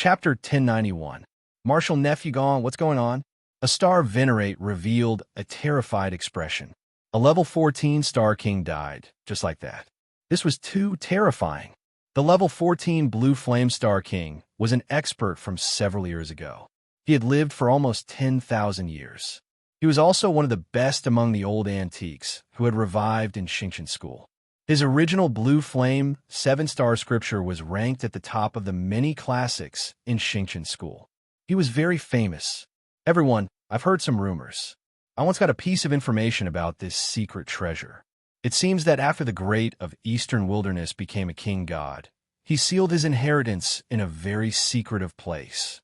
Chapter 1091. Marshal Nephew gone, what's going on? A star venerate revealed a terrified expression. A level 14 Star King died, just like that. This was too terrifying. The level 14 Blue Flame Star King was an expert from several years ago. He had lived for almost 10,000 years. He was also one of the best among the old antiques who had revived in Xingqian school. His original Blue Flame 7-star scripture was ranked at the top of the many classics in Xingqian school. He was very famous. Everyone, I've heard some rumors. I once got a piece of information about this secret treasure. It seems that after the great of Eastern Wilderness became a king god, he sealed his inheritance in a very secretive place.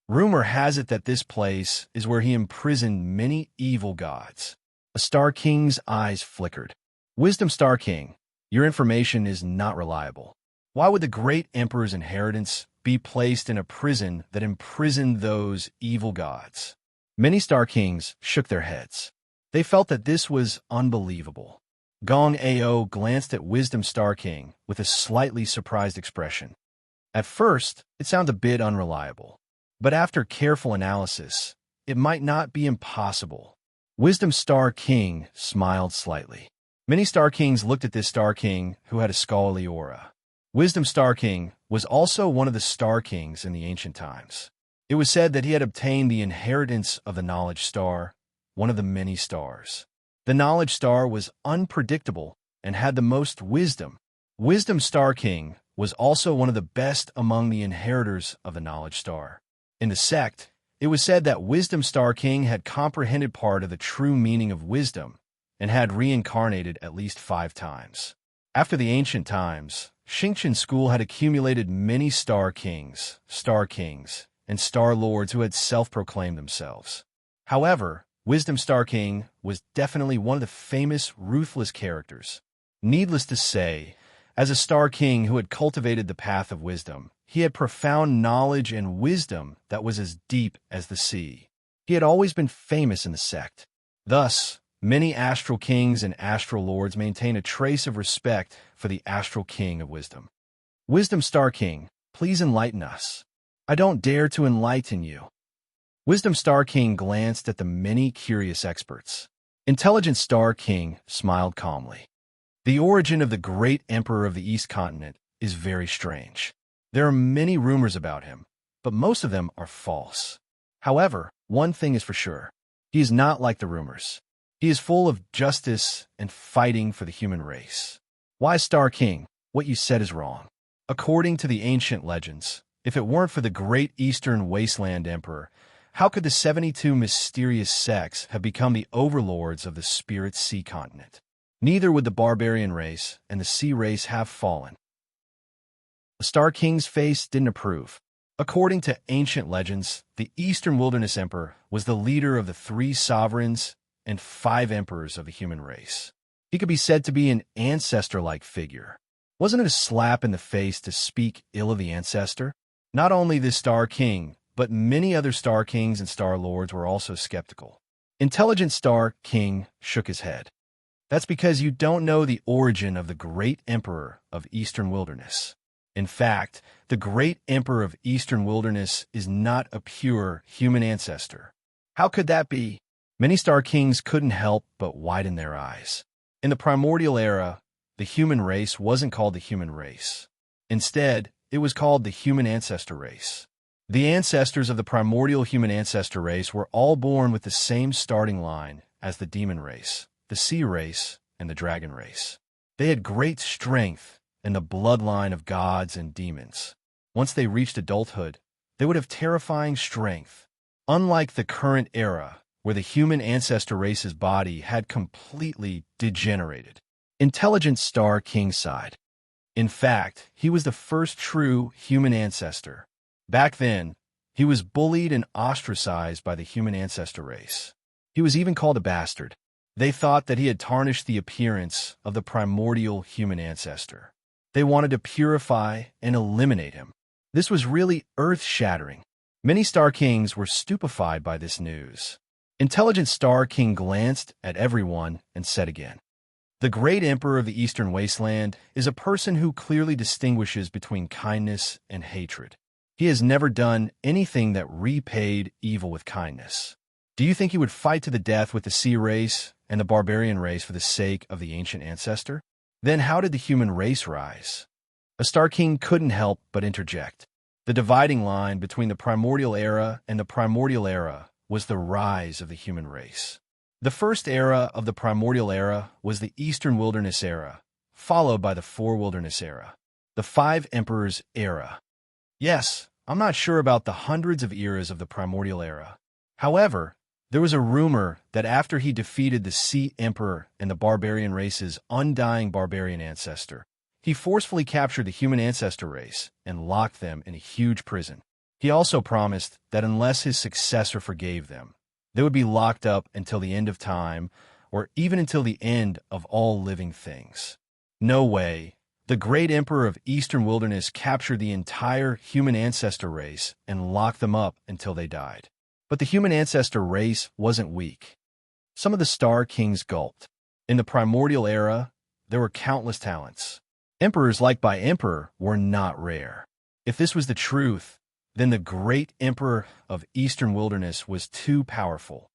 Rumor has it that this place is where he imprisoned many evil gods. A Star King's eyes flickered. Wisdom Star King, your information is not reliable. Why would the great emperor's inheritance be placed in a prison that imprisoned those evil gods? Many Star Kings shook their heads. They felt that this was unbelievable. Gong Ao glanced at Wisdom Star King with a slightly surprised expression. At first, it sounded a bit unreliable. But after careful analysis, it might not be impossible. Wisdom Star King smiled slightly. Many Star Kings looked at this Star King who had a scholarly aura. Wisdom Star King was also one of the Star Kings in the ancient times. It was said that he had obtained the inheritance of the Knowledge Star, one of the many stars. The Knowledge Star was unpredictable and had the most wisdom. Wisdom Star King was also one of the best among the inheritors of the Knowledge Star. In the sect, it was said that Wisdom Star King had comprehended part of the true meaning of wisdom and had reincarnated at least 5 times. After the ancient times, Xingqian school had accumulated many Star Kings, and Star Lords who had self-proclaimed themselves. However, Wisdom Star King was definitely one of the famous, ruthless characters. Needless to say, as a Star King who had cultivated the path of wisdom, he had profound knowledge and wisdom that was as deep as the sea. He had always been famous in the sect. Thus, many Astral Kings and Astral Lords maintain a trace of respect for the Astral King of Wisdom. Wisdom Star King, please enlighten us. I don't dare to enlighten you. Wisdom Star King glanced at the many curious experts. Intelligent Star King smiled calmly. The origin of the great emperor of the East Continent is very strange. There are many rumors about him, but most of them are false. However, one thing is for sure. He is not like the rumors. He is full of justice and fighting for the human race. Wise Star King, what you said is wrong. According to the ancient legends, if it weren't for the great Eastern Wasteland Emperor, how could the 72 mysterious sects have become the overlords of the Spirit Sea continent? Neither would the barbarian race and the sea race have fallen. The Star King's face didn't approve. According to ancient legends, the Eastern Wilderness Emperor was the leader of the 3 sovereigns and 5 emperors of the human race. He could be said to be an ancestor-like figure. Wasn't it a slap in the face to speak ill of the ancestor? Not only this Star King, but many other Star Kings and Star Lords were also skeptical. Intelligent Star King shook his head. That's because you don't know the origin of the great emperor of Eastern Wilderness. In fact, the great emperor of Eastern Wilderness is not a pure human ancestor. How could that be? Many Star Kings couldn't help but widen their eyes. In the primordial era, the human race wasn't called the human race. Instead, it was called the human ancestor race. The ancestors of the primordial human ancestor race were all born with the same starting line as the demon race, the sea race, and the dragon race. They had great strength in the bloodline of gods and demons. Once they reached adulthood, they would have terrifying strength. Unlike the current era, where the human ancestor race's body had completely degenerated. Intelligent Star King sighed. In fact, he was the first true human ancestor. Back then, he was bullied and ostracized by the human ancestor race. He was even called a bastard. They thought that he had tarnished the appearance of the primordial human ancestor. They wanted to purify and eliminate him. This was really earth-shattering. Many Star Kings were stupefied by this news. Intelligent Star King glanced at everyone and said again, "The great emperor of the Eastern Wasteland is a person who clearly distinguishes between kindness and hatred. He has never done anything that repaid evil with kindness. Do you think he would fight to the death with the sea race and the barbarian race for the sake of the ancient ancestor? Then how did the human race rise? A Star King couldn't help but interject. The dividing line between the primordial era and the primordial era was the rise of the human race. The first era of the primordial era was the Eastern Wilderness era, followed by the Four Wilderness era, the Five Emperors era. Yes, I'm not sure about the hundreds of eras of the primordial era. However, there was a rumor that after he defeated the Sea Emperor and the barbarian race's undying barbarian ancestor, he forcefully captured the human ancestor race and locked them in a huge prison. He also promised that unless his successor forgave them, they would be locked up until the end of time, or even until the end of all living things. No way. The great emperor of Eastern Wilderness captured the entire human ancestor race and locked them up until they died. But the human ancestor race wasn't weak. Some of the Star Kings gulped. In the primordial era, there were countless talents. Emperors liked by emperor were not rare. If this was the truth, then the great emperor of Eastern Wilderness was too powerful.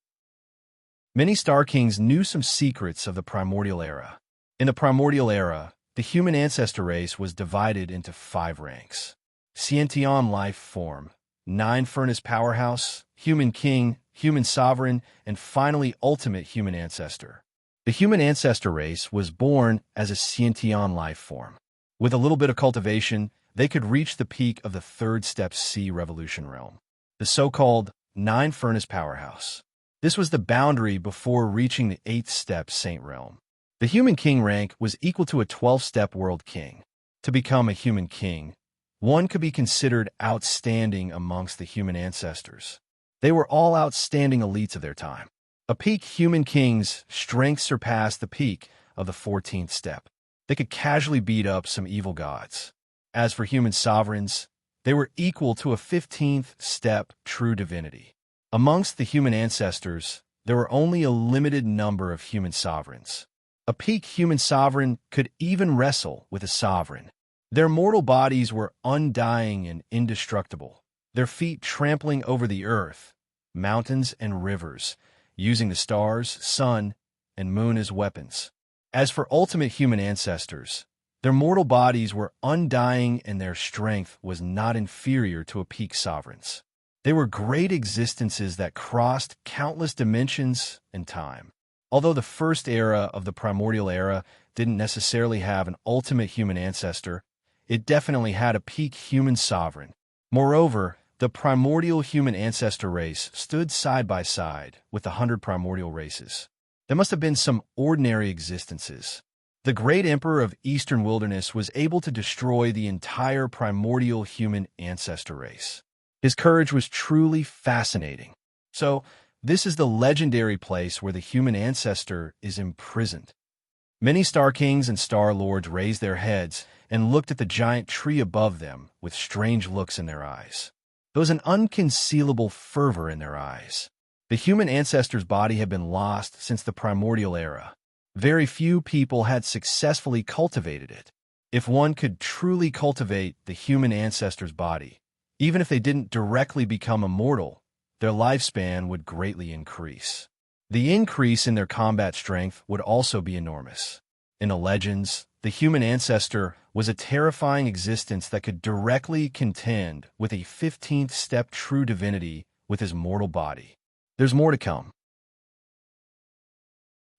Many Star Kings knew some secrets of the primordial era. In the primordial era, the human ancestor race was divided into 5 ranks: Sciention life form, 9 furnace powerhouse, human king, human sovereign, and finally ultimate human ancestor. The human ancestor race was born as a Sciention life form. With a little bit of cultivation, they could reach the peak of the 3rd step sea revolution realm, the so-called 9 furnace powerhouse. This was the boundary before reaching the 8th step saint realm. The human king rank was equal to a 12-step world king. To become a human king, one could be considered outstanding amongst the human ancestors. They were all outstanding elites of their time. A peak human king's strength surpassed the peak of the 14th step. They could casually beat up some evil gods. As for human sovereigns, they were equal to a 15th step true divinity. Amongst the human ancestors, there were only a limited number of human sovereigns. A peak human sovereign could even wrestle with a sovereign. Their mortal bodies were undying and indestructible, their feet trampling over the earth, mountains and rivers, using the stars, sun, and moon as weapons. As for ultimate human ancestors, their mortal bodies were undying and their strength was not inferior to a peak sovereign's. They were great existences that crossed countless dimensions and time. Although the first era of the primordial era didn't necessarily have an ultimate human ancestor, it definitely had a peak human sovereign. Moreover, the primordial human ancestor race stood side by side with the 100 primordial races. There must have been some ordinary existences. The great emperor of Eastern Wilderness was able to destroy the entire primordial human ancestor race. His courage was truly fascinating. So, this is the legendary place where the human ancestor is imprisoned. Many Star Kings and Star Lords raised their heads and looked at the giant tree above them with strange looks in their eyes. There was an unconcealable fervor in their eyes. The human ancestor's body had been lost since the primordial era. Very few people had successfully cultivated it. If one could truly cultivate the human ancestor's body, even if they didn't directly become immortal, their lifespan would greatly increase. The increase in their combat strength would also be enormous. In the legends, the human ancestor was a terrifying existence that could directly contend with a 15th step true divinity with his mortal body. There's more to come.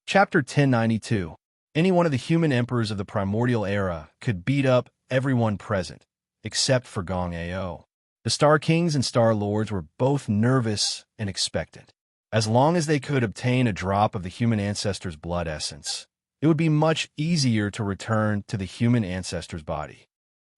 Chapter 1092. Any one of the human emperors of the primordial era could beat up everyone present, except for Gong Ao. The Star Kings and Star Lords were both nervous and expectant. As long as they could obtain a drop of the human ancestor's blood essence, it would be much easier to return to the human ancestor's body.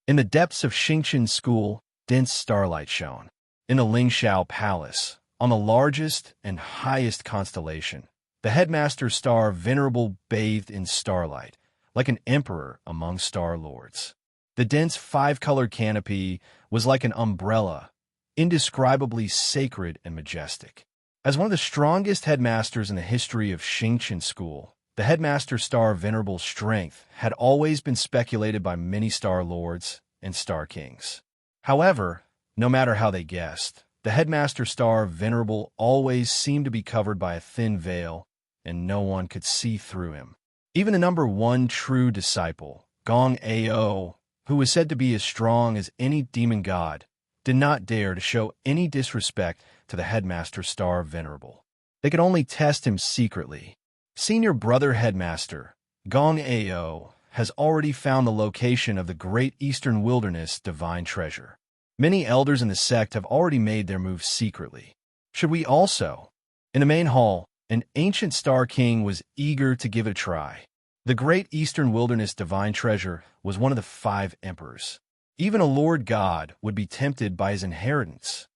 In the depths of Xingqian School, dense starlight shone. In the Lingxiao Palace, on the largest and highest constellation, the headmaster's star venerable bathed in starlight, like an emperor among star lords. The dense 5-colored canopy was like an umbrella, indescribably sacred and majestic. As one of the strongest headmasters in the history of Xingqian School, the headmaster's star venerable strength had always been speculated by many star lords and star kings. However, No matter how they guessed, the headmaster star venerable always seemed to be covered by a thin veil, and no one could see through him. Even the number one true disciple, Gong Ao, who was said to be as strong as any demon god, did not dare to show any disrespect to the headmaster star venerable. They could only test him secretly. Senior brother headmaster, Gong Ao, has already found the location of the great eastern wilderness divine treasure. Many elders in the sect have already made their move secretly. Should we also? In the main hall, an ancient star king was eager to give it a try. The great eastern wilderness divine treasure was one of the 5 emperors. Even a lord god would be tempted by his inheritance.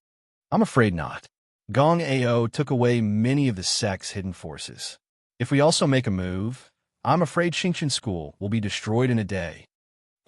I'm afraid not. Gong Ao took away many of the sect's hidden forces. If we also make a move, I'm afraid Xingqian School will be destroyed in a day.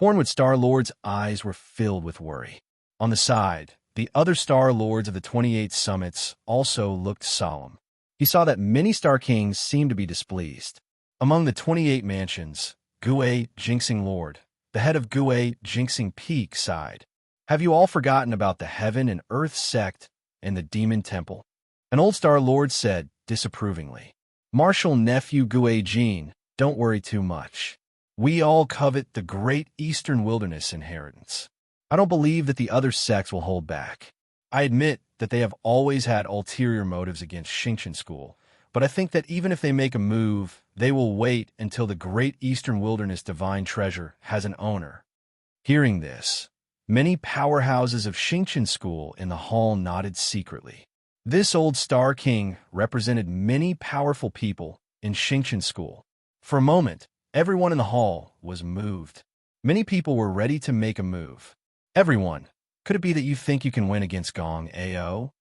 Hornwood Star Lord's eyes were filled with worry. On the side, the other Star Lords of the 28 summits also looked solemn. He saw that many Star Kings seemed to be displeased. Among the 28 mansions, Gue Jinxing Lord, the head of Gue Jinxing Peak, sighed. Have you all forgotten about the Heaven and Earth sect and the Demon Temple? An old Star Lord said disapprovingly. Martial nephew Gue Jin, don't worry too much. We all covet the great eastern wilderness inheritance. I don't believe that the other sects will hold back. I admit that they have always had ulterior motives against Xingqian School, but I think that even if they make a move, they will wait until the great eastern wilderness divine treasure has an owner. Hearing this, many powerhouses of Xingqian School in the hall nodded secretly. This old Star King represented many powerful people in Xingqian School. For a moment, everyone in the hall was moved. Many people were ready to make a move. Everyone, could it be that you think you can win against Gong Ao?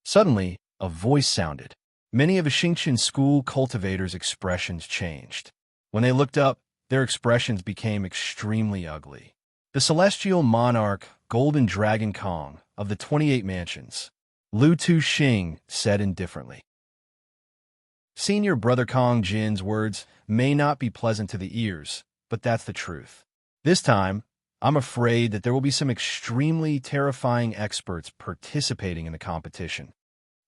Suddenly, a voice sounded. Many of the Xingqian School cultivators' expressions changed. When they looked up, their expressions became extremely ugly. The celestial monarch, Golden Dragon Kong, of the 28 mansions, Lu Tu Xing, said indifferently. Senior Brother Kong Jin's words may not be pleasant to the ears, but that's the truth. This time, I'm afraid that there will be some extremely terrifying experts participating in the competition.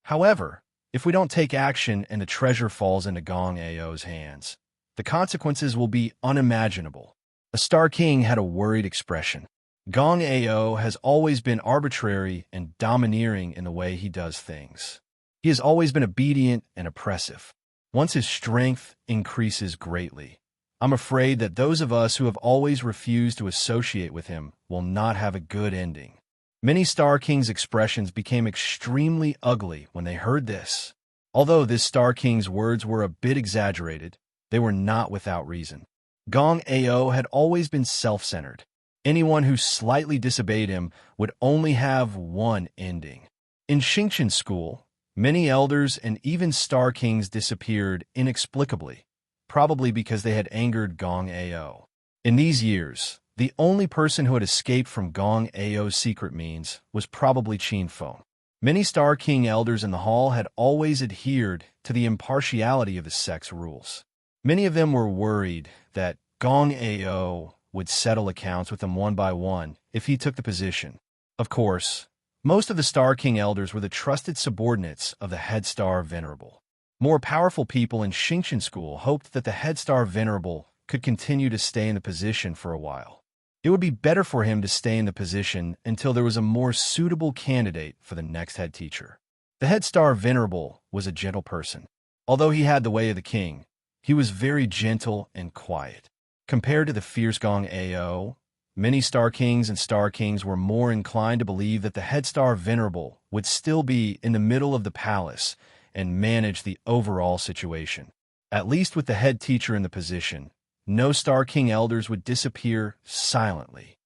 However, if we don't take action and the treasure falls into Gong Ao's hands, the consequences will be unimaginable. The Star King had a worried expression. Gong Ao has always been arbitrary and domineering in the way he does things. He has always been obedient and oppressive. Once his strength increases greatly, I'm afraid that those of us who have always refused to associate with him will not have a good ending. Many Star King's expressions became extremely ugly when they heard this. Although this Star King's words were a bit exaggerated, they were not without reason. Gong Ao had always been self-centered. Anyone who slightly disobeyed him would only have one ending. In Xingqian School, many elders and even Star Kings disappeared inexplicably, probably because they had angered Gong Ao. In these years, the only person who had escaped from Gong Ao's secret means was probably Qin Feng. Many Star King elders in the hall had always adhered to the impartiality of the sect's rules. Many of them were worried that Gong Ao would settle accounts with them one by one if he took the position. Of course, most of the Star King elders were the trusted subordinates of the Head Star Venerable. More powerful people in Xingqian School hoped that the Head Star Venerable could continue to stay in the position for a while. It would be better for him to stay in the position until there was a more suitable candidate for the next head teacher. The Head Star Venerable was a gentle person. Although he had the way of the king, he was very gentle and quiet. Compared to the fierce Gong Ao, many Star Kings and Star Kings were more inclined to believe that the Head Star Venerable would still be in the middle of the palace and manage the overall situation. At least with the head teacher in the position, no Star King elders would disappear silently.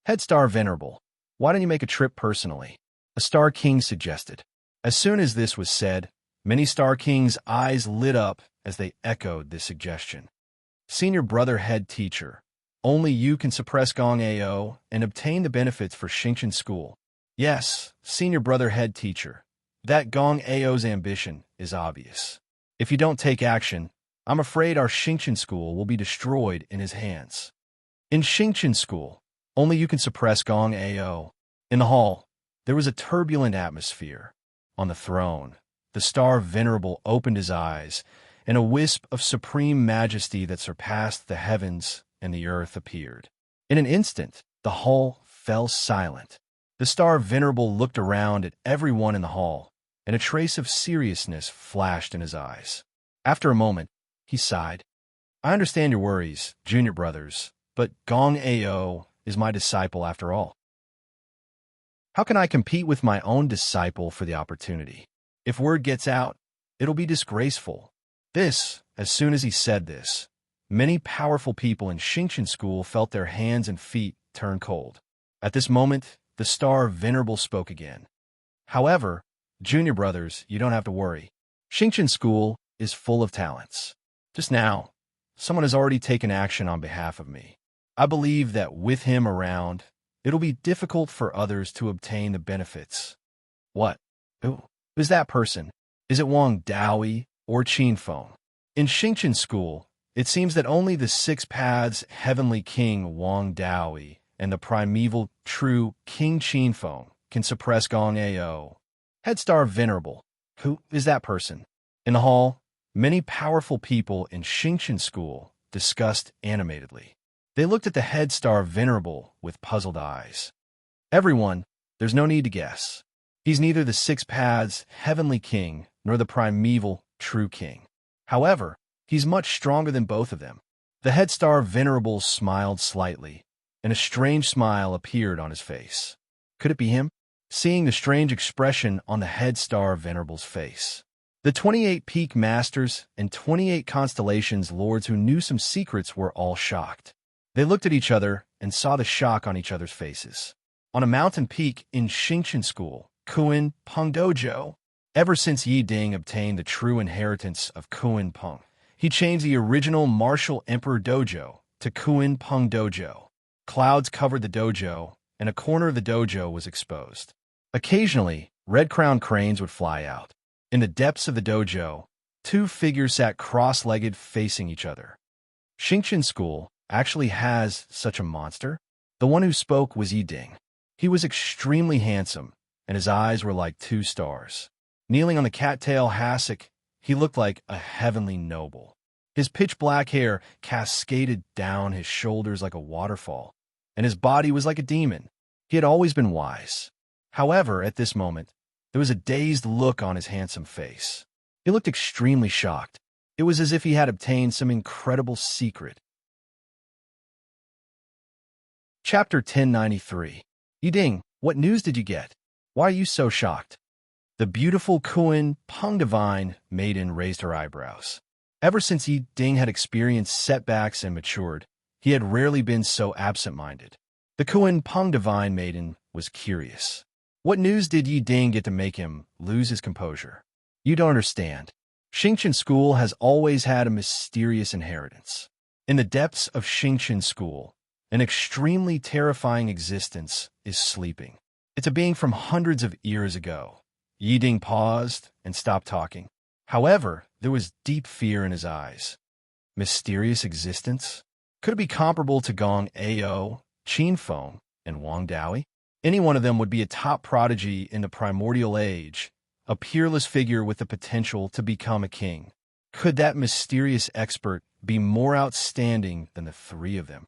Head Star Venerable, why don't you make a trip personally? A Star King suggested. As soon as this was said, many Star Kings' eyes lit up as they echoed this suggestion. Senior Brother Head Teacher, only you can suppress Gong Ao and obtain the benefits for Xingqian School. Yes, Senior Brother Head Teacher. That Gong Ao's ambition is obvious. If you don't take action, I'm afraid our Xingqian School will be destroyed in his hands. In Xingqian School, only you can suppress Gong Ao. In the hall, There was a turbulent atmosphere. On the throne, the star venerable opened his eyes, and a wisp of supreme majesty that surpassed the heavens and the earth appeared. In an instant, the hall fell silent. The star venerable looked around at everyone in the hall, and a trace of seriousness flashed in his eyes. After a moment, he sighed. I understand your worries, junior brothers, but Gong Ao is my disciple after all. How can I compete with my own disciple for the opportunity? If word gets out, it'll be disgraceful. As soon as he said this, many powerful people in Xingqian school felt their hands and feet turn cold. At this moment, the star venerable spoke again. However, junior brothers, you don't have to worry. Xingqian school is full of talents. Just now, someone has already taken action on behalf of me. I believe that with him around, it'll be difficult for others to obtain the benefits. What? Who is that person? Is it Wang Daoyi or Qin Feng? In Xingqian school, it seems that only the Six Paths Heavenly King Wang Daoyi and the primeval true King Qin Feng can suppress Gong Ao. Head Star Venerable. Who is that person? In the hall, many powerful people in Xingqian school discussed animatedly. They looked at the Head Star Venerable with puzzled eyes. Everyone, there's no need to guess. He's neither the Six Paths Heavenly King nor the primeval true king. However, he's much stronger than both of them. The Head Star Venerable smiled slightly, and a strange smile appeared on his face. Could it be him? Seeing the strange expression on the Head Star Venerable's face, the 28 Peak Masters and 28 Constellations Lords who knew some secrets were all shocked. They looked at each other and saw the shock on each other's faces. On a mountain peak in Xingqian school, Kuan Peng Dojo, ever since Yi Ding obtained the true inheritance of Kuan Peng, he changed the original Martial Emperor Dojo to Kuan Peng Dojo. Clouds covered the dojo, and a corner of the dojo was exposed. Occasionally, red-crowned cranes would fly out. In the depths of the dojo, two figures sat cross-legged facing each other. Xingqian school actually has such a monster? The one who spoke was Yi Ding. He was extremely handsome, and his eyes were like two stars. Kneeling on the cattail hassock, he looked like a heavenly noble. His pitch-black hair cascaded down his shoulders like a waterfall, and his body was like a demon. He had always been wise. However, at this moment, there was a dazed look on his handsome face. He looked extremely shocked. It was as if he had obtained some incredible secret. Chapter 1093. Yi Ding, what news did you get? Why are you so shocked? The beautiful Kuan Peng Divine Maiden raised her eyebrows. Ever since Yi Ding had experienced setbacks and matured, he had rarely been so absent-minded. The Kuan Peng Divine Maiden was curious. What news did Yi Ding get to make him lose his composure? You don't understand. Xingqian school has always had a mysterious inheritance. In the depths of Xingqian school, an extremely terrifying existence is sleeping. It's a being from hundreds of years ago. Yi Ding paused and stopped talking. However, there was deep fear in his eyes. Mysterious existence? Could it be comparable to Gong Ao, Qin Feng, and Wang Daoyi? Any one of them would be a top prodigy in the primordial age, a peerless figure with the potential to become a king. Could that mysterious expert be more outstanding than the three of them?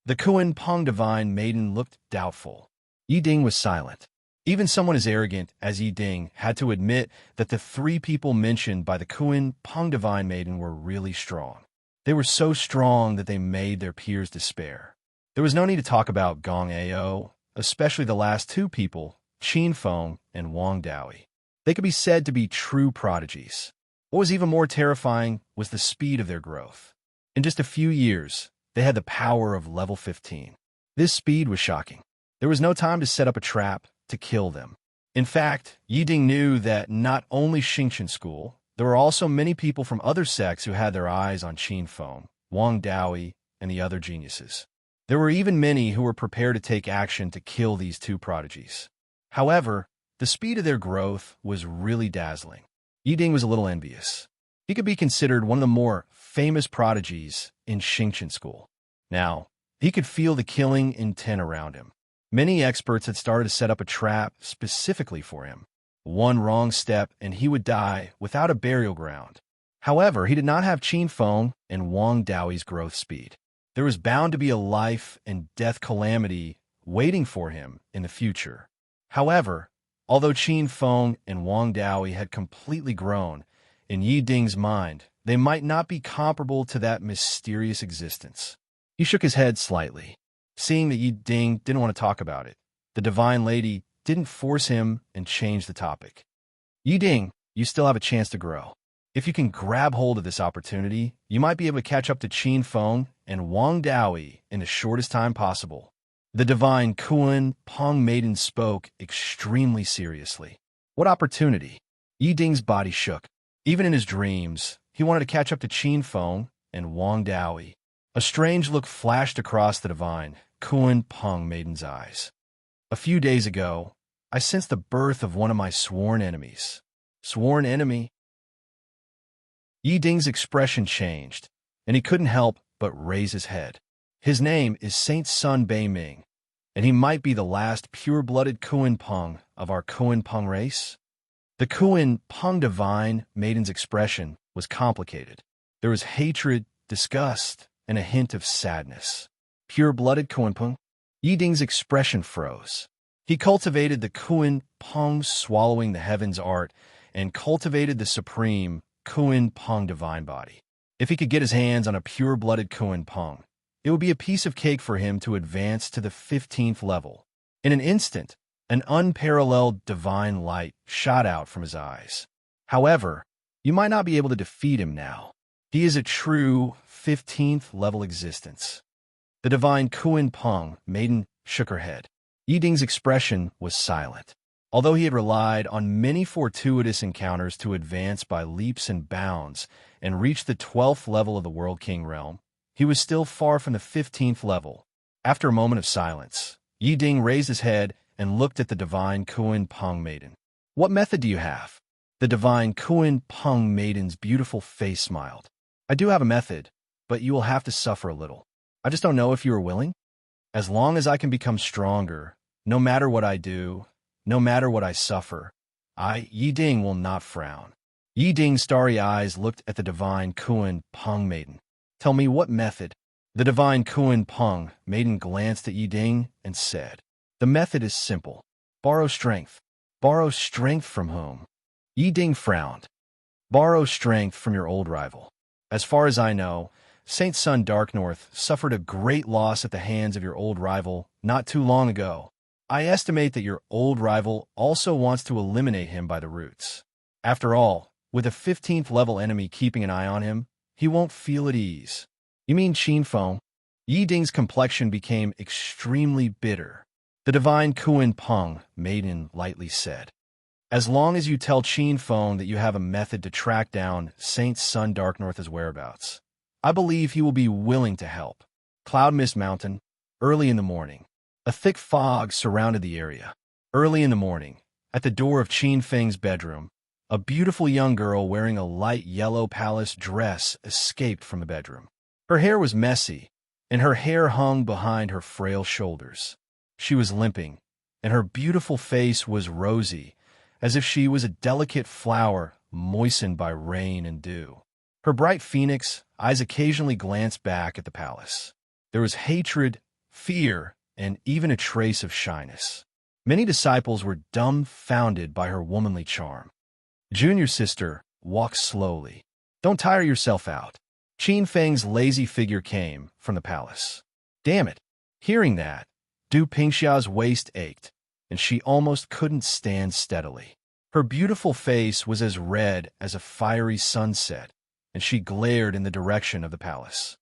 The Kuan Peng Divine Maiden looked doubtful. Yi Ding was silent. Even someone as arrogant as Yi Ding had to admit that the three people mentioned by the Kuan Peng Divine Maiden were really strong. They were so strong that they made their peers despair. There was no need to talk about Gong Ao, especially the last two people, Qin Feng and Wang Daoyi. They could be said to be true prodigies. What was even more terrifying was the speed of their growth. In just a few years, they had the power of level 15. This speed was shocking. There was no time to set up a trap to kill them. In fact, Yi Ding knew that not only Xingqian school, there were also many people from other sects who had their eyes on Qin Feng, Wang Daoyi, and the other geniuses. There were even many who were prepared to take action to kill these two prodigies. However, the speed of their growth was really dazzling. Yi Ding was a little envious. He could be considered one of the more famous prodigies in Xingqian school. Now, he could feel the killing intent around him. Many experts had started to set up a trap specifically for him. One wrong step and he would die without a burial ground. However, he did not have Qin Feng and Wang Daoi's growth speed. There was bound to be a life and death calamity waiting for him in the future. However, although Qin Feng and Wang Daoi had completely grown, in Yi Ding's mind, they might not be comparable to that mysterious existence. He shook his head slightly. Seeing that Yi Ding didn't want to talk about it, the divine lady didn't force him and change the topic. Yi Ding, you still have a chance to grow. If you can grab hold of this opportunity, you might be able to catch up to Qin Feng and Wang Daoi in the shortest time possible. The divine Kuan Peng maiden spoke extremely seriously. What opportunity? Yi Ding's body shook. Even in his dreams, he wanted to catch up to Qin Feng and Wang Daoi. A strange look flashed across the divine Kuan Peng maiden's eyes. A few days ago, I sensed the birth of one of my sworn enemies. Sworn enemy? Yi Ding's expression changed, and he couldn't help but raise his head. His name is Saint Sun Bei Ming, and he might be the last pure-blooded Kuan Peng of our Kuan Peng race. The Kuan Peng divine maiden's expression was complicated. There was hatred, disgust, and a hint of sadness. Pure-blooded Kuan Peng? Yi Ding's expression froze. He cultivated the Kuan Peng swallowing the heavens art and cultivated the supreme Kuan Peng divine body. If he could get his hands on a pure-blooded Kuan Peng, it would be a piece of cake for him to advance to the 15th level. In an instant, an unparalleled divine light shot out from his eyes. However, you might not be able to defeat him now. He is a true 15th level existence. The divine Kuan Peng maiden shook her head. Yi Ding's expression was silent. Although he had relied on many fortuitous encounters to advance by leaps and bounds and reach the 12th level of the World King realm, he was still far from the 15th level. After a moment of silence, Yi Ding raised his head and looked at the divine Kuan Peng maiden. What method do you have? The divine Kuan Peng maiden's beautiful face smiled. I do have a method, but you will have to suffer a little. I just don't know if you are willing. As long as I can become stronger, no matter what I do, no matter what I suffer, Yi Ding, will not frown. Yi Ding's starry eyes looked at the divine Kuan Peng maiden. Tell me what method? The divine Kuan Peng maiden glanced at Yi Ding and said, the method is simple. Borrow strength. Borrow strength from whom? Yi Ding frowned. Borrow strength from your old rival. As far as I know, Saint Sun Darknorth suffered a great loss at the hands of your old rival not too long ago. I estimate that your old rival also wants to eliminate him by the roots. After all, with a 15th level enemy keeping an eye on him, he won't feel at ease. You mean Qin Feng? Yi Ding's complexion became extremely bitter. The divine Kuan Peng maiden lightly said, as long as you tell Qin Feng that you have a method to track down Saint Sun Darknorth's whereabouts, I believe he will be willing to help. Cloud Mist Mountain, early in the morning. A thick fog surrounded the area. Early in the morning, at the door of Qin Feng's bedroom, a beautiful young girl wearing a light yellow palace dress escaped from the bedroom. Her hair was messy, and her hair hung behind her frail shoulders. She was limping, and her beautiful face was rosy, as if she was a delicate flower moistened by rain and dew. Her bright phoenix eyes occasionally glanced back at the palace. There was hatred, fear, and even a trace of shyness. Many disciples were dumbfounded by her womanly charm. Junior sister, walk slowly. Don't tire yourself out. Qin Feng's lazy figure came from the palace. Damn it. Hearing that, Du Pingxia's waist ached, and she almost couldn't stand steadily. Her beautiful face was as red as a fiery sunset, and she glared in the direction of the palace.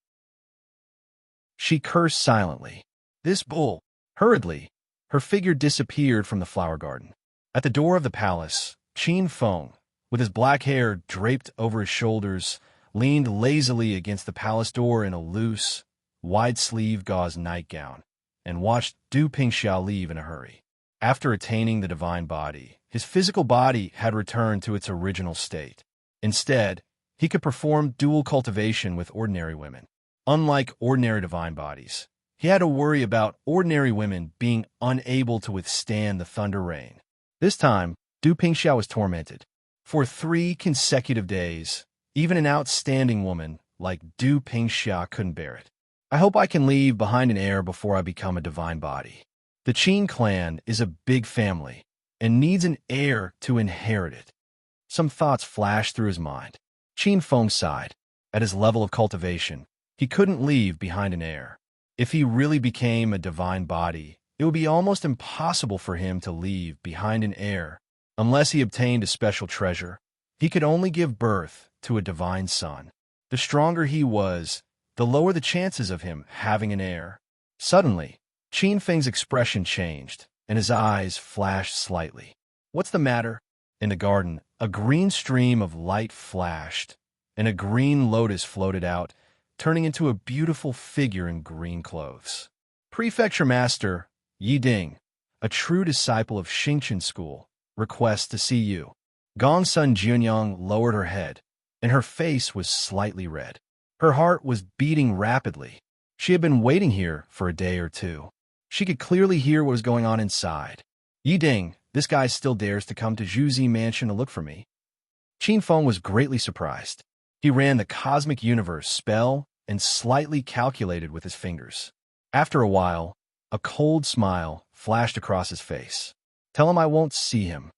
She cursed silently. This bull! Hurriedly, her figure disappeared from the flower garden. At the door of the palace, Qin Feng, with his black hair draped over his shoulders, leaned lazily against the palace door in a loose, wide-sleeved gauze nightgown, and watched Du Pingxia leave in a hurry. After attaining the divine body, his physical body had returned to its original state. Instead, he could perform dual cultivation with ordinary women. Unlike ordinary divine bodies, He had to worry about ordinary women being unable to withstand the thunder rain. This time, Du Pingxiao was tormented. For 3 consecutive days, even an outstanding woman like Du Pingxiao couldn't bear it. I hope I can leave behind an heir before I become a divine body. The Qin clan is a big family and needs an heir to inherit it. Some thoughts flashed through his mind. Qin Feng sighed. At his level of cultivation, he couldn't leave behind an heir. If he really became a divine body, it would be almost impossible for him to leave behind an heir. Unless he obtained a special treasure, he could only give birth to a divine son. The stronger he was, the lower the chances of him having an heir. Suddenly, Qin Feng's expression changed, and his eyes flashed slightly. "What's the matter?" In the garden, a green stream of light flashed, and a green lotus floated out, turning into a beautiful figure in green clothes. Prefecture Master Yi Ding, a true disciple of Xingqian School, requests to see you. Gongsun Junyang lowered her head, and her face was slightly red. Her heart was beating rapidly. She had been waiting here for a day or two. She could clearly hear what was going on inside. "Yi Ding, this guy still dares to come to Zhuzi Mansion to look for me." Qin Feng was greatly surprised. He ran the cosmic universe spell and slightly calculated with his fingers. After a while, a cold smile flashed across his face. "Tell him I won't see him."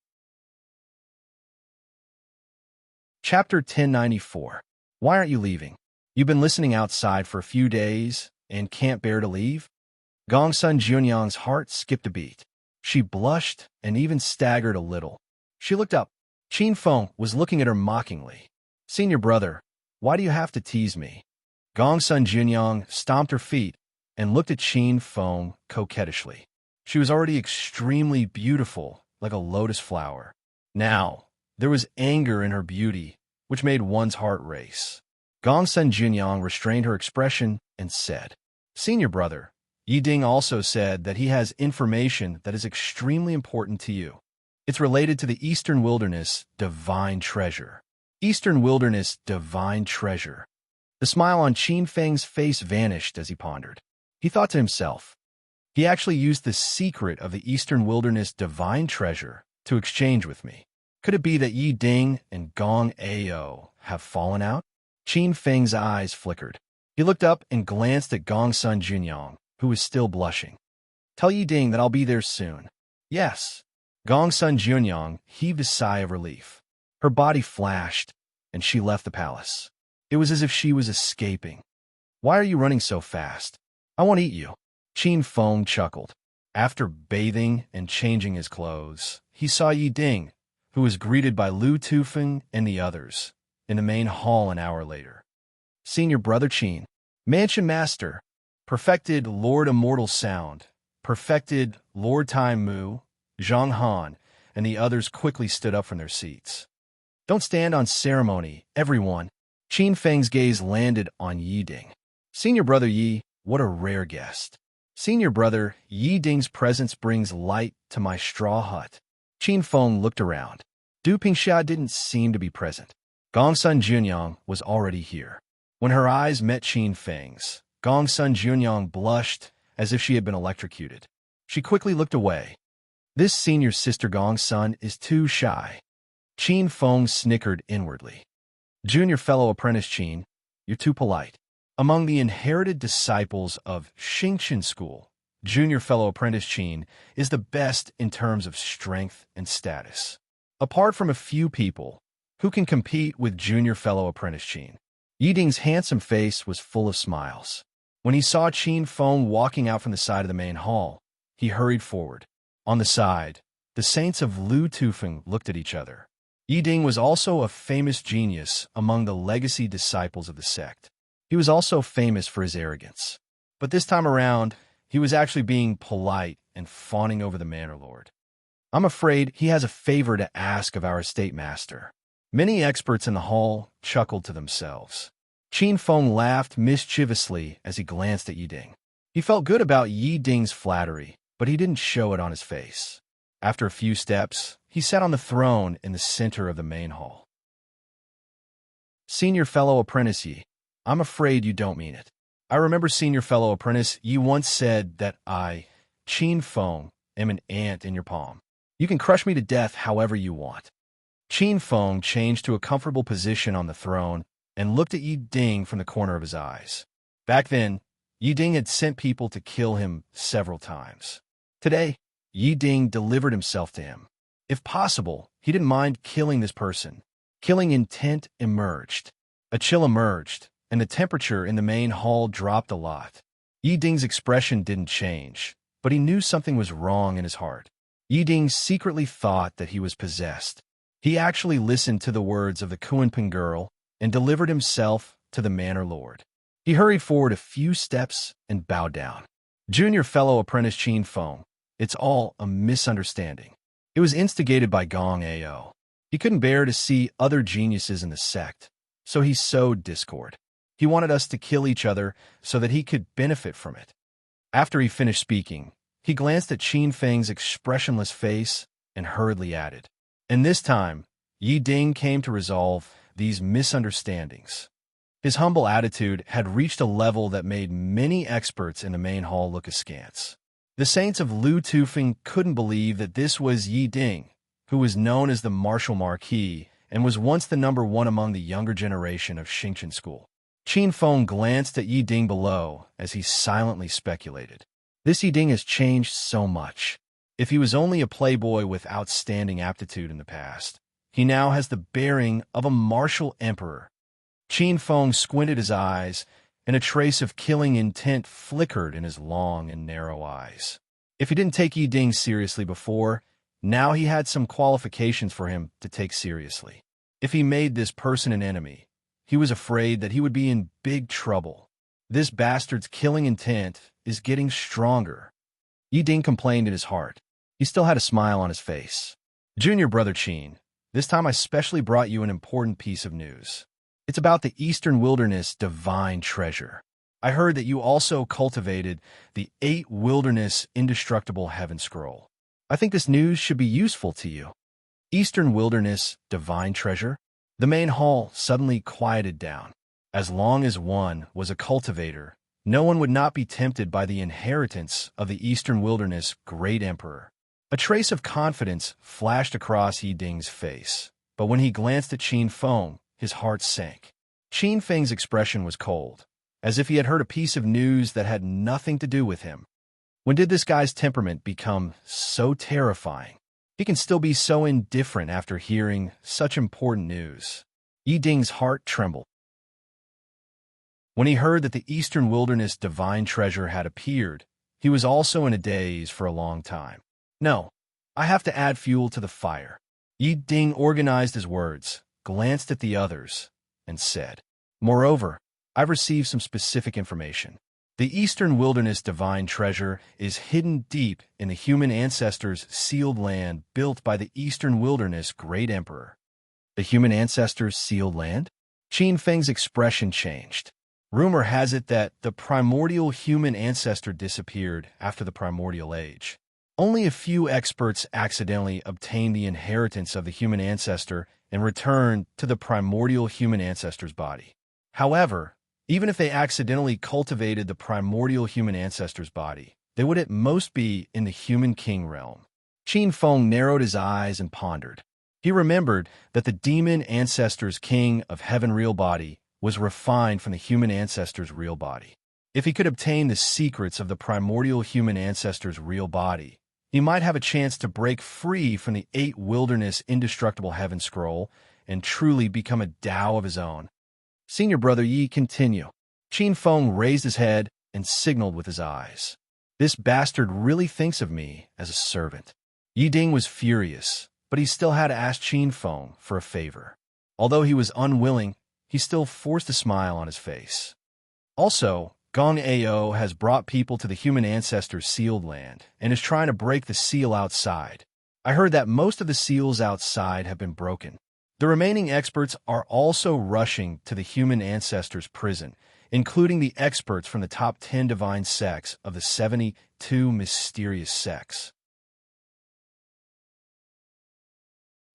Chapter 1094. Why aren't you leaving? You've been listening outside for a few days and can't bear to leave? Gongsun Junyang's heart skipped a beat. She blushed and even staggered a little. She looked up. Qin Feng was looking at her mockingly. "Senior brother, why do you have to tease me?" Gongsun Junyang stomped her feet and looked at Qin Feng coquettishly. She was already extremely beautiful, like a lotus flower. Now, there was anger in her beauty, which made one's heart race. Gongsun Junyang restrained her expression and said, "Senior brother, Yi Ding also said that he has information that is extremely important to you. It's related to the Eastern Wilderness divine treasure." Eastern Wilderness divine treasure. The smile on Qin Feng's face vanished as he pondered. He thought to himself, he actually used the secret of the Eastern Wilderness divine treasure to exchange with me. Could it be that Yi Ding and Gong Ao have fallen out? Qin Feng's eyes flickered. He looked up and glanced at Gongsun Junyang, who was still blushing. "Tell Yi Ding that I'll be there soon." "Yes." Gongsun Junyang heaved a sigh of relief. Her body flashed, and she left the palace. It was as if she was escaping. "Why are you running so fast? I won't eat you." Qin Feng chuckled. After bathing and changing his clothes, he saw Yi Ding, who was greeted by Lu Tufeng and the others, in the main hall an hour later. "Senior brother Qin, Mansion Master, perfected Lord Immortal Sound, perfected Lord Time Mu, Zhang Han, and the others quickly stood up from their seats. "Don't stand on ceremony, everyone." Qin Feng's gaze landed on Yi Ding. "Senior brother Yi, what a rare guest." "Senior brother, Yi Ding's presence brings light to my straw hut." Qin Feng looked around. Du Pingxia didn't seem to be present. Gongsun Junyang was already here. When her eyes met Qin Feng's, Gongsun Junyang blushed as if she had been electrocuted. She quickly looked away. This senior sister Gongsun is too shy. Qin Feng snickered inwardly. "Junior fellow apprentice Qin, you're too polite." Among the inherited disciples of Xingqian School, junior fellow apprentice Qin is the best in terms of strength and status. Apart from a few people who can compete with junior fellow apprentice Qin, Yi Ding's handsome face was full of smiles. When he saw Qin Feng walking out from the side of the main hall, he hurried forward. On the side, the saints of Lu Tufeng looked at each other. Yi Ding was also a famous genius among the legacy disciples of the sect. He was also famous for his arrogance. But this time around, he was actually being polite and fawning over the Manor Lord. "I'm afraid he has a favor to ask of our estate master." Many experts in the hall chuckled to themselves. Qin Feng laughed mischievously as he glanced at Yi Ding. He felt good about Yi Ding's flattery, but he didn't show it on his face. After a few steps, he sat on the throne in the center of the main hall. "Senior fellow apprentice Yi, I'm afraid you don't mean it." I remember, senior fellow apprentice, you once said that I, Qin Feng, am an ant in your palm. You can crush me to death however you want. Qin Feng changed to a comfortable position on the throne and looked at Yi Ding from the corner of his eyes. Back then, Yi Ding had sent people to kill him several times. Today, Yi Ding delivered himself to him. If possible, he didn't mind killing this person. Killing intent emerged. A chill emerged, and the temperature in the main hall dropped a lot. Yi Ding's expression didn't change, but he knew something was wrong in his heart. Yi Ding secretly thought that he was possessed. He actually listened to the words of the Kunping girl and delivered himself to the Manor Lord. He hurried forward a few steps and bowed down. Junior fellow apprentice Qin Feng, it's all a misunderstanding. It was instigated by Gong Ao. He couldn't bear to see other geniuses in the sect, so he sowed discord. He wanted us to kill each other so that he could benefit from it. After he finished speaking, he glanced at Qin Feng's expressionless face and hurriedly added, and this time, Yi Ding came to resolve these misunderstandings. His humble attitude had reached a level that made many experts in the main hall look askance. The saints of Lu Tufeng couldn't believe that this was Yi Ding, who was known as the Martial Marquis and was once the #1 among the younger generation of Xingchen School. Qin Feng glanced at Yi Ding below as he silently speculated. This Yi Ding has changed so much. If he was only a playboy with outstanding aptitude in the past, he now has the bearing of a martial emperor. Qin Feng squinted his eyes, and a trace of killing intent flickered in his long and narrow eyes. If he didn't take Yi Ding seriously before, now he had some qualifications for him to take seriously. If he made this person an enemy, he was afraid that he would be in big trouble. This bastard's killing intent is getting stronger. Yi Ding complained in his heart. He still had a smile on his face. Junior brother Qin, this time I specially brought you an important piece of news. It's about the Eastern Wilderness divine treasure. I heard that you also cultivated the 8 Wilderness Indestructible Heaven Scroll. I think this news should be useful to you. Eastern Wilderness divine treasure? The main hall suddenly quieted down. As long as one was a cultivator, no one would not be tempted by the inheritance of the Eastern Wilderness Great Emperor. A trace of confidence flashed across Yi Ding's face, but when he glanced at Qin Feng, his heart sank. Qin Feng's expression was cold, as if he had heard a piece of news that had nothing to do with him. When did this guy's temperament become so terrifying? He can still be so indifferent after hearing such important news. Yi Ding's heart trembled. When he heard that the Eastern Wilderness divine treasure had appeared, he was also in a daze for a long time. No, I have to add fuel to the fire. Yi Ding organized his words, glanced at the others, and said, moreover, I've received some specific information. The Eastern Wilderness divine treasure is hidden deep in the human ancestors' sealed land built by the Eastern Wilderness Great Emperor. The human ancestors' sealed land? Qin Feng's expression changed. Rumor has it that the primordial human ancestor disappeared after the primordial age. Only a few experts accidentally obtained the inheritance of the human ancestor and returned to the primordial human ancestor's body. However, even if they accidentally cultivated the primordial human ancestor's body, they would at most be in the human king realm. Qin Feng narrowed his eyes and pondered. He remembered that the demon ancestor's king of heaven real body was refined from the human ancestor's real body. If he could obtain the secrets of the primordial human ancestor's real body, he might have a chance to break free from the 8 Wilderness Indestructible Heaven Scroll and truly become a Tao of his own. Senior brother Yi, continue. Qin Feng raised his head and signaled with his eyes. This bastard really thinks of me as a servant. Yi Ding was furious, but he still had to ask Qin Feng for a favor. Although he was unwilling, he still forced a smile on his face. Also, Gong Ao has brought people to the human ancestors' sealed land and is trying to break the seal outside. I heard that most of the seals outside have been broken. The remaining experts are also rushing to the human ancestors' prison, including the experts from the top 10 divine sects of the 72 mysterious sects.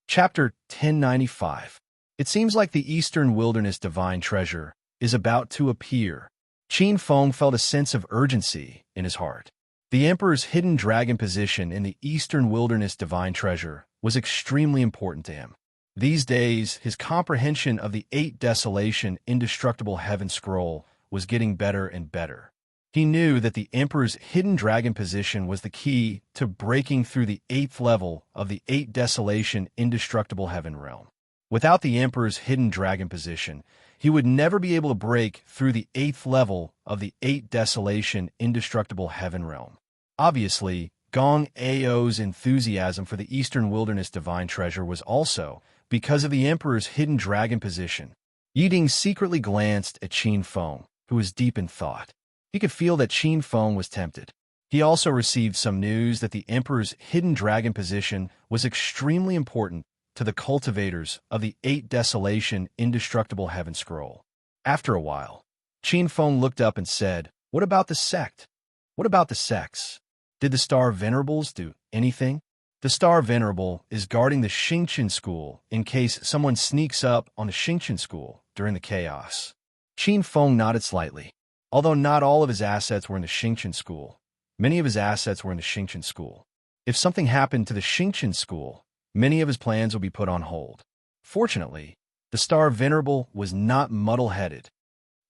Chapter 1095. It seems like the Eastern Wilderness divine treasure is about to appear. Qin Feng felt a sense of urgency in his heart. The Emperor's hidden dragon position in the Eastern Wilderness divine treasure was extremely important to him. These days, his comprehension of the 8 Desolation Indestructible Heaven Scroll was getting better and better. He knew that the Emperor's hidden dragon position was the key to breaking through the 8th level of the 8 Desolation Indestructible Heaven realm. Without the Emperor's hidden dragon position, he would never be able to break through the 8th level of the 8 Desolation Indestructible Heaven realm. Obviously, Gong Ao's enthusiasm for the Eastern Wilderness divine treasure was also because of the Emperor's hidden dragon position. Yiding secretly glanced at Qin Feng, who was deep in thought. He could feel that Qin Feng was tempted. He also received some news that the Emperor's hidden dragon position was extremely important to the cultivators of the 8 Desolation Indestructible Heaven Scroll. After a while, Qin Feng looked up and said, "What about the sect? What about the sects? Did the Star Venerables do anything?" The Star Venerable is guarding the Xingqian school in case someone sneaks up on the Xingqian school during the chaos. Qin Feng nodded slightly. Although not all of his assets were in the Xingqian school, many of his assets were in the Xingqian school. If something happened to the Xingqian school, many of his plans would be put on hold. Fortunately, the Star Venerable was not muddle-headed.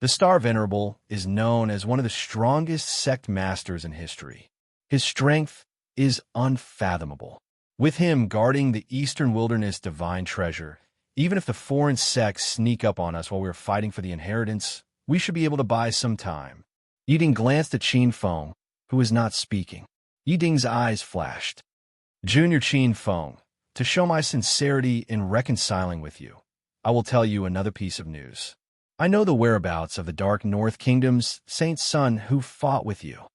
The Star Venerable is known as one of the strongest sect masters in history. His strength is unfathomable. With him guarding the Eastern Wilderness divine treasure, even if the foreign sects sneak up on us while we're fighting for the inheritance, we should be able to buy some time. Yiding glanced at Qin Feng, who was not speaking. Yiding's eyes flashed. "Junior Qin Feng, to show my sincerity in reconciling with you, I will tell you another piece of news. I know the whereabouts of the Dark North Kingdom's Saint Son who fought with you."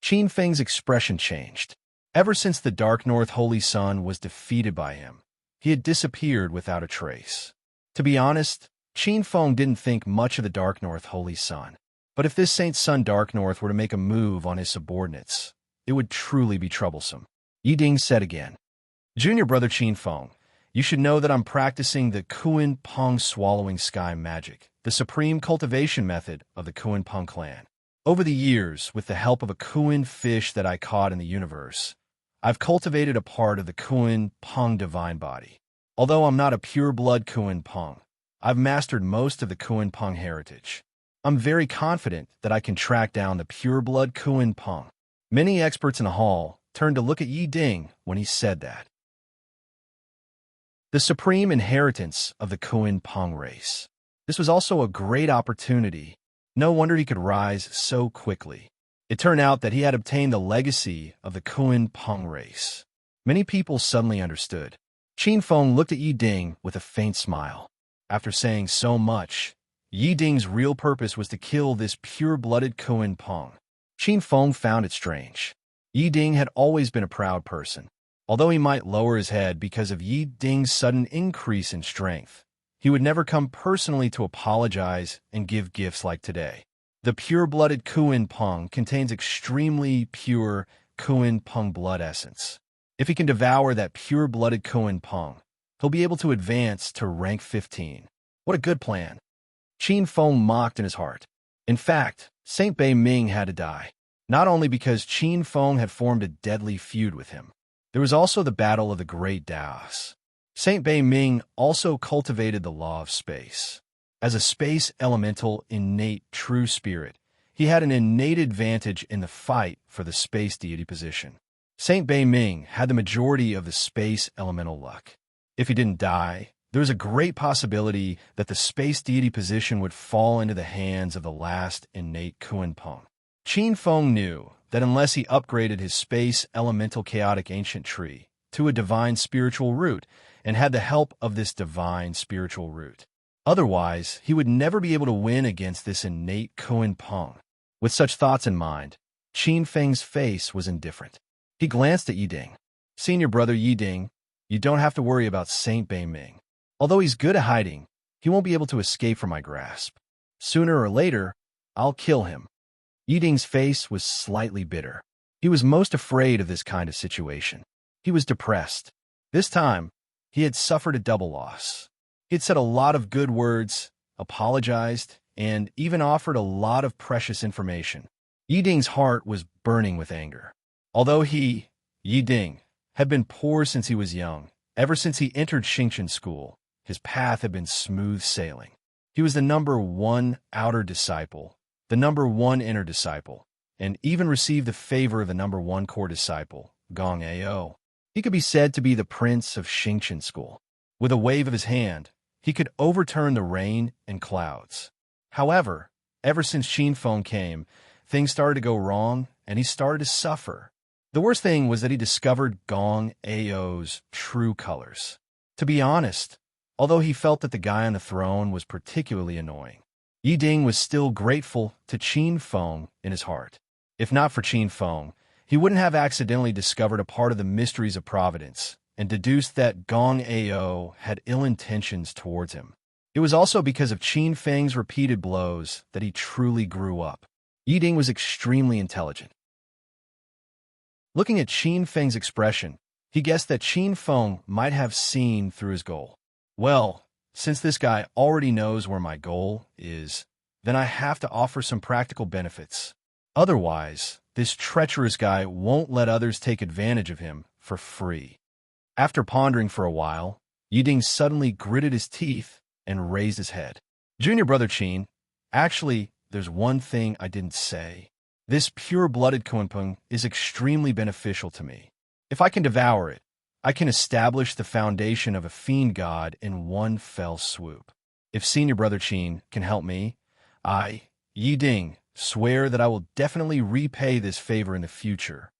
Qin Feng's expression changed. Ever since the Dark North Holy Sun was defeated by him, he had disappeared without a trace. To be honest, Qin Feng didn't think much of the Dark North Holy Sun. But if this Saint Sun Dark North were to make a move on his subordinates, it would truly be troublesome. Yiding said again, "Junior brother Qin Feng, you should know that I'm practicing the Kuan Peng swallowing sky magic, the supreme cultivation method of the Kuan Peng clan. Over the years, with the help of a Kuan fish that I caught in the universe, I've cultivated a part of the Kuan Peng divine body. Although I'm not a pure-blood Kuan Peng, I've mastered most of the Kuan Peng heritage. I'm very confident that I can track down the pure-blood Kuan Peng." Many experts in the hall turned to look at Yi Ding when he said that. The supreme inheritance of the Kuan Peng race. This was also a great opportunity. No wonder he could rise so quickly. It turned out that he had obtained the legacy of the Kuan Peng race. Many people suddenly understood. Qin Feng looked at Yi Ding with a faint smile. After saying so much, Yi Ding's real purpose was to kill this pure-blooded Kuan Peng. Qin Feng found it strange. Yi Ding had always been a proud person. Although he might lower his head because of Yi Ding's sudden increase in strength, he would never come personally to apologize and give gifts like today. The pure-blooded Kuan Peng contains extremely pure Kuan Peng blood essence. If he can devour that pure-blooded Kuan Peng, he'll be able to advance to rank 15. What a good plan. Qin Feng mocked in his heart. In fact, Saint Bei Ming had to die, not only because Qin Feng had formed a deadly feud with him. There was also the Battle of the Great Daos. Saint Bei Ming also cultivated the law of space. As a space elemental innate true spirit, he had an innate advantage in the fight for the space deity position. Saint Bei Ming had the majority of the space elemental luck. If he didn't die, there was a great possibility that the space deity position would fall into the hands of the last innate Kuan Peng. Qin Feng knew that unless he upgraded his space elemental chaotic ancient tree to a divine spiritual root and had the help of this divine spiritual root, otherwise he would never be able to win against this innate Kuan Peng. With such thoughts in mind, Qin Feng's face was indifferent. He glanced at Yiding. "Senior brother Yiding, you don't have to worry about Saint Bei Ming. Although he's good at hiding, he won't be able to escape from my grasp. Sooner or later, I'll kill him." Yiding's face was slightly bitter. He was most afraid of this kind of situation. He was depressed. This time, he had suffered a double loss. He had said a lot of good words, apologized, and even offered a lot of precious information. Yi Ding's heart was burning with anger. Although he, Yi Ding, had been poor since he was young, ever since he entered Xingqian school, his path had been smooth sailing. He was the number one outer disciple, the number one inner disciple, and even received the favor of the number one core disciple, Gong Ao. He could be said to be the prince of Xingqian school. With a wave of his hand, he could overturn the rain and clouds. However, ever since Qin came, things started to go wrong, and he started to suffer. The worst thing was that he discovered Gong Ao's true colors. To be honest, although he felt that the guy on the throne was particularly annoying, Yi Ding was still grateful to Qin in his heart. If not for Qin, he wouldn't have accidentally discovered a part of the mysteries of providence and deduced that Gong Ao had ill intentions towards him. It was also because of Qin Feng's repeated blows that he truly grew up. Yi Ding was extremely intelligent. Looking at Qin Feng's expression, he guessed that Qin Feng might have seen through his goal. Well, since this guy already knows where my goal is, then I have to offer some practical benefits. Otherwise, this treacherous guy won't let others take advantage of him for free. After pondering for a while, Yi Ding suddenly gritted his teeth and raised his head. Junior brother Qin, actually, there's one thing I didn't say. This pure-blooded kunpeng is extremely beneficial to me. If I can devour it, I can establish the foundation of a fiend god in one fell swoop. If senior brother Qin can help me, I, Yi Ding, swear that I will definitely repay this favor in the future.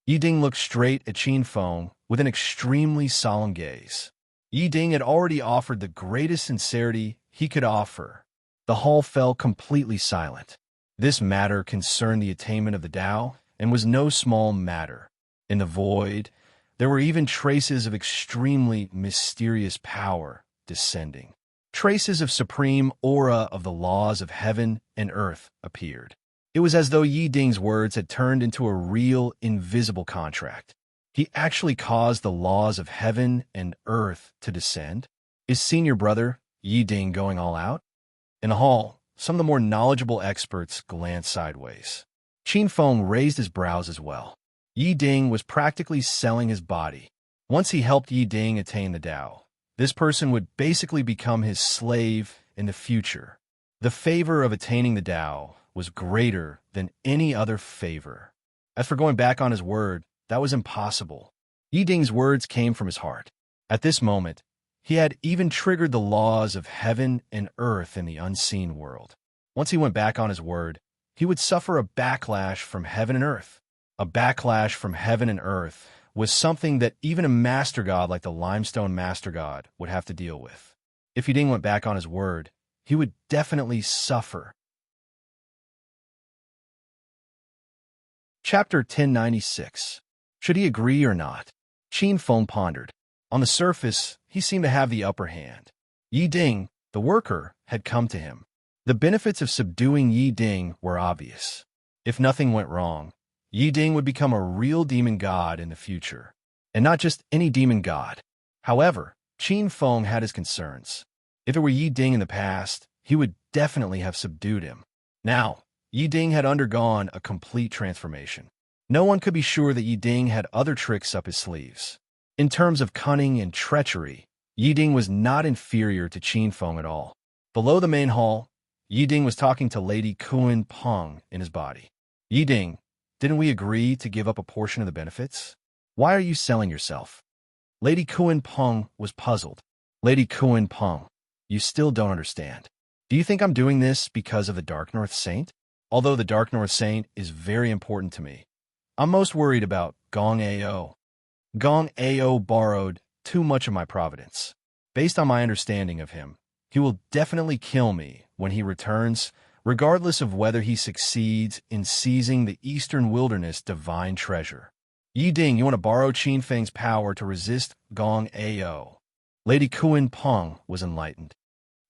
Yi Ding looked straight at Qin Feng with an extremely solemn gaze. Yi Ding had already offered the greatest sincerity he could offer. The hall fell completely silent. This matter concerned the attainment of the Tao and was no small matter. In the void, there were even traces of extremely mysterious power descending. Traces of supreme aura of the laws of heaven and earth appeared. It was as though Yi Ding's words had turned into a real, invisible contract. He actually caused the laws of heaven and earth to descend. Is senior brother Yi Ding going all out? In the hall, some of the more knowledgeable experts glanced sideways. Qin Feng raised his brows as well. Yi Ding was practically selling his body. Once he helped Yi Ding attain the Tao, this person would basically become his slave in the future. The favor of attaining the Tao was greater than any other favor. As for going back on his word, that was impossible. Yi Ding's words came from his heart. At this moment, he had even triggered the laws of heaven and earth in the unseen world. Once he went back on his word, he would suffer a backlash from heaven and earth. A backlash from heaven and earth was something that even a master god like the limestone master god would have to deal with. If Yi Ding went back on his word, he would definitely suffer. Chapter 1096. Should he agree or not? Qin Feng pondered. On the surface, he seemed to have the upper hand. Yi Ding, the worker, had come to him. The benefits of subduing Yi Ding were obvious. If nothing went wrong, Yi Ding would become a real demon god in the future. And not just any demon god. However, Qin Feng had his concerns. If it were Yi Ding in the past, he would definitely have subdued him. Now, Yi Ding had undergone a complete transformation. No one could be sure that Yi Ding had other tricks up his sleeves. In terms of cunning and treachery, Yi Ding was not inferior to Qin Feng at all. Below the main hall, Yi Ding was talking to Lady Kun Peng in his body. Yi Ding, didn't we agree to give up a portion of the benefits? Why are you selling yourself? Lady Kun Peng was puzzled. Lady Kun Peng, you still don't understand. Do you think I'm doing this because of the Dark North Saint? Although the Dark North Saint is very important to me, I'm most worried about Gong Ao. Gong Ao borrowed too much of my providence. Based on my understanding of him, he will definitely kill me when he returns, regardless of whether he succeeds in seizing the Eastern Wilderness divine treasure. Yi Ding, you want to borrow Qin Feng's power to resist Gong Ao. Lady Kun Peng was enlightened.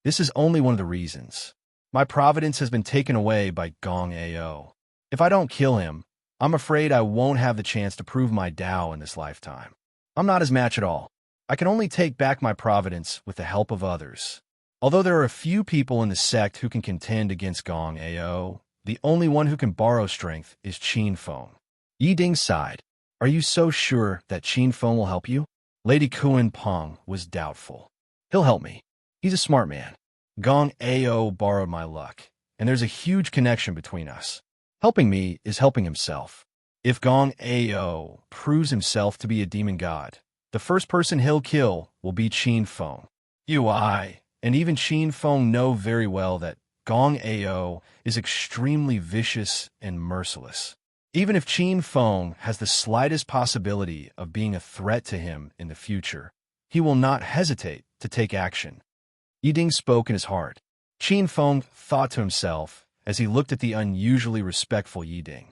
This is only one of the reasons. My providence has been taken away by Gong Ao. If I don't kill him, I'm afraid I won't have the chance to prove my Tao in this lifetime. I'm not his match at all. I can only take back my providence with the help of others. Although there are a few people in the sect who can contend against Gong Ao, the only one who can borrow strength is Qin Feng. Yi Ding sighed. Are you so sure that Qin Feng will help you? Lady Kuan Peng was doubtful. He'll help me. He's a smart man. Gong Ao borrowed my luck, and there's a huge connection between us. Helping me is helping himself. If Gong Ao proves himself to be a demon god, the first person he'll kill will be Qin Feng. I, and even Qin Feng know very well that Gong Ao is extremely vicious and merciless. Even if Qin Feng has the slightest possibility of being a threat to him in the future, he will not hesitate to take action. Yi Ding spoke in his heart. Qin Feng thought to himself as he looked at the unusually respectful Yi Ding.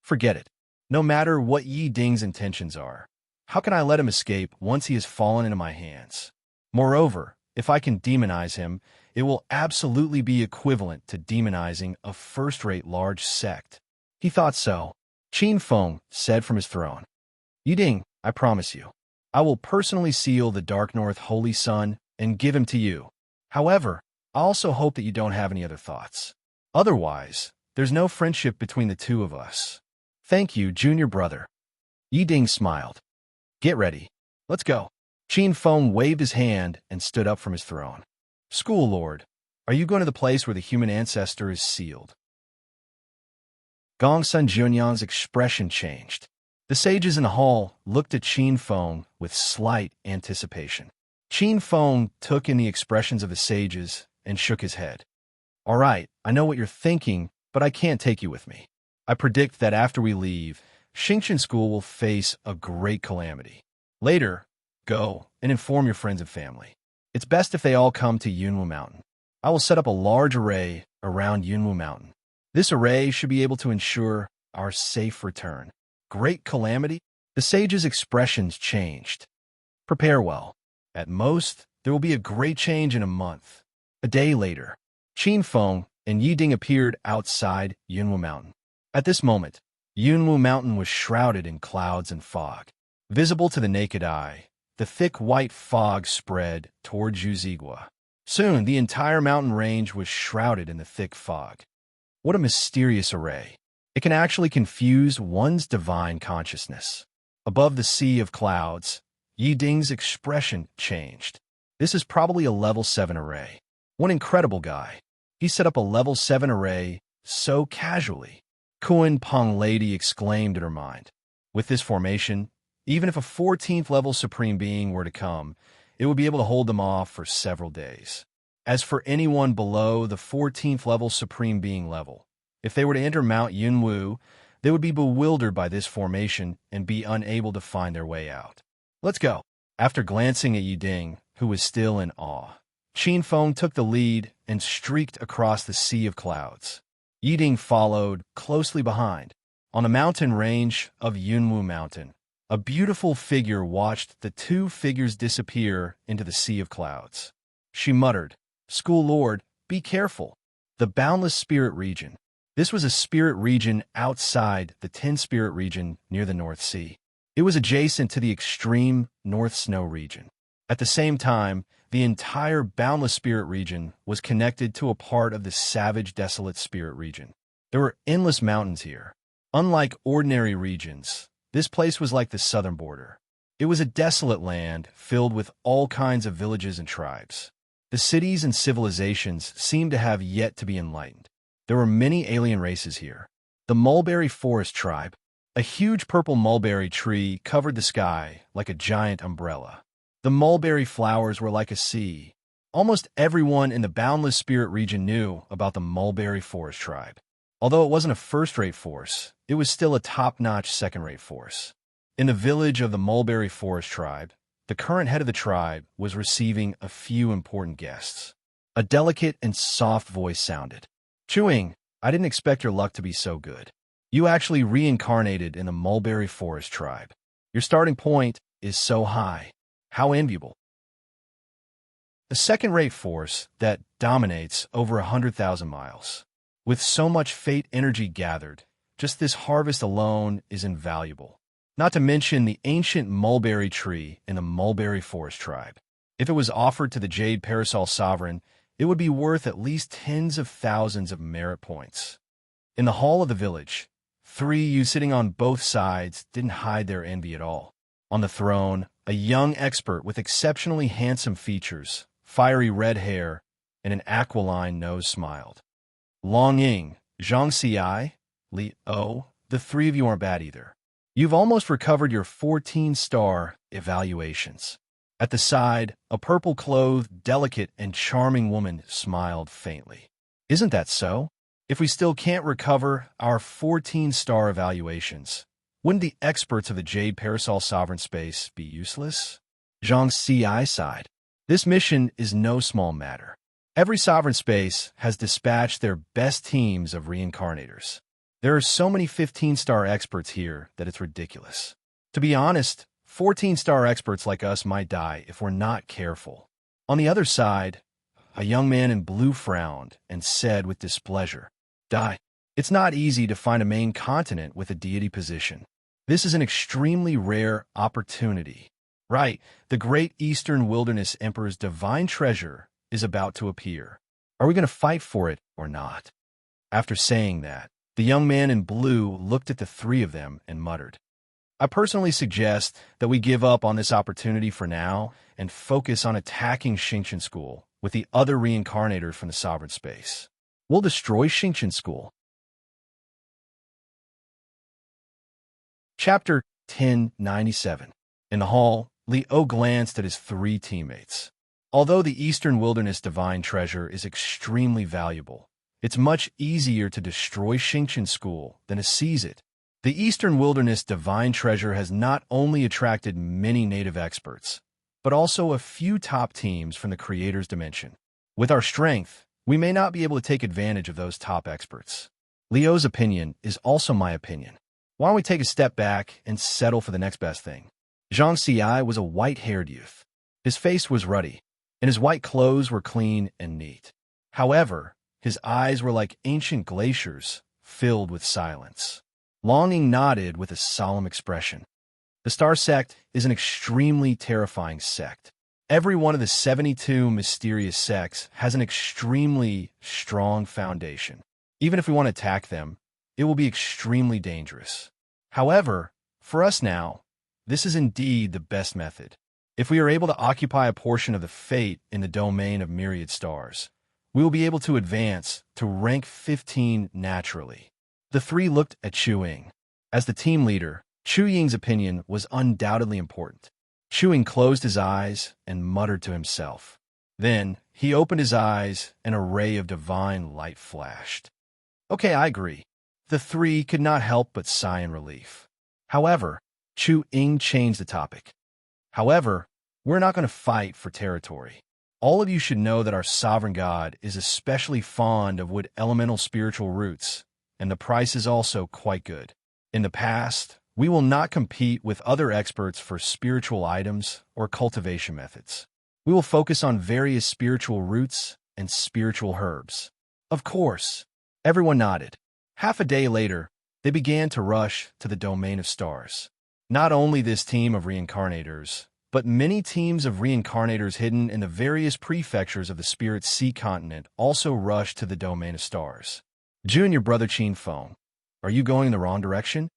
Forget it. No matter what Yi Ding's intentions are, how can I let him escape once he has fallen into my hands? Moreover, if I can demonize him, it will absolutely be equivalent to demonizing a first-rate large sect. He thought so. Qin Feng said from his throne, Yi Ding, I promise you, I will personally seal the Dark North Holy Sun and give him to you. However, I also hope that you don't have any other thoughts. Otherwise, there's no friendship between the two of us. Thank you, junior brother. Yi Ding smiled. Get ready. Let's go. Qin Feng waved his hand and stood up from his throne. School Lord, are you going to the place where the human ancestor is sealed? Gong Sun Junyang's expression changed. The sages in the hall looked at Qin Feng with slight anticipation. Qin Feng took in the expressions of the sages and shook his head. All right, I know what you're thinking, but I can't take you with me. I predict that after we leave, Xingqian School will face a great calamity. Later, go and inform your friends and family. It's best if they all come to Yunwu Mountain. I will set up a large array around Yunwu Mountain. This array should be able to ensure our safe return. Great calamity? The sage's expressions changed. Prepare well. At most, there will be a great change in a month. A day later, Qin Feng and Yi Ding appeared outside Yunwu Mountain. At this moment, Yunwu Mountain was shrouded in clouds and fog. Visible to the naked eye, the thick white fog spread toward Zhuzigua. Soon, the entire mountain range was shrouded in the thick fog. What a mysterious array. It can actually confuse one's divine consciousness. Above the sea of clouds, Yi Ding's expression changed. This is probably a level 7 array. One incredible guy. He set up a level 7 array so casually. Kuan Peng Lady exclaimed in her mind. With this formation, even if a 14th level Supreme Being were to come, it would be able to hold them off for several days. As for anyone below the 14th level Supreme Being level, if they were to enter Mount Yunwu, they would be bewildered by this formation and be unable to find their way out. Let's go. After glancing at Yi Ding, who was still in awe, Qin Feng took the lead and streaked across the sea of clouds. Yi Ding followed closely behind. On the mountain range of Yunwu Mountain, a beautiful figure watched the two figures disappear into the sea of clouds. She muttered, School Lord, be careful. The boundless spirit region. This was a spirit region outside the 10 spirit region near the North Sea. It was adjacent to the extreme North Snow region. At the same time, the entire boundless spirit region was connected to a part of the savage desolate spirit region. There were endless mountains here. Unlike ordinary regions, this place was like the southern border. It was a desolate land filled with all kinds of villages and tribes. The cities and civilizations seemed to have yet to be enlightened. There were many alien races here. The mulberry forest tribe. A huge purple mulberry tree covered the sky like a giant umbrella. The mulberry flowers were like a sea. Almost everyone in the boundless spirit region knew about the mulberry forest tribe. Although it wasn't a first-rate force, it was still a top-notch second-rate force. In the village of the mulberry forest tribe, the current head of the tribe was receiving a few important guests. A delicate and soft voice sounded. Chewing, I didn't expect your luck to be so good. You actually reincarnated in the mulberry forest tribe. Your starting point is so high. How enviable. A second-rate force that dominates over 100,000 miles. With so much fate energy gathered, just this harvest alone is invaluable. Not to mention the ancient mulberry tree in the mulberry forest tribe. If it was offered to the Jade Parasol Sovereign, it would be worth at least tens of thousands of merit points. In the hall of the village, 3 youths sitting on both sides didn't hide their envy at all. On the throne, a young expert with exceptionally handsome features, fiery red hair, and an aquiline nose smiled. Long Ying, Zhang Xiai, Li O, the 3 of you aren't bad either. You've almost recovered your 14-star evaluations. At the side, a purple-clothed, delicate, and charming woman smiled faintly. Isn't that so? If we still can't recover our 14-star evaluations, wouldn't the experts of the Jade Parasol Sovereign Space be useless? Zhang Xiai sighed. This mission is no small matter. Every sovereign space has dispatched their best teams of reincarnators. There are so many 15-star experts here that it's ridiculous. To be honest, 14-star experts like us might die if we're not careful. On the other side, a young man in blue frowned and said with displeasure, "Die. It's not easy to find a main continent with a deity position. This is an extremely rare opportunity." Right, the great Eastern Wilderness Emperor's divine treasure is about to appear. Are we going to fight for it or not? After saying that, the young man in blue looked at the 3 of them and muttered, "I personally suggest that we give up on this opportunity for now and focus on attacking Xingqian School with the other reincarnators from the sovereign space. We'll destroy Xingqian School." Chapter 1097. In the hall, Leo glanced at his 3 teammates. Although the Eastern Wilderness Divine Treasure is extremely valuable, it's much easier to destroy Xingqian School than to seize it. The Eastern Wilderness Divine Treasure has not only attracted many native experts, but also a few top teams from the Creator's Dimension. With our strength, we may not be able to take advantage of those top experts. Leo's opinion is also my opinion. Why don't we take a step back and settle for the next best thing? Zhang Xiai was a white-haired youth. His face was ruddy, and his white clothes were clean and neat. However, his eyes were like ancient glaciers, filled with silence. Longing nodded with a solemn expression. The Star Sect is an extremely terrifying sect. Every one of the 72 mysterious sects has an extremely strong foundation. Even if we want to attack them, it will be extremely dangerous. However, for us now, this is indeed the best method. If we are able to occupy a portion of the fate in the domain of myriad stars, we will be able to advance to rank 15 naturally. The 3 looked at Chu Ying. As the team leader, Chu Ying's opinion was undoubtedly important. Chu Ying closed his eyes and muttered to himself. Then, he opened his eyes and a ray of divine light flashed. Okay, I agree. The 3 could not help but sigh in relief. However, Chu Ying changed the topic. However, we're not going to fight for territory. All of you should know that our sovereign God is especially fond of wood elemental spiritual roots, and the price is also quite good. In the past, we will not compete with other experts for spiritual items or cultivation methods. We will focus on various spiritual roots and spiritual herbs. Of course, everyone nodded. Half a day later, they began to rush to the domain of stars. Not only this team of reincarnators, but many teams of reincarnators hidden in the various prefectures of the Spirit Sea continent also rushed to the domain of stars. Junior brother Qin Feng, are you going in the wrong direction?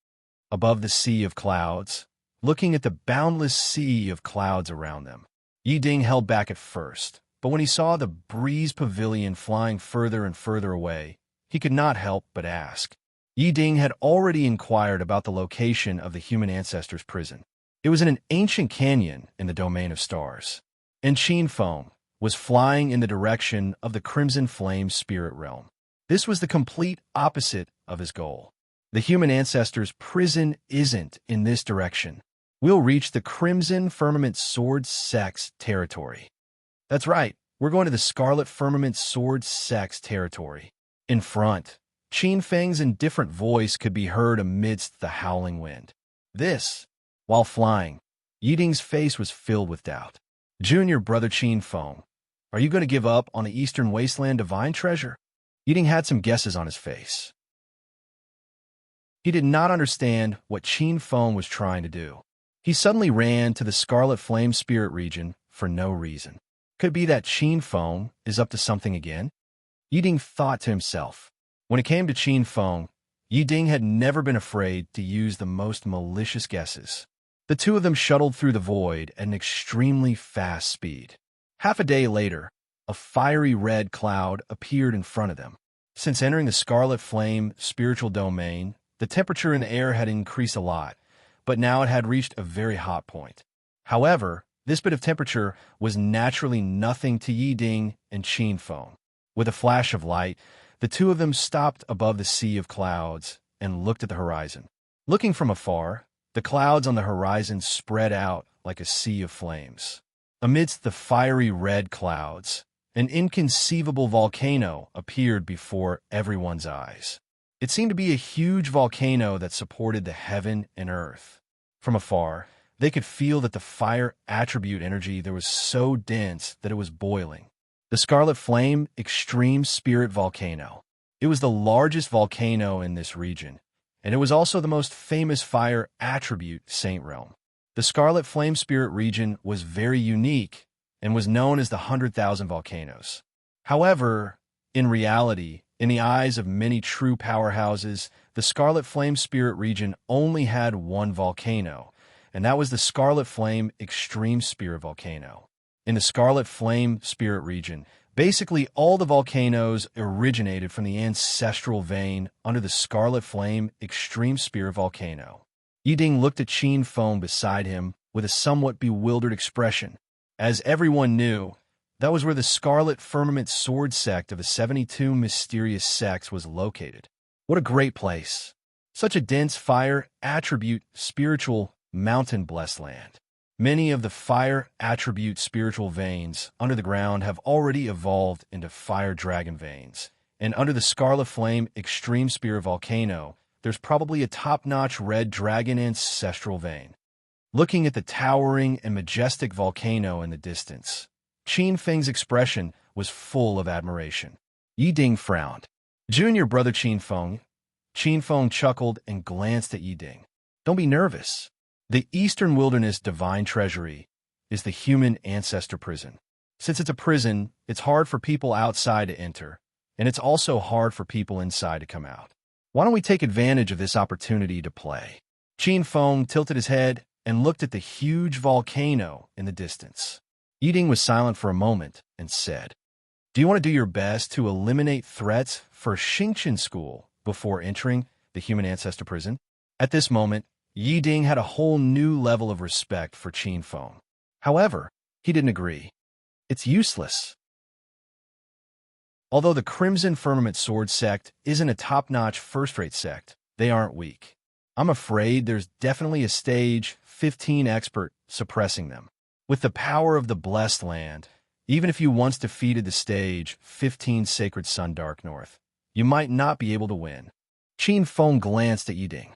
Above the sea of clouds, looking at the boundless sea of clouds around them, Yi Ding held back at first, but when he saw the breeze pavilion flying further and further away, he could not help but ask. Yi Ding had already inquired about the location of the human ancestors' prison. It was in an ancient canyon in the domain of stars, and Qin Feng was flying in the direction of the Crimson Flame spirit realm. This was the complete opposite of his goal. The human ancestors' prison isn't in this direction. We'll reach the Crimson Firmament Sword Sect's territory. That's right, we're going to the Scarlet Firmament Sword Sect's territory. In front, Qin Feng's indifferent voice could be heard amidst the howling wind. This, while flying, Yi Ding's face was filled with doubt. Junior brother Qin Feng, are you going to give up on the Eastern Wasteland divine treasure? Yi Ding had some guesses on his face. He did not understand what Qin Feng was trying to do. He suddenly ran to the Scarlet Flame Spirit region for no reason. Could it be that Qin Feng is up to something again? Yi Ding thought to himself. When it came to Qin Feng, Yi Ding had never been afraid to use the most malicious guesses. The two of them shuttled through the void at an extremely fast speed. Half a day later, a fiery red cloud appeared in front of them. Since entering the Scarlet Flame spiritual domain, the temperature in the air had increased a lot, but now it had reached a very hot point. However, this bit of temperature was naturally nothing to Yi Ding and Qin Feng. With a flash of light, the two of them stopped above the sea of clouds and looked at the horizon. Looking from afar, the clouds on the horizon spread out like a sea of flames. Amidst the fiery red clouds, an inconceivable volcano appeared before everyone's eyes. It seemed to be a huge volcano that supported the heaven and earth. From afar, they could feel that the fire attribute energy there was so dense that it was boiling. The Scarlet Flame Extreme Spirit Volcano. It was the largest volcano in this region, and it was also the most famous fire attribute Saint Realm. The Scarlet Flame Spirit region was very unique and was known as the 100,000 volcanoes. However, in reality, in the eyes of many true powerhouses, the Scarlet Flame Spirit region only had one volcano, and that was the Scarlet Flame Extreme Spirit Volcano. In the Scarlet Flame Spirit region, basically all the volcanoes originated from the ancestral vein under the Scarlet Flame Extreme Spirit Volcano. Yi Ding looked at Qin Feng beside him with a somewhat bewildered expression. As everyone knew, that was where the Scarlet Firmament Sword sect of the 72 mysterious sects was located. What a great place! Such a dense fire attribute spiritual mountain-blessed land. Many of the fire attribute spiritual veins under the ground have already evolved into fire dragon veins, and under the Scarlet Flame Extreme Spirit Volcano, there's probably a top-notch red dragon ancestral vein. Looking at the towering and majestic volcano in the distance, Qin Feng's expression was full of admiration. Yi Ding frowned. Junior brother Qin Feng chuckled and glanced at Yi Ding. Don't be nervous. The Eastern Wilderness Divine Treasury is the human ancestor prison. Since it's a prison, it's hard for people outside to enter, and it's also hard for people inside to come out. Why don't we take advantage of this opportunity to play? Qin Feng tilted his head and looked at the huge volcano in the distance. Yi Ding was silent for a moment and said, "Do you want to do your best to eliminate threats for Xingqian School before entering the human ancestor prison?" At this moment, Yi Ding had a whole new level of respect for Qin Feng. However, he didn't agree. It's useless. Although the Crimson Firmament Sword sect isn't a top-notch first-rate sect, they aren't weak. I'm afraid there's definitely a stage 15 expert suppressing them. With the power of the Blessed Land, even if you once defeated the stage 15 Sacred Sun Dark North, you might not be able to win. Qin Feng glanced at Yi Ding.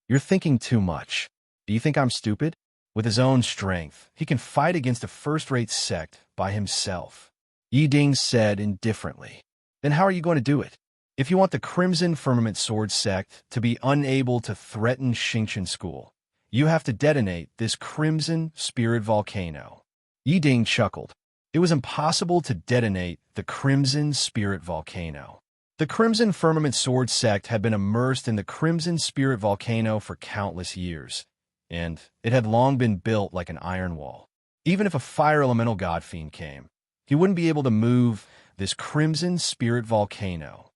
You're thinking too much. Do you think I'm stupid? With his own strength, he can fight against a first-rate sect by himself. Yi Ding said indifferently. Then how are you going to do it? If you want the Crimson Firmament Sword sect to be unable to threaten Xingqian School, you have to detonate this Crimson Spirit Volcano. Yi Ding chuckled. It was impossible to detonate the Crimson Spirit Volcano. The Crimson Firmament Sword sect had been immersed in the Crimson Spirit Volcano for countless years, and it had long been built like an iron wall. Even if a fire elemental god fiend came, he wouldn't be able to move this Crimson Spirit Volcano.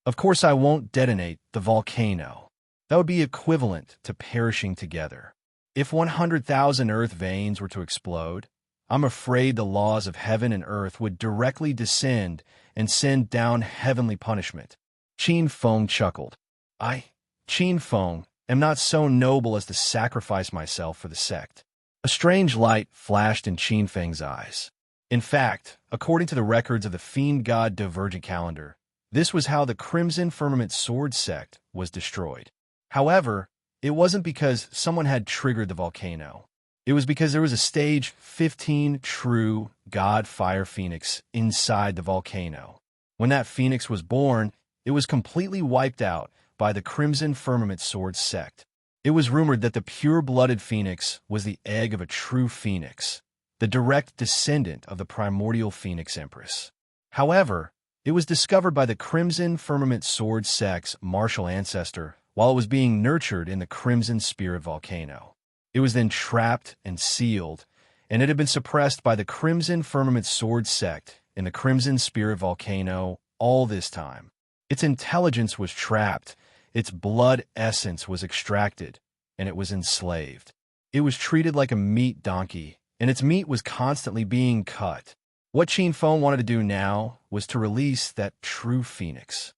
Of course, I won't detonate the volcano. That would be equivalent to perishing together. If 100,000 earth veins were to explode, I'm afraid the laws of heaven and earth would directly descend and send down heavenly punishment. Qin Feng chuckled. Qin Feng, am not so noble as to sacrifice myself for the sect. A strange light flashed in Qin Feng's eyes. In fact, according to the records of the Fiend God Divergent Calendar, this was how the Crimson Firmament Sword sect was destroyed. However, it wasn't because someone had triggered the volcano. It was because there was a stage 15 true God Fire Phoenix inside the volcano. When that phoenix was born, it was completely wiped out by the Crimson Firmament Sword sect. It was rumored that the pure-blooded phoenix was the egg of a true phoenix, the direct descendant of the primordial Phoenix Empress. However, it was discovered by the Crimson Firmament Sword sect's martial ancestor while it was being nurtured in the Crimson Spirit volcano. It was then trapped and sealed, and it had been suppressed by the Crimson Firmament Sword sect in the Crimson Spirit volcano all this time. Its intelligence was trapped, its blood essence was extracted, and it was enslaved. It was treated like a meat donkey, and its meat was constantly being cut. What Qin Feng wanted to do now was to release that true phoenix.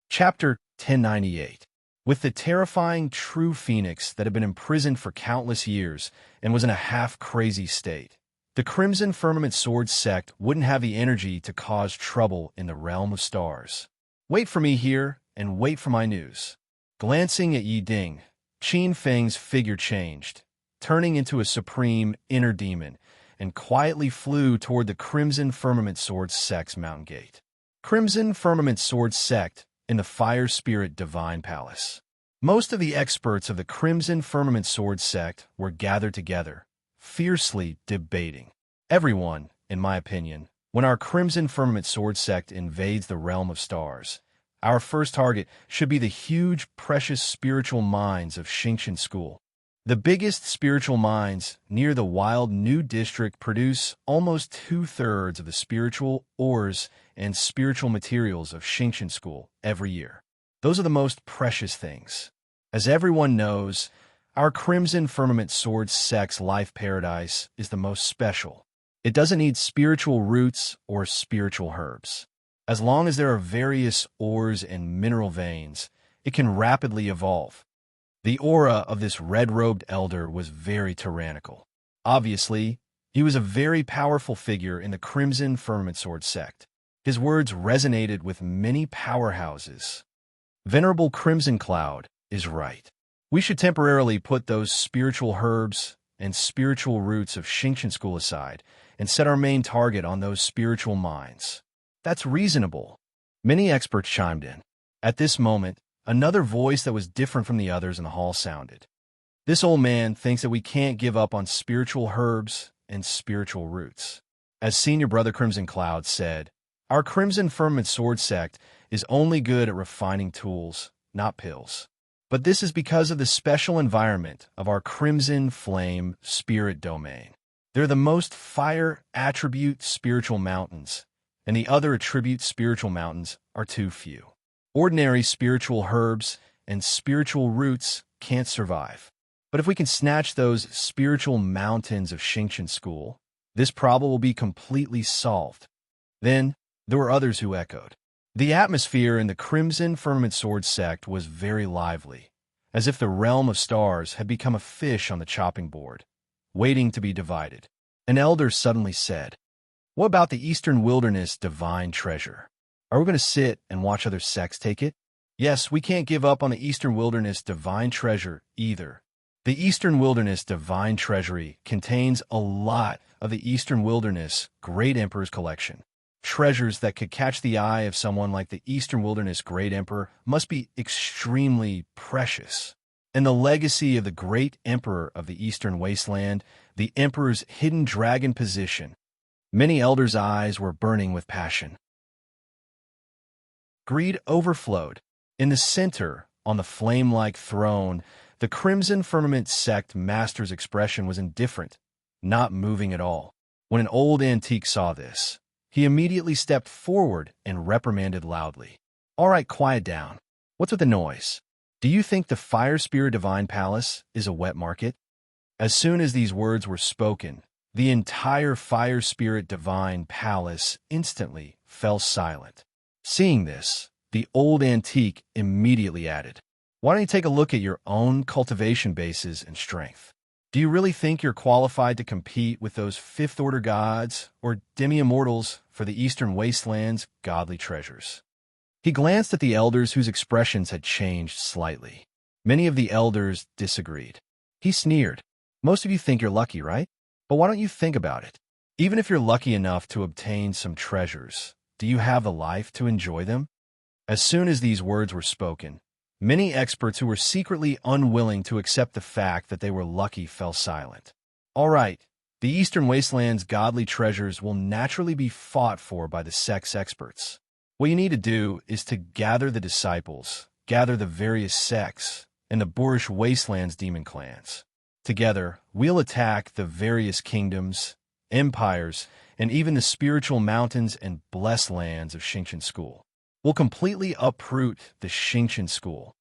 Chapter 1098. With the terrifying true phoenix that had been imprisoned for countless years and was in a half-crazy state, the Crimson Firmament Sword sect wouldn't have the energy to cause trouble in the realm of stars. Wait for me here, and wait for my news. Glancing at Yi Ding, Qin Feng's figure changed, turning into a supreme inner demon, and quietly flew toward the Crimson Firmament Sword sect's mountain gate. Crimson Firmament Sword sect in the Fire Spirit Divine Palace. Most of the experts of the Crimson Firmament Sword sect were gathered together, fiercely debating. Everyone, in my opinion, when our Crimson Firmament Sword sect invades the realm of stars, our first target should be the huge, precious spiritual mines of Xingqian School. The biggest spiritual mines near the Wild New District produce almost 2/3 of the spiritual ores and spiritual materials of Xingqian School every year. Those are the most precious things. As everyone knows, our Crimson Firmament Sword sect's life paradise is the most special. It doesn't need spiritual roots or spiritual herbs. As long as there are various ores and mineral veins, it can rapidly evolve. The aura of this red-robed elder was very tyrannical. Obviously, he was a very powerful figure in the Crimson Firmament Sword sect. His words resonated with many powerhouses. Venerable Crimson Cloud is right. We should temporarily put those spiritual herbs and spiritual roots of Xingqian School aside and set our main target on those spiritual mines. That's reasonable. Many experts chimed in. At this moment, another voice that was different from the others in the hall sounded. This old man thinks that we can't give up on spiritual herbs and spiritual roots. As Senior Brother Crimson Cloud said, our Crimson Firmament Sword sect is only good at refining tools, not pills. But this is because of the special environment of our Crimson Flame Spirit Domain. They're the most fire attribute spiritual mountains, and the other attribute spiritual mountains are too few. Ordinary spiritual herbs and spiritual roots can't survive. But if we can snatch those spiritual mountains of Xingqian School, this problem will be completely solved. Then, there were others who echoed. The atmosphere in the Crimson Firmament Sword sect was very lively, as if the realm of stars had become a fish on the chopping board, waiting to be divided. An elder suddenly said, "What about the Eastern Wilderness Divine Treasure? Are we going to sit and watch other sects take it?" Yes, we can't give up on the Eastern Wilderness Divine Treasure either. The Eastern Wilderness Divine Treasury contains a lot of the Eastern Wilderness Great Emperor's collection. Treasures that could catch the eye of someone like the Eastern Wilderness Great Emperor must be extremely precious. And the legacy of the Great Emperor of the Eastern Wasteland, the Emperor's hidden dragon position. Many elders' eyes were burning with passion. Greed overflowed. In the center, on the flame-like throne, the Crimson Firmament sect master's expression was indifferent, not moving at all. When an old antique saw this, he immediately stepped forward and reprimanded loudly. "All right, quiet down. What's with the noise? Do you think the Fire Spirit Divine Palace is a wet market?" As soon as these words were spoken, the entire Fire Spirit Divine Palace instantly fell silent. Seeing this, the old antique immediately added, "Why don't you take a look at your own cultivation bases and strength? Do you really think you're qualified to compete with those fifth-order gods or demi-immortals for the Eastern Wasteland's godly treasures?" He glanced at the elders whose expressions had changed slightly. Many of the elders disagreed. He sneered. "Most of you think you're lucky, right? But why don't you think about it? Even if you're lucky enough to obtain some treasures, do you have the life to enjoy them?" As soon as these words were spoken, Many experts who were secretly unwilling to accept the fact that they were lucky fell silent. All right, the Eastern Wasteland's godly treasures will naturally be fought for by the sex experts. What you need to do is to gather the disciples, gather the various sects, and the boorish Wasteland's demon clans. Together, we'll attack the various kingdoms, empires, and even the spiritual mountains and blessed lands of Xingqian School. We'll completely uproot the Xingqian School.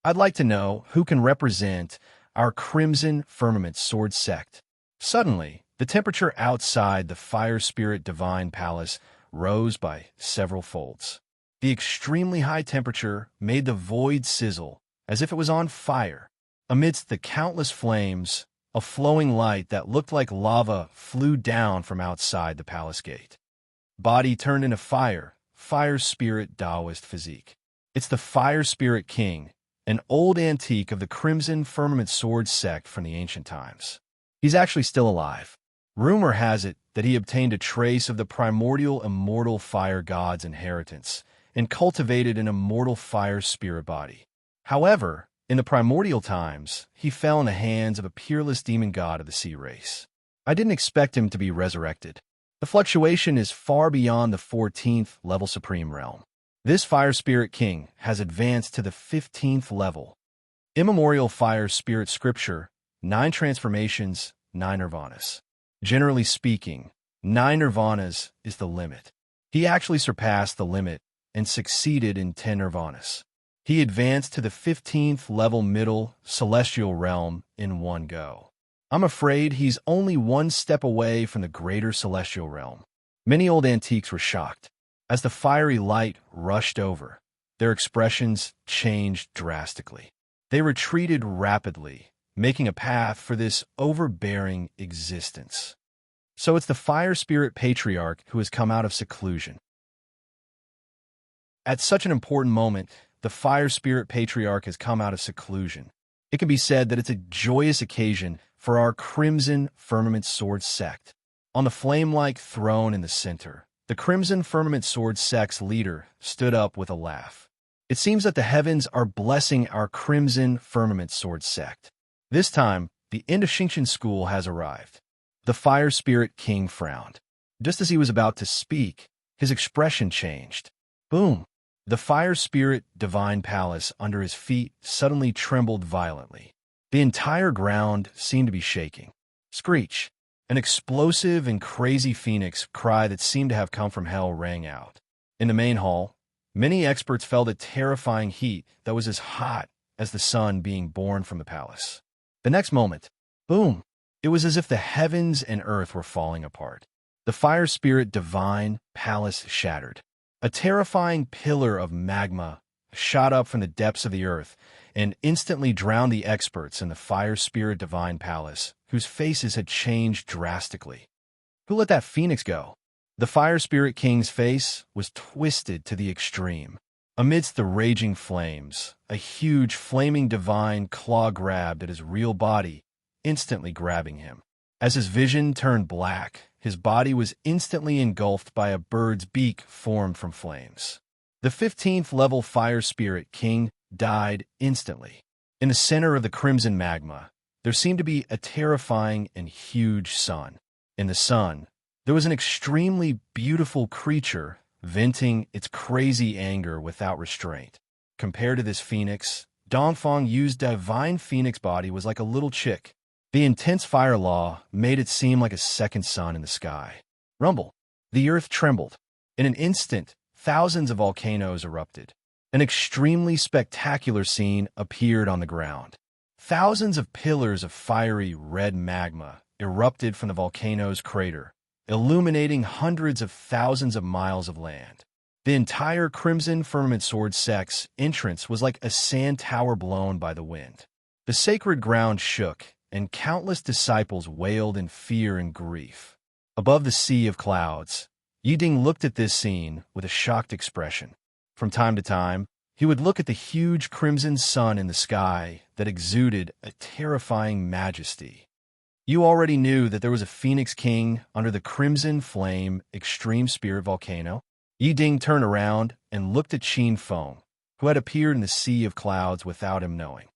I'd like to know who can represent our Crimson Firmament Sword sect. Suddenly, the temperature outside the Fire Spirit Divine Palace rose by several folds. The extremely high temperature made the void sizzle as if it was on fire. Amidst the countless flames, a flowing light that looked like lava flew down from outside the palace gate. Body turned into fire, Fire Spirit Taoist physique. It's the Fire Spirit King, an old antique of the Crimson Firmament Sword sect from the ancient times. He's actually still alive. Rumor has it that he obtained a trace of the primordial immortal fire god's inheritance and cultivated an immortal fire spirit body. However, in the primordial times, he fell in the hands of a peerless demon god of the sea race. I didn't expect him to be resurrected. The fluctuation is far beyond the 14th level Supreme Realm. This Fire Spirit King has advanced to the 15th level. Immemorial Fire Spirit Scripture, 9 transformations, 9 nirvanas. Generally speaking, 9 nirvanas is the limit. He actually surpassed the limit and succeeded in 10 nirvanas. He advanced to the 15th level middle celestial realm in one go. I'm afraid he's only one step away from the greater celestial realm. Many old antiques were shocked. As the fiery light rushed over, their expressions changed drastically. They retreated rapidly, making a path for this overbearing existence. So it's the Fire Spirit Patriarch who has come out of seclusion. At such an important moment, the Fire Spirit Patriarch has come out of seclusion. It can be said that it's a joyous occasion for our Crimson Firmament Sword sect. On the flame-like throne in the center, the Crimson Firmament Sword sect's leader stood up with a laugh. It seems that the heavens are blessing our Crimson Firmament Sword sect. This time, the end of Xingqian School has arrived. The Fire Spirit King frowned. Just as he was about to speak, his expression changed. Boom! The Fire Spirit Divine Palace under his feet suddenly trembled violently. The entire ground seemed to be shaking. Screech! An explosive and crazy phoenix cry that seemed to have come from hell rang out. In the main hall, many experts felt a terrifying heat that was as hot as the sun being born from the palace. The next moment, boom! It was as if the heavens and earth were falling apart. The Fire Spirit Divine Palace shattered. A terrifying pillar of magma shot up from the depths of the earth and instantly drowned the experts in the Fire Spirit Divine Palace, whose faces had changed drastically. Who let that phoenix go? The Fire Spirit King's face was twisted to the extreme. Amidst the raging flames, a huge flaming divine claw grabbed at his real body, instantly grabbing him. As his vision turned black, his body was instantly engulfed by a bird's beak formed from flames. The 15th level Fire Spirit King died instantly. In the center of the crimson magma, there seemed to be a terrifying and huge sun. In the sun, there was an extremely beautiful creature venting its crazy anger without restraint. Compared to this phoenix, Dongfang Yu's divine phoenix body was like a little chick. The intense fire law made it seem like a second sun in the sky. Rumble. The earth trembled. In an instant, thousands of volcanoes erupted. An extremely spectacular scene appeared on the ground. Thousands of pillars of fiery red magma erupted from the volcano's crater, illuminating hundreds of thousands of miles of land. The entire Crimson Firmament Sword sect's entrance was like a sand tower blown by the wind. The sacred ground shook, and countless disciples wailed in fear and grief. Above the sea of clouds, Yiding looked at this scene with a shocked expression. From time to time, he would look at the huge crimson sun in the sky that exuded a terrifying majesty. You already knew that there was a Phoenix King under the Crimson Flame Extreme Spirit Volcano? Yiding turned around and looked at Qin Feng, who had appeared in the sea of clouds without him knowing.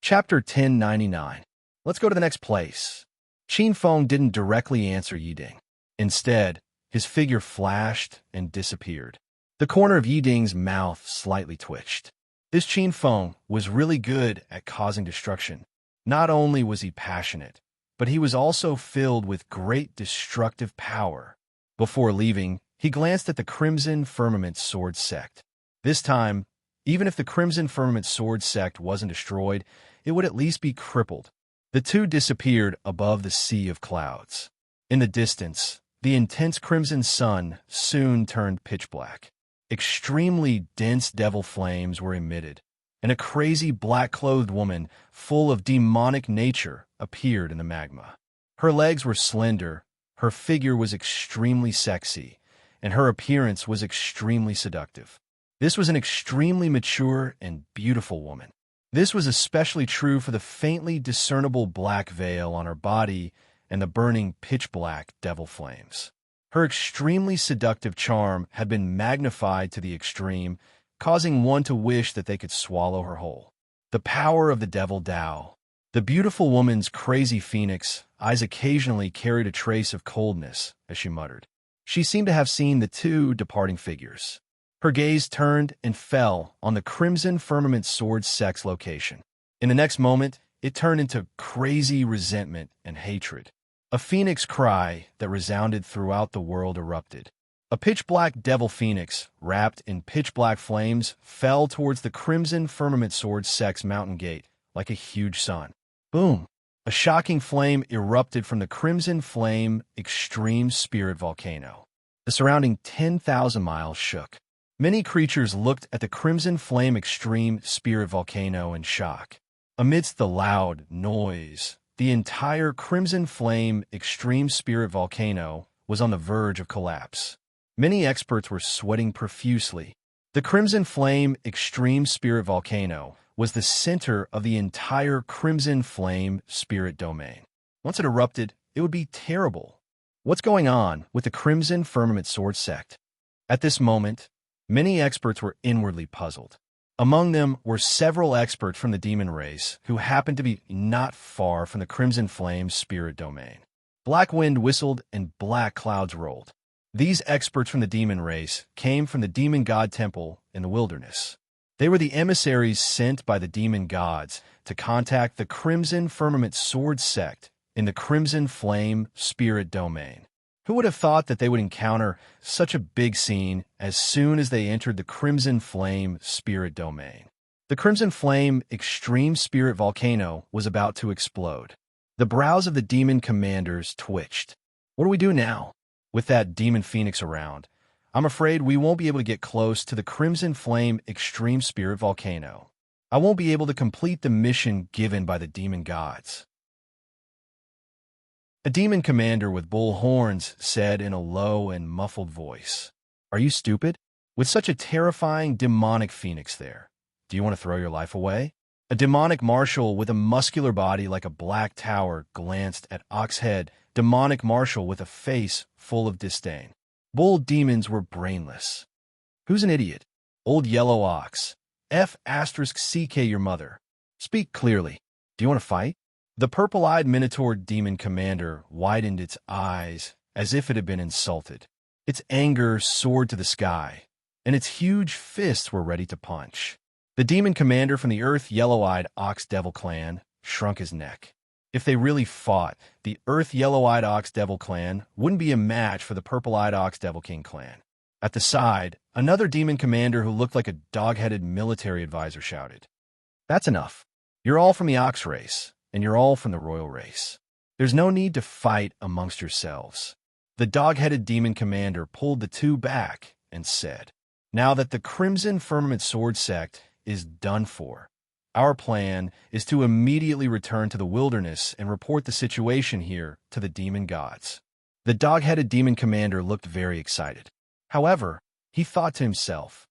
Chapter 1099. Let's go to the next place. Qin Feng didn't directly answer Yiding. Instead, his figure flashed and disappeared. The corner of Yiding's mouth slightly twitched. This Qin Feng was really good at causing destruction. Not only was he passionate, but he was also filled with great destructive power. Before leaving, he glanced at the Crimson Firmament Sword Sect. This time, even if the Crimson Firmament Sword Sect wasn't destroyed, it would at least be crippled. The two disappeared above the sea of clouds. In the distance, the intense crimson sun soon turned pitch black. Extremely dense devil flames were emitted, and a crazy black-clothed woman full of demonic nature appeared in the magma. Her legs were slender, her figure was extremely sexy, and her appearance was extremely seductive. This was an extremely mature and beautiful woman. This was especially true for the faintly discernible black veil on her body and the burning pitch-black devil flames. Her extremely seductive charm had been magnified to the extreme, causing one to wish that they could swallow her whole. The power of the devil Tao. The beautiful woman's crazy phoenix eyes occasionally carried a trace of coldness as she muttered. She seemed to have seen the two departing figures. Her gaze turned and fell on the Crimson Firmament Sword Sect's location. In the next moment, it turned into crazy resentment and hatred. A phoenix cry that resounded throughout the world erupted. A pitch-black devil phoenix, wrapped in pitch-black flames, fell towards the Crimson Firmament Sword Sect's mountain gate like a huge sun. Boom! A shocking flame erupted from the Crimson Flame Extreme Spirit Volcano. The surrounding 10,000 miles shook. Many creatures looked at the Crimson Flame Extreme Spirit Volcano in shock. Amidst the loud noise, the entire Crimson Flame Extreme Spirit Volcano was on the verge of collapse. Many experts were sweating profusely. The Crimson Flame Extreme Spirit Volcano was the center of the entire Crimson Flame Spirit domain. Once it erupted, it would be terrible. What's going on with the Crimson Firmament Sword Sect? At this moment, many experts were inwardly puzzled. Among them were several experts from the demon race who happened to be not far from the Crimson Flame Spirit domain. Black wind whistled and black clouds rolled. These experts from the demon race came from the demon god temple in the wilderness. They were the emissaries sent by the demon gods to contact the Crimson Firmament Sword Sect in the Crimson Flame Spirit domain. Who would have thought that they would encounter such a big scene as soon as they entered the Crimson Flame Spirit domain? The Crimson Flame Extreme Spirit Volcano was about to explode. The brows of the demon commanders twitched. What do we do now? With that demon phoenix around, I'm afraid we won't be able to get close to the Crimson Flame Extreme Spirit Volcano. I won't be able to complete the mission given by the demon gods. A demon commander with bull horns said in a low and muffled voice, "Are you stupid? With such a terrifying demonic phoenix there, do you want to throw your life away?" A demonic marshal with a muscular body like a black tower glanced at Oxhead, demonic marshal with a face full of disdain. Bull demons were brainless. Who's an idiot? Old yellow ox. F***CK your mother. Speak clearly. Do you want to fight? The purple-eyed Minotaur demon commander widened its eyes as if it had been insulted. Its anger soared to the sky, and its huge fists were ready to punch. The demon commander from the Earth Yellow-Eyed Ox Devil clan shrunk his neck. If they really fought, the Earth Yellow-Eyed Ox Devil clan wouldn't be a match for the Purple-Eyed Ox Devil King clan. At the side, another demon commander who looked like a dog-headed military advisor shouted, "That's enough. You're all from the Ox race, and you're all from the Royal race. There's no need to fight amongst yourselves." The dog-headed demon commander pulled the two back and said, "Now that the Crimson Firmament Sword Sect is done for, our plan is to immediately return to the wilderness and report the situation here to the demon gods." The dog-headed demon commander looked very excited. However, he thought to himself,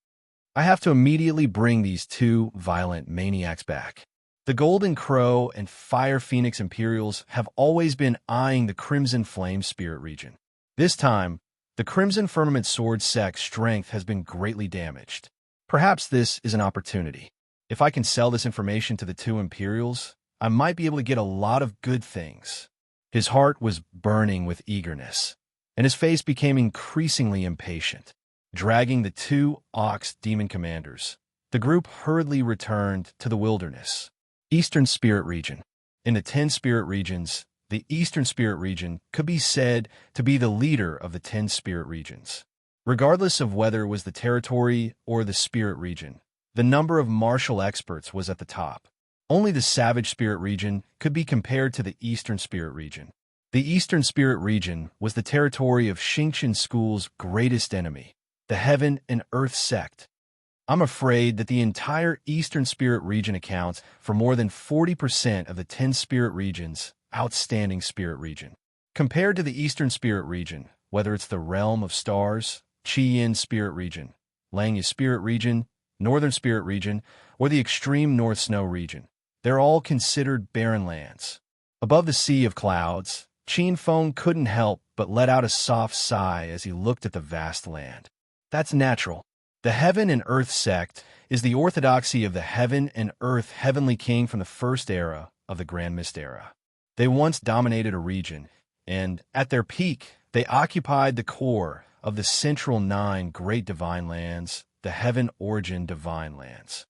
"I have to immediately bring these two violent maniacs back." The Golden Crow and Fire Phoenix Imperials have always been eyeing the Crimson Flame Spirit region. This time, The Crimson Firmament Sword sect's strength has been greatly damaged. Perhaps this is an opportunity. If I can sell this information to the two Imperials, I might be able to get a lot of good things. His heart was burning with eagerness, and his face became increasingly impatient. Dragging the two Ox demon commanders, the group hurriedly returned to the wilderness. Eastern Spirit Region. In the 10 Spirit Regions, the Eastern Spirit Region could be said to be the leader of the 10 Spirit Regions. Regardless of whether it was the territory or the Spirit Region, the number of martial experts was at the top. Only the Savage Spirit Region could be compared to the Eastern Spirit Region. The Eastern Spirit Region was the territory of Xingqian School's greatest enemy, the Heaven and Earth sect. I'm afraid that the entire Eastern Spirit Region accounts for more than 40% of the 10 Spirit Regions' outstanding Spirit Region. Compared to the Eastern Spirit Region, whether it's the Realm of Stars, Qi-Yin Spirit Region, Langya Spirit Region, Northern Spirit Region, or the Extreme North Snow Region, they're all considered barren lands. Above the sea of clouds, Qin Feng couldn't help but let out a soft sigh as he looked at the vast land. That's natural. The Heaven and Earth sect is the orthodoxy of the Heaven and Earth Heavenly King from the first era of the Grand Mist era. They once dominated a region, and at their peak, they occupied the core of the central 9 Great Divine Lands, the Heaven Origin Divine Lands.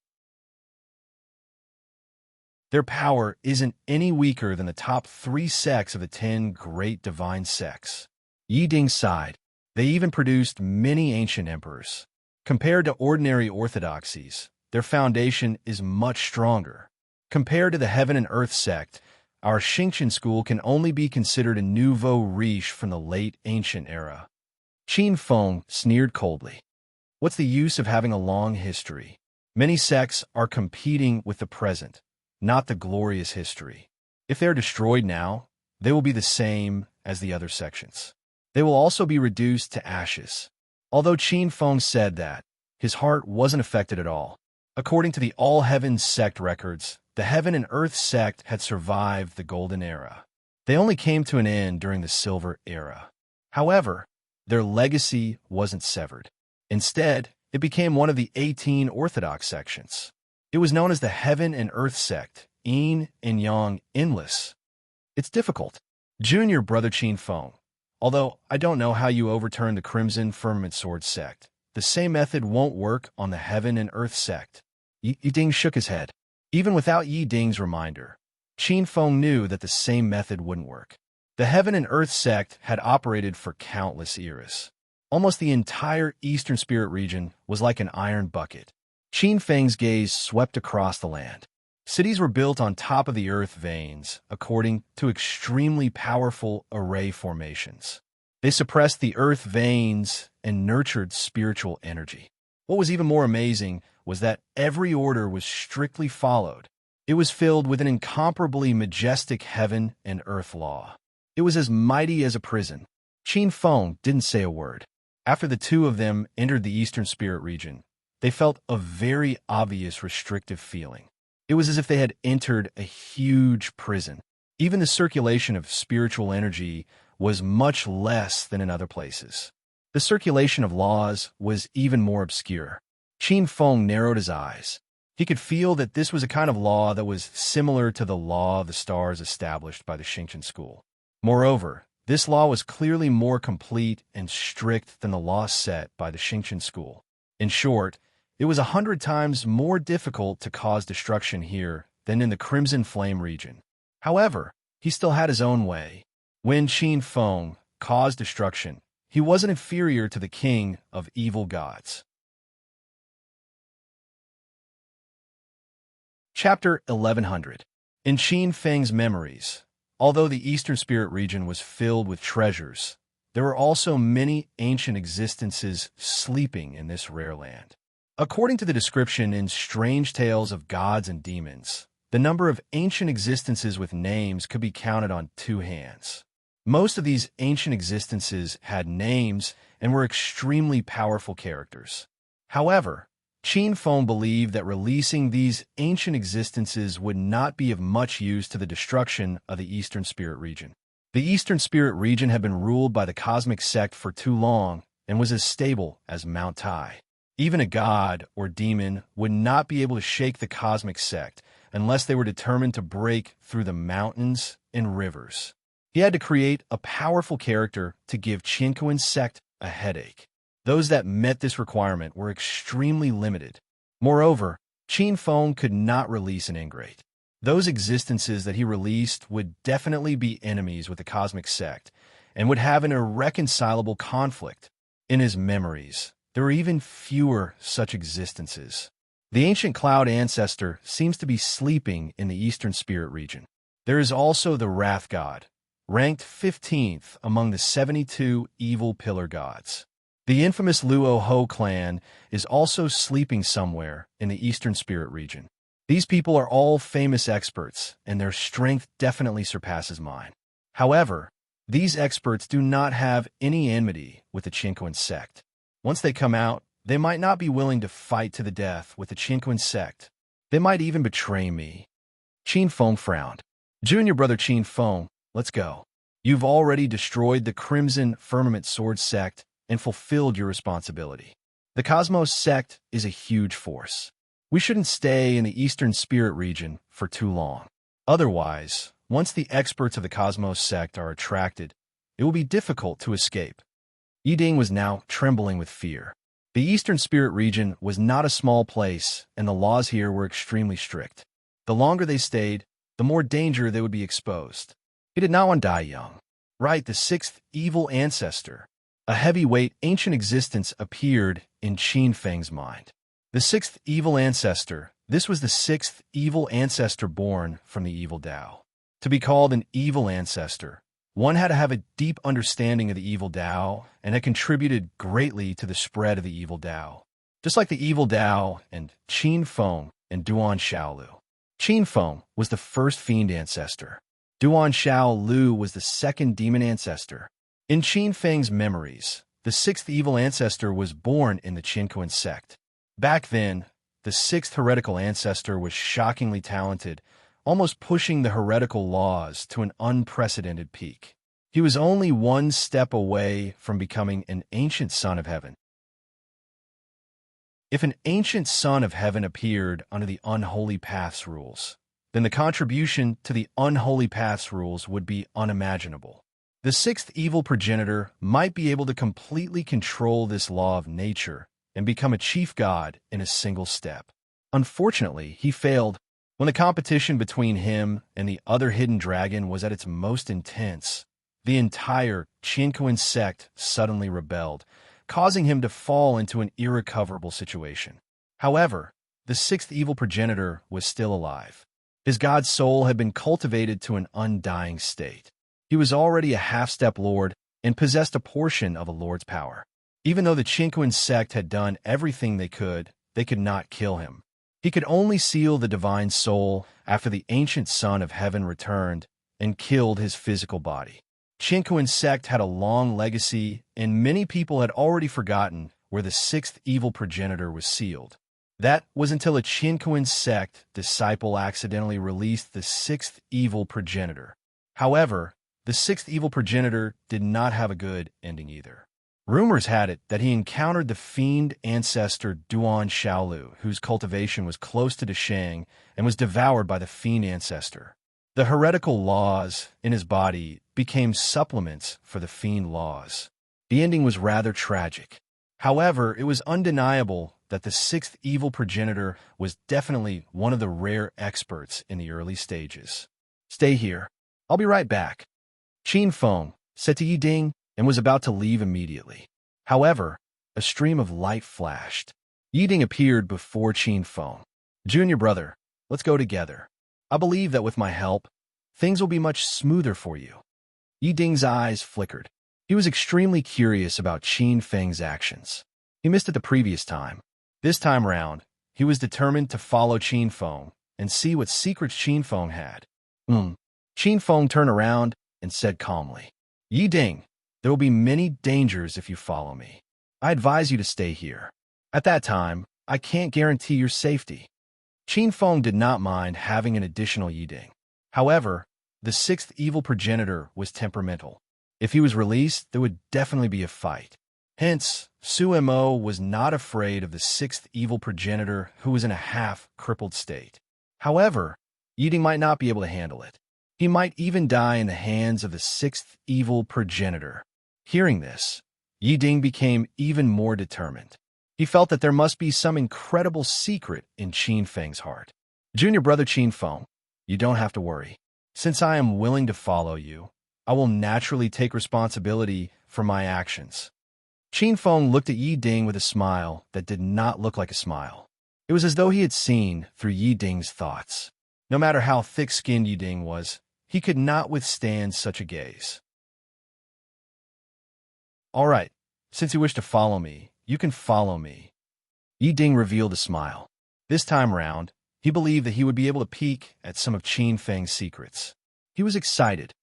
Their power isn't any weaker than the top 3 sects of the 10 Great Divine Sects. Yi Ding sighed. They even produced many ancient emperors. Compared to ordinary orthodoxies, their foundation is much stronger. Compared to the Heaven and Earth sect, our Xingqian school can only be considered a nouveau riche from the late ancient era. Qin Feng sneered coldly. What's the use of having a long history? Many sects are competing with the present, not the glorious history. If they're destroyed now, they will be the same as the other sections. They will also be reduced to ashes. Although Qin Feng said that, his heart wasn't affected at all. According to the All Heavens sect records, the Heaven and Earth sect had survived the Golden Era. They only came to an end during the Silver Era. However, their legacy wasn't severed. Instead, it became one of the 18 Orthodox sections. It was known as the Heaven and Earth sect, Yin and Yang Endless. It's difficult. Junior Brother Qin Feng. Although I don't know how you overturn the Crimson Firmament Sword sect, the same method won't work on the Heaven and Earth sect. Yi Ding shook his head. Even without Yi Ding's reminder, Qin Feng knew that the same method wouldn't work. The Heaven and Earth sect had operated for countless eras. Almost the entire Eastern Spirit Region was like an iron bucket. Qin Feng's gaze swept across the land. Cities were built on top of the earth veins, according to extremely powerful array formations. They suppressed the earth veins and nurtured spiritual energy. What was even more amazing was that every order was strictly followed. It was filled with an incomparably majestic heaven and earth law. It was as mighty as a prison. Qin Feng didn't say a word. After the two of them entered the Eastern Spirit Region, they felt a very obvious restrictive feeling. It was as if they had entered a huge prison. Even the circulation of spiritual energy was much less than in other places. The circulation of laws was even more obscure. Qin Feng narrowed his eyes. He could feel that this was a kind of law that was similar to the law of the stars established by the Xingqian school. Moreover, this law was clearly more complete and strict than the law set by the Xingqian school. In short, it was 100 times more difficult to cause destruction here than in the Crimson Flame region. However, he still had his own way. When Qin Feng caused destruction, he wasn't inferior to the king of evil gods. Chapter 1100. In Qin Feng's memories, although the Eastern Spirit region was filled with treasures, there were also many ancient existences sleeping in this rare land. According to the description in Strange Tales of Gods and Demons, the number of ancient existences with names could be counted on 2 hands. Most of these ancient existences had names and were extremely powerful characters. However, Qin Feng believed that releasing these ancient existences would not be of much use to the destruction of the Eastern Spirit region. The Eastern Spirit region had been ruled by the cosmic sect for too long and was as stable as Mount Tai. Even a god or demon would not be able to shake the cosmic sect unless they were determined to break through the mountains and rivers. He had to create a powerful character to give Qinquan's sect a headache. Those that met this requirement were extremely limited. Moreover, Qin Feng could not release an ingrate. Those existences that he released would definitely be enemies with the cosmic sect and would have an irreconcilable conflict. In his memories, there were even fewer such existences. The ancient cloud ancestor seems to be sleeping in the Eastern Spirit region. There is also the Wrath God, ranked 15th among the 72 evil pillar gods. The infamous Luo Ho clan is also sleeping somewhere in the Eastern Spirit region. These people are all famous experts, and their strength definitely surpasses mine. However, these experts do not have any enmity with the Qinquan sect. Once they come out, they might not be willing to fight to the death with the Qinquan sect. They might even betray me. Qin Feng frowned. Junior brother Qin Feng, let's go. You've already destroyed the Crimson Firmament Sword sect and fulfilled your responsibility. The Cosmos sect is a huge force. We shouldn't stay in the Eastern Spirit region for too long. Otherwise, once the experts of the Cosmos sect are attracted, it will be difficult to escape. Yiding was now trembling with fear. The Eastern Spirit region was not a small place, and the laws here were extremely strict. The longer they stayed, the more danger they would be exposed. He did not want to die young. Right, the sixth evil ancestor. A heavyweight ancient existence appeared in Qin Feng's mind. The sixth evil ancestor. This was the sixth evil ancestor born from the evil Tao. To be called an evil ancestor, one had to have a deep understanding of the evil Tao and had contributed greatly to the spread of the evil Tao. Just like the evil Tao and Qin Feng and Duan Xiaolu. Qin Feng was the first fiend ancestor. Duan Xiaolu was the second demon ancestor. In Qin Feng's memories, the sixth evil ancestor was born in the Qinquan sect. Back then, the sixth heretical ancestor was shockingly talented, almost pushing the heretical laws to an unprecedented peak. He was only one step away from becoming an ancient son of heaven. If an ancient son of heaven appeared under the unholy path's rules, then the contribution to the unholy path's rules would be unimaginable. The sixth evil progenitor might be able to completely control this law of nature and become a chief god in a single step. Unfortunately, he failed. When the competition between him and the other hidden dragon was at its most intense, the entire Qinquan sect suddenly rebelled, causing him to fall into an irrecoverable situation. However, the sixth evil progenitor was still alive. His god's soul had been cultivated to an undying state. He was already a half-step lord and possessed a portion of a lord's power. Even though the Qinquan sect had done everything they could not kill him. He could only seal the divine soul after the ancient son of heaven returned and killed his physical body. Qinquan sect had a long legacy, and many people had already forgotten where the sixth evil progenitor was sealed. That was until a Qinquan sect disciple accidentally released the sixth evil progenitor. However, the sixth evil progenitor did not have a good ending either. Rumors had it that he encountered the fiend ancestor Duan Xiaolu, whose cultivation was close to Deshang and was devoured by the fiend ancestor. The heretical laws in his body became supplements for the fiend laws. The ending was rather tragic. However, it was undeniable that the sixth evil progenitor was definitely one of the rare experts in the early stages. Stay here. I'll be right back. Qin Feng said to Yiding and was about to leave immediately. However, a stream of light flashed. Yiding appeared before Qin Feng. Junior brother, let's go together. I believe that with my help, things will be much smoother for you. Yiding's eyes flickered. He was extremely curious about Qin Feng's actions. He missed it the previous time. This time around, he was determined to follow Qin Feng and see what secrets Qin Feng had. Qin Feng turned around and said calmly, Yiding, there will be many dangers if you follow me. I advise you to stay here. At that time, I can't guarantee your safety. Qin Feng did not mind having an additional Yiding. However, the sixth evil progenitor was temperamental. If he was released, there would definitely be a fight. Hence, Sumo was not afraid of the sixth evil progenitor who was in a half-crippled state. However, Yiding might not be able to handle it. He might even die in the hands of the sixth evil progenitor. Hearing this, Yiding became even more determined. He felt that there must be some incredible secret in Qin Feng's heart. Junior brother Qin Feng, you don't have to worry. Since I am willing to follow you, I will naturally take responsibility for my actions. Qin Feng looked at Yi Ding with a smile that did not look like a smile. It was as though he had seen through Yi Ding's thoughts. No matter how thick-skinned Yi Ding was, he could not withstand such a gaze. All right, since you wish to follow me, you can follow me. Yi Ding revealed a smile. This time round, he believed that he would be able to peek at some of Qin Feng's secrets. He was excited.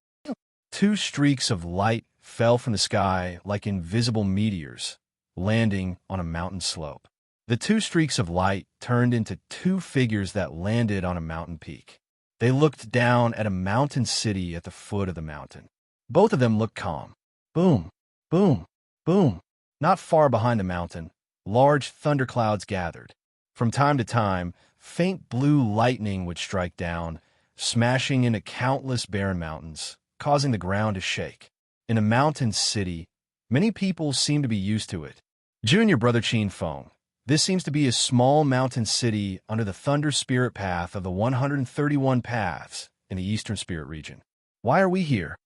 2 streaks of light fell from the sky like invisible meteors, landing on a mountain slope. The 2 streaks of light turned into 2 figures that landed on a mountain peak. They looked down at a mountain city at the foot of the mountain. Both of them looked calm. Boom, boom, boom. Not far behind the mountain, large thunderclouds gathered. From time to time, faint blue lightning would strike down, smashing into countless barren mountains, causing the ground to shake. In a mountain city, many people seem to be used to it. Junior brother Qin Feng, this seems to be a small mountain city under the Thunder Spirit Path of the 131 paths in the Eastern Spirit region. Why are we here?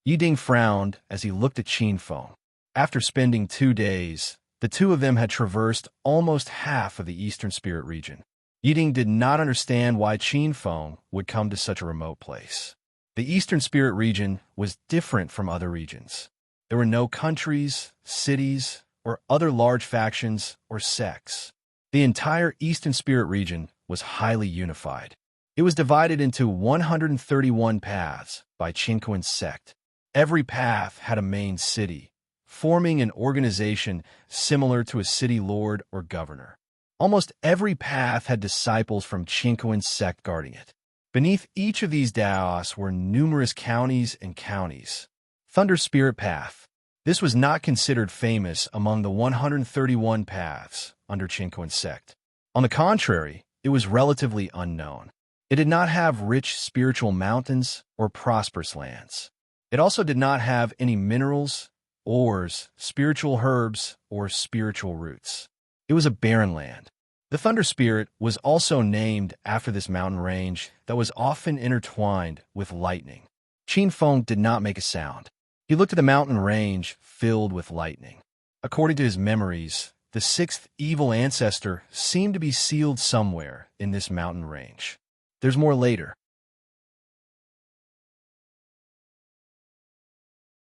Yiding frowned as he looked at Qin Feng. After spending 2 days, the two of them had traversed almost half of the Eastern Spirit region. Yiding did not understand why Qin Feng would come to such a remote place. The Eastern Spirit region was different from other regions. There were no countries, cities, or other large factions or sects. The entire Eastern Spirit region was highly unified. It was divided into 131 paths by Qinquan sect. Every path had a main city, forming an organization similar to a city lord or governor. Almost every path had disciples from Qinquan sect guarding it. Beneath each of these daos were numerous counties and counties. Thunder Spirit Path. This was not considered famous among the 131 paths under Qinquan sect. On the contrary, it was relatively unknown. It did not have rich spiritual mountains or prosperous lands. It also did not have any minerals, ores, spiritual herbs, or spiritual roots. It was a barren land. The Thunder Spirit was also named after this mountain range that was often intertwined with lightning. Qin Feng did not make a sound. He looked at the mountain range filled with lightning. According to his memories, the 6th evil ancestor seemed to be sealed somewhere in this mountain range. There's more later.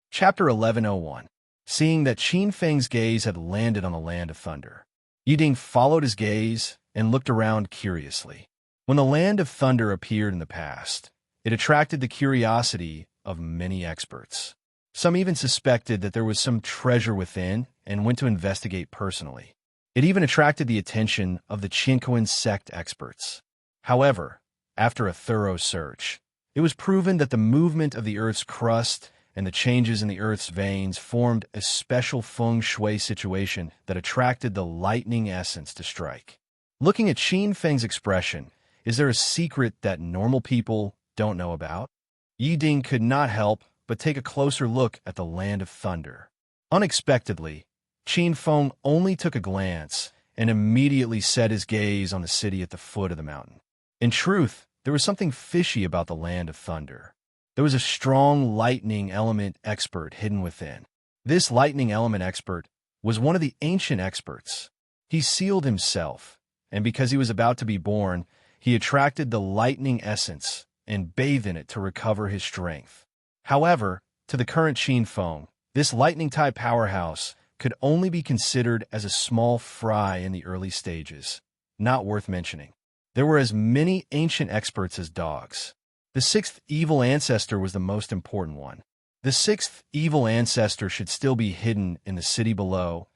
Chapter 1101. Seeing that Qin Feng's gaze had landed on the land of thunder, Yiding followed his gaze and looked around curiously. When the land of thunder appeared in the past, it attracted the curiosity of many experts. Some even suspected that there was some treasure within and went to investigate personally. It even attracted the attention of the Qinquan sect experts. However, after a thorough search, it was proven that the movement of the Earth's crust and the changes in the Earth's veins formed a special feng shui situation that attracted the lightning essence to strike. Looking at Qin Feng's expression, is there a secret that normal people don't know about? Yiding could not help but take a closer look at the land of thunder. Unexpectedly, Qin Feng only took a glance and immediately set his gaze on the city at the foot of the mountain. In truth, there was something fishy about the land of thunder. There was a strong lightning element expert hidden within. This lightning element expert was one of the ancient experts. He sealed himself, and because he was about to be born, he attracted the lightning essence and bathed in it to recover his strength. However, to the current Qin Feng, this lightning-type powerhouse could only be considered as a small fry in the early stages, not worth mentioning. There were as many ancient experts as dogs. The 6th evil ancestor was the most important one. The 6th evil ancestor should still be hidden in the city below,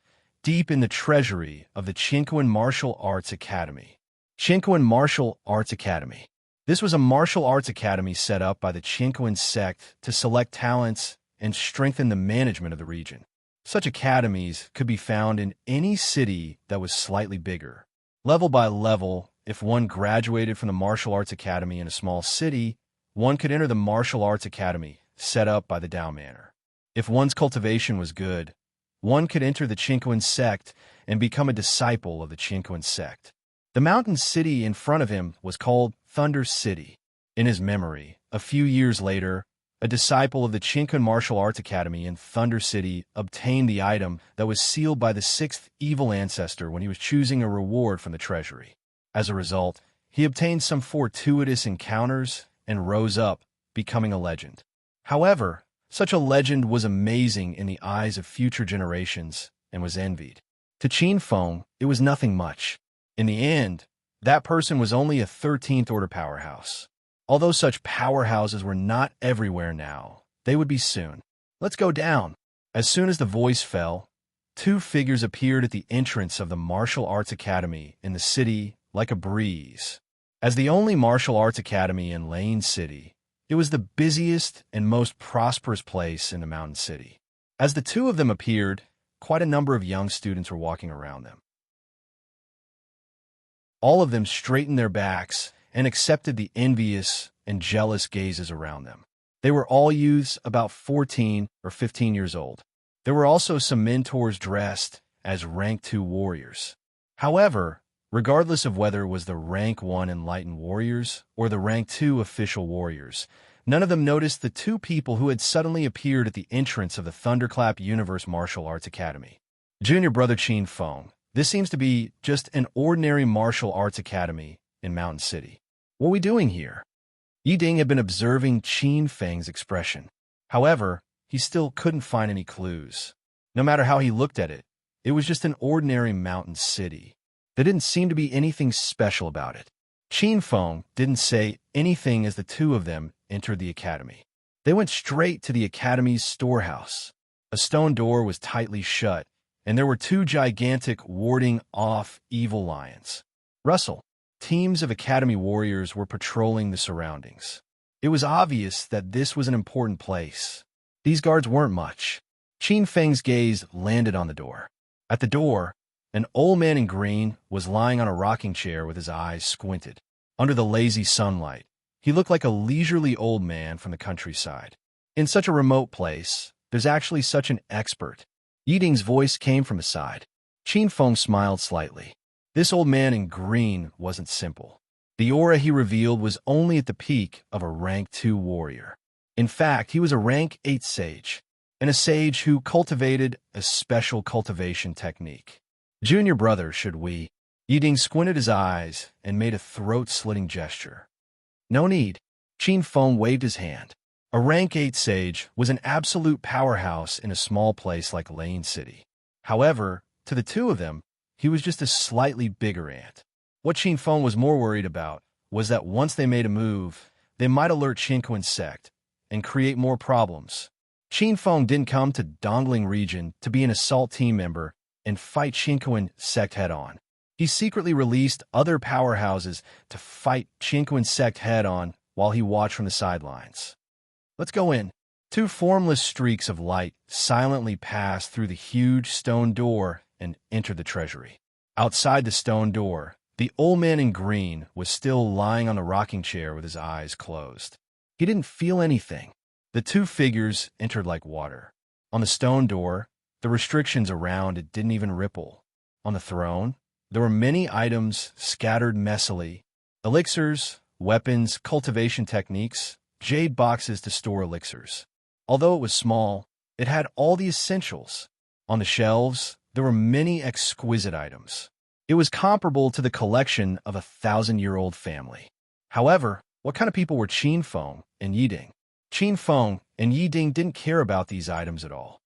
deep in the treasury of the Qinquan Martial Arts Academy. Qinquan Martial Arts Academy. This was a martial arts academy set up by the Chinquin sect to select talents and strengthen the management of the region. Such academies could be found in any city that was slightly bigger. Level by level, if one graduated from the martial arts academy in a small city, one could enter the martial arts academy set up by the Dao Manor. If one's cultivation was good, one could enter the Chinquin sect and become a disciple of the Chinquin sect. The mountain city in front of him was called Thunder City. In his memory, a few years later, a disciple of the Chinquin Martial Arts Academy in Thunder City obtained the item that was sealed by the sixth evil ancestor when he was choosing a reward from the treasury. As a result, he obtained some fortuitous encounters and rose up, becoming a legend. However, such a legend was amazing in the eyes of future generations and was envied. To Qin Feng, it was nothing much. In the end, that person was only a 13th order powerhouse. Although such powerhouses were not everywhere now, they would be soon. Let's go down. As soon as the voice fell, two figures appeared at the entrance of the Martial Arts Academy in the city like a breeze. As the only martial arts academy in Lane City, it was the busiest and most prosperous place in the mountain city. As the two of them appeared, quite a number of young students were walking around them. All of them straightened their backs and accepted the envious and jealous gazes around them. They were all youths about 14 or 15 years old. There were also some mentors dressed as rank 2 warriors. However, regardless of whether it was the rank 1 enlightened warriors or the rank 2 official warriors, none of them noticed the two people who had suddenly appeared at the entrance of the Thunderclap Universe Martial Arts Academy. Junior brother Qin Feng. This seems to be just an ordinary martial arts academy in Mountain City. What are we doing here? Yiding had been observing Qin Feng's expression. However, he still couldn't find any clues. No matter how he looked at it, it was just an ordinary mountain city. There didn't seem to be anything special about it. Qin Feng didn't say anything as the two of them entered the academy. They went straight to the academy's storehouse. A stone door was tightly shut, and there were two gigantic warding off evil lions. Russell. Teams of academy warriors were patrolling the surroundings. It was obvious that this was an important place. These guards weren't much. Qin Feng's gaze landed on the door. At the door, an old man in green was lying on a rocking chair with his eyes squinted. Under the lazy sunlight, he looked like a leisurely old man from the countryside. In such a remote place, there's actually such an expert. Yiding's voice came from his side. Qin Feng smiled slightly. This old man in green wasn't simple. The aura he revealed was only at the peak of a rank 2 warrior. In fact, he was a rank 8 sage, and a sage who cultivated a special cultivation technique. Junior brother, should we? Yiding squinted his eyes and made a throat-slitting gesture. No need. Qin Feng waved his hand. A rank 8 sage was an absolute powerhouse in a small place like Lane City. However, to the two of them, he was just a slightly bigger ant. What Qin Feng was more worried about was that once they made a move, they might alert Chinquin sect and create more problems. Qin Feng didn't come to Dongling region to be an assault team member and fight Chinquin sect head-on. He secretly released other powerhouses to fight Chinquin sect head-on while he watched from the sidelines. Let's go in. Two formless streaks of light silently passed through the huge stone door and entered the treasury. Outside the stone door, the old man in green was still lying on the rocking chair with his eyes closed. He didn't feel anything. The two figures entered like water. On the stone door, the restrictions around it didn't even ripple. On the throne, there were many items scattered messily. Elixirs, weapons, cultivation techniques, jade boxes to store elixirs. Although it was small, it had all the essentials. On the shelves, there were many exquisite items. It was comparable to the collection of a 1,000-year-old family. However, what kind of people were Qin Feng and Yiding? Qin Feng and Yiding didn't care about these items at all.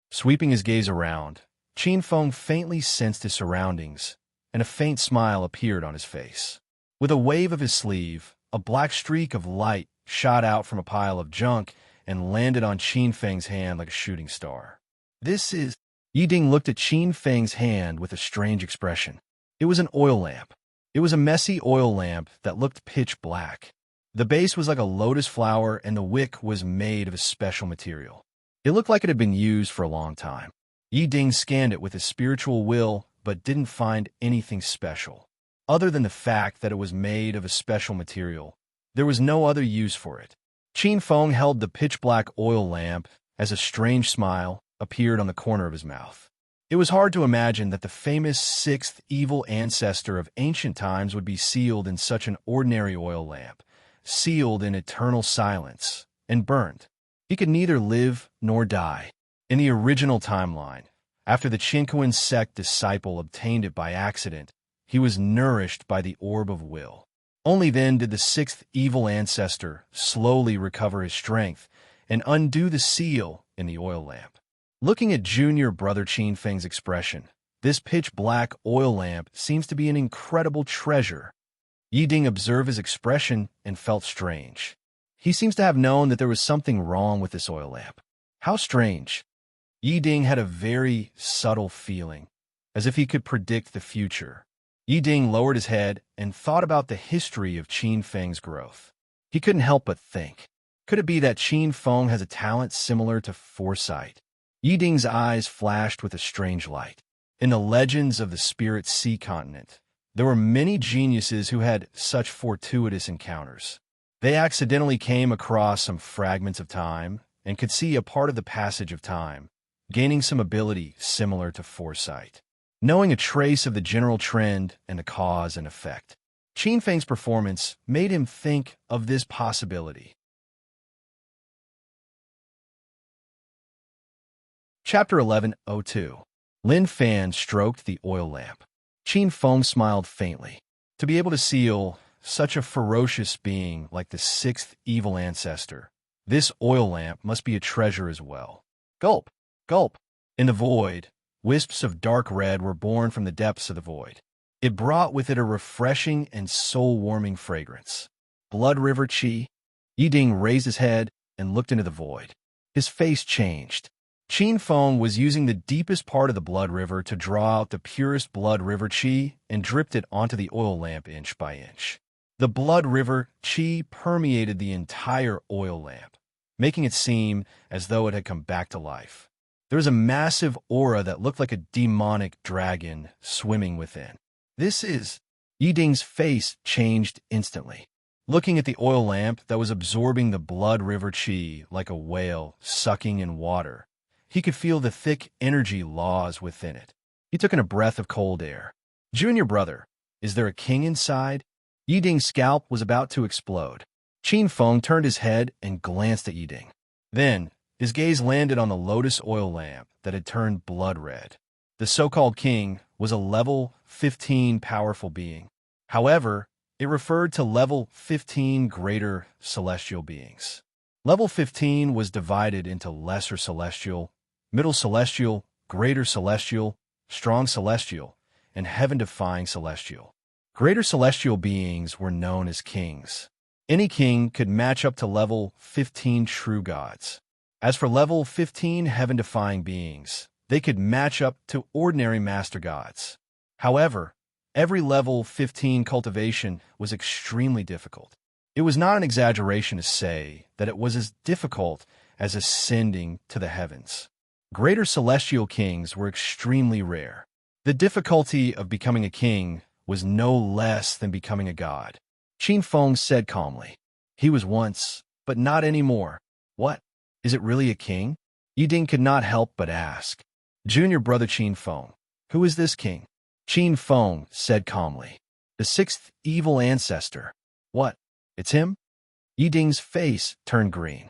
Sweeping his gaze around, Qin Feng faintly sensed his surroundings, and a faint smile appeared on his face. With a wave of his sleeve, a black streak of light shot out from a pile of junk and landed on Qin Feng's hand like a shooting star. This is... Yiding looked at Qin Feng's hand with a strange expression. It was an oil lamp. It was a messy oil lamp that looked pitch black. The base was like a lotus flower, and the wick was made of a special material. It looked like it had been used for a long time. Yi Ding scanned it with his spiritual will, but didn't find anything special. Other than the fact that it was made of a special material, there was no other use for it. Qin Feng held the pitch-black oil lamp as a strange smile appeared on the corner of his mouth. It was hard to imagine that the famous sixth evil ancestor of ancient times would be sealed in such an ordinary oil lamp, sealed in eternal silence, and burned. He could neither live nor die. In the original timeline, after the Qinkuan sect disciple obtained it by accident, he was nourished by the orb of will. Only then did the sixth evil ancestor slowly recover his strength and undo the seal in the oil lamp. Looking at junior brother Qin Feng's expression, this pitch-black oil lamp seems to be an incredible treasure. Yi Ding observed his expression and felt strange. He seems to have known that there was something wrong with this oil lamp. How strange. Yi Ding had a very subtle feeling, as if he could predict the future. Yi Ding lowered his head and thought about the history of Qin Feng's growth. He couldn't help but think, could it be that Qin Feng has a talent similar to foresight? Yi Ding's eyes flashed with a strange light. In the legends of the Spirit Sea continent, there were many geniuses who had such fortuitous encounters. They accidentally came across some fragments of time and could see a part of the passage of time, gaining some ability similar to foresight, knowing a trace of the general trend and the cause and effect. Qin Feng's performance made him think of this possibility. Chapter 11:02. Lin Fan stroked the oil lamp. Qin Feng smiled faintly. To be able to seal such a ferocious being like the sixth evil ancestor, this oil lamp must be a treasure as well. Gulp! Gulp! In the void, wisps of dark red were born from the depths of the void. It brought with it a refreshing and soul-warming fragrance. Blood River Qi. Yi Ding raised his head and looked into the void. His face changed. Qin Feng was using the deepest part of the blood river to draw out the purest blood river qi and dripped it onto the oil lamp inch by inch. The blood river qi permeated the entire oil lamp, making it seem as though it had come back to life. There was a massive aura that looked like a demonic dragon swimming within. This is... Yi Ding's face changed instantly. Looking at the oil lamp that was absorbing the blood river qi like a whale sucking in water, he could feel the thick energy laws within it. He took in a breath of cold air. Junior brother, is there a king inside? Yi Ding's scalp was about to explode. Qin Feng turned his head and glanced at Yi Ding. Then, his gaze landed on the lotus oil lamp that had turned blood red. The so-called king was a level 15 powerful being. However, it referred to level 15 greater celestial beings. Level 15 was divided into lesser celestial, middle celestial, greater celestial, strong celestial, and heaven-defying celestial. Greater celestial beings were known as kings. Any king could match up to level 15 true gods. As for level 15 heaven-defying beings, they could match up to ordinary master gods. However, every level 15 cultivation was extremely difficult. It was not an exaggeration to say that it was as difficult as ascending to the heavens. Greater celestial kings were extremely rare. The difficulty of becoming a king was no less than becoming a god. Qin Feng said calmly. He was once, but not anymore. What? Is it really a king? Yi Ding could not help but ask. Junior brother Qin Feng. Who is this king? Qin Feng said calmly. The sixth evil ancestor. What? It's him? Yi Ding's face turned green.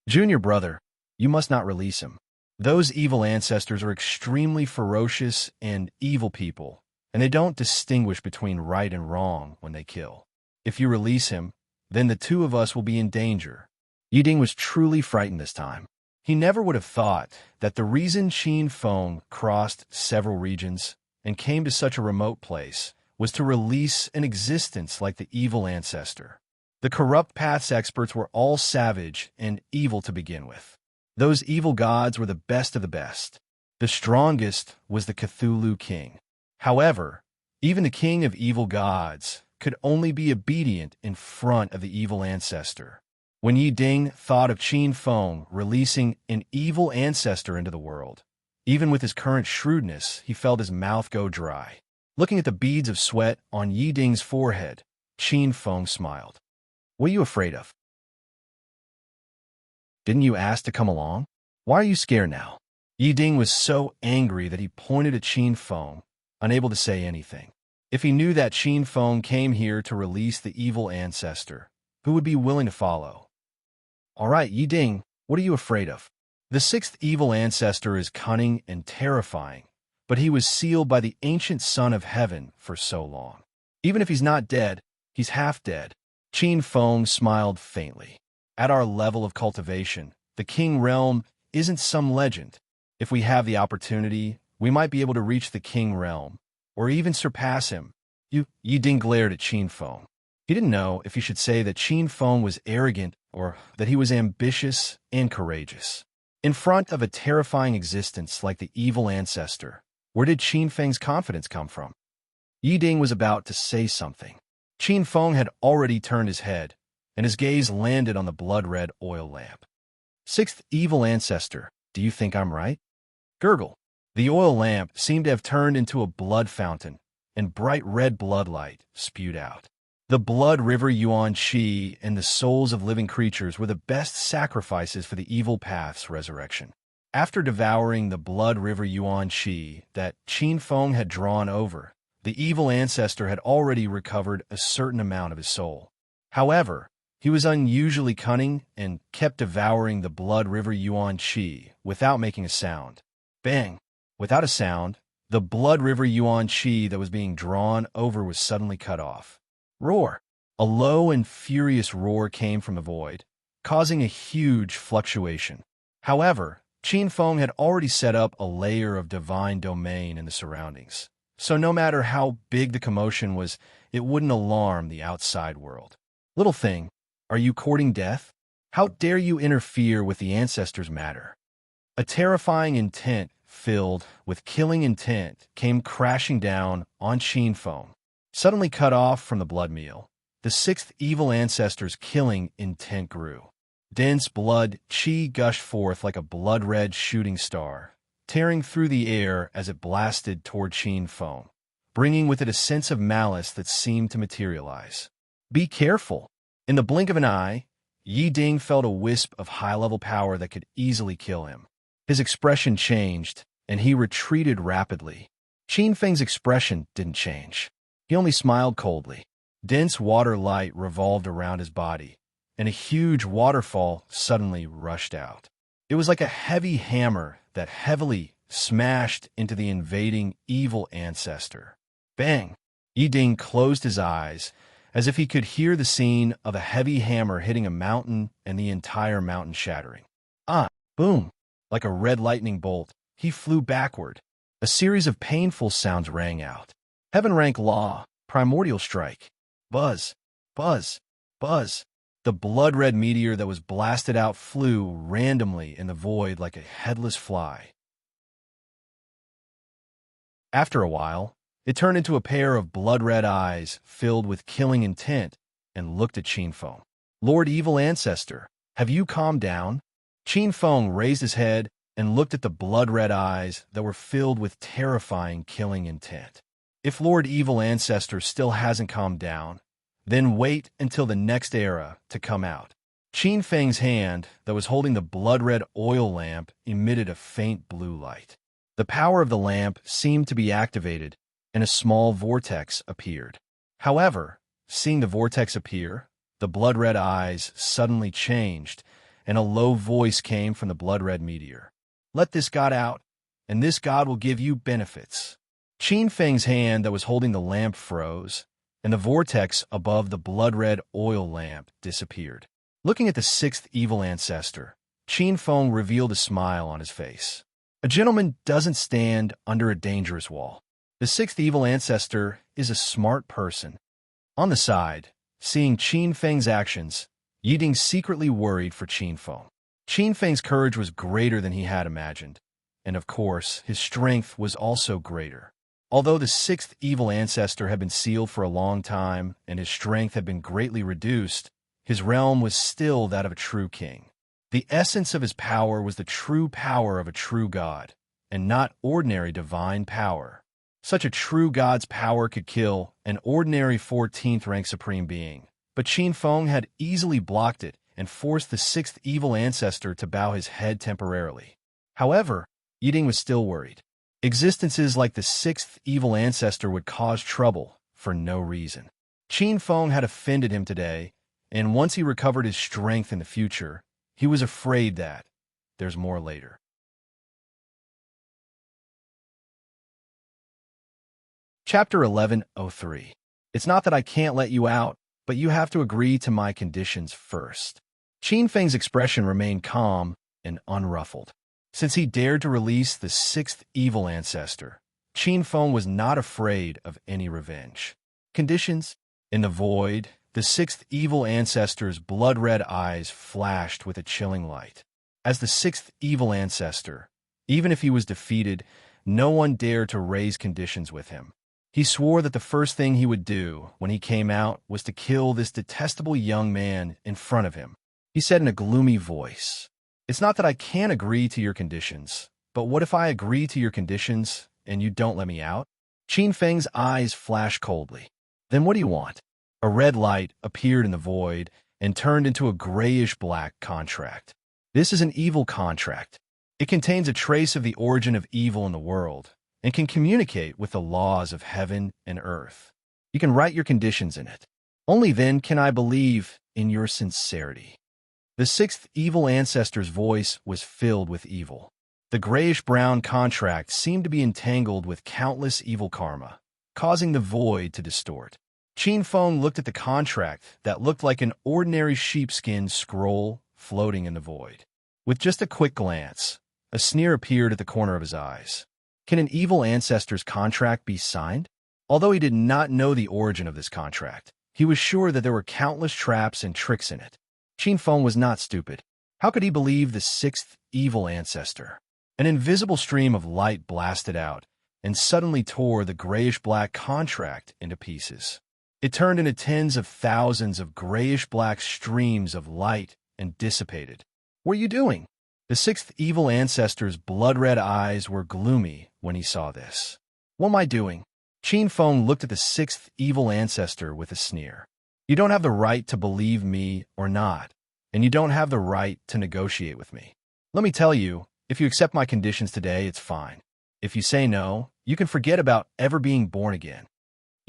Junior brother, you must not release him. Those evil ancestors are extremely ferocious and evil people, and they don't distinguish between right and wrong when they kill. If you release him, then the two of us will be in danger. Yi Ding was truly frightened this time. He never would have thought that the reason Qin Feng crossed several regions and came to such a remote place was to release an existence like the evil ancestor. The corrupt paths experts were all savage and evil to begin with. Those evil gods were the best of the best. The strongest was the Cthulhu king. However, Even the king of evil gods could only be obedient in front of the evil ancestor. When Yi Ding thought of Qin Feng releasing an evil ancestor into the world, even with his current shrewdness, he felt his mouth go dry. Looking at the beads of sweat on Yi Ding's forehead, Qin Feng smiled. "What are you afraid of? Didn't you ask to come along? Why are you scared now?" Yi Ding was so angry that he pointed at Qin Feng, unable to say anything. If he knew that Qin Feng came here to release the evil ancestor, who would be willing to follow? "All right, Yi Ding, what are you afraid of?" The sixth evil ancestor is cunning and terrifying, but he was sealed by the ancient Son of Heaven for so long. Even if he's not dead, he's half dead. Qin Feng smiled faintly. At our level of cultivation, the King Realm isn't some legend. If we have the opportunity, we might be able to reach the King Realm, or even surpass him. Yi Ding glared at Qin Feng. He didn't know if he should say that Qin Feng was arrogant or that he was ambitious and courageous. In front of a terrifying existence like the evil ancestor, where did Qin Feng's confidence come from? Yi Ding was about to say something. Qin Feng had already turned his head, and his gaze landed on the blood-red oil lamp. "Sixth evil ancestor, do you think I'm right?" Gurgle. The oil lamp seemed to have turned into a blood fountain, and bright red bloodlight spewed out. The blood river Yuan Qi and the souls of living creatures were the best sacrifices for the evil path's resurrection. After devouring the blood river Yuan Qi that Qin Feng had drawn over, the evil ancestor had already recovered a certain amount of his soul. However, he was unusually cunning and kept devouring the blood river Yuan Qi without making a sound. Bang! Without a sound, the blood river Yuan Qi that was being drawn over was suddenly cut off. Roar! A low and furious roar came from the void, causing a huge fluctuation. However, Qin Feng had already set up a layer of divine domain in the surroundings, so no matter how big the commotion was, it wouldn't alarm the outside world. "Little thing, are you courting death? How dare you interfere with the ancestors' matter?" A terrifying intent filled with killing intent came crashing down on Qin Feng. Suddenly cut off from the blood meal, the sixth evil ancestor's killing intent grew. Dense blood qi gushed forth like a blood-red shooting star, tearing through the air as it blasted toward Qin Feng, bringing with it a sense of malice that seemed to materialize. "Be careful!" In the blink of an eye, Yi Ding felt a wisp of high-level power that could easily kill him. His expression changed, and he retreated rapidly. Qin Feng's expression didn't change. He only smiled coldly. Dense water light revolved around his body, and a huge waterfall suddenly rushed out. It was like a heavy hammer that heavily smashed into the invading evil ancestor. Bang! Yi Ding closed his eyes, as if he could hear the scene of a heavy hammer hitting a mountain and the entire mountain shattering. Boom! Like a red lightning bolt, he flew backward. A series of painful sounds rang out. Heaven rank law, primordial strike. Buzz, buzz, buzz. The blood-red meteor that was blasted out flew randomly in the void like a headless fly. After a while, it turned into a pair of blood-red eyes filled with killing intent and looked at Qin Feng. "Lord Evil Ancestor, have you calmed down?" Qin Feng raised his head and looked at the blood-red eyes that were filled with terrifying killing intent. If Lord Evil Ancestor still hasn't calmed down, then wait until the next era to come out. Qin Feng's hand that was holding the blood-red oil lamp emitted a faint blue light. The power of the lamp seemed to be activated, and a small vortex appeared. However, seeing the vortex appear, the blood-red eyes suddenly changed, and a low voice came from the blood-red meteor. "Let this god out, and this god will give you benefits." Qin Feng's hand that was holding the lamp froze, and the vortex above the blood-red oil lamp disappeared. Looking at the sixth evil ancestor, Qin Feng revealed a smile on his face. A gentleman doesn't stand under a dangerous wall. The sixth evil ancestor is a smart person. On the side, seeing Qin Feng's actions, Yi Ding secretly worried for Qin Feng. Qin Feng's courage was greater than he had imagined, and of course, his strength was also greater. Although the sixth evil ancestor had been sealed for a long time and his strength had been greatly reduced, his realm was still that of a true king. The essence of his power was the true power of a true god, and not ordinary divine power. Such a true god's power could kill an ordinary 14th rank supreme being, but Qin Feng had easily blocked it and forced the sixth evil ancestor to bow his head temporarily. However, Yiding was still worried. Existences like the sixth evil ancestor would cause trouble for no reason. Qin Feng had offended him today, and once he recovered his strength in the future, he was afraid that there's more later. Chapter 11:03. It's not that I can't let you out, but you have to agree to my conditions first. Qin Feng's expression remained calm and unruffled. Since he dared to release the sixth evil ancestor, Qin Feng was not afraid of any revenge. Conditions? In the void, the sixth evil ancestor's blood-red eyes flashed with a chilling light. As the sixth evil ancestor, even if he was defeated, no one dared to raise conditions with him. He swore that the first thing he would do when he came out was to kill this detestable young man in front of him. He said in a gloomy voice, "It's not that I can't agree to your conditions, but what if I agree to your conditions and you don't let me out?" Qin Feng's eyes flashed coldly. "Then what do you want?" A red light appeared in the void and turned into a grayish-black contract. This is an evil contract. It contains a trace of the origin of evil in the world and can communicate with the laws of heaven and earth. You can write your conditions in it. Only then can I believe in your sincerity. The sixth evil ancestor's voice was filled with evil. The grayish-brown contract seemed to be entangled with countless evil karma, causing the void to distort. Qin Feng looked at the contract that looked like an ordinary sheepskin scroll floating in the void. With just a quick glance, a sneer appeared at the corner of his eyes. Can an evil ancestor's contract be signed? Although he did not know the origin of this contract, he was sure that there were countless traps and tricks in it. Qin Feng was not stupid. How could he believe the sixth evil ancestor? An invisible stream of light blasted out and suddenly tore the grayish-black contract into pieces. It turned into tens of thousands of grayish-black streams of light and dissipated. "What are you doing?" The sixth evil ancestor's blood-red eyes were gloomy when he saw this. "What am I doing?" Qin Feng looked at the sixth evil ancestor with a sneer. "You don't have the right to believe me or not, and you don't have the right to negotiate with me. Let me tell you, if you accept my conditions today, it's fine. If you say no, you can forget about ever being born again."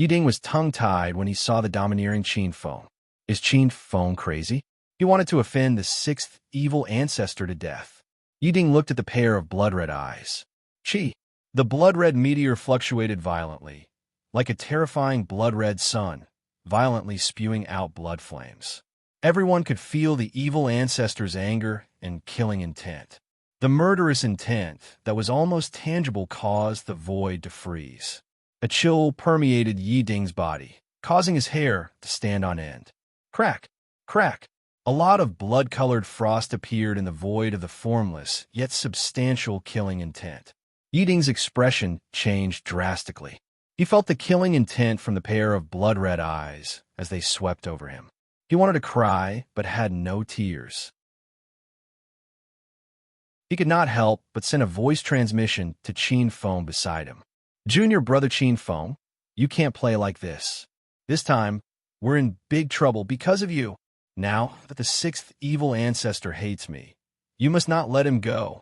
Yiding was tongue-tied when he saw the domineering Qin Feng. Is Qin Feng crazy? He wanted to offend the sixth evil ancestor to death. Yiding looked at the pair of blood-red eyes. Qi. The blood-red meteor fluctuated violently, like a terrifying blood-red sun, violently spewing out blood flames. Everyone could feel the evil ancestor's anger and killing intent. The murderous intent that was almost tangible caused the void to freeze. A chill permeated Yiding's body, causing his hair to stand on end. Crack! Crack! A lot of blood-colored frost appeared in the void of the formless, yet substantial killing intent. Yiding's expression changed drastically. He felt the killing intent from the pair of blood-red eyes as they swept over him. He wanted to cry, but had no tears. He could not help but send a voice transmission to Qin Feng beside him. "Junior brother Qin Feng, you can't play like this. This time, we're in big trouble because of you. Now that the sixth evil ancestor hates me, you must not let him go."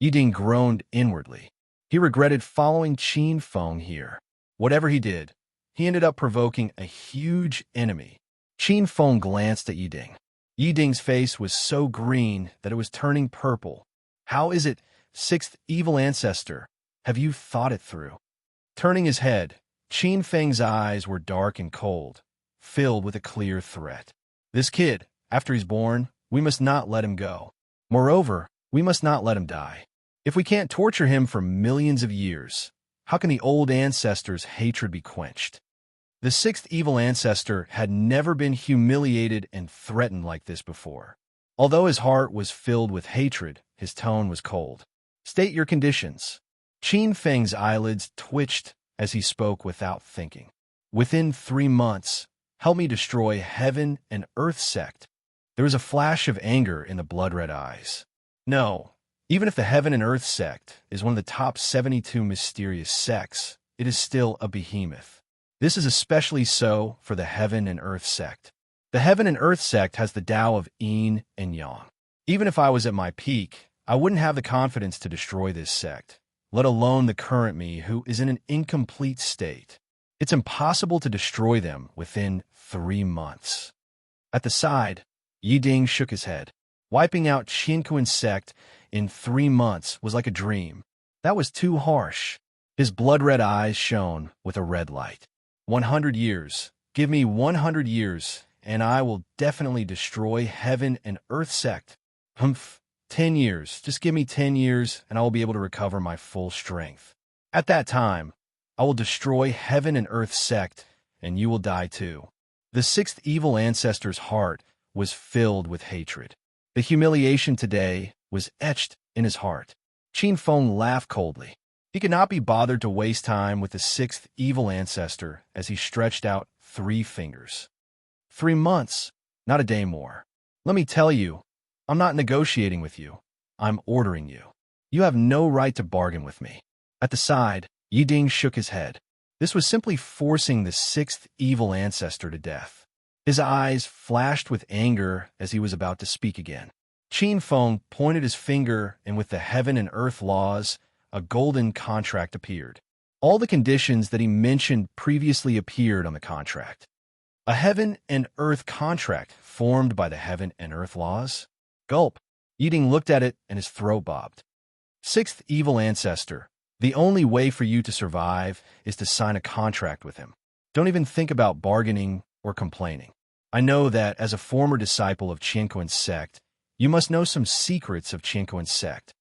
Yiding groaned inwardly. He regretted following Qin Feng here. Whatever he did, he ended up provoking a huge enemy. Qin Feng glanced at Yiding. Yiding's face was so green that it was turning purple. "How is it, sixth evil ancestor? Have you thought it through?" Turning his head, Qin Feng's eyes were dark and cold, filled with a clear threat. "This kid, after he's born, we must not let him go. Moreover, we must not let him die. If we can't torture him for millions of years, how can the old ancestor's hatred be quenched?" The sixth evil ancestor had never been humiliated and threatened like this before. Although his heart was filled with hatred, his tone was cold. "State your conditions." Qin Feng's eyelids twitched as he spoke without thinking. Within 3 months, help me destroy heaven and earth sect. There was a flash of anger in the blood-red eyes. No, even if the heaven and earth sect is one of the top 72 mysterious sects, it is still a behemoth. This is especially so for the heaven and earth sect. The heaven and earth sect has the Tao of yin and yang. Even if I was at my peak, I wouldn't have the confidence to destroy this sect, let alone the current me who is in an incomplete state. It's impossible to destroy them within 3 months. At the side, Yi Ding shook his head. Wiping out Qinquan sect in 3 months was like a dream. That was too harsh. His blood-red eyes shone with a red light. 100 years. Give me 100 years, and I will definitely destroy heaven and earth sect. 10 years. Just give me 10 years, and I will be able to recover my full strength. At that time, I will destroy heaven and earth sect, and you will die too. The sixth evil ancestor's heart was filled with hatred. The humiliation today was etched in his heart. Qin Feng laughed coldly. He could not be bothered to waste time with the sixth evil ancestor as he stretched out 3 fingers. 3 months, not a day more. Let me tell you, I'm not negotiating with you. I'm ordering you. You have no right to bargain with me. At the side, Yi Ding shook his head. This was simply forcing the sixth evil ancestor to death. His eyes flashed with anger as he was about to speak again. Qin Feng pointed his finger, and with the heaven and earth laws, a golden contract appeared. All the conditions that he mentioned previously appeared on the contract. A heaven and earth contract formed by the heaven and earth laws? Gulp. Yi Ding looked at it and his throat bobbed. Sixth evil ancestor, the only way for you to survive is to sign a contract with him. Don't even think about bargaining or complaining. I know that as a former disciple of Qinquan sect, you must know some secrets of Qinquan sect.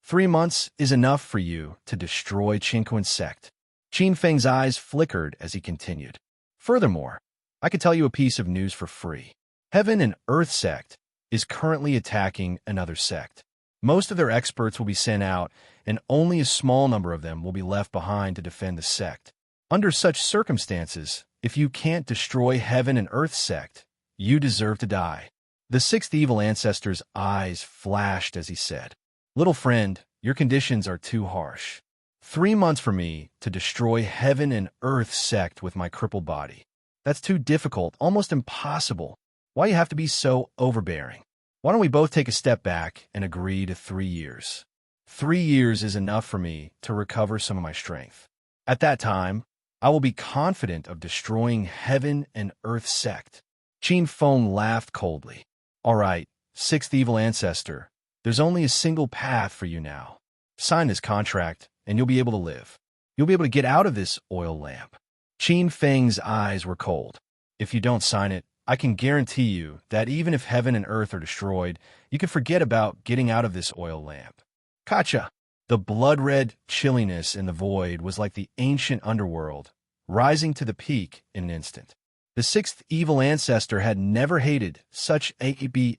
3 months is enough for you to destroy Qinquan sect. Qin Feng's eyes flickered as he continued. Furthermore, I could tell you a piece of news for free. Heaven and Earth sect is currently attacking another sect. Most of their experts will be sent out, and only a small number of them will be left behind to defend the sect. Under such circumstances, if you can't destroy Heaven and Earth sect, you deserve to die. The sixth evil ancestor's eyes flashed as he said, "Little friend, your conditions are too harsh. 3 months for me to destroy Heaven and Earth sect with my crippled body. That's too difficult, almost impossible. Why you have to be so overbearing? Why don't we both take a step back and agree to 3 years? 3 years is enough for me to recover some of my strength. At that time, I will be confident of destroying Heaven and Earth sect." Qin Feng laughed coldly. "All right, sixth evil ancestor, there's only a single path for you now. Sign this contract, and you'll be able to live. You'll be able to get out of this oil lamp." Qin Feng's eyes were cold. "If you don't sign it, I can guarantee you that even if heaven and earth are destroyed, you can forget about getting out of this oil lamp." Kacha! The blood-red chilliness in the void was like the ancient underworld, rising to the peak in an instant. The sixth evil ancestor had never hated such a B**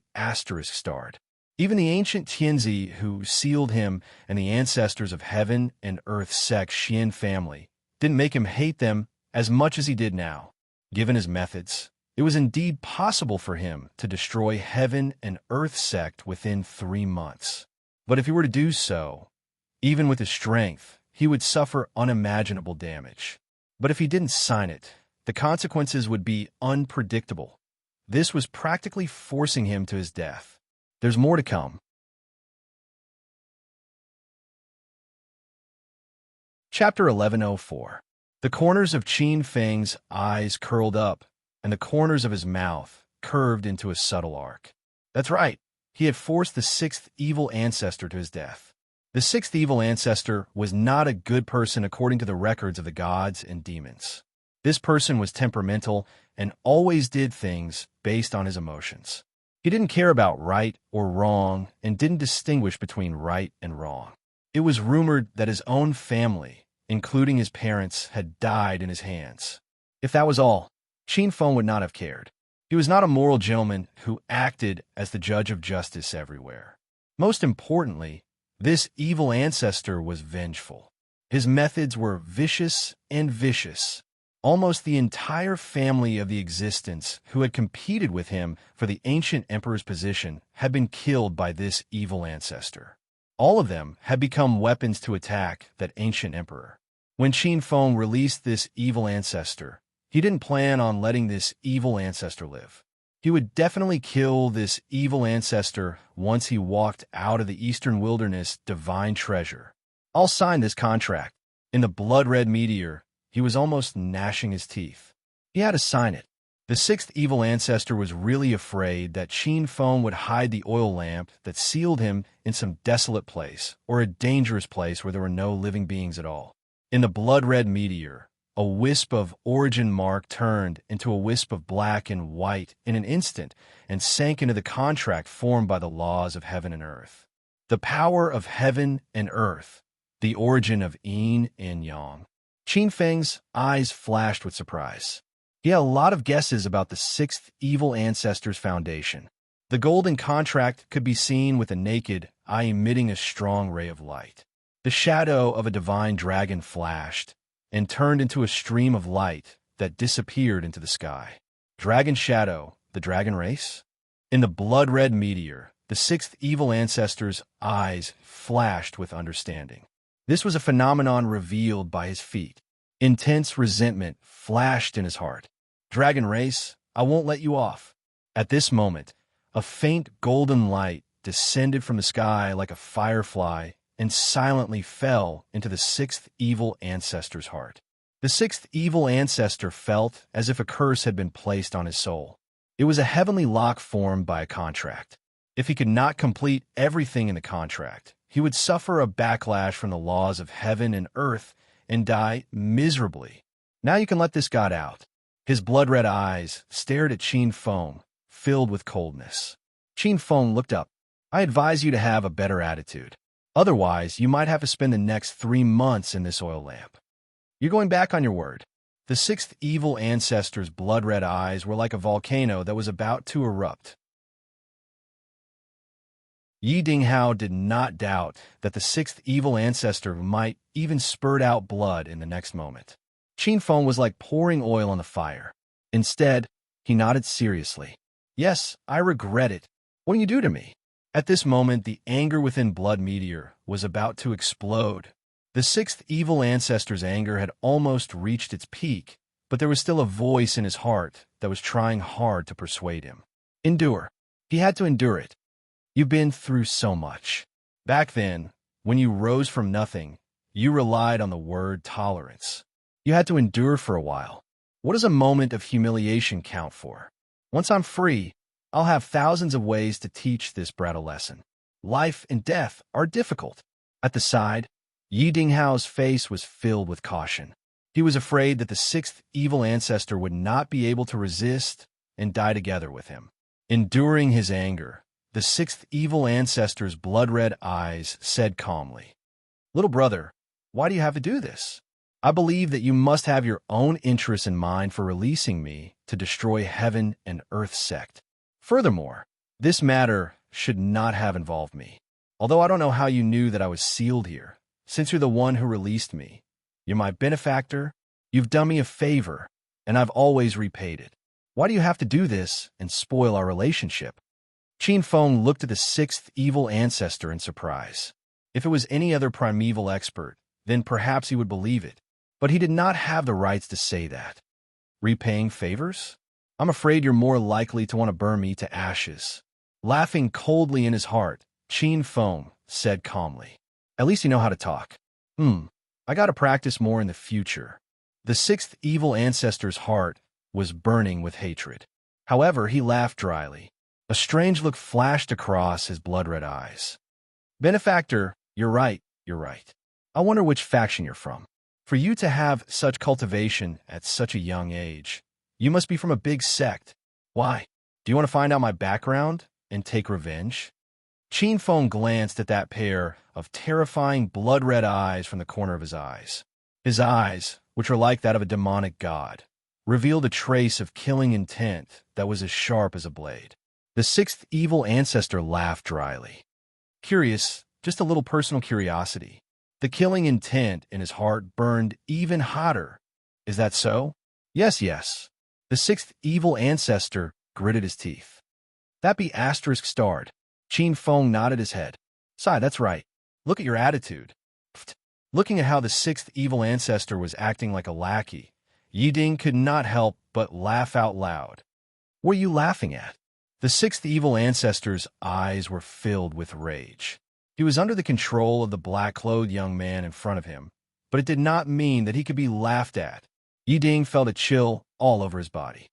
starred. Even the ancient Tianzi who sealed him and the ancestors of heaven and earth sect Xian family didn't make him hate them as much as he did now. Given his methods, it was indeed possible for him to destroy heaven and earth sect within 3 months. But if he were to do so, even with his strength, he would suffer unimaginable damage. But if he didn't sign it, the consequences would be unpredictable. This was practically forcing him to his death. There's more to come. Chapter 1104. The corners of Qin Feng's eyes curled up, and the corners of his mouth curved into a subtle arc. That's right, he had forced the sixth evil ancestor to his death. The sixth evil ancestor was not a good person according to the records of the gods and demons. This person was temperamental and always did things based on his emotions. He didn't care about right or wrong and didn't distinguish between right and wrong. It was rumored that his own family, including his parents, had died in his hands. If that was all, Qin Feng would not have cared. He was not a moral gentleman who acted as the judge of justice everywhere. Most importantly, this evil ancestor was vengeful. His methods were vicious and vicious. Almost the entire family of the existence who had competed with him for the ancient emperor's position had been killed by this evil ancestor. All of them had become weapons to attack that ancient emperor. When Qin Feng released this evil ancestor, he didn't plan on letting this evil ancestor live. He would definitely kill this evil ancestor once he walked out of the eastern wilderness divine treasure. I'll sign this contract. In the blood-red meteor, he was almost gnashing his teeth. He had to sign it. The sixth evil ancestor was really afraid that Qin Feng would hide the oil lamp that sealed him in some desolate place, or a dangerous place where there were no living beings at all. In the blood-red meteor, a wisp of origin mark turned into a wisp of black and white in an instant and sank into the contract formed by the laws of heaven and earth. The power of heaven and earth, the origin of yin and yang. Qin Feng's eyes flashed with surprise. He had a lot of guesses about the sixth evil ancestor's foundation. The golden contract could be seen with a naked eye emitting a strong ray of light. The shadow of a divine dragon flashed and turned into a stream of light that disappeared into the sky. Dragon shadow, the dragon race? In the blood-red meteor, the sixth evil ancestor's eyes flashed with understanding. This was a phenomenon revealed by his feet. Intense resentment flashed in his heart. Dragon race, I won't let you off. At this moment, a faint golden light descended from the sky like a firefly and silently fell into the sixth evil ancestor's heart. The sixth evil ancestor felt as if a curse had been placed on his soul. It was a heavenly lock formed by a contract. If he could not complete everything in the contract, he would suffer a backlash from the laws of heaven and earth and die miserably. Now you can let this god out. His blood-red eyes stared at Qin Feng, filled with coldness. Qin Feng looked up. I advise you to have a better attitude. Otherwise, you might have to spend the next 3 months in this oil lamp. You're going back on your word. The sixth evil ancestor's blood-red eyes were like a volcano that was about to erupt. Yi Dinghao did not doubt that the sixth evil ancestor might even spurt out blood in the next moment. Qin Feng was like pouring oil on the fire. Instead, he nodded seriously. Yes, I regret it. What do you do to me? At this moment, the anger within Blood Meteor was about to explode. The sixth evil ancestor's anger had almost reached its peak, but there was still a voice in his heart that was trying hard to persuade him. Endure. He had to endure it. You've been through so much. Back then, when you rose from nothing, you relied on the word tolerance. You had to endure for a while. What does a moment of humiliation count for? Once I'm free, I'll have thousands of ways to teach this brat a lesson. Life and death are difficult. At the side, Yi Dinghao's face was filled with caution. He was afraid that the sixth evil ancestor would not be able to resist and die together with him. Enduring his anger, the sixth evil ancestor's blood-red eyes said calmly, Little brother, why do you have to do this? I believe that you must have your own interests in mind for releasing me to destroy heaven and earth's sect. Furthermore, this matter should not have involved me. Although I don't know how you knew that I was sealed here, since you're the one who released me. You're my benefactor, you've done me a favor, and I've always repaid it. Why do you have to do this and spoil our relationship? Qin Feng looked at the sixth evil ancestor in surprise. If it was any other primeval expert, then perhaps he would believe it. But he did not have the rights to say that. Repaying favors? I'm afraid you're more likely to want to burn me to ashes. Laughing coldly in his heart, Qin Feng said calmly, At least you know how to talk. I gotta practice more in the future. The sixth evil ancestor's heart was burning with hatred. However, he laughed dryly. A strange look flashed across his blood-red eyes. Benefactor, you're right. I wonder which faction you're from. For you to have such cultivation at such a young age, you must be from a big sect. Why? Do you want to find out my background and take revenge? Qin Feng glanced at that pair of terrifying blood-red eyes from the corner of his eyes. His eyes, which were like that of a demonic god, revealed a trace of killing intent that was as sharp as a blade. The sixth evil ancestor laughed dryly. Curious, just a little personal curiosity. The killing intent in his heart burned even hotter. Is that so? Yes, yes. The sixth evil ancestor gritted his teeth. That be asterisk starred. Qin Feng nodded his head. Sai, that's right. Look at your attitude. Pfft. Looking at how the sixth evil ancestor was acting like a lackey, Yi Ding could not help but laugh out loud. What are you laughing at? The sixth evil ancestor's eyes were filled with rage. He was under the control of the black-clothed young man in front of him, but it did not mean that he could be laughed at. Yi Ding felt a chill all over his body.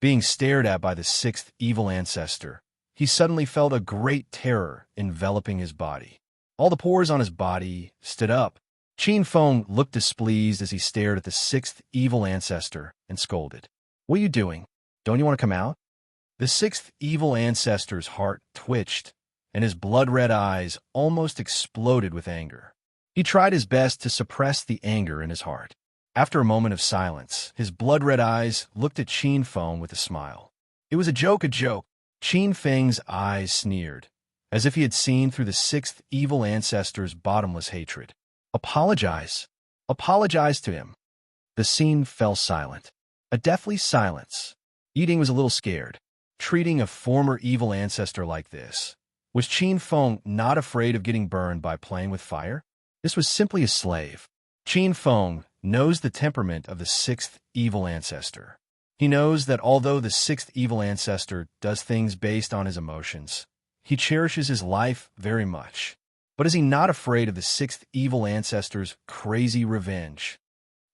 Being stared at by the sixth evil ancestor, he suddenly felt a great terror enveloping his body. All the pores on his body stood up. Qin Feng looked displeased as he stared at the sixth evil ancestor and scolded. What are you doing? Don't you want to come out? The sixth evil ancestor's heart twitched, and his blood-red eyes almost exploded with anger. He tried his best to suppress the anger in his heart. After a moment of silence, his blood-red eyes looked at Qin Feng with a smile. It was a joke, a joke. Qin Feng's eyes sneered, as if he had seen through the sixth evil ancestor's bottomless hatred. Apologize. Apologize to him. The scene fell silent. A deathly silence. Yi Ding was a little scared. Treating a former evil ancestor like this. Was Qin Feng not afraid of getting burned by playing with fire? This was simply a slave. Qin Feng knows the temperament of the sixth evil ancestor. He knows that although the sixth evil ancestor does things based on his emotions, he cherishes his life very much. But is he not afraid of the sixth evil ancestor's crazy revenge?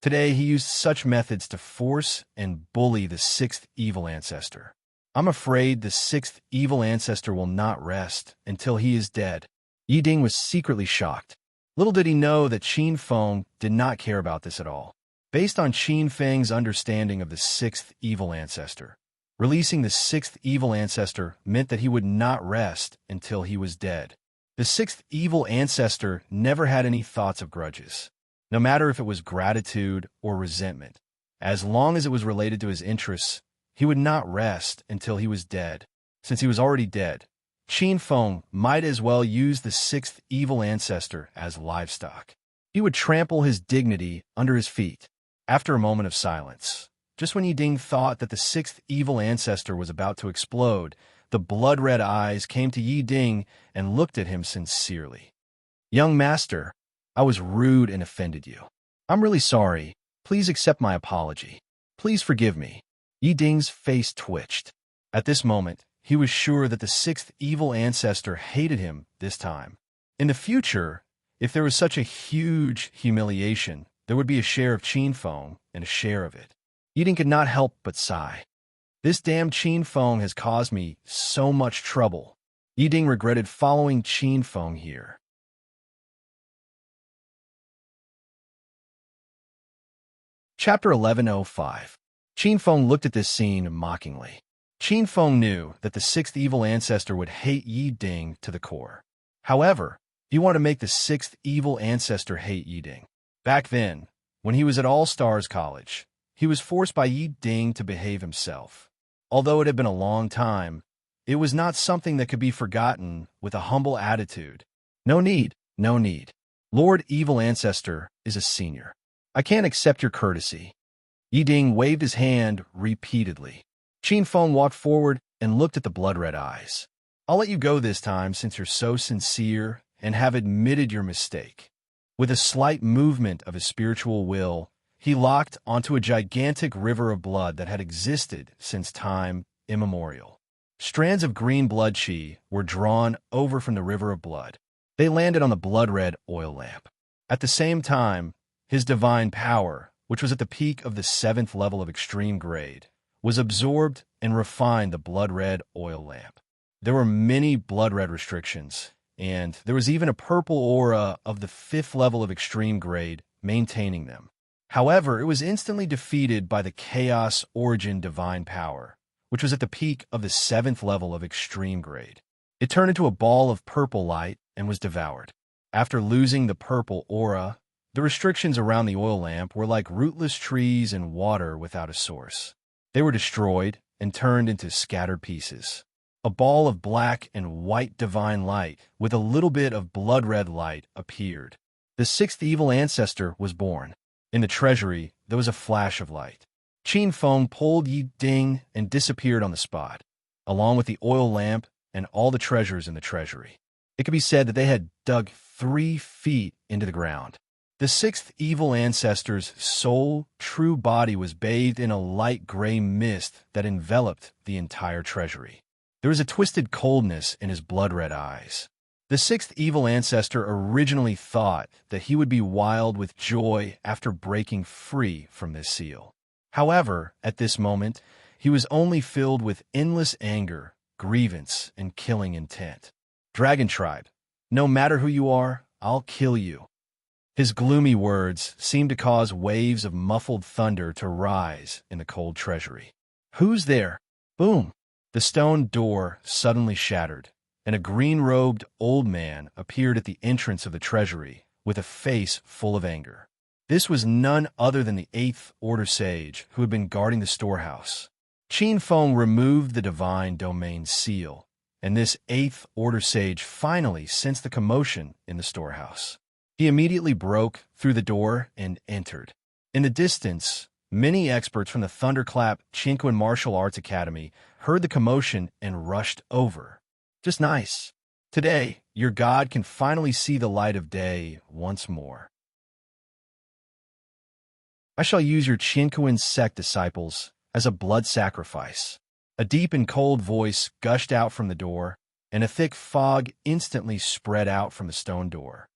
Today, he used such methods to force and bully the sixth evil ancestor. I'm afraid the sixth evil ancestor will not rest until he is dead. Yi Ding was secretly shocked. Little did he know that Qin Feng did not care about this at all. Based on Qin Feng's understanding of the sixth evil ancestor, releasing the sixth evil ancestor meant that he would not rest until he was dead. The sixth evil ancestor never had any thoughts of grudges, no matter if it was gratitude or resentment. As long as it was related to his interests, he would not rest until he was dead. Since he was already dead, Qin Feng might as well use the sixth evil ancestor as livestock. He would trample his dignity under his feet. After a moment of silence, just when Yi Ding thought that the sixth evil ancestor was about to explode, the blood-red eyes came to Yi Ding and looked at him sincerely. Young master, I was rude and offended you. I'm really sorry. Please accept my apology. Please forgive me. Yi Ding's face twitched. At this moment, he was sure that the sixth evil ancestor hated him this time. In the future, if there was such a huge humiliation, there would be a share of Qin Feng and a share of it. Yi Ding could not help but sigh. This damn Qin Feng has caused me so much trouble. Yi Ding regretted following Qin Feng here. Chapter 1105. Qin Feng looked at this scene mockingly. Qin Feng knew that the sixth evil ancestor would hate Yi Ding to the core. However, he wanted to make the sixth evil ancestor hate Yi Ding. Back then, when he was at All Stars College, he was forced by Yi Ding to behave himself. Although it had been a long time, it was not something that could be forgotten with a humble attitude. No need, no need. Lord Evil Ancestor is a senior. I can't accept your courtesy. Yi Ding waved his hand repeatedly. Qin Feng walked forward and looked at the blood-red eyes. I'll let you go this time since you're so sincere and have admitted your mistake. With a slight movement of his spiritual will, he locked onto a gigantic river of blood that had existed since time immemorial. Strands of green blood chi were drawn over from the river of blood. They landed on the blood-red oil lamp. At the same time, his divine power, which was at the peak of the 7th level of extreme grade, was absorbed and refined the blood-red oil lamp. There were many blood-red restrictions, and there was even a purple aura of the 5th level of extreme grade maintaining them. However, it was instantly defeated by the Chaos Origin Divine Power, which was at the peak of the 7th level of extreme grade. It turned into a ball of purple light and was devoured. After losing the purple aura, the restrictions around the oil lamp were like rootless trees and water without a source. They were destroyed and turned into scattered pieces. A ball of black and white divine light with a little bit of blood-red light appeared. The sixth evil ancestor was born. In the treasury, there was a flash of light. Qin Feng pulled Yi Ding and disappeared on the spot, along with the oil lamp and all the treasures in the treasury. It could be said that they had dug 3 feet into the ground. The sixth evil ancestor's sole true body was bathed in a light gray mist that enveloped the entire treasury. There was a twisted coldness in his blood-red eyes. The sixth evil ancestor originally thought that he would be wild with joy after breaking free from this seal. However, at this moment, he was only filled with endless anger, grievance, and killing intent. Dragon tribe, no matter who you are, I'll kill you. His gloomy words seemed to cause waves of muffled thunder to rise in the cold treasury. Who's there? Boom! The stone door suddenly shattered, and a green-robed old man appeared at the entrance of the treasury with a face full of anger. This was none other than the Eighth Order sage who had been guarding the storehouse. Qin Feng removed the divine domain seal, and this Eighth Order sage finally sensed the commotion in the storehouse. He immediately broke through the door and entered. In the distance, many experts from the Thunderclap Chinquin Martial Arts Academy heard the commotion and rushed over. Just nice. Today, your god can finally see the light of day once more. I shall use your Chinquin sect disciples as a blood sacrifice. A deep and cold voice gushed out from the door, and a thick fog instantly spread out from the stone door.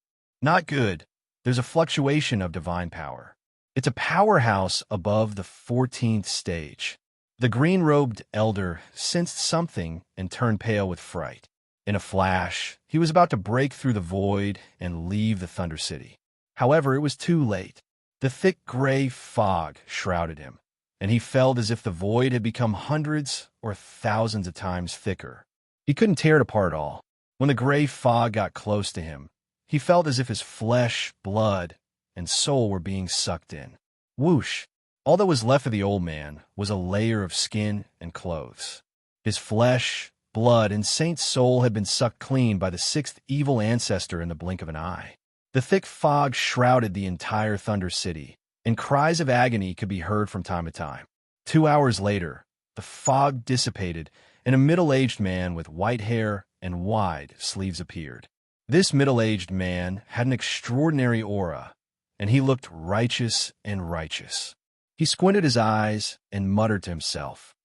Not good. There's a fluctuation of divine power. It's a powerhouse above the 14th stage. The green-robed elder sensed something and turned pale with fright. In a flash, he was about to break through the void and leave the Thunder City. However, it was too late. The thick gray fog shrouded him, and he felt as if the void had become hundreds or thousands of times thicker. He couldn't tear it apart at all. When the gray fog got close to him, he felt as if his flesh, blood, and soul were being sucked in. Whoosh! All that was left of the old man was a layer of skin and clothes. His flesh, blood, and saint's soul had been sucked clean by the sixth evil ancestor in the blink of an eye. The thick fog shrouded the entire Thunder City, and cries of agony could be heard from time to time. 2 hours later, the fog dissipated, and a middle-aged man with white hair and wide sleeves appeared. This middle-aged man had an extraordinary aura, and he looked righteous and righteous. He squinted his eyes and muttered to himself,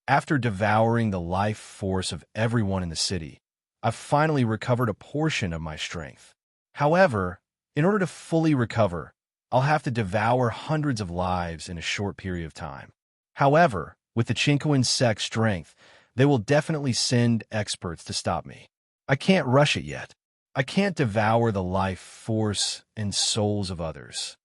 "After devouring the life force of everyone in the city, I've finally recovered a portion of my strength. However, in order to fully recover, I'll have to devour hundreds of lives in a short period of time. However, with the Chinquin sect's strength, they will definitely send experts to stop me. I can't rush it yet. I can't devour the life force and souls of others.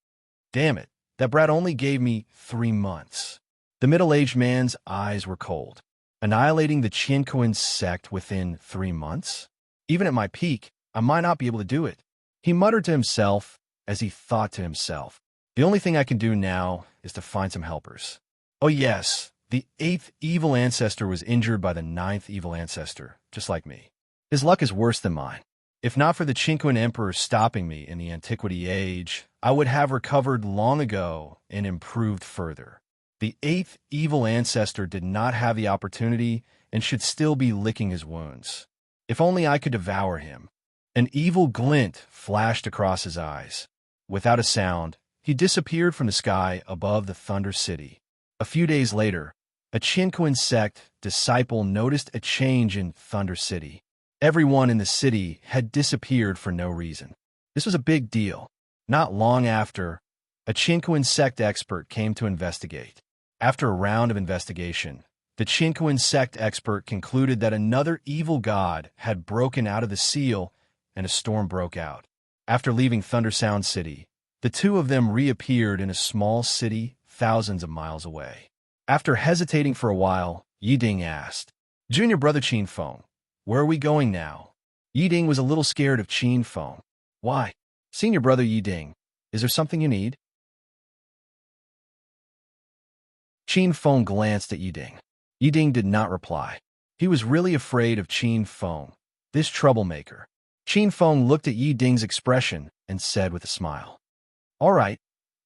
Damn it, that brat only gave me 3 months." The middle-aged man's eyes were cold. Annihilating the Chinquin sect within 3 months? Even at my peak, I might not be able to do it. He muttered to himself as he thought to himself, "The only thing I can do now is to find some helpers." Oh yes, the 8th evil ancestor was injured by the 9th evil ancestor, just like me. His luck is worse than mine. If not for the Chinquin Emperor stopping me in the Antiquity Age, I would have recovered long ago and improved further. The 8th evil ancestor did not have the opportunity and should still be licking his wounds. If only I could devour him. An evil glint flashed across his eyes. Without a sound, he disappeared from the sky above the Thunder City. A few days later, a Chinquin sect disciple noticed a change in Thunder City. Everyone in the city had disappeared for no reason. This was a big deal. Not long after, a Chinquin sect expert came to investigate. After a round of investigation, the Chinquin sect expert concluded that another evil god had broken out of the seal and a storm broke out. After leaving Thundersound City, the two of them reappeared in a small city thousands of miles away. After hesitating for a while, Yiding asked, "Junior brother Qin Feng, where are we going now?" Yiding was a little scared of Qin Feng. "Why? Senior brother Yiding, is there something you need?" Qin Feng glanced at Yiding. Yiding did not reply. He was really afraid of Qin Feng, this troublemaker. Qin Feng looked at Yi Ding's expression and said with a smile, "All right,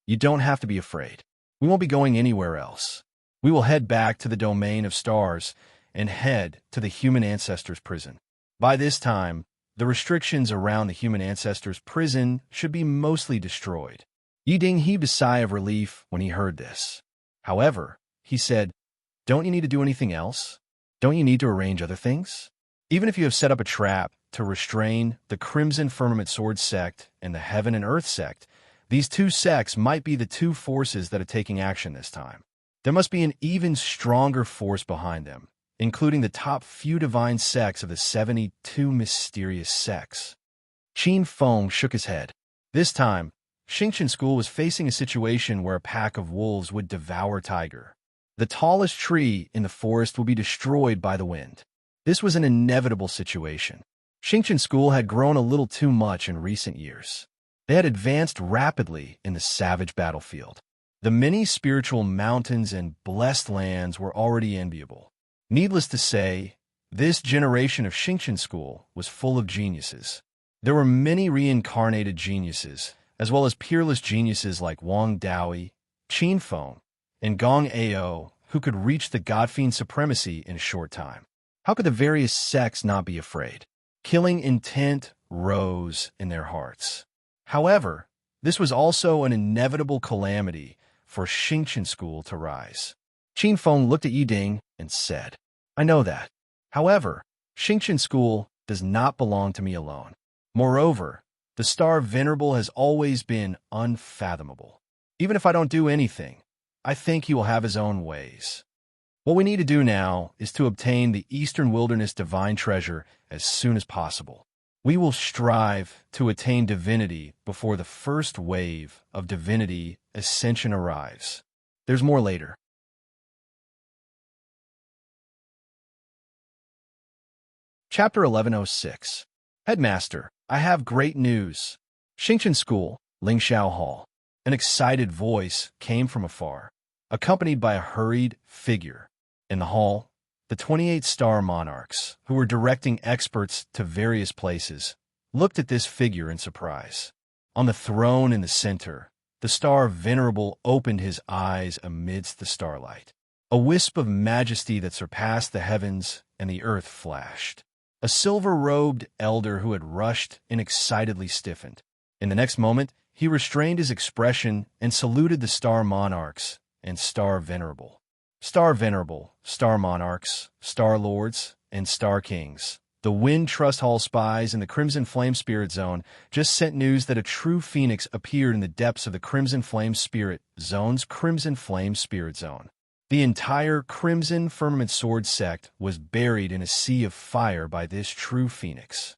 you don't have to be afraid. We won't be going anywhere else. We will head back to the domain of stars and head to the human ancestors' prison. By this time, the restrictions around the human ancestors' prison should be mostly destroyed." Yi Ding heaved a sigh of relief when he heard this. However, he said, "Don't you need to do anything else? Don't you need to arrange other things? Even if you have set up a trap to restrain the Crimson Firmament Sword sect and the Heaven and Earth sect, these two sects might be the two forces that are taking action this time. There must be an even stronger force behind them, including the top few divine sects of the 72 mysterious sects." Qin Feng shook his head. This time, Xingqian School was facing a situation where a pack of wolves would devour tiger. The tallest tree in the forest would be destroyed by the wind. This was an inevitable situation. Xingqian School had grown a little too much in recent years. They had advanced rapidly in the savage battlefield. The many spiritual mountains and blessed lands were already enviable. Needless to say, this generation of Xingqian School was full of geniuses. There were many reincarnated geniuses, as well as peerless geniuses like Wang Daoi, Qin Feng, and Gong Ao, who could reach the Godfiend supremacy in a short time. How could the various sects not be afraid? Killing intent rose in their hearts. However, this was also an inevitable calamity for Xingqian School to rise. Qin Feng looked at Yi Ding and said, "I know that. However, Xingqian School does not belong to me alone. Moreover, the Star Venerable has always been unfathomable. Even if I don't do anything, I think he will have his own ways. What we need to do now is to obtain the Eastern Wilderness Divine Treasure as soon as possible. We will strive to attain divinity before the first wave of divinity ascension arrives." There's more later. Chapter 1106. Headmaster, I have great news. Xingqian School, Lingxiao Hall. An excited voice came from afar, accompanied by a hurried figure. In the hall, the 28 star monarchs, who were directing experts to various places, looked at this figure in surprise. On the throne in the center, the Star Venerable opened his eyes amidst the starlight. A wisp of majesty that surpassed the heavens and the earth flashed. A silver-robed elder who had rushed and excitedly stiffened. In the next moment, he restrained his expression and saluted the star monarchs and Star Venerable. Star Venerable, Star Monarchs, Star Lords, and Star Kings. The Wind Trust Hall spies in the Crimson Flame Spirit Zone just sent news that a true phoenix appeared in the depths of the Crimson Flame Spirit Zone's Crimson Flame Spirit Zone. The entire Crimson Firmament Sword sect was buried in a sea of fire by this true phoenix.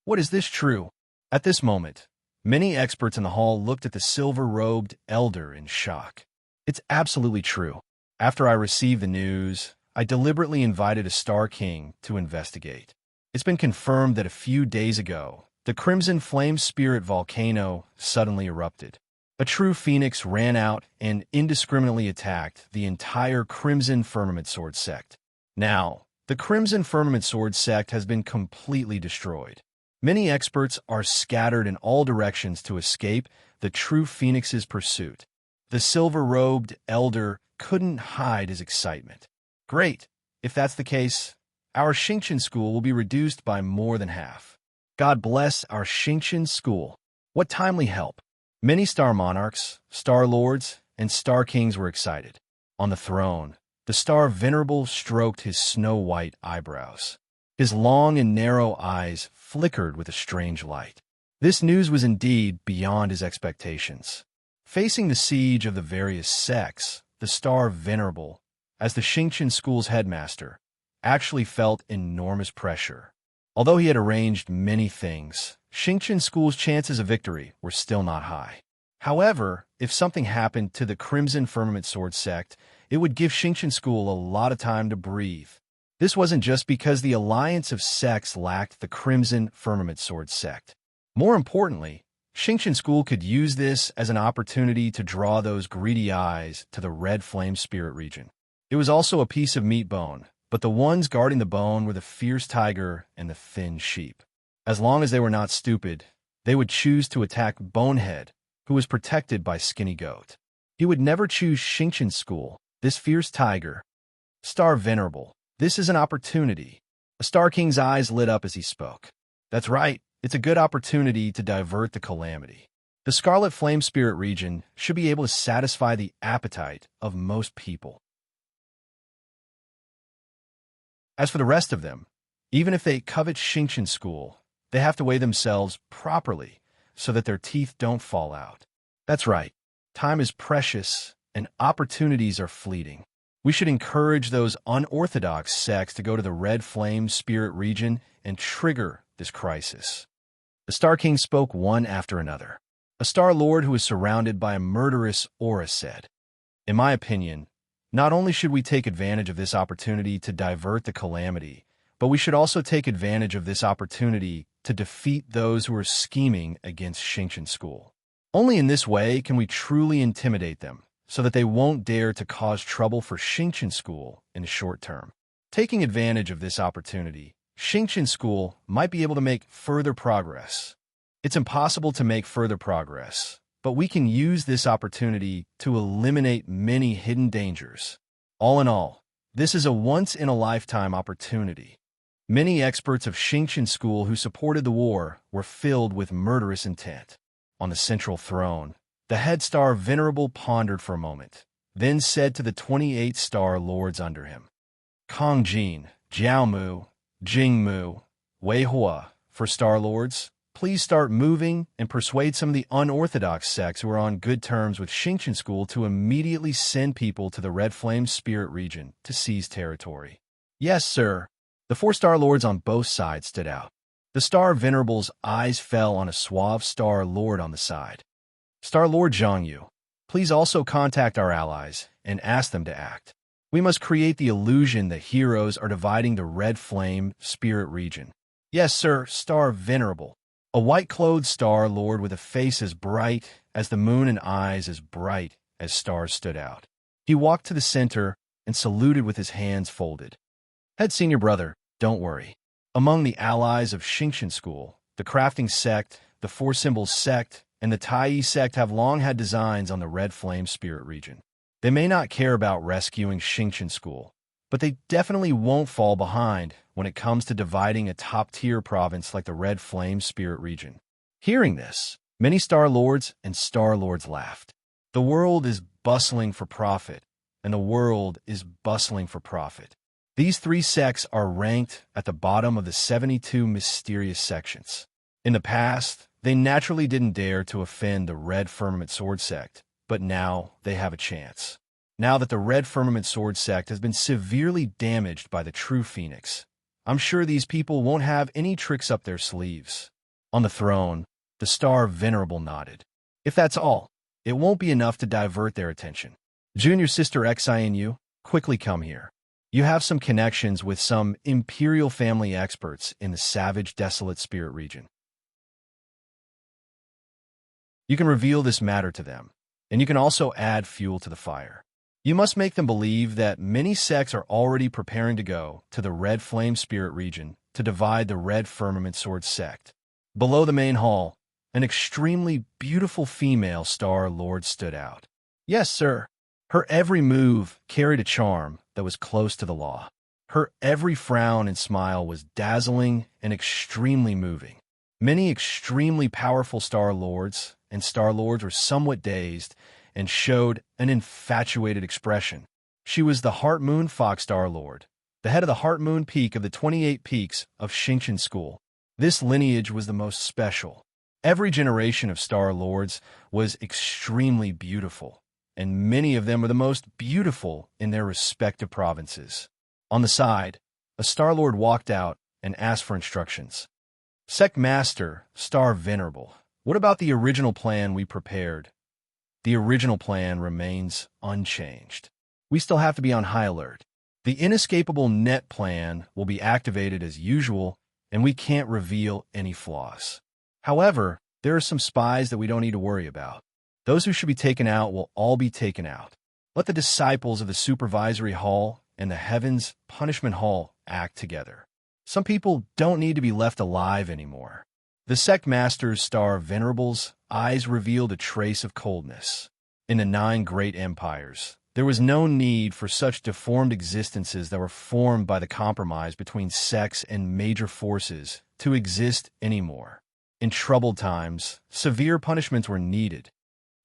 What is this true? At this moment, many experts in the hall looked at the silver-robed elder in shock. It's absolutely true. After I received the news, I deliberately invited a Star King to investigate. It's been confirmed that a few days ago, the Crimson Flame Spirit volcano suddenly erupted. A true phoenix ran out and indiscriminately attacked the entire Crimson Firmament Sword sect. Now, the Crimson Firmament Sword sect has been completely destroyed. Many experts are scattered in all directions to escape the true phoenix's pursuit. The silver-robed elder couldn't hide his excitement. Great! If that's the case, our Xingqian School will be reduced by more than half. God bless our Xingqian School. What timely help! Many Star Monarchs, Star Lords, and Star Kings were excited. On the throne, the Star Venerable stroked his snow-white eyebrows. His long and narrow eyes flickered with a strange light. This news was indeed beyond his expectations. Facing the siege of the various sects, the Star Venerable, as the Xingqian School's headmaster, actually felt enormous pressure. Although he had arranged many things, Xingqian School's chances of victory were still not high. However, if something happened to the Crimson Firmament Sword sect, it would give Xingqian School a lot of time to breathe. This wasn't just because the alliance of sects lacked the Crimson Firmament Sword sect. More importantly, Xingqian School could use this as an opportunity to draw those greedy eyes to the Red Flame Spirit region. It was also a piece of meat bone but the ones guarding the bone were the fierce tiger and the thin sheep. As long as they were not stupid, they would choose to attack Bonehead, who was protected by Skinny Goat. He would never choose Shinchin School, this fierce tiger. Star Venerable, this is an opportunity. The Star King's eyes lit up as he spoke. That's right, it's a good opportunity to divert the calamity. The Scarlet Flame Spirit region should be able to satisfy the appetite of most people. As for the rest of them, even if they covet Shinchin School, they have to weigh themselves properly so that their teeth don't fall out. That's right, time is precious and opportunities are fleeting. We should encourage those unorthodox sects to go to the Red Flame Spirit region and trigger this crisis. The Star King spoke one after another. A Star Lord who was surrounded by a murderous aura said, "In my opinion, not only should we take advantage of this opportunity to divert the calamity, but we should also take advantage of this opportunity to defeat those who are scheming against Shinchin School. Only in this way can we truly intimidate them, so that they won't dare to cause trouble for Shinchin School in the short term. Taking advantage of this opportunity, Shinchin School might be able to make further progress. It's impossible to make further progress, but we can use this opportunity to eliminate many hidden dangers. All in all, this is a once-in-a-lifetime opportunity." Many experts of Shinchin School who supported the war were filled with murderous intent. On the central throne, the head Star Venerable pondered for a moment, then said to the 28 Star Lords under him, "Kong Jin, Jiao Mu, Jing Mu, Wei Hua, for Star Lords, please start moving and persuade some of the unorthodox sects who are on good terms with Shinchin School to immediately send people to the Red Flame Spirit region to seize territory." "Yes, sir." The 4 Star Lords on both sides stood out. The Star Venerable's eyes fell on a suave Star Lord on the side. "Star Lord Zhongyu, please also contact our allies and ask them to act. We must create the illusion that heroes are dividing the Red Flame Spirit region." "Yes, sir, Star Venerable." A white-clothed Star Lord with a face as bright as the moon and eyes as bright as stars stood out. He walked to the center and saluted with his hands folded. "Head Senior Brother, don't worry. Among the allies of Shinchin School, the Crafting Sect, the Four Symbols Sect, and the Tai Sect have long had designs on the Red Flame Spirit region. They may not care about rescuing Shinchin School, but they definitely won't fall behind when it comes to dividing a top-tier province like the Red Flame Spirit region." Hearing this, many Star Lords and Star Lords laughed. The world is bustling for profit, and the world is bustling for profit. These 3 sects are ranked at the bottom of the 72 mysterious sections. In the past, they naturally didn't dare to offend the Red Firmament Sword Sect, but now they have a chance. Now that the Red Firmament Sword Sect has been severely damaged by the True Phoenix, I'm sure these people won't have any tricks up their sleeves. On the throne, the Star Venerable nodded. "If that's all, it won't be enough to divert their attention. Junior Sister Xinu, quickly come here. You have some connections with some Imperial family experts in the Savage Desolate Spirit region. You can reveal this matter to them, and you can also add fuel to the fire. You must make them believe that many sects are already preparing to go to the Red Flame Spirit region to divide the Red Firmament Sword Sect." Below the main hall, an extremely beautiful female Star Lord stood out. "Yes, sir." Her every move carried a charm that was close to the law. Her every frown and smile was dazzling and extremely moving. Many extremely powerful Star Lords and Star Lords were somewhat dazed and showed an infatuated expression. She was the Heart Moon Fox Star Lord, the head of the Heart Moon Peak of the 28 Peaks of Shinchin School. This lineage was the most special. Every generation of Star Lords was extremely beautiful, and many of them were the most beautiful in their respective provinces. On the side, a Star Lord walked out and asked for instructions. "Sect Master, Star Venerable, what about the original plan we prepared?" "The original plan remains unchanged. We still have to be on high alert. The inescapable net plan will be activated as usual, and we can't reveal any flaws. However, there are some spies that we don't need to worry about. Those who should be taken out will all be taken out. Let the disciples of the Supervisory Hall and the heavens punishment hall act together. Some people don't need to be left alive anymore. The sect master's star venerables' eyes revealed a trace of coldness. In the 9 great empires, there was no need for such deformed existences that were formed by the compromise between sects and major forces to exist anymore. In troubled times, severe punishments were needed.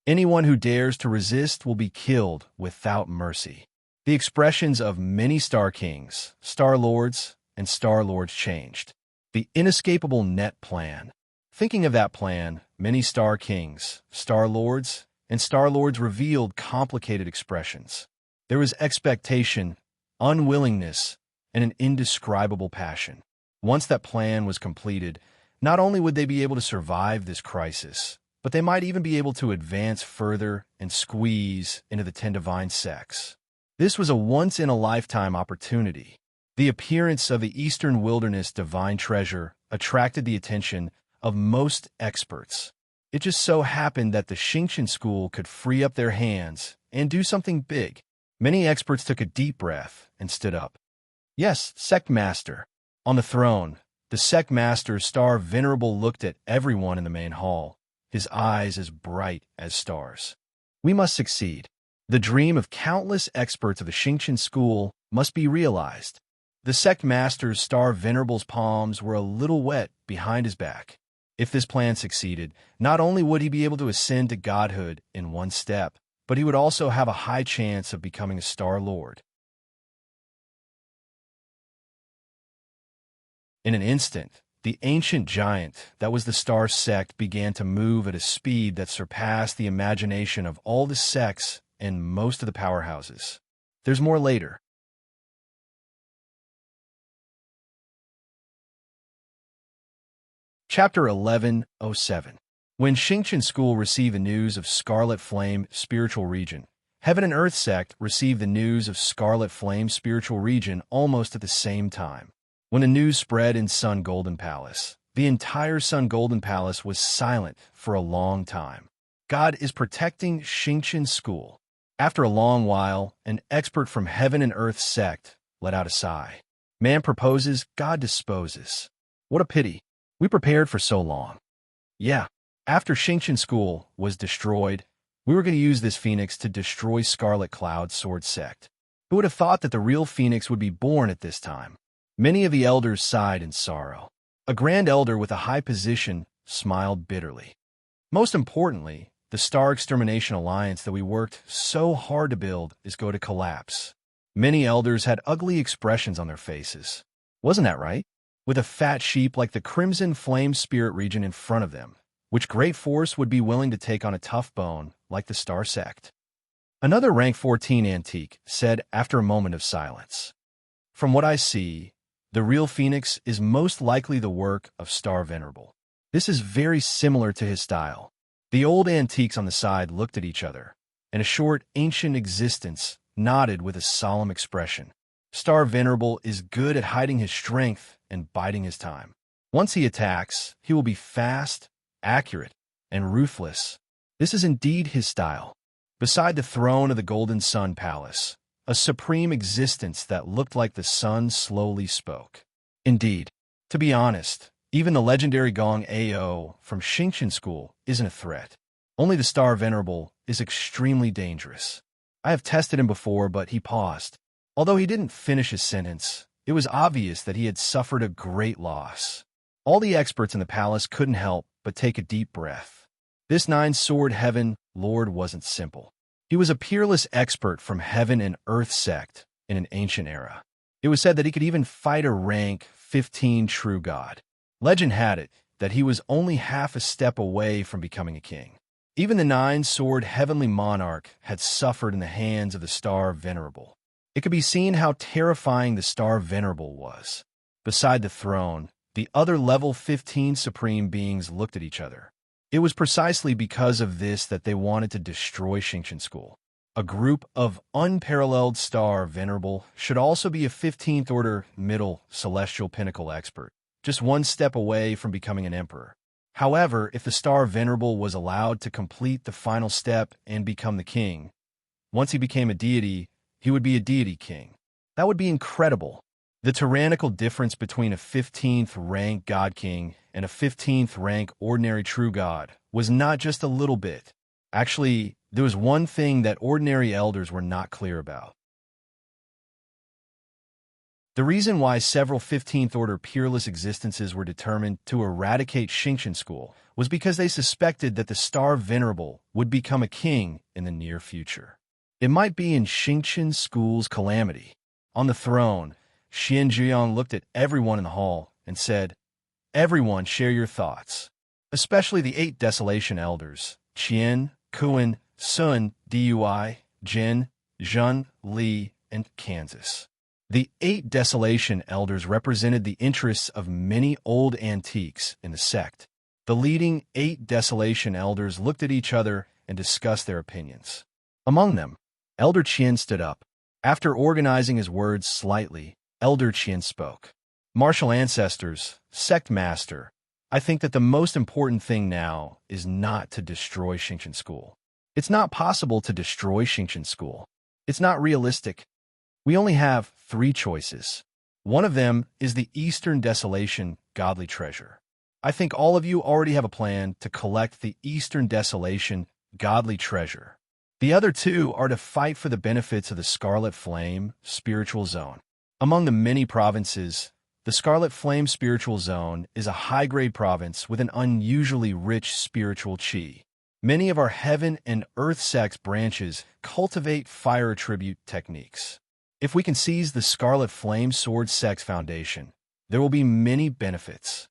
Anyone who dares to resist will be killed without mercy. The expressions of many Star Kings, Star Lords, and Star Lords changed. The inescapable net plan. Thinking of that plan, many Star Kings, Star Lords, and Star Lords revealed complicated expressions. There was expectation, unwillingness, and an indescribable passion. Once that plan was completed, not only would they be able to survive this crisis, but they might even be able to advance further and squeeze into the 10 divine sects. This was a once-in-a-lifetime opportunity. The appearance of the Eastern Wilderness divine treasure attracted the attention of most experts. It just so happened that the Xingqian school could free up their hands and do something big. Many experts took a deep breath and stood up. Yes, sect master. On the throne, the sect master's star venerable looked at everyone in the main hall, his eyes as bright as stars. We must succeed. The dream of countless experts of the Xingqian school must be realized. The sect master's star venerable's palms were a little wet behind his back. If this plan succeeded, not only would he be able to ascend to godhood in one step, but he would also have a high chance of becoming a Star Lord. In an instant, the ancient giant that was the Star Sect began to move at a speed that surpassed the imagination of all the sects and most of the powerhouses. There's more later. Chapter 11:07. When Xingqian school received the news of Scarlet Flame Spiritual Region, Heaven and Earth Sect received the news of Scarlet Flame Spiritual Region almost at the same time. When the news spread in Sun Golden Palace, the entire Sun Golden Palace was silent for a long time. God is protecting Xingqian school. After a long while, an expert from Heaven and Earth Sect let out a sigh. Man proposes, God disposes. What a pity. We prepared for so long. Yeah, after Xingqian school was destroyed, we were going to use this phoenix to destroy Scarlet Cloud Sword Sect. Who would have thought that the real phoenix would be born at this time? Many of the elders sighed in sorrow. A grand elder with a high position smiled bitterly. Most importantly, the Star Extermination Alliance that we worked so hard to build is going to collapse. Many elders had ugly expressions on their faces. Wasn't that right? With a fat sheep like the Crimson Flame Spirit region in front of them, which great force would be willing to take on a tough bone like the Star Sect? Another rank 14 antique said after a moment of silence, "From what I see, the real phoenix is most likely the work of Star Venerable. This is very similar to his style." The old antiques on the side looked at each other, and a short, ancient existence nodded with a solemn expression. Star Venerable is good at hiding his strength and biding his time. Once he attacks, he will be fast, accurate, and ruthless. This is indeed his style. Beside the throne of the Golden Sun Palace, a supreme existence that looked like the sun slowly spoke. Indeed, to be honest, even the legendary Gong Ao from Xingqian school isn't a threat. Only the Star Venerable is extremely dangerous. I have tested him before, but he paused. Although he didn't finish his sentence, it was obvious that he had suffered a great loss. All the experts in the palace couldn't help but take a deep breath. This 9-sword Heaven Lord wasn't simple. He was a peerless expert from Heaven and Earth Sect in an ancient era. It was said that he could even fight a rank 15 true god. Legend had it that he was only half a step away from becoming a king. Even the 9-sword Heavenly Monarch had suffered in the hands of the Star Venerable. It could be seen how terrifying the Star Venerable was. Beside the throne, the other level 15 supreme beings looked at each other. It was precisely because of this that they wanted to destroy Xingqian school. A group of unparalleled Star Venerable should also be a 15th order middle celestial pinnacle expert, just one step away from becoming an emperor. However, if the Star Venerable was allowed to complete the final step and become the king, once he became a deity, he would be a deity king. That would be incredible. The tyrannical difference between a 15th rank God King and a 15th rank ordinary true God was not just a little bit. Actually, there was one thing that ordinary elders were not clear about. The reason why several 15th order peerless existences were determined to eradicate Xingqian school was because they suspected that the Star Venerable would become a king in the near future. It might be in Xingqian school's calamity. On the throne, Xian Zhuyang looked at everyone in the hall and said, "Everyone share your thoughts, especially the 8 desolation elders, Qian, Kuan, Sun, Dui, Jin, Zhun, Li, and Kansas." The 8 desolation elders represented the interests of many old antiques in the sect. The leading 8 desolation elders looked at each other and discussed their opinions. Among them, Elder Qian stood up. After organizing his words slightly, Elder Qian spoke. "Martial ancestors, sect master, I think that the most important thing now is not to destroy Xingqian school. It's not possible to destroy Xingqian school. It's not realistic. We only have 3 choices. One of them is the Eastern Desolation godly treasure. I think all of you already have a plan to collect the Eastern Desolation godly treasure. The other 2 are to fight for the benefits of the Scarlet Flame spiritual zone. Among the many provinces, the Scarlet Flame spiritual zone is a high-grade province with an unusually rich spiritual chi. Many of our heaven and earth sects branches cultivate fire attribute techniques. If we can seize the Scarlet Flame Sword Sect's foundation, there will be many benefits."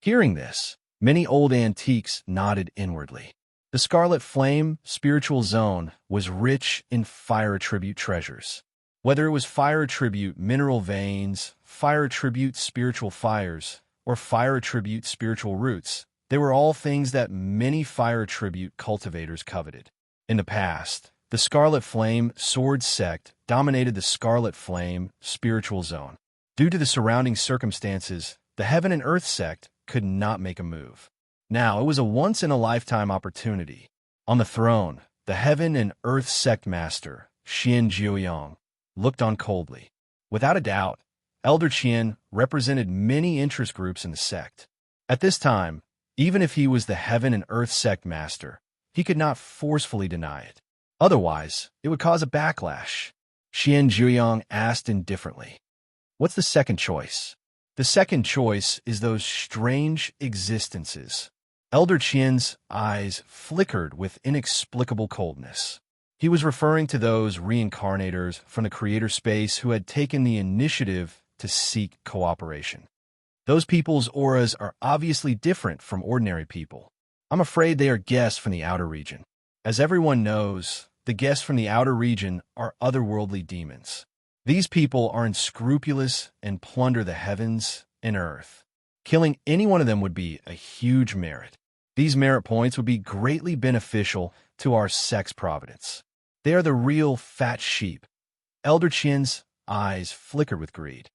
Hearing this, many old antiques nodded inwardly. The Scarlet Flame spiritual zone was rich in fire attribute treasures. Whether it was fire attribute mineral veins, fire attribute spiritual fires, or fire attribute spiritual roots, they were all things that many fire attribute cultivators coveted. In the past, the Scarlet Flame Sword Sect dominated the Scarlet Flame spiritual zone. Due to the surrounding circumstances, the Heaven and Earth Sect could not make a move. Now, it was a once-in-a-lifetime opportunity. On the throne, the Heaven and Earth Sect Master, Xian Zhuyang, looked on coldly. Without a doubt, Elder Qian represented many interest groups in the sect. At this time, even if he was the Heaven and Earth Sect Master, he could not forcefully deny it. Otherwise, it would cause a backlash. Xian Zhuyang asked indifferently, "What's the second choice?" "The second choice is those strange existences." Elder Qian's eyes flickered with inexplicable coldness. He was referring to those reincarnators from the creator space who had taken the initiative to seek cooperation. Those people's auras are obviously different from ordinary people. I'm afraid they are guests from the outer region. As everyone knows, the guests from the outer region are otherworldly demons. These people are unscrupulous and plunder the heavens and earth. Killing any one of them would be a huge merit. These merit points would be greatly beneficial to our sect's providence. They are the real fat sheep. Elder Qian's eyes flickered with greed.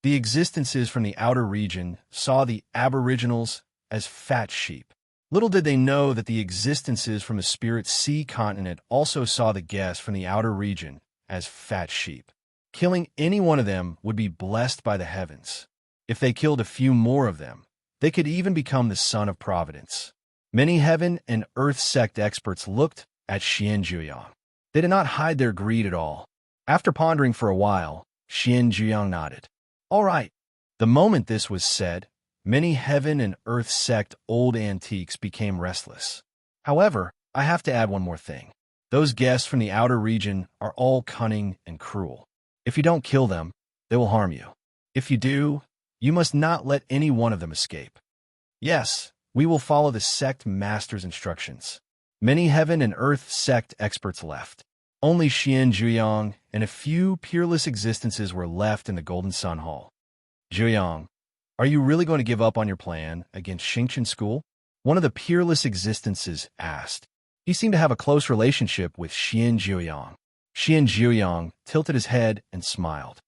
The existences from the outer region saw the aboriginals as fat sheep. Little did they know that the existences from the Spirit Sea continent also saw the guests from the outer region as fat sheep. Killing any one of them would be blessed by the heavens. If they killed a few more of them, they could even become the son of providence. Many heaven and earth sect experts looked at Xian Zhuyang. They did not hide their greed at all. After pondering for a while, Xian Zhuyang nodded. All right. The moment this was said, many heaven and earth sect old antiques became restless. However, I have to add one more thing. Those guests from the outer region are all cunning and cruel. If you don't kill them, they will harm you. If you do, you must not let any one of them escape. Yes, we will follow the sect master's instructions. Many heaven and earth sect experts left. Only Xian Zhuyang and a few peerless existences were left in the Golden Sun Hall. Zhuyang, are you really going to give up on your plan against Xingqian school? One of the peerless existences asked. He seemed to have a close relationship with Xian Zhuyang. Xian Zhuyang tilted his head and smiled.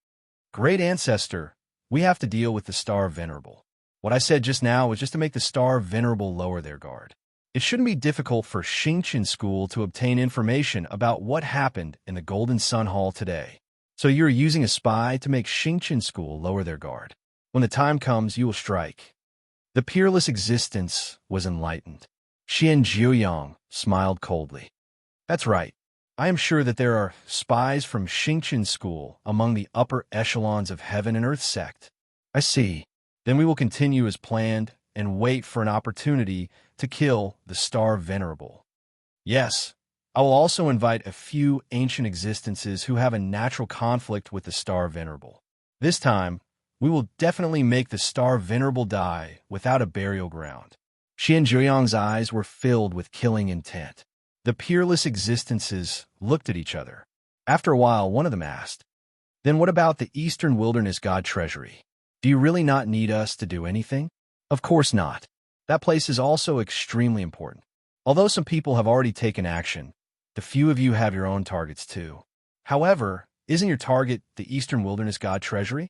Great ancestor, we have to deal with the Star Venerable. What I said just now was just to make the Star Venerable lower their guard. It shouldn't be difficult for Xingqian School to obtain information about what happened in the Golden Sun Hall today. So you're using a spy to make Xingqian School lower their guard. When the time comes, you will strike. The peerless existence was enlightened. Xian Jiuyang smiled coldly. That's right. I am sure that there are spies from Xingqian School among the upper echelons of Heaven and Earth sect. I see. Then we will continue as planned and wait for an opportunity to kill the Star Venerable. Yes, I will also invite a few ancient existences who have a natural conflict with the Star Venerable. This time, we will definitely make the Star Venerable die without a burial ground. Xian Zhuyang's eyes were filled with killing intent. The peerless existences looked at each other. After a while, one of them asked, "Then what about the Eastern Wilderness God Treasury? Do you really not need us to do anything?" Of course not. That place is also extremely important. Although some people have already taken action, the few of you have your own targets too. However, isn't your target the Eastern Wilderness God Treasury?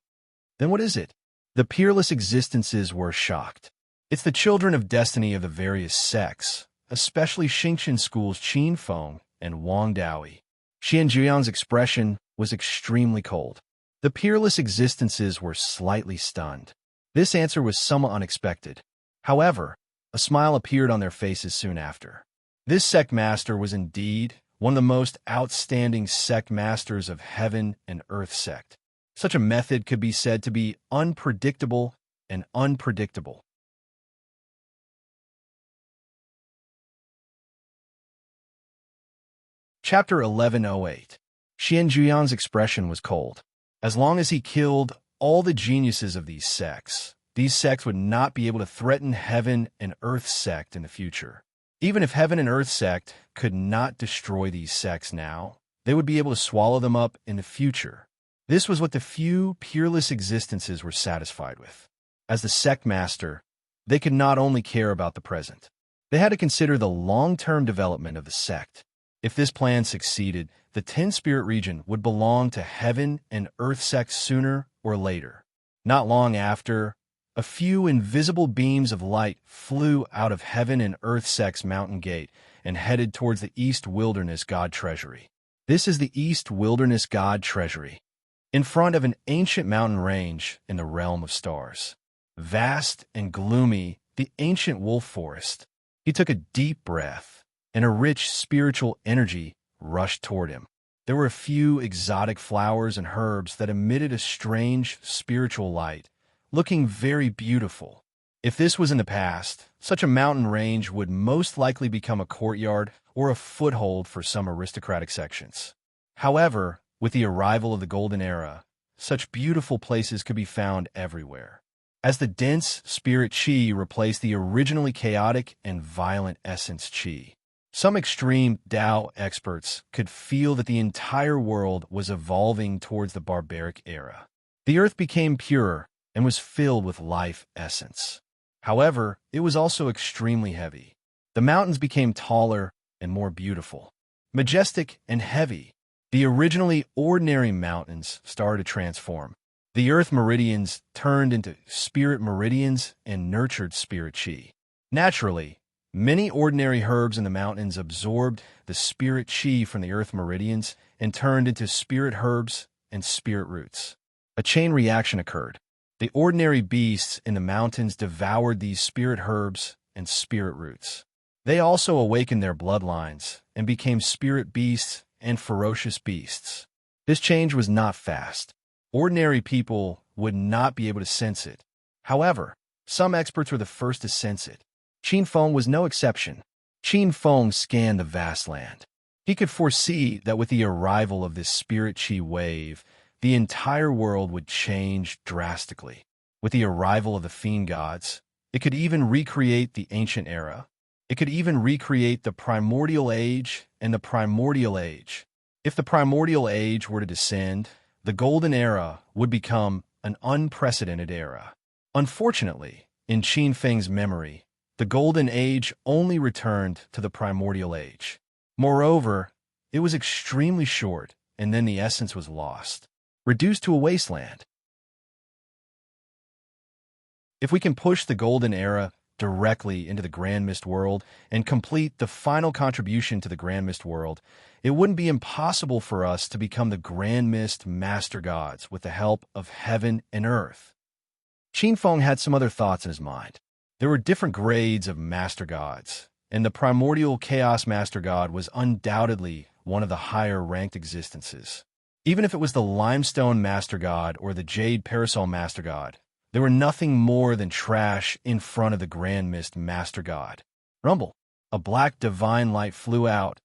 Then what is it? The peerless existences were shocked. It's the children of destiny of the various sects, especially Xingqian School's Qin Feng and Wang Daoyi. Xian Zhuyang's expression was extremely cold. The peerless existences were slightly stunned. This answer was somewhat unexpected. However, a smile appeared on their faces soon after. This sect master was indeed one of the most outstanding sect masters of Heaven and Earth sect. Such a method could be said to be unpredictable and unpredictable. Chapter 1108. Xian Zhuyang's expression was cold. As long as he killed all the geniuses of these sects would not be able to threaten Heaven and Earth sect in the future. Even if Heaven and Earth sect could not destroy these sects now, they would be able to swallow them up in the future. This was what the few peerless existences were satisfied with. As the sect master, they could not only care about the present. They had to consider the long-term development of the sect. If this plan succeeded, the 10-spirit region would belong to Heaven and Earth sects sooner or later. Not long after, a few invisible beams of light flew out of Heaven and Earth sect's mountain gate and headed towards the East Wilderness God Treasury. This is the East Wilderness God Treasury, in front of an ancient mountain range in the realm of stars. Vast and gloomy, the ancient wolf forest. He took a deep breath, and a rich spiritual energy rushed toward him. There were a few exotic flowers and herbs that emitted a strange spiritual light, looking very beautiful. If this was in the past, such a mountain range would most likely become a courtyard or a foothold for some aristocratic sections. However, with the arrival of the Golden Era, such beautiful places could be found everywhere. As the dense spirit Qi replaced the originally chaotic and violent essence Qi, some extreme Tao experts could feel that the entire world was evolving towards the barbaric era. The earth became pure and was filled with life essence. However, it was also extremely heavy. The mountains became taller and more beautiful, majestic and heavy. The originally ordinary mountains started to transform. The earth meridians turned into spirit meridians and nurtured spirit Qi. Naturally, many ordinary herbs in the mountains absorbed the spirit Qi from the earth meridians and turned into spirit herbs and spirit roots. A chain reaction occurred. The ordinary beasts in the mountains devoured these spirit herbs and spirit roots. They also awakened their bloodlines and became spirit beasts and ferocious beasts. This change was not fast. Ordinary people would not be able to sense it. However, some experts were the first to sense it. Qin Feng was no exception. Qin Feng scanned the vast land. He could foresee that with the arrival of this spirit Qi wave, the entire world would change drastically. With the arrival of the fiend gods, it could even recreate the ancient era. It could even recreate the primordial age and the primordial age. If the primordial age were to descend, the golden era would become an unprecedented era. Unfortunately, in Qin Feng's memory, the golden age only returned to the primordial age. Moreover, it was extremely short, and then the essence was lost, reduced to a wasteland. If we can push the golden era directly into the Grand Mist world and complete the final contribution to the Grand Mist world, it wouldn't be impossible for us to become the Grand Mist Master Gods with the help of heaven and earth. Qin Feng had some other thoughts in his mind. There were different grades of Master Gods, and the primordial Chaos Master God was undoubtedly one of the higher-ranked existences. Even if it was the Limestone Master God or the Jade Parasol Master God, they were nothing more than trash in front of the Grand Mist Master God. Rumble. A black divine light flew out,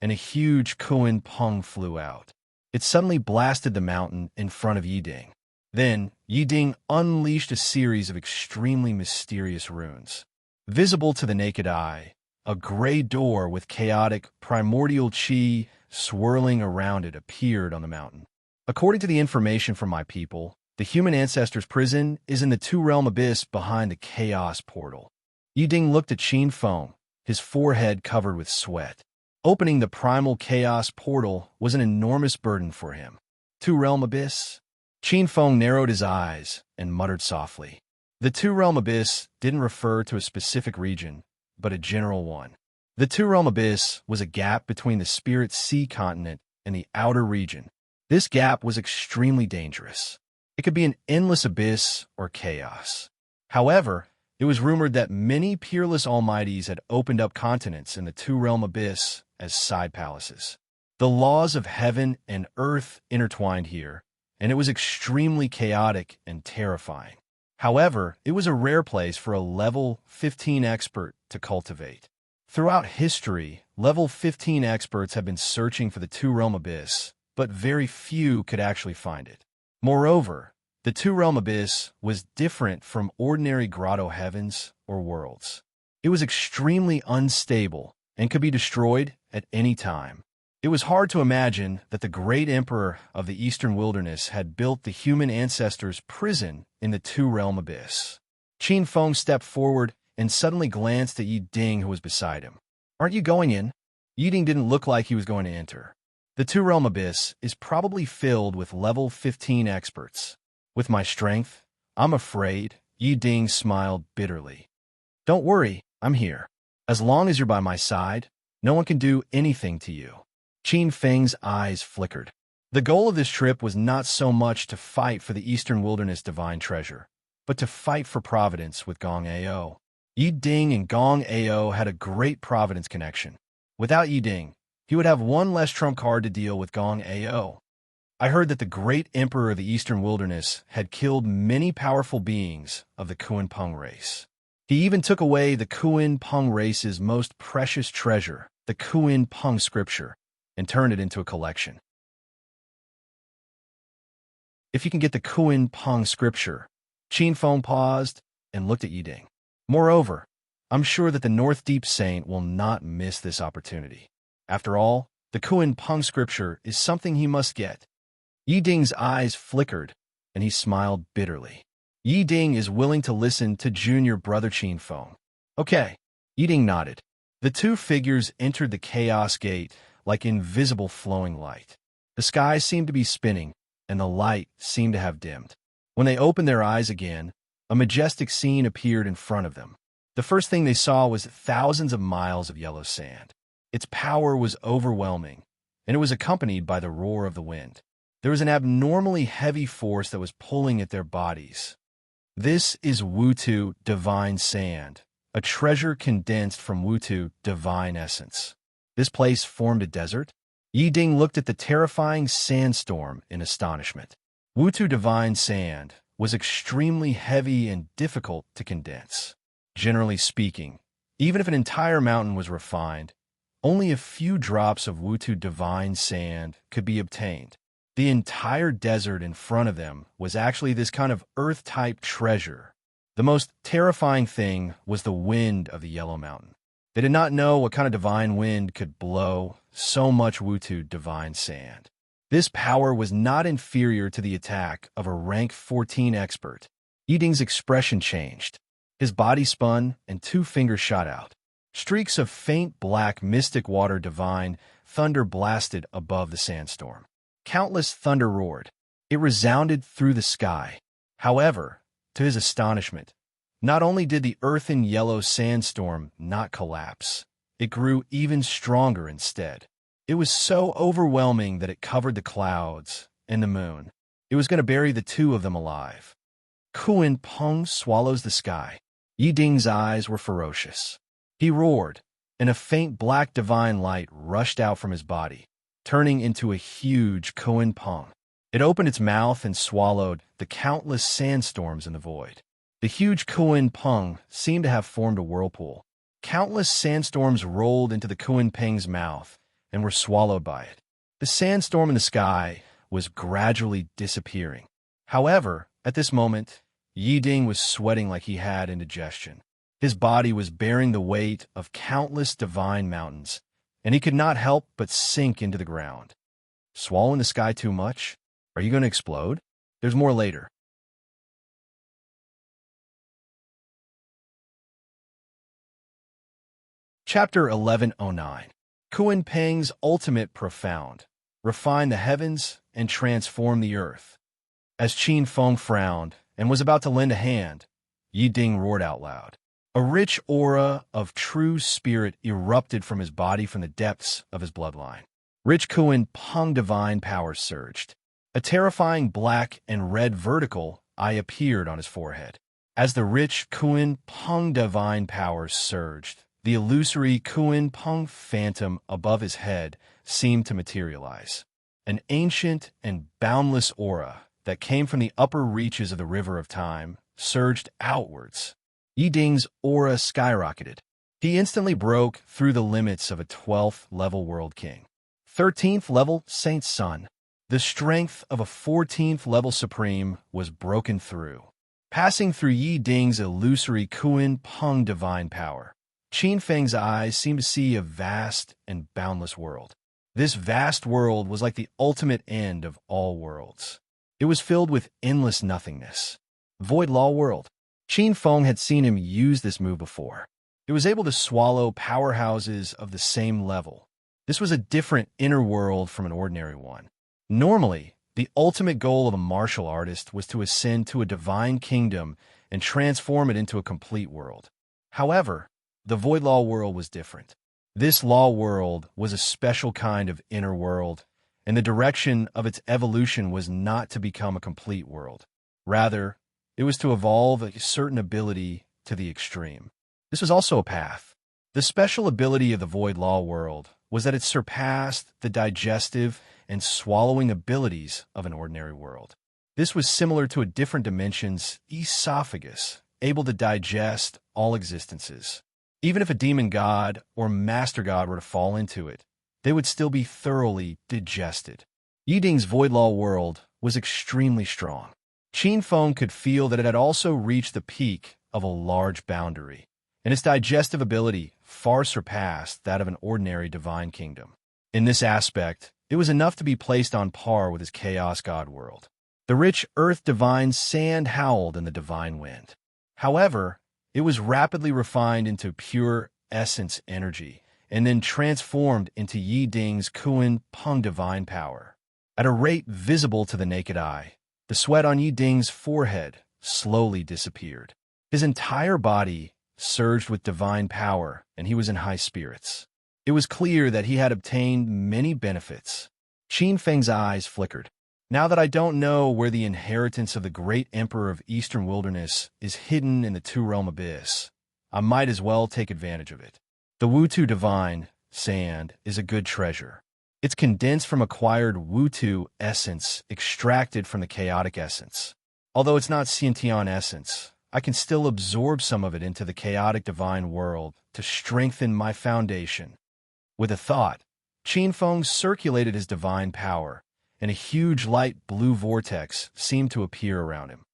and a huge Kuan Peng flew out. It suddenly blasted the mountain in front of Yiding. Then, Yiding unleashed a series of extremely mysterious runes. Visible to the naked eye, a gray door with chaotic, primordial chi swirling around it appeared on the mountain. According to the information from my people, the human ancestors' prison is in the two-realm abyss behind the chaos portal. Yiding looked at Qin Feng, his forehead covered with sweat. Opening the primal chaos portal was an enormous burden for him. Two-realm abyss? Qin Feng narrowed his eyes and muttered softly. The two-realm abyss didn't refer to a specific region, but a general one. The two-realm abyss was a gap between the Spirit Sea continent and the outer region. This gap was extremely dangerous. It could be an endless abyss or chaos. However, it was rumored that many peerless almighties had opened up continents in the two-realm abyss as side palaces. The laws of heaven and earth intertwined here, and it was extremely chaotic and terrifying. However, it was a rare place for a level 15 expert to cultivate. Throughout history, level 15 experts have been searching for the two-realm abyss, but very few could actually find it. Moreover, the two-realm abyss was different from ordinary grotto heavens or worlds. It was extremely unstable and could be destroyed at any time. It was hard to imagine that the great emperor of the eastern wilderness had built the human ancestors' prison in the two-realm abyss. Qin Feng stepped forward and suddenly glanced at Yiding, who was beside him. "Aren't you going in?" Yiding didn't look like he was going to enter. The two-realm abyss is probably filled with level 15 experts. With my strength, I'm afraid, Yiding smiled bitterly. "Don't worry, I'm here. As long as you're by my side, no one can do anything to you." Qin Feng's eyes flickered. The goal of this trip was not so much to fight for the Eastern Wilderness divine treasure, but to fight for Providence with Gong Ao. Yiding and Gong Ao had a great Providence connection. Without Yiding, he would have one less trump card to deal with Gong Ao. I heard that the great emperor of the Eastern Wilderness had killed many powerful beings of the Kuan Peng race. He even took away the Kuan Peng race's most precious treasure, the Kuan Peng scripture, and turned it into a collection. If you can get the Kuan Peng scripture, Qin Feng paused and looked at Yiding. Moreover, I'm sure that the North Deep Saint will not miss this opportunity. After all, the Kuan Peng scripture is something he must get. Yiding's eyes flickered, and he smiled bitterly. Yiding is willing to listen to junior brother Qin Feng. Okay, Yiding nodded. The two figures entered the Chaos Gate like invisible flowing light. The sky seemed to be spinning, and the light seemed to have dimmed. When they opened their eyes again, a majestic scene appeared in front of them. The first thing they saw was thousands of miles of yellow sand. Its power was overwhelming, and it was accompanied by the roar of the wind. There was an abnormally heavy force that was pulling at their bodies. This is Wutu divine sand, a treasure condensed from Wutu divine essence. This place formed a desert? Yiding looked at the terrifying sandstorm in astonishment. Wutu divine sand was extremely heavy and difficult to condense. Generally speaking, even if an entire mountain was refined, only a few drops of Wutu divine sand could be obtained. The entire desert in front of them was actually this kind of earth-type treasure. The most terrifying thing was the wind of the Yellow Mountain. They did not know what kind of divine wind could blow so much Wutu divine sand. This power was not inferior to the attack of a rank 14 expert. Yiding's expression changed. His body spun and two fingers shot out. Streaks of faint black mystic water divine thunder blasted above the sandstorm. Countless thunder roared. It resounded through the sky. However, to his astonishment, Not only did the earthen yellow sandstorm not collapse, it grew even stronger instead. It was so overwhelming that it covered the clouds and the moon. It was going to bury the two of them alive. Kuan Peng swallows the sky. Yi Ding's eyes were ferocious. He roared, and a faint black divine light rushed out from his body, turning into a huge Kuan Peng. It opened its mouth and swallowed the countless sandstorms in the void. The huge Kuan Peng seemed to have formed a whirlpool. Countless sandstorms rolled into the Kuan Peng's mouth and were swallowed by it. The sandstorm in the sky was gradually disappearing. However, at this moment, Yi Ding was sweating like he had indigestion. His body was bearing the weight of countless divine mountains, and he could not help but sink into the ground. Swallowing the sky too much? Are you going to explode? There's more later. Chapter 1109. Kuan Peng's ultimate profound. Refine the heavens and transform the earth. As Qin Feng frowned and was about to lend a hand, Yi Ding roared out loud. A rich aura of true spirit erupted from his body from the depths of his bloodline. Rich Kuan Peng divine power surged. A terrifying black and red vertical eye appeared on his forehead. As the rich Kuan Peng divine power surged, the illusory Kuan Peng phantom above his head seemed to materialize. An ancient and boundless aura that came from the upper reaches of the river of time surged outwards. Yi Ding's aura skyrocketed. He instantly broke through the limits of a 12th level world king. 13th level Saint's son. The strength of a 14th level supreme was broken through. Passing through Yi Ding's illusory Kuan Peng divine power, Qin Feng's eyes seemed to see a vast and boundless world. This vast world was like the ultimate end of all worlds. It was filled with endless nothingness. Void Law World. Qin Feng had seen him use this move before. It was able to swallow powerhouses of the same level. This was a different inner world from an ordinary one. Normally, the ultimate goal of a martial artist was to ascend to a divine kingdom and transform it into a complete world. However, the Void Law World was different. This law world was a special kind of inner world, and the direction of its evolution was not to become a complete world. Rather, it was to evolve a certain ability to the extreme. This was also a path. The special ability of the Void Law World was that it surpassed the digestive and swallowing abilities of an ordinary world. This was similar to a different dimension's esophagus, able to digest all existences. Even if a demon god or master god were to fall into it, they would still be thoroughly digested. Yi Ding's Void Law World was extremely strong. Qin Feng could feel that it had also reached the peak of a large boundary, and its digestive ability far surpassed that of an ordinary divine kingdom. In this aspect, it was enough to be placed on par with his Chaos God world. The rich earth divine sand howled in the divine wind. However, it was rapidly refined into pure essence energy, and then transformed into Yi Ding's Kuan Peng divine power. At a rate visible to the naked eye, the sweat on Yi Ding's forehead slowly disappeared. His entire body surged with divine power, and he was in high spirits. It was clear that he had obtained many benefits. Qin Feng's eyes flickered. Now that I don't know where the inheritance of the great emperor of Eastern Wilderness is hidden in the two-realm abyss, I might as well take advantage of it. The Wutu divine sand is a good treasure. It's condensed from acquired Wutu essence extracted from the chaotic essence. Although it's not Xiantian essence, I can still absorb some of it into the chaotic divine world to strengthen my foundation. With a thought, Qin Feng circulated his divine power, and a huge light blue vortex seemed to appear around him.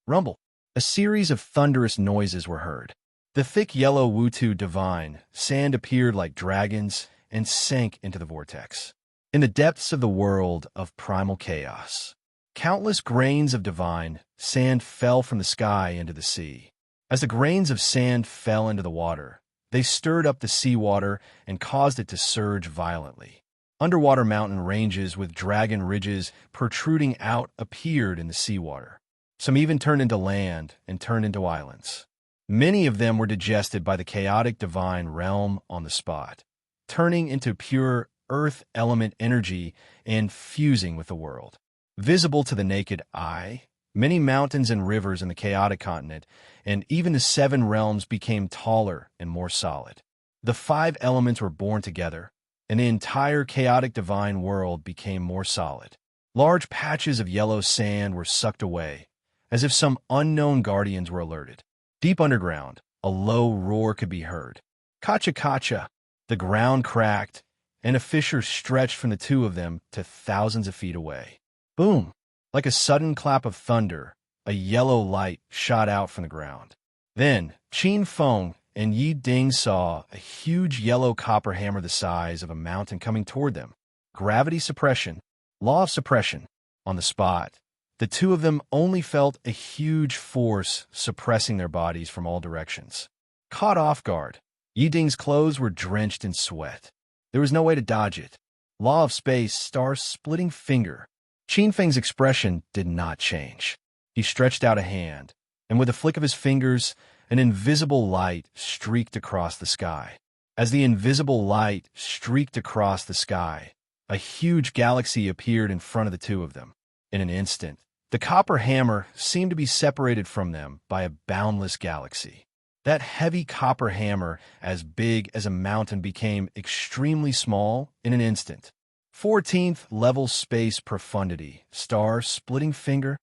Rumble. A series of thunderous noises were heard. The thick yellow Wutu divine sand appeared like dragons and sank into the vortex. In the depths of the world of primal chaos, countless grains of divine sand fell from the sky into the sea. As the grains of sand fell into the water, they stirred up the seawater and caused it to surge violently. Underwater mountain ranges with dragon ridges protruding out appeared in the seawater. Some even turned into land and turned into islands. Many of them were digested by the chaotic divine realm on the spot, turning into pure earth element energy and fusing with the world. Visible to the naked eye, many mountains and rivers in the chaotic continent, and even the 7 realms became taller and more solid. The 5 elements were born together, and the entire chaotic divine world became more solid. Large patches of yellow sand were sucked away, as if some unknown guardians were alerted. Deep underground, a low roar could be heard. Kacha-kacha! The ground cracked, and a fissure stretched from the two of them to thousands of feet away. Boom! Like a sudden clap of thunder, a yellow light shot out from the ground. Then, Qin Feng and Yi Ding saw a huge yellow copper hammer the size of a mountain coming toward them. Gravity suppression, law of suppression. On the spot, the two of them only felt a huge force suppressing their bodies from all directions. Caught off guard, Yi Ding's clothes were drenched in sweat. There was no way to dodge it. Law of space, star-splitting finger. Qin Feng's expression did not change. He stretched out a hand, and with a flick of his fingers, an invisible light streaked across the sky. As the invisible light streaked across the sky, a huge galaxy appeared in front of the two of them. In an instant, the copper hammer seemed to be separated from them by a boundless galaxy. That heavy copper hammer, as big as a mountain, became extremely small in an instant. 14th level space profundity, star-splitting finger.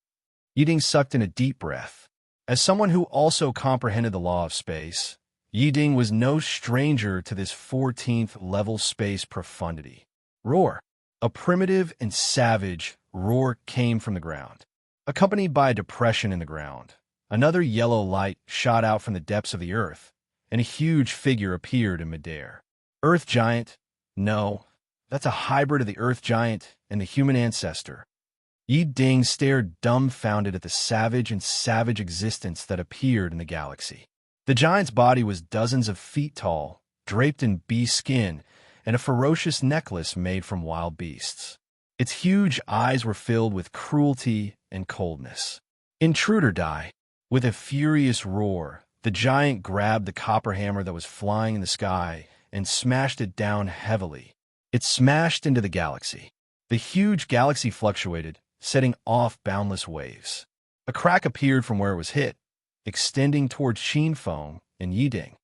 Yi Ding sucked in a deep breath. As someone who also comprehended the law of space, Yi Ding was no stranger to this 14th level space profundity. Roar. A primitive and savage roar came from the ground, accompanied by a depression in the ground. Another yellow light shot out from the depths of the earth, and a huge figure appeared in midair. Earth giant? No, that's a hybrid of the earth giant and the human ancestor. Yi Ding stared dumbfounded at the savage and savage existence that appeared in the galaxy. The giant's body was dozens of feet tall, draped in bee skin, and a ferocious necklace made from wild beasts. Its huge eyes were filled with cruelty and coldness. Intruder die! With a furious roar, the giant grabbed the copper hammer that was flying in the sky and smashed it down heavily. It smashed into the galaxy. The huge galaxy fluctuated, setting off boundless waves. A crack appeared from where it was hit, extending towards Qin Feng and Yi Ding.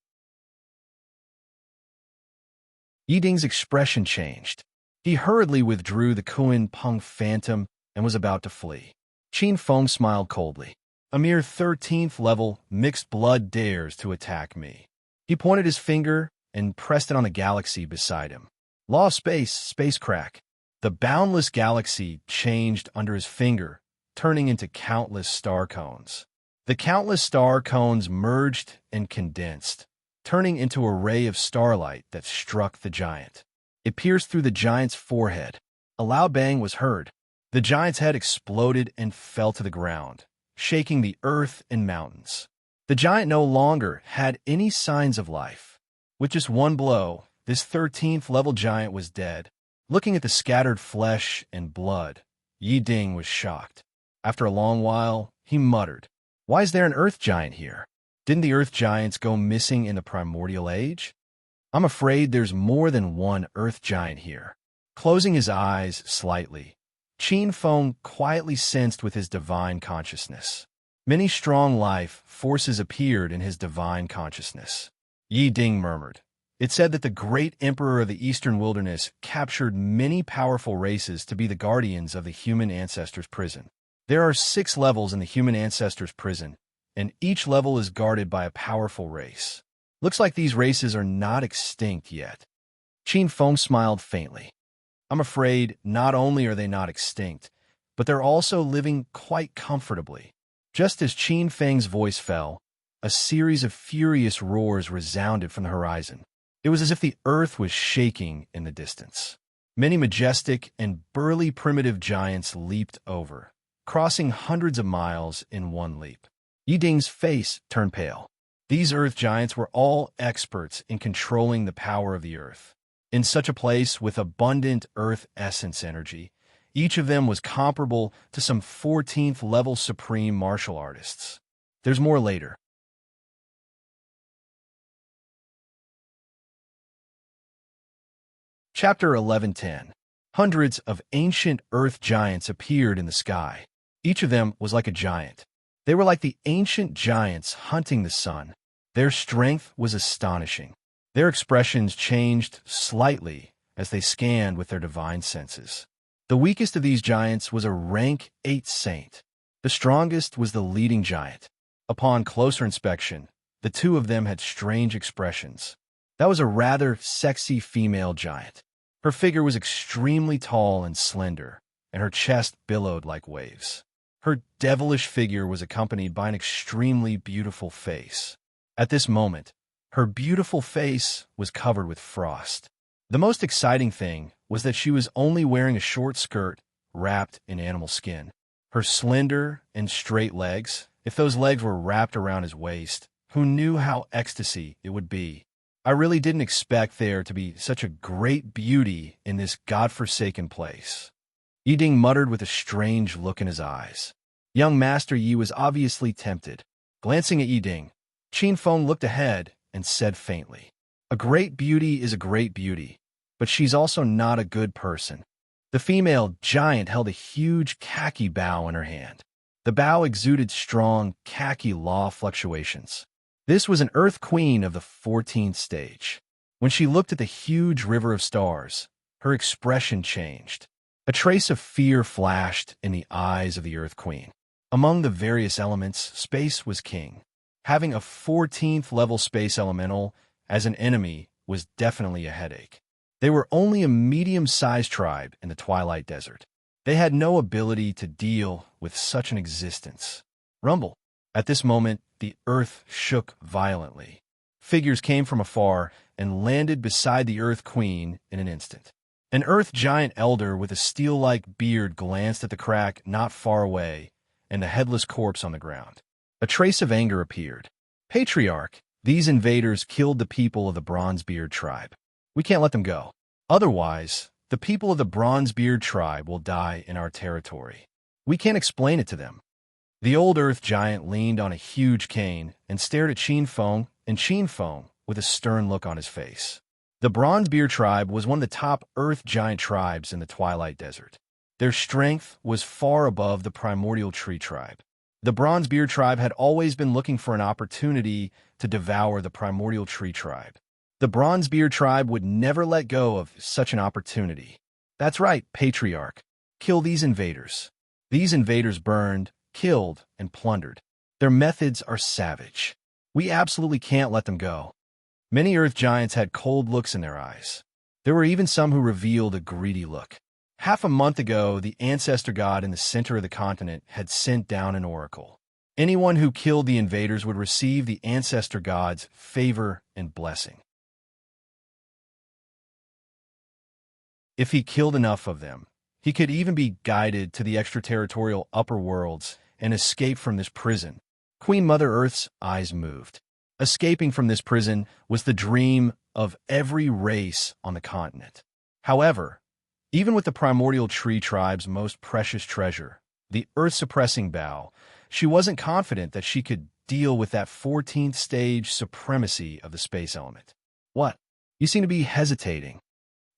Yi Ding's expression changed. He hurriedly withdrew the Kuan Peng Phantom and was about to flee. Qin Feng smiled coldly. A mere 13th level mixed blood dares to attack me. He pointed his finger and pressed it on the galaxy beside him. Law of space, space crack. The boundless galaxy changed under his finger, turning into countless star cones. The countless star cones merged and condensed, turning into a ray of starlight that struck the giant. It pierced through the giant's forehead. A loud bang was heard. The giant's head exploded and fell to the ground, shaking the earth and mountains. The giant no longer had any signs of life. With just one blow, this 13th level giant was dead. Looking at the scattered flesh and blood, Yi Ding was shocked. After a long while, he muttered, "Why is there an earth giant here? Didn't the earth giants go missing in the primordial age? I'm afraid there's more than one earth giant here." Closing his eyes slightly, Qin Feng quietly sensed with his divine consciousness. Many strong life forces appeared in his divine consciousness. Yi Ding murmured. It said that the great emperor of the eastern wilderness captured many powerful races to be the guardians of the human ancestors' prison. There are 6 levels in the human ancestors' prison, and each level is guarded by a powerful race. Looks like these races are not extinct yet. Qin Feng smiled faintly. I'm afraid not only are they not extinct, but they're also living quite comfortably. Just as Qin Feng's voice fell, a series of furious roars resounded from the horizon. It was as if the earth was shaking in the distance. Many majestic and burly primitive giants leaped over, crossing hundreds of miles in one leap. Yi Ding's face turned pale. These earth giants were all experts in controlling the power of the earth. In such a place with abundant earth essence energy, Each of them was comparable to some 14th level supreme martial artists. There's more later. Chapter 11:10. Hundreds of ancient earth giants appeared in the sky. Each of them was like a giant. They were like the ancient giants hunting the sun. Their strength was astonishing. Their expressions changed slightly as they scanned with their divine senses. The weakest of these giants was a rank 8 saint. The strongest was the leading giant. Upon closer inspection, the two of them had strange expressions. That was a rather sexy female giant. Her figure was extremely tall and slender, and her chest billowed like waves. Her devilish figure was accompanied by an extremely beautiful face. At this moment, her beautiful face was covered with frost. The most exciting thing was that she was only wearing a short skirt wrapped in animal skin. Her slender and straight legs, if those legs were wrapped around his waist, who knew how ecstasy it would be? I really didn't expect there to be such a great beauty in this godforsaken place. Yiding muttered with a strange look in his eyes. Young Master Yi was obviously tempted. Glancing at Yiding, Qin Feng looked ahead and said faintly, "A great beauty is a great beauty, but she's also not a good person." The female giant held a huge khaki bow in her hand. The bow exuded strong khaki law fluctuations. This was an Earth Queen of the 14th stage. When she looked at the huge river of stars, her expression changed. A trace of fear flashed in the eyes of the Earth Queen. Among the various elements, space was king. Having a 14th level space elemental as an enemy was definitely a headache. They were only a medium-sized tribe in the Twilight Desert. They had no ability to deal with such an existence. Rumble. At this moment, the earth shook violently. Figures came from afar and landed beside the Earth Queen in an instant. An Earth Giant elder with a steel-like beard glanced at the crack not far away and the headless corpse on the ground. A trace of anger appeared. "Patriarch, these invaders killed the people of the Bronzebeard tribe. We can't let them go. Otherwise, the people of the Bronzebeard tribe will die in our territory. We can't explain it to them." The old Earth Giant leaned on a huge cane and stared at Qin Feng with a stern look on his face. The Bronzebeard tribe was one of the top Earth Giant tribes in the Twilight Desert. Their strength was far above the Primordial Tree tribe. The Bronzebeard tribe had always been looking for an opportunity to devour the Primordial Tree tribe. The Bronzebeard tribe would never let go of such an opportunity. "That's right, Patriarch. Kill these invaders." These invaders burned, killed, and plundered. Their methods are savage. We absolutely can't let them go. Many Earth Giants had cold looks in their eyes. There were even some who revealed a greedy look. Half a month ago, the ancestor god in the center of the continent had sent down an oracle. Anyone who killed the invaders would receive the ancestor god's favor and blessing. If he killed enough of them, he could even be guided to the extraterritorial upper worlds and escape from this prison. Queen Mother Earth's eyes moved. Escaping from this prison was the dream of every race on the continent. However, even with the Primordial Tree tribe's most precious treasure, the earth-suppressing bow, she wasn't confident that she could deal with that 14th stage supremacy of the space element. "What? You seem to be hesitating."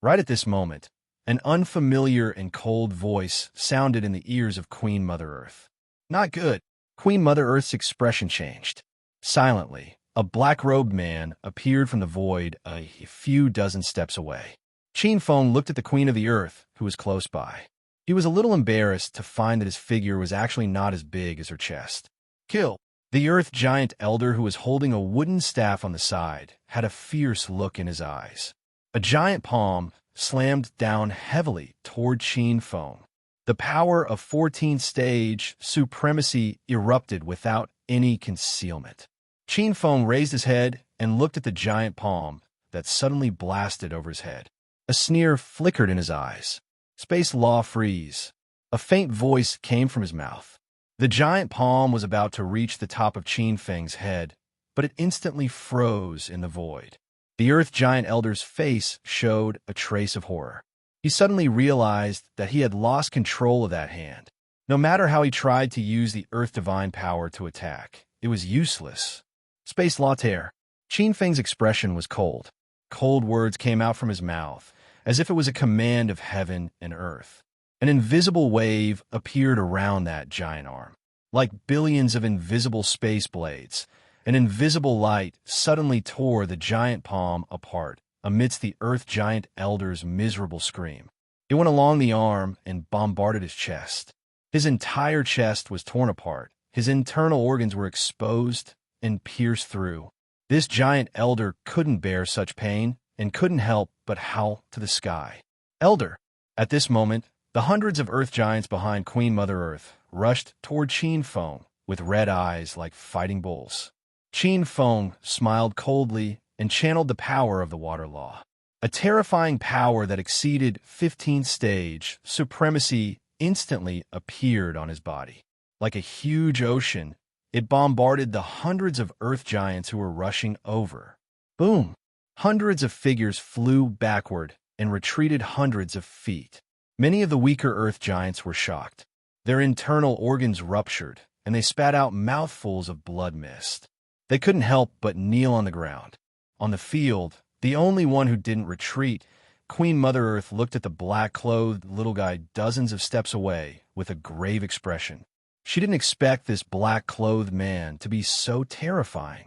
Right at this moment, an unfamiliar and cold voice sounded in the ears of Queen Mother Earth. "Not good." Queen Mother Earth's expression changed. Silently, a black-robed man appeared from the void a few dozen steps away. Qin Feng looked at the Queen of the Earth, who was close by. He was a little embarrassed to find that his figure was actually not as big as her chest. "Kill." The Earth Giant elder, who was holding a wooden staff on the side, had a fierce look in his eyes. A giant palm slammed down heavily toward Qin Feng. The power of 14th stage supremacy erupted without any concealment. Qin Feng raised his head and looked at the giant palm that suddenly blasted over his head. A sneer flickered in his eyes. "Space law freeze." A faint voice came from his mouth. The giant palm was about to reach the top of Qin Feng's head, but it instantly froze in the void. The Earth Giant elder's face showed a trace of horror. He suddenly realized that he had lost control of that hand. No matter how he tried to use the Earth Divine power to attack, it was useless. Space La Terre. Qin Feng's expression was cold. Cold words came out from his mouth, as if it was a command of heaven and earth. An invisible wave appeared around that giant arm. Like billions of invisible space blades, an invisible light suddenly tore the giant palm apart amidst the Earth Giant Elder's miserable scream. It went along the arm and bombarded his chest. His entire chest was torn apart. His internal organs were exposed and pierced through. This giant elder couldn't bear such pain and couldn't help but howl to the sky. Elder! At this moment, the hundreds of Earth giants behind Queen Mother Earth rushed toward Qin Feng with red eyes like fighting bulls. Qin Feng smiled coldly and channeled the power of the water law. A terrifying power that exceeded 15th stage supremacy instantly appeared on his body. Like a huge ocean, it bombarded the hundreds of Earth giants who were rushing over. Boom! Hundreds of figures flew backward and retreated hundreds of feet. Many of the weaker Earth giants were shocked. Their internal organs ruptured, and they spat out mouthfuls of blood mist. They couldn't help but kneel on the ground. On the field, the only one who didn't retreat, Queen Mother Earth looked at the black-clothed little guy dozens of steps away with a grave expression. She didn't expect this black-clothed man to be so terrifying.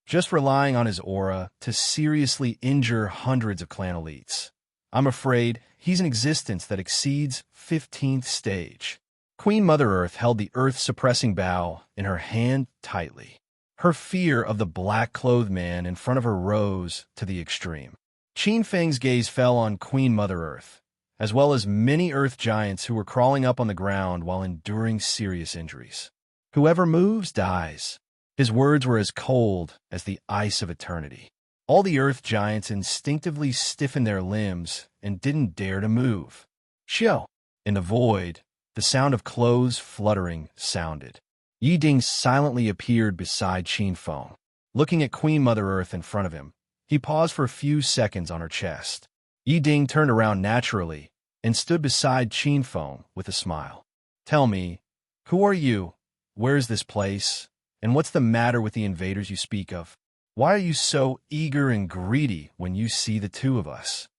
Just relying on his aura to seriously injure hundreds of clan elites. I'm afraid he's an existence that exceeds 15th stage. Queen Mother Earth held the earth-suppressing bow in her hand tightly. Her fear of the black-clothed man in front of her rose to the extreme. Qin Feng's gaze fell on Queen Mother Earth, as well as many Earth giants who were crawling up on the ground while enduring serious injuries. Whoever moves dies. His words were as cold as the ice of eternity. All the Earth giants instinctively stiffened their limbs and didn't dare to move. Xiao! In the void, the sound of clothes fluttering sounded. Yi Ding silently appeared beside Qin Feng. Looking at Queen Mother Earth in front of him, he paused for a few seconds on her chest. Yi Ding turned around naturally and stood beside Qin Feng with a smile. Tell me, who are you? Where is this place? And what's the matter with the invaders you speak of? Why are you so eager and greedy when you see the two of us?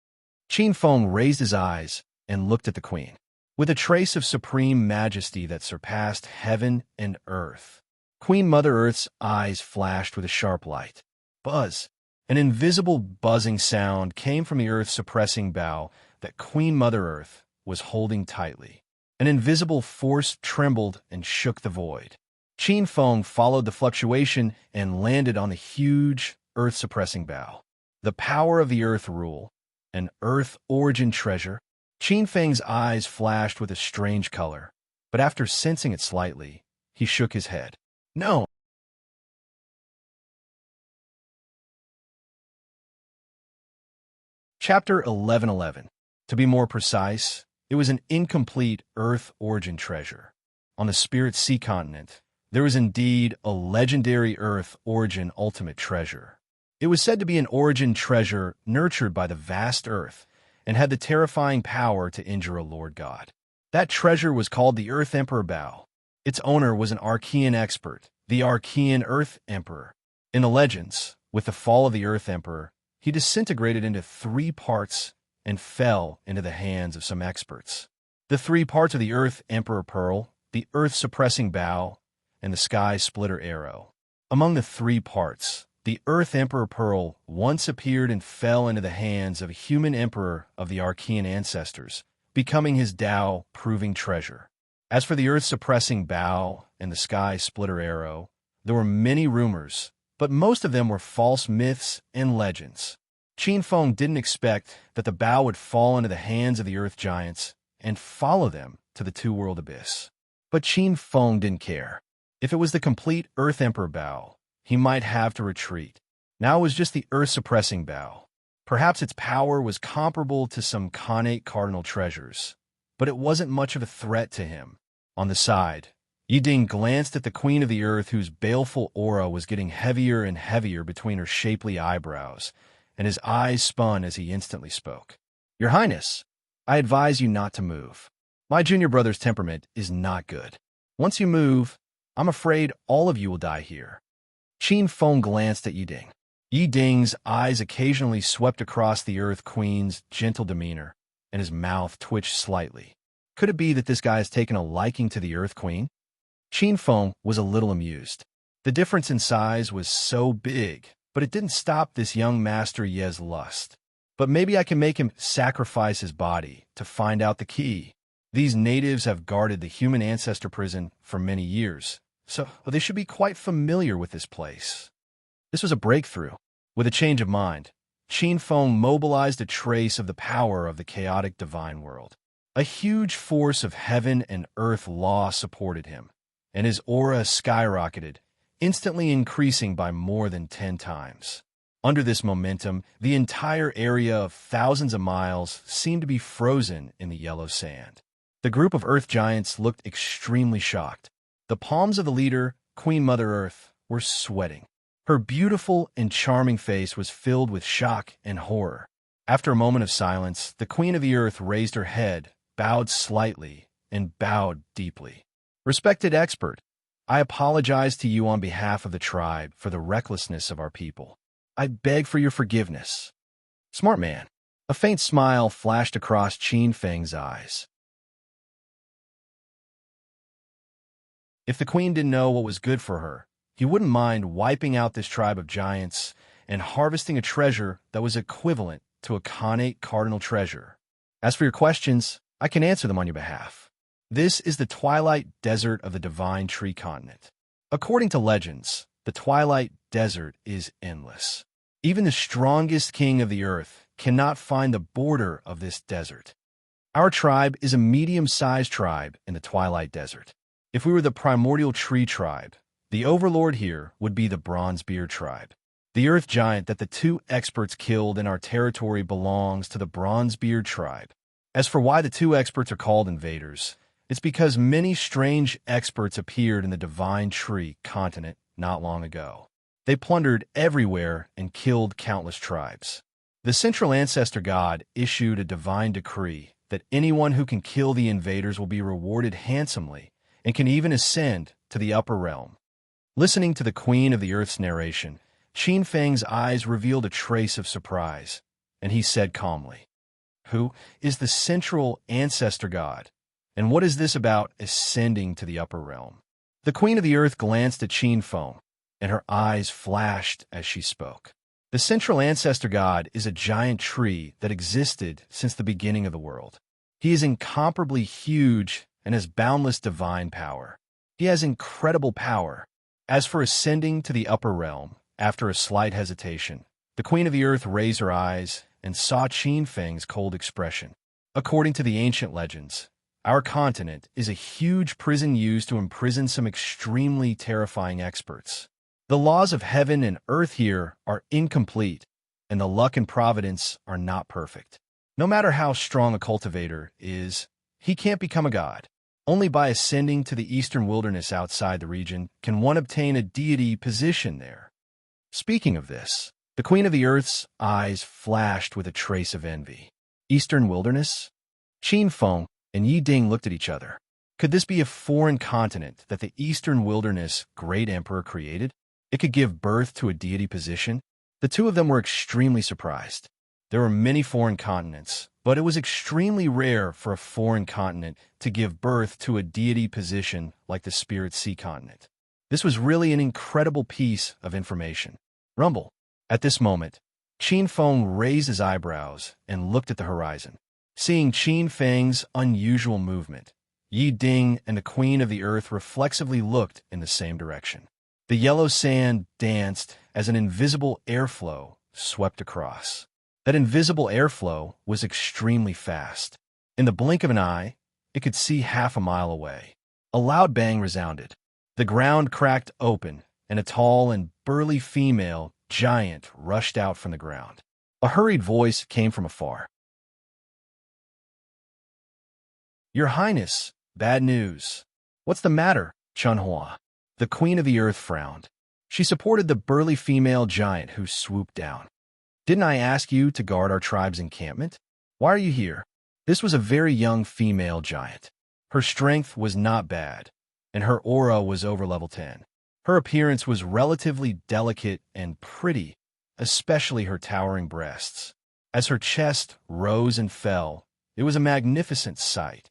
Qin Feng raised his eyes and looked at the queen. With a trace of supreme majesty that surpassed heaven and earth, Queen Mother Earth's eyes flashed with a sharp light. Buzz! An invisible buzzing sound came from the earth-suppressing bow that Queen Mother Earth was holding tightly. An invisible force trembled and shook the void. Qin Feng followed the fluctuation and landed on the huge, earth-suppressing bow. The power of the Earth Rule, an Earth origin treasure. Qin Feng's eyes flashed with a strange color, but after sensing it slightly, he shook his head. No! Chapter 1111. To be more precise, it was an incomplete Earth origin treasure. On the Spirit Sea continent, there was indeed a legendary Earth origin ultimate treasure. It was said to be an origin treasure nurtured by the vast Earth, and had the terrifying power to injure a Lord God. That treasure was called the Earth Emperor Bow. Its owner was an Archean expert, the Archean Earth Emperor. In the legends, with the fall of the Earth Emperor, he disintegrated into 3 parts and fell into the hands of some experts. The 3 parts of the Earth Emperor Pearl, the Earth-suppressing bow, and the Sky Splitter Arrow. Among the 3 parts, the Earth Emperor Pearl once appeared and fell into the hands of a human emperor of the Archean ancestors, becoming his Tao-proving treasure. As for the Earth-suppressing bow and the Sky Splitter Arrow, there were many rumors, but most of them were false myths and legends. Qin Feng didn't expect that the bow would fall into the hands of the Earth giants and follow them to the two-world abyss. But Qin Feng didn't care. If it was the complete Earth Emperor bow, he might have to retreat. Now it was just the earth-suppressing bow. Perhaps its power was comparable to some Khanate cardinal treasures, but it wasn't much of a threat to him. On the side, Yi Ding glanced at the Queen of the Earth, whose baleful aura was getting heavier and heavier between her shapely eyebrows, and his eyes spun as he instantly spoke. "Your Highness, I advise you not to move. My junior brother's temperament is not good. Once you move, I'm afraid all of you will die here." Qin Feng glanced at Yi Ding. Yi Ding's eyes occasionally swept across the Earth Queen's gentle demeanor, and his mouth twitched slightly. Could it be that this guy has taken a liking to the Earth Queen? Qin Feng was a little amused. The difference in size was so big, but it didn't stop this young Master Ye's lust. But maybe I can make him sacrifice his body to find out the key. These natives have guarded the human ancestor prison for many years, so they should be quite familiar with this place. This was a breakthrough. With a change of mind, Qin Feng mobilized a trace of the power of the chaotic divine world. A huge force of heaven and earth law supported him, and his aura skyrocketed, instantly increasing by more than 10 times. Under this momentum, the entire area of thousands of miles seemed to be frozen in the yellow sand. The group of earth giants looked extremely shocked. The palms of the leader, Queen Mother Earth, were sweating. Her beautiful and charming face was filled with shock and horror. After a moment of silence, the Queen of the Earth raised her head, bowed slightly, and bowed deeply. "Respected expert, I apologize to you on behalf of the tribe for the recklessness of our people. I beg for your forgiveness." "Smart man." A faint smile flashed across Qin Feng's eyes. If the queen didn't know what was good for her, he wouldn't mind wiping out this tribe of giants and harvesting a treasure that was equivalent to a Khanate cardinal treasure. As for your questions, I can answer them on your behalf. This is the Twilight Desert of the Divine Tree Continent. According to legends, the Twilight Desert is endless. Even the strongest king of the earth cannot find the border of this desert. Our tribe is a medium-sized tribe in the Twilight Desert. If we were the primordial tree tribe, the overlord here would be the Bronzebeard tribe. The earth giant that the two experts killed in our territory belongs to the Bronzebeard tribe. As for why the two experts are called invaders, it's because many strange experts appeared in the Divine Tree continent not long ago. They plundered everywhere and killed countless tribes. The central ancestor god issued a divine decree that anyone who can kill the invaders will be rewarded handsomely and can even ascend to the upper realm. Listening to the Queen of the Earth's narration, Qin Feng's eyes revealed a trace of surprise, and he said calmly, "Who is the central ancestor god, and what is this about ascending to the upper realm?" The Queen of the Earth glanced at Qin Feng, and her eyes flashed as she spoke. The central ancestor god is a giant tree that existed since the beginning of the world. He is incomparably huge and has boundless divine power. He has incredible power. As for ascending to the upper realm, after a slight hesitation, the Queen of the Earth raised her eyes and saw Qin Feng's cold expression. According to the ancient legends, our continent is a huge prison used to imprison some extremely terrifying experts. The laws of heaven and earth here are incomplete, and the luck and providence are not perfect. No matter how strong a cultivator is, he can't become a god. Only by ascending to the eastern wilderness outside the region can one obtain a deity position there. Speaking of this, the Queen of the Earth's eyes flashed with a trace of envy. Eastern wilderness? Qin Feng and Yi Ding looked at each other. Could this be a foreign continent that the eastern wilderness great emperor created? It could give birth to a deity position? The two of them were extremely surprised. There were many foreign continents, but it was extremely rare for a foreign continent to give birth to a deity position like the Spirit Sea continent. This was really an incredible piece of information. Rumble. At this moment, Qin Feng raised his eyebrows and looked at the horizon. Seeing Qin Feng's unusual movement, Yi Ding and the Queen of the Earth reflexively looked in the same direction. The yellow sand danced as an invisible airflow swept across. That invisible airflow was extremely fast. In the blink of an eye, it could see half a mile away. A loud bang resounded. The ground cracked open, and a tall and burly female giant rushed out from the ground. A hurried voice came from afar. "Your Highness, bad news." "What's the matter, Chunhua?" The Queen of the Earth frowned. She supported the burly female giant who swooped down. Didn't I ask you to guard our tribe's encampment? Why are you here? This was a very young female giant. Her strength was not bad, and her aura was over level 10. Her appearance was relatively delicate and pretty, especially her towering breasts. As her chest rose and fell, it was a magnificent sight.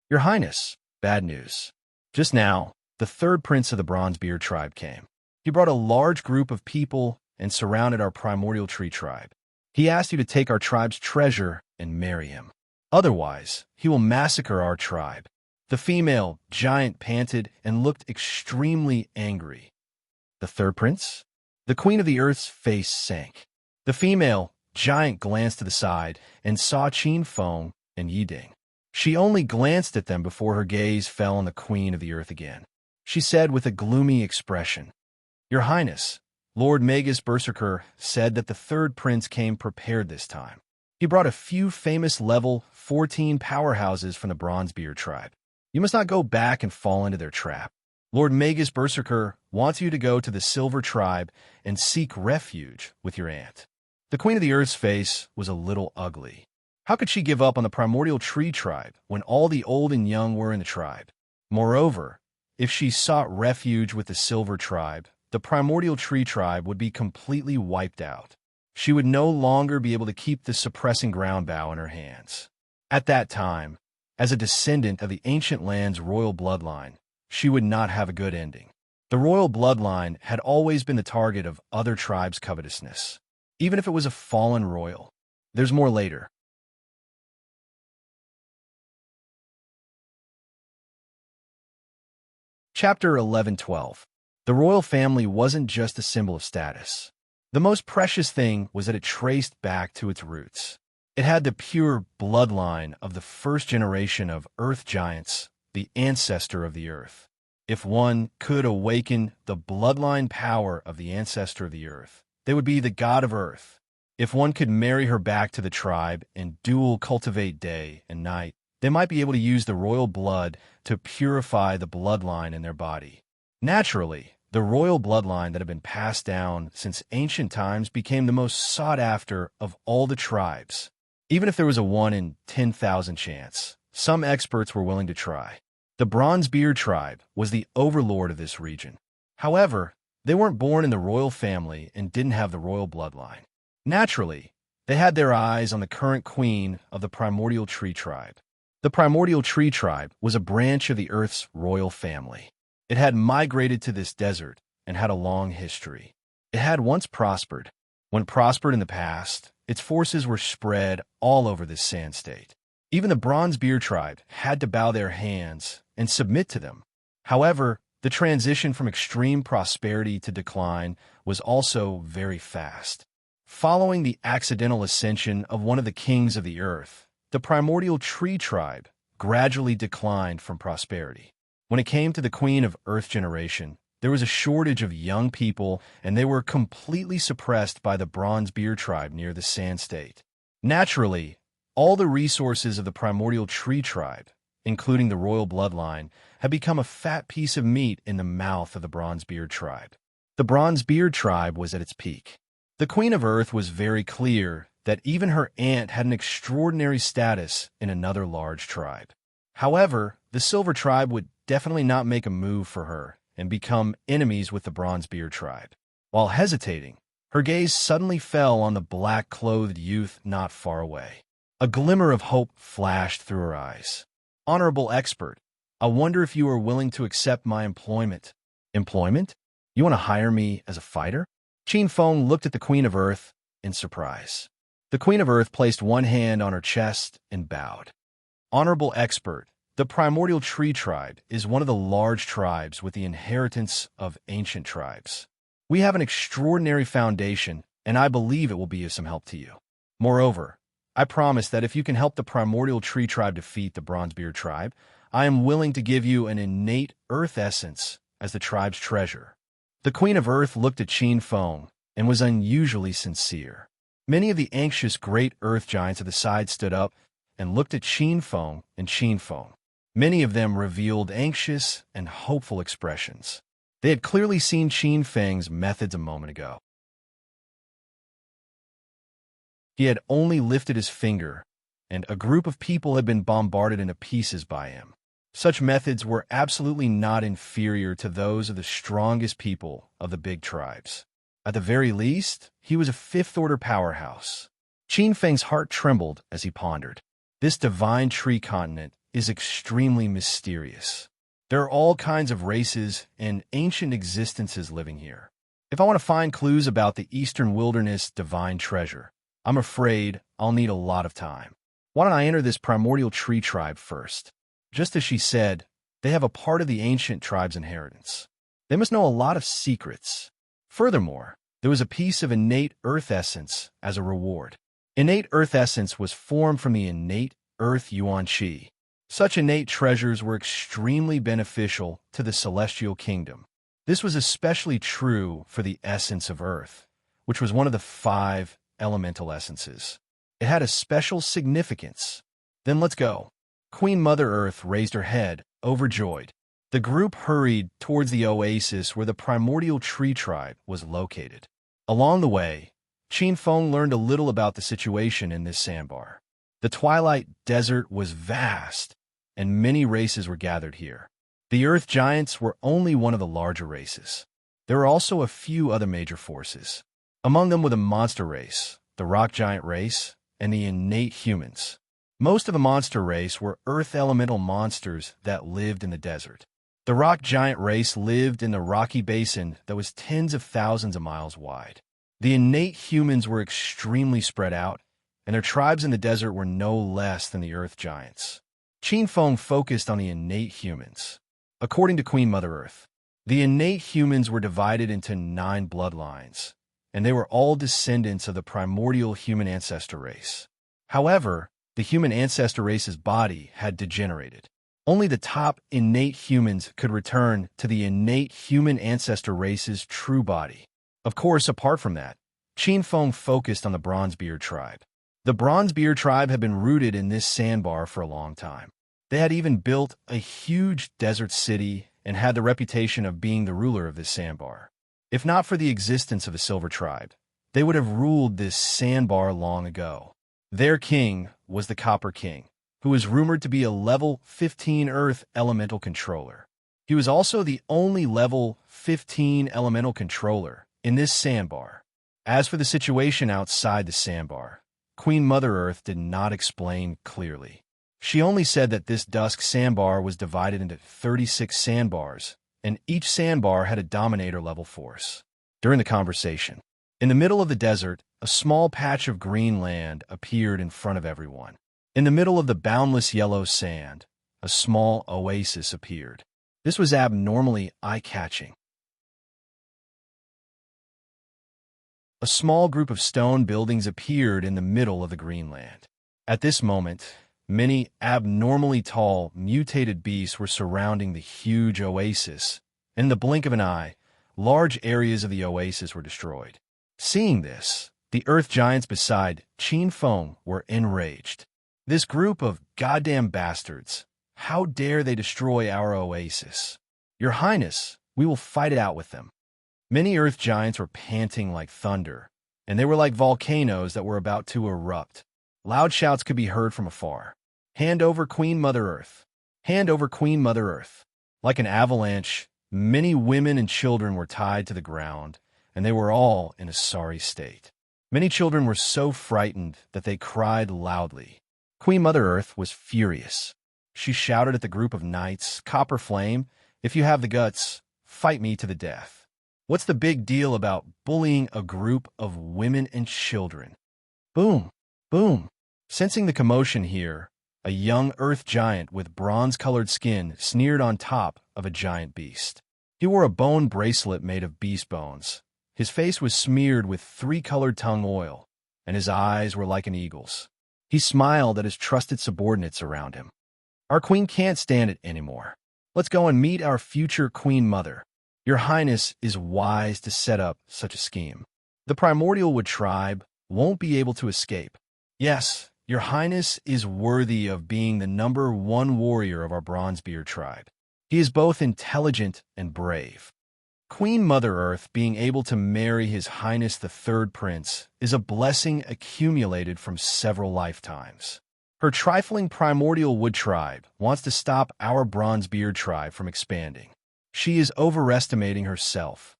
Your Highness, bad news. Just now, the third prince of the Bronzebeard tribe came. He brought a large group of people and surrounded our primordial tree tribe. He asked you to take our tribe's treasure and marry him. Otherwise, he will massacre our tribe. The female giant panted and looked extremely angry. The third prince? The queen of the earth's face sank. The female giant glanced to the side and saw Qin Feng and Yiding. She only glanced at them before her gaze fell on the queen of the earth again. She said with a gloomy expression, Your Highness, Lord Magus Berserker said that the third prince came prepared this time. He brought a few famous level 14 powerhouses from the Bronzebeard tribe. You must not go back and fall into their trap. Lord Magus Berserker wants you to go to the Silver tribe and seek refuge with your aunt. The Queen of the Earth's face was a little ugly. How could she give up on the primordial tree tribe when all the old and young were in the tribe? Moreover, if she sought refuge with the Silver tribe, the primordial tree tribe would be completely wiped out. She would no longer be able to keep the suppressing ground bow in her hands. At that time, as a descendant of the ancient land's royal bloodline, she would not have a good ending. The royal bloodline had always been the target of other tribes' covetousness, even if it was a fallen royal. There's more later. Chapter 11:12. The royal family wasn't just a symbol of status. The most precious thing was that it traced back to its roots. It had the pure bloodline of the first generation of earth giants, the ancestor of the earth. If one could awaken the bloodline power of the ancestor of the earth, they would be the god of earth. If one could marry her back to the tribe and dual cultivate day and night, they might be able to use the royal blood to purify the bloodline in their body. Naturally, the royal bloodline that had been passed down since ancient times became the most sought after of all the tribes. Even if there was a 1 in 10,000 chance, some experts were willing to try. The Bronzebeard tribe was the overlord of this region. However, they weren't born in the royal family and didn't have the royal bloodline. Naturally, they had their eyes on the current queen of the primordial tree tribe. The primordial tree tribe was a branch of the Earth's royal family. It had migrated to this desert and had a long history. It had once prospered. When prospered in the past, its forces were spread all over this sand state. Even the Bronzebeard tribe had to bow their hands and submit to them. However, the transition from extreme prosperity to decline was also very fast. Following the accidental ascension of one of the kings of the earth, the primordial tree tribe gradually declined from prosperity. When it came to the Queen of Earth generation, there was a shortage of young people, and they were completely suppressed by the Bronzebeard tribe near the Sand State. Naturally, all the resources of the primordial tree tribe, including the royal bloodline, had become a fat piece of meat in the mouth of the Bronzebeard tribe. The Bronzebeard tribe was at its peak. The Queen of Earth was very clear that even her aunt had an extraordinary status in another large tribe. However, the Silver tribe would definitely not make a move for her and become enemies with the Bronzebeard tribe. While hesitating, her gaze suddenly fell on the black-clothed youth not far away. A glimmer of hope flashed through her eyes. Honorable expert, I wonder if you are willing to accept my employment. Employment? You want to hire me as a fighter? Qin Feng looked at the Queen of Earth in surprise. The Queen of Earth placed one hand on her chest and bowed. Honorable expert, the primordial tree tribe is one of the large tribes with the inheritance of ancient tribes. We have an extraordinary foundation, and I believe it will be of some help to you. Moreover, I promise that if you can help the primordial tree tribe defeat the Bronzebeard tribe, I am willing to give you an innate earth essence as the tribe's treasure. The Queen of Earth looked at Qin Feng and was unusually sincere. Many of the anxious great earth giants at the side stood up and looked at Qin Feng and Qin Feng. Many of them revealed anxious and hopeful expressions. They had clearly seen Qin Feng's methods a moment ago. He had only lifted his finger, and a group of people had been bombarded into pieces by him. Such methods were absolutely not inferior to those of the strongest people of the big tribes. At the very least, he was a fifth-order powerhouse. Qin Feng's heart trembled as he pondered. This divine tree continent is extremely mysterious. There are all kinds of races and ancient existences living here. If I want to find clues about the eastern wilderness divine treasure, I'm afraid I'll need a lot of time. Why don't I enter this primordial tree tribe first? Just as she said, they have a part of the ancient tribe's inheritance. They must know a lot of secrets. Furthermore, there was a piece of innate earth essence as a reward. Innate earth essence was formed from the innate earth yuan qi. Such innate treasures were extremely beneficial to the celestial kingdom. This was especially true for the essence of earth, which was one of the 5 elemental essences. It had a special significance. Then let's go. Queen Mother Earth raised her head, overjoyed. The group hurried towards the oasis where the primordial tree tribe was located. Along the way, Qin Feng learned a little about the situation in this sandbar. The twilight desert was vast, and many races were gathered here. The Earth Giants were only one of the larger races. There were also a few other major forces. Among them were the monster race, the rock giant race, and the innate humans. Most of the monster race were earth elemental monsters that lived in the desert. The rock giant race lived in the rocky basin that was tens of thousands of miles wide. The innate humans were extremely spread out, and their tribes in the desert were no less than the Earth Giants. Qin Feng focused on the innate humans. According to Queen Mother Earth, the innate humans were divided into 9 bloodlines, and they were all descendants of the primordial human ancestor race. However, the human ancestor race's body had degenerated. Only the top innate humans could return to the innate human ancestor race's true body. Of course, apart from that, Qin Feng focused on the Bronzebeard tribe. The Bronzebeard tribe had been rooted in this sandbar for a long time. They had even built a huge desert city and had the reputation of being the ruler of this sandbar. If not for the existence of a silver tribe, they would have ruled this sandbar long ago. Their king was the Copper King, who was rumored to be a level 15 Earth elemental controller. He was also the only level 15 elemental controller in this sandbar. As for the situation outside the sandbar, Queen Mother Earth did not explain clearly. She only said that this dusk sandbar was divided into 36 sandbars, and each sandbar had a dominator level force. During the conversation, in the middle of the desert, a small patch of green land appeared in front of everyone. In the middle of the boundless yellow sand, a small oasis appeared. This was abnormally eye-catching. A small group of stone buildings appeared in the middle of the green land. At this moment, many abnormally tall, mutated beasts were surrounding the huge oasis. In the blink of an eye, large areas of the oasis were destroyed. Seeing this, the Earth Giants beside Qin Feng were enraged. This group of goddamn bastards, how dare they destroy our oasis? Your Highness, we will fight it out with them. Many Earth Giants were panting like thunder, and they were like volcanoes that were about to erupt. Loud shouts could be heard from afar. Hand over Queen Mother Earth. Hand over Queen Mother Earth. Like an avalanche, many women and children were tied to the ground, and they were all in a sorry state. Many children were so frightened that they cried loudly. Queen Mother Earth was furious. She shouted at the group of knights, "Copper Flame, if you have the guts, fight me to the death. What's the big deal about bullying a group of women and children?" Boom! Boom! Sensing the commotion here, a young Earth Giant with bronze-colored skin sneered on top of a giant beast. He wore a bone bracelet made of beast bones. His face was smeared with 3-colored tongue oil, and his eyes were like an eagle's. He smiled at his trusted subordinates around him. Our queen can't stand it anymore. Let's go and meet our future Queen Mother. Your Highness is wise to set up such a scheme. The Primordial Wood tribe won't be able to escape. Yes, Your Highness is worthy of being the #1 warrior of our Bronzebeard tribe. He is both intelligent and brave. Queen Mother Earth being able to marry His Highness the Third Prince is a blessing accumulated from several lifetimes. Her trifling primordial wood tribe wants to stop our Bronzebeard tribe from expanding. She is overestimating herself.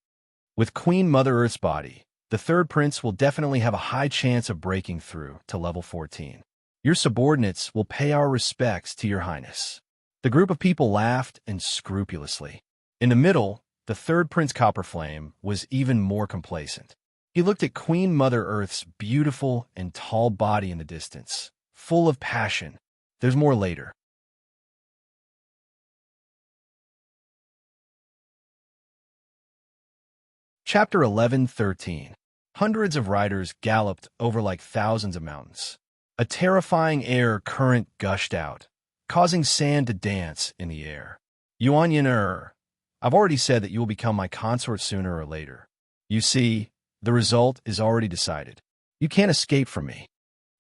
With Queen Mother Earth's body, the Third Prince will definitely have a high chance of breaking through to level 14. Your subordinates will pay our respects to your highness. The group of people laughed and scrupulously. In the middle, the Third Prince Copperflame was even more complacent. He looked at Queen Mother Earth's beautiful and tall body in the distance, full of passion. There's more later. Chapter 11:13. Hundreds of riders galloped over like thousands of mountains. A terrifying air current gushed out, causing sand to dance in the air. Yuan Yin I've already said that you will become my consort sooner or later. You see, the result is already decided. You can't escape from me.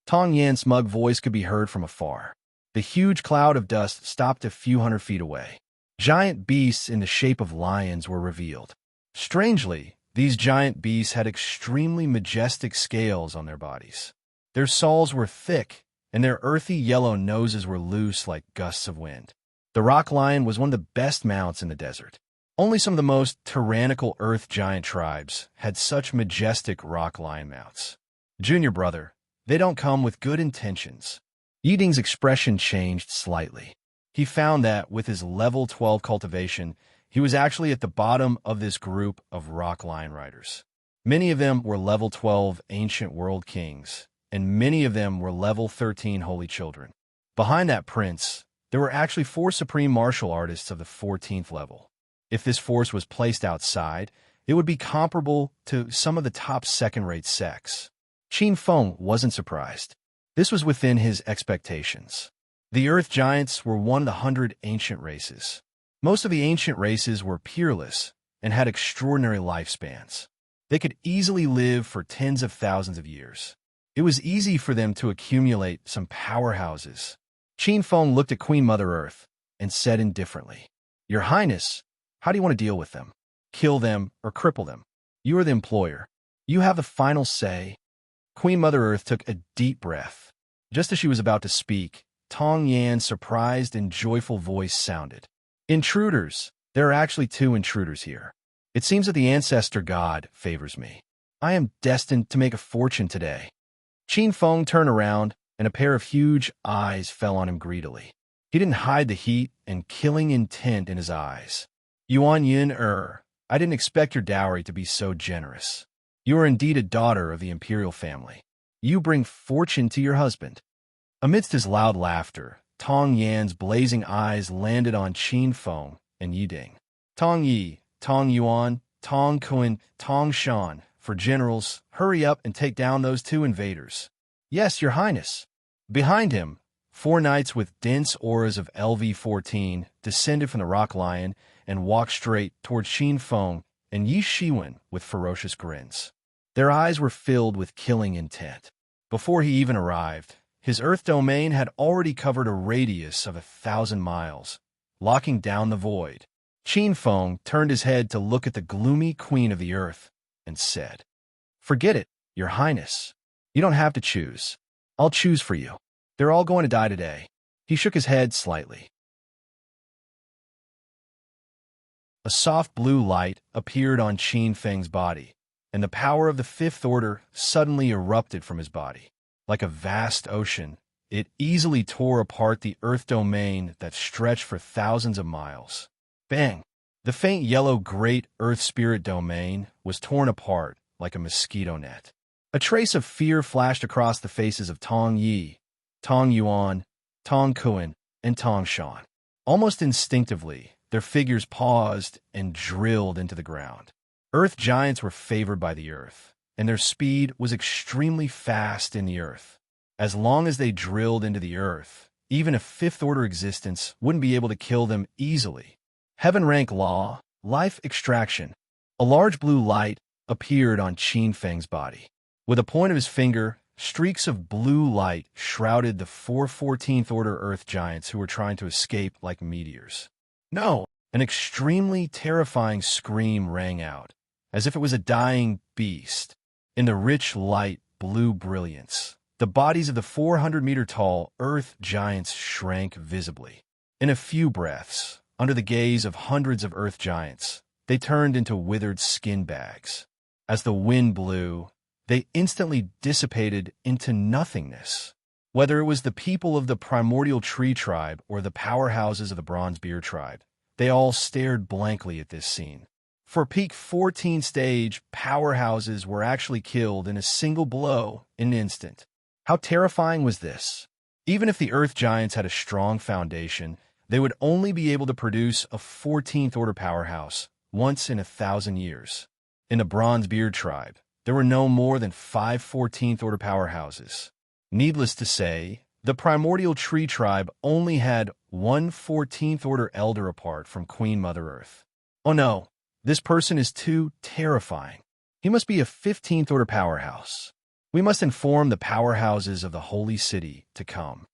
Tong Yan's smug voice could be heard from afar. The huge cloud of dust stopped a few hundred feet away. Giant beasts in the shape of lions were revealed. Strangely, these giant beasts had extremely majestic scales on their bodies. Their sawls were thick, and their earthy yellow noses were loose like gusts of wind. The rock lion was one of the best mounts in the desert. Only some of the most tyrannical earth giant tribes had such majestic rock lion mounts. Junior brother, they don't come with good intentions. Yiding's expression changed slightly. He found that with his level 12 cultivation, he was actually at the bottom of this group of rock lion riders. Many of them were level 12 ancient world kings, and many of them were level 13 holy children. Behind that prince, there were actually 4 supreme martial artists of the 14th level. If this force was placed outside, it would be comparable to some of the top second-rate sects. Qin Feng wasn't surprised. This was within his expectations. The Earth Giants were one of the 100 ancient races. Most of the ancient races were peerless and had extraordinary lifespans. They could easily live for tens of thousands of years. It was easy for them to accumulate some powerhouses. Qin Feng looked at Queen Mother Earth and said indifferently, "Your Highness, how do you want to deal with them? Kill them or cripple them? You are the employer. You have the final say." Queen Mother Earth took a deep breath. Just as she was about to speak, Tong Yan's surprised and joyful voice sounded. "Intruders! There are actually 2 intruders here. It seems that the ancestor god favors me. I am destined to make a fortune today." Qin Feng turned around, and a pair of huge eyes fell on him greedily. He didn't hide the heat and killing intent in his eyes. "Yuan Yin I didn't expect your dowry to be so generous. You are indeed a daughter of the imperial family. You bring fortune to your husband." Amidst his loud laughter, Tong Yan's blazing eyes landed on Qin Feng and Yiding. "Tong Yi, Tong Yuan, Tong Kun, Tong Shan, for generals, hurry up and take down those 2 invaders." "Yes, your highness." Behind him, 4 knights with dense auras of LV-14 descended from the rock lion and walked straight towards Qin Feng and Yi Shiwen with ferocious grins. Their eyes were filled with killing intent. Before he even arrived, his Earth domain had already covered a radius of 1,000 miles, locking down the void. Qin Feng turned his head to look at the gloomy queen of the Earth and said, "Forget it, your highness. You don't have to choose. I'll choose for you. They're all going to die today." He shook his head slightly. A soft blue light appeared on Qin Feng's body, and the power of the 5th Order suddenly erupted from his body. Like a vast ocean, it easily tore apart the Earth domain that stretched for thousands of miles. Bang! The faint yellow Great Earth Spirit domain was torn apart like a mosquito net. A trace of fear flashed across the faces of Tong Yi, Tong Yuan, Tong Kun, and Tong Shan. Almost instinctively, their figures paused and drilled into the ground. Earth giants were favored by the Earth, and their speed was extremely fast in the Earth. As long as they drilled into the Earth, even a 5th Order existence wouldn't be able to kill them easily. Heaven rank law, life extraction. A large blue light appeared on Qin Feng's body. With a point of his finger, streaks of blue light shrouded the 4 14th Order Earth giants who were trying to escape like meteors. "No, An extremely terrifying scream rang out, as if it was a dying beast. In the rich light blue brilliance, the bodies of the 400-meter-tall earth giants shrank visibly. In a few breaths, under the gaze of hundreds of earth giants, they turned into withered skin bags. As the wind blew, they instantly dissipated into nothingness. Whether it was the people of the primordial tree tribe or the powerhouses of the bronze beard tribe, they all stared blankly at this scene. For peak 14 stage, powerhouses were actually killed in a single blow in an instant. How terrifying was this? Even if the earth giants had a strong foundation, they would only be able to produce a 14th order powerhouse once in 1,000 years. In the bronze beard tribe, there were no more than 5 14th order powerhouses. Needless to say, the primordial tree tribe only had one 14th order elder apart from Queen Mother Earth. Oh no, this person is too terrifying. He must be a 15th order powerhouse. We must inform the powerhouses of the holy city to come.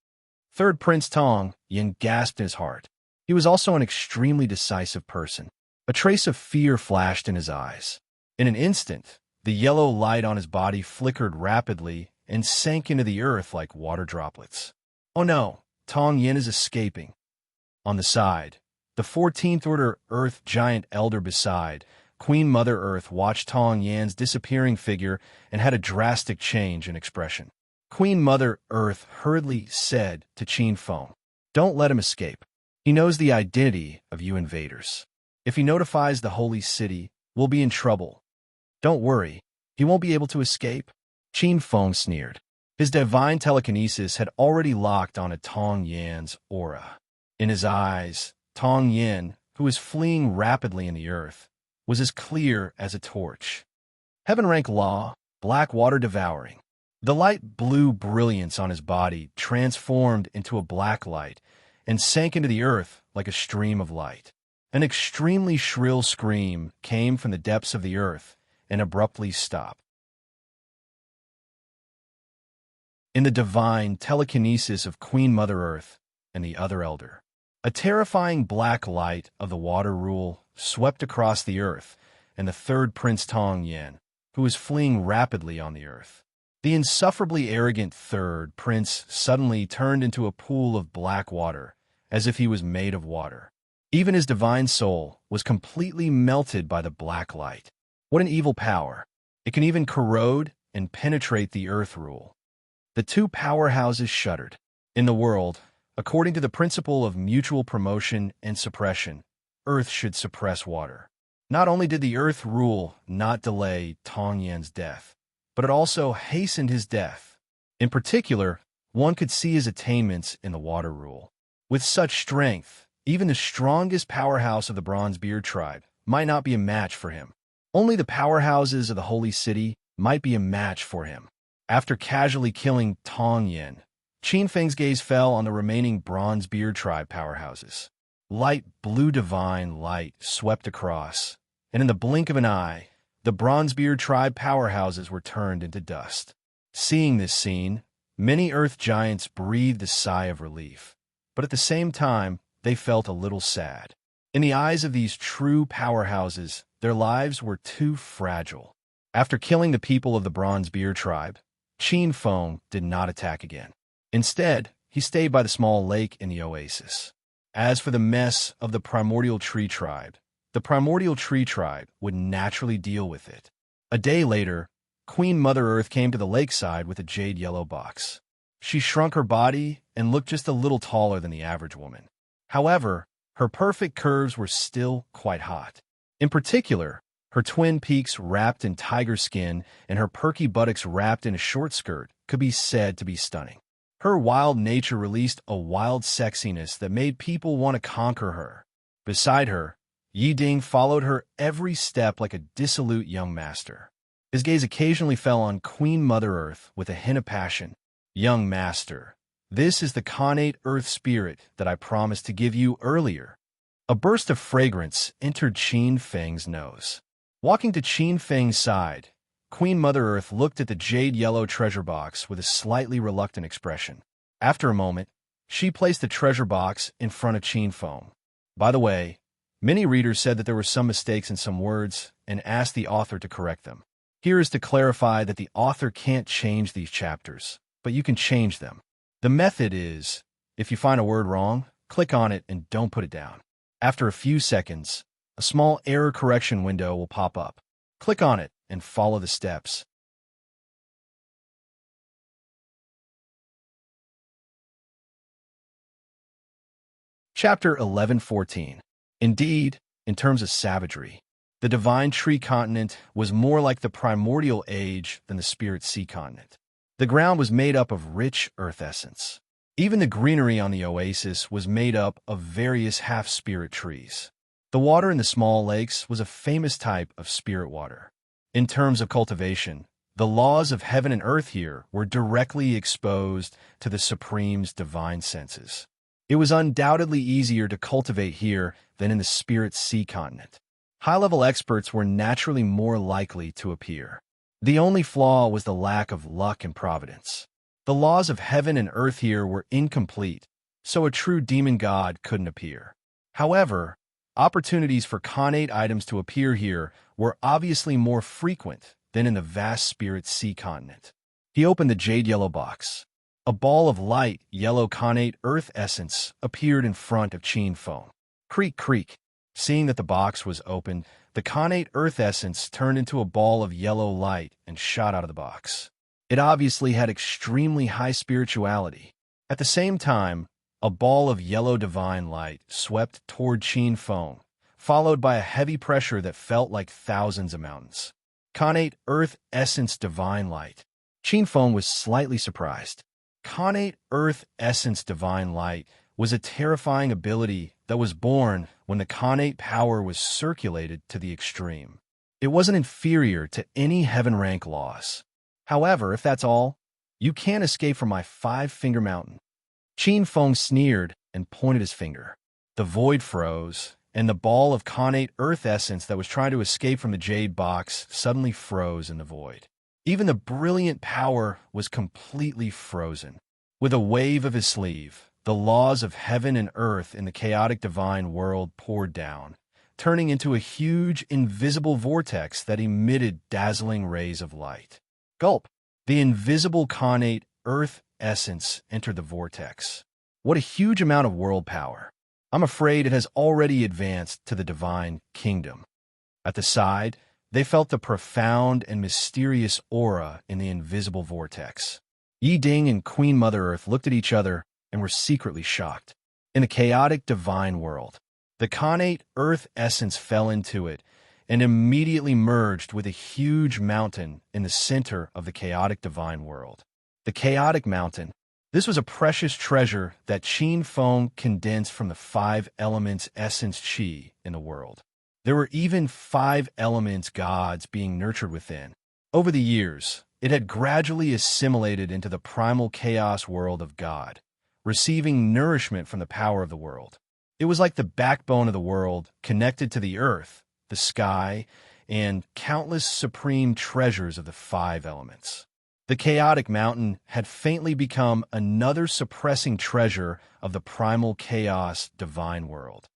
Third Prince Tong Yin gasped in his heart. He was also an extremely decisive person. A trace of fear flashed in his eyes. In an instant, the yellow light on his body flickered rapidly and sank into the earth like water droplets. Oh no, Tong Yin is escaping. On the side, the 14th order earth giant elder beside, Queen Mother Earth watched Tong Yan's disappearing figure and had a drastic change in expression. Queen Mother Earth hurriedly said to Qin Feng, "Don't let him escape. He knows the identity of you invaders. If he notifies the holy city, we'll be in trouble. Don't worry, he won't be able to escape." Qin Feng sneered. His divine telekinesis had already locked onto Tong Yan's aura. In his eyes, Tong Yan, who was fleeing rapidly in the earth, was as clear as a torch. Heaven rank law, black water devouring. The light blue brilliance on his body transformed into a black light and sank into the earth like a stream of light. An extremely shrill scream came from the depths of the earth and abruptly stopped. In the divine telekinesis of Queen Mother Earth and the other elder, a terrifying black light of the water rule swept across the earth and the third Prince Tong Yan, who was fleeing rapidly on the earth. The insufferably arrogant third prince suddenly turned into a pool of black water, as if he was made of water. Even his divine soul was completely melted by the black light. What an evil power! It can even corrode and penetrate the earth rule. The two powerhouses shuddered. In the world, according to the principle of mutual promotion and suppression, earth should suppress water. Not only did the earth rule not delay Tong Yan's death, but it also hastened his death. In particular, one could see his attainments in the water rule. With such strength, even the strongest powerhouse of the Bronze Beard tribe might not be a match for him. Only the powerhouses of the Holy City might be a match for him. After casually killing Tong Yan, Qin Feng's gaze fell on the remaining Bronze Beard tribe powerhouses. Light blue divine light swept across, and in the blink of an eye, the Bronze Beard tribe powerhouses were turned into dust. Seeing this scene, many earth giants breathed a sigh of relief, but at the same time, they felt a little sad. In the eyes of these true powerhouses, their lives were too fragile. After killing the people of the Bronze Beard tribe, Qin Feng did not attack again. Instead, he stayed by the small lake in the oasis. As for the mess of the primordial tree tribe, the primordial tree tribe would naturally deal with it. A day later, Queen Mother Earth came to the lakeside with a jade yellow box. She shrunk her body and looked just a little taller than the average woman. However, her perfect curves were still quite hot. In particular, her twin peaks wrapped in tiger skin and her perky buttocks wrapped in a short skirt could be said to be stunning. Her wild nature released a wild sexiness that made people want to conquer her. Beside her, Yi Ding followed her every step like a dissolute young master. His gaze occasionally fell on Queen Mother Earth with a hint of passion. "Young master, this is the connate earth spirit that I promised to give you earlier." A burst of fragrance entered Qin Feng's nose. Walking to Qin Feng's side, Queen Mother Earth looked at the jade yellow treasure box with a slightly reluctant expression. After a moment, she placed the treasure box in front of Qin Feng. "By the way, Many readers said that there were some mistakes in some words and asked the author to correct them. Here is to clarify that the author can't change these chapters, but you can change them. The method is, if you find a word wrong, click on it and don't put it down. After a few seconds, a small error correction window will pop up. Click on it and follow the steps. Chapter 11:14. Indeed, in terms of savagery, the divine tree continent was more like the primordial age than the spirit sea continent. The ground was made up of rich earth essence. Even the greenery on the oasis was made up of various half-spirit trees. The water in the small lakes was a famous type of spirit water. In terms of cultivation, the laws of heaven and earth here were directly exposed to the Supreme's divine senses. It was undoubtedly easier to cultivate here than in the spirit sea continent. High-level experts were naturally more likely to appear. The only flaw was the lack of luck and providence. The laws of heaven and earth here were incomplete, so a true demon god couldn't appear. However, opportunities for connate items to appear here were obviously more frequent than in the vast spirit sea continent. He opened the jade yellow box. A ball of light yellow connate earth essence appeared in front of Chin Feng. Creak, creak. Seeing that the box was opened, the connate earth essence turned into a ball of yellow light and shot out of the box. It obviously had extremely high spirituality. At the same time, a ball of yellow divine light swept toward Chin Feng, followed by a heavy pressure that felt like thousands of mountains. Connate earth essence divine light. Chin Feng was slightly surprised. Connate earth essence divine light was a terrifying ability that was born when the connate power was circulated to the extreme. It wasn't inferior to any heaven rank laws. However, if that's all, you can't escape from my 5-finger mountain. Chin Feng sneered and pointed his finger. The void froze, and the ball of connate earth essence that was trying to escape from the jade box suddenly froze in the void. Even the brilliant power was completely frozen. With a wave of his sleeve, the laws of heaven and earth in the chaotic divine world poured down, turning into a huge invisible vortex that emitted dazzling rays of light. Gulp! The invisible connate earth essence entered the vortex. What a huge amount of world power. I'm afraid it has already advanced to the divine kingdom. At the side, they felt the profound and mysterious aura in the invisible vortex. Yi Ding and Queen Mother Earth looked at each other and were secretly shocked. In the chaotic divine world, the connate earth essence fell into it and immediately merged with a huge mountain in the center of the chaotic divine world. The chaotic mountain. This was a precious treasure that Chin Feng condensed from the 5 elements essence chi in the world. There were even 5 elements gods being nurtured within. Over the years, it had gradually assimilated into the primal chaos world of God, receiving nourishment from the power of the world. It was like the backbone of the world, connected to the earth, the sky, and countless supreme treasures of the 5 elements. The chaotic mountain had faintly become another suppressing treasure of the primal chaos divine world.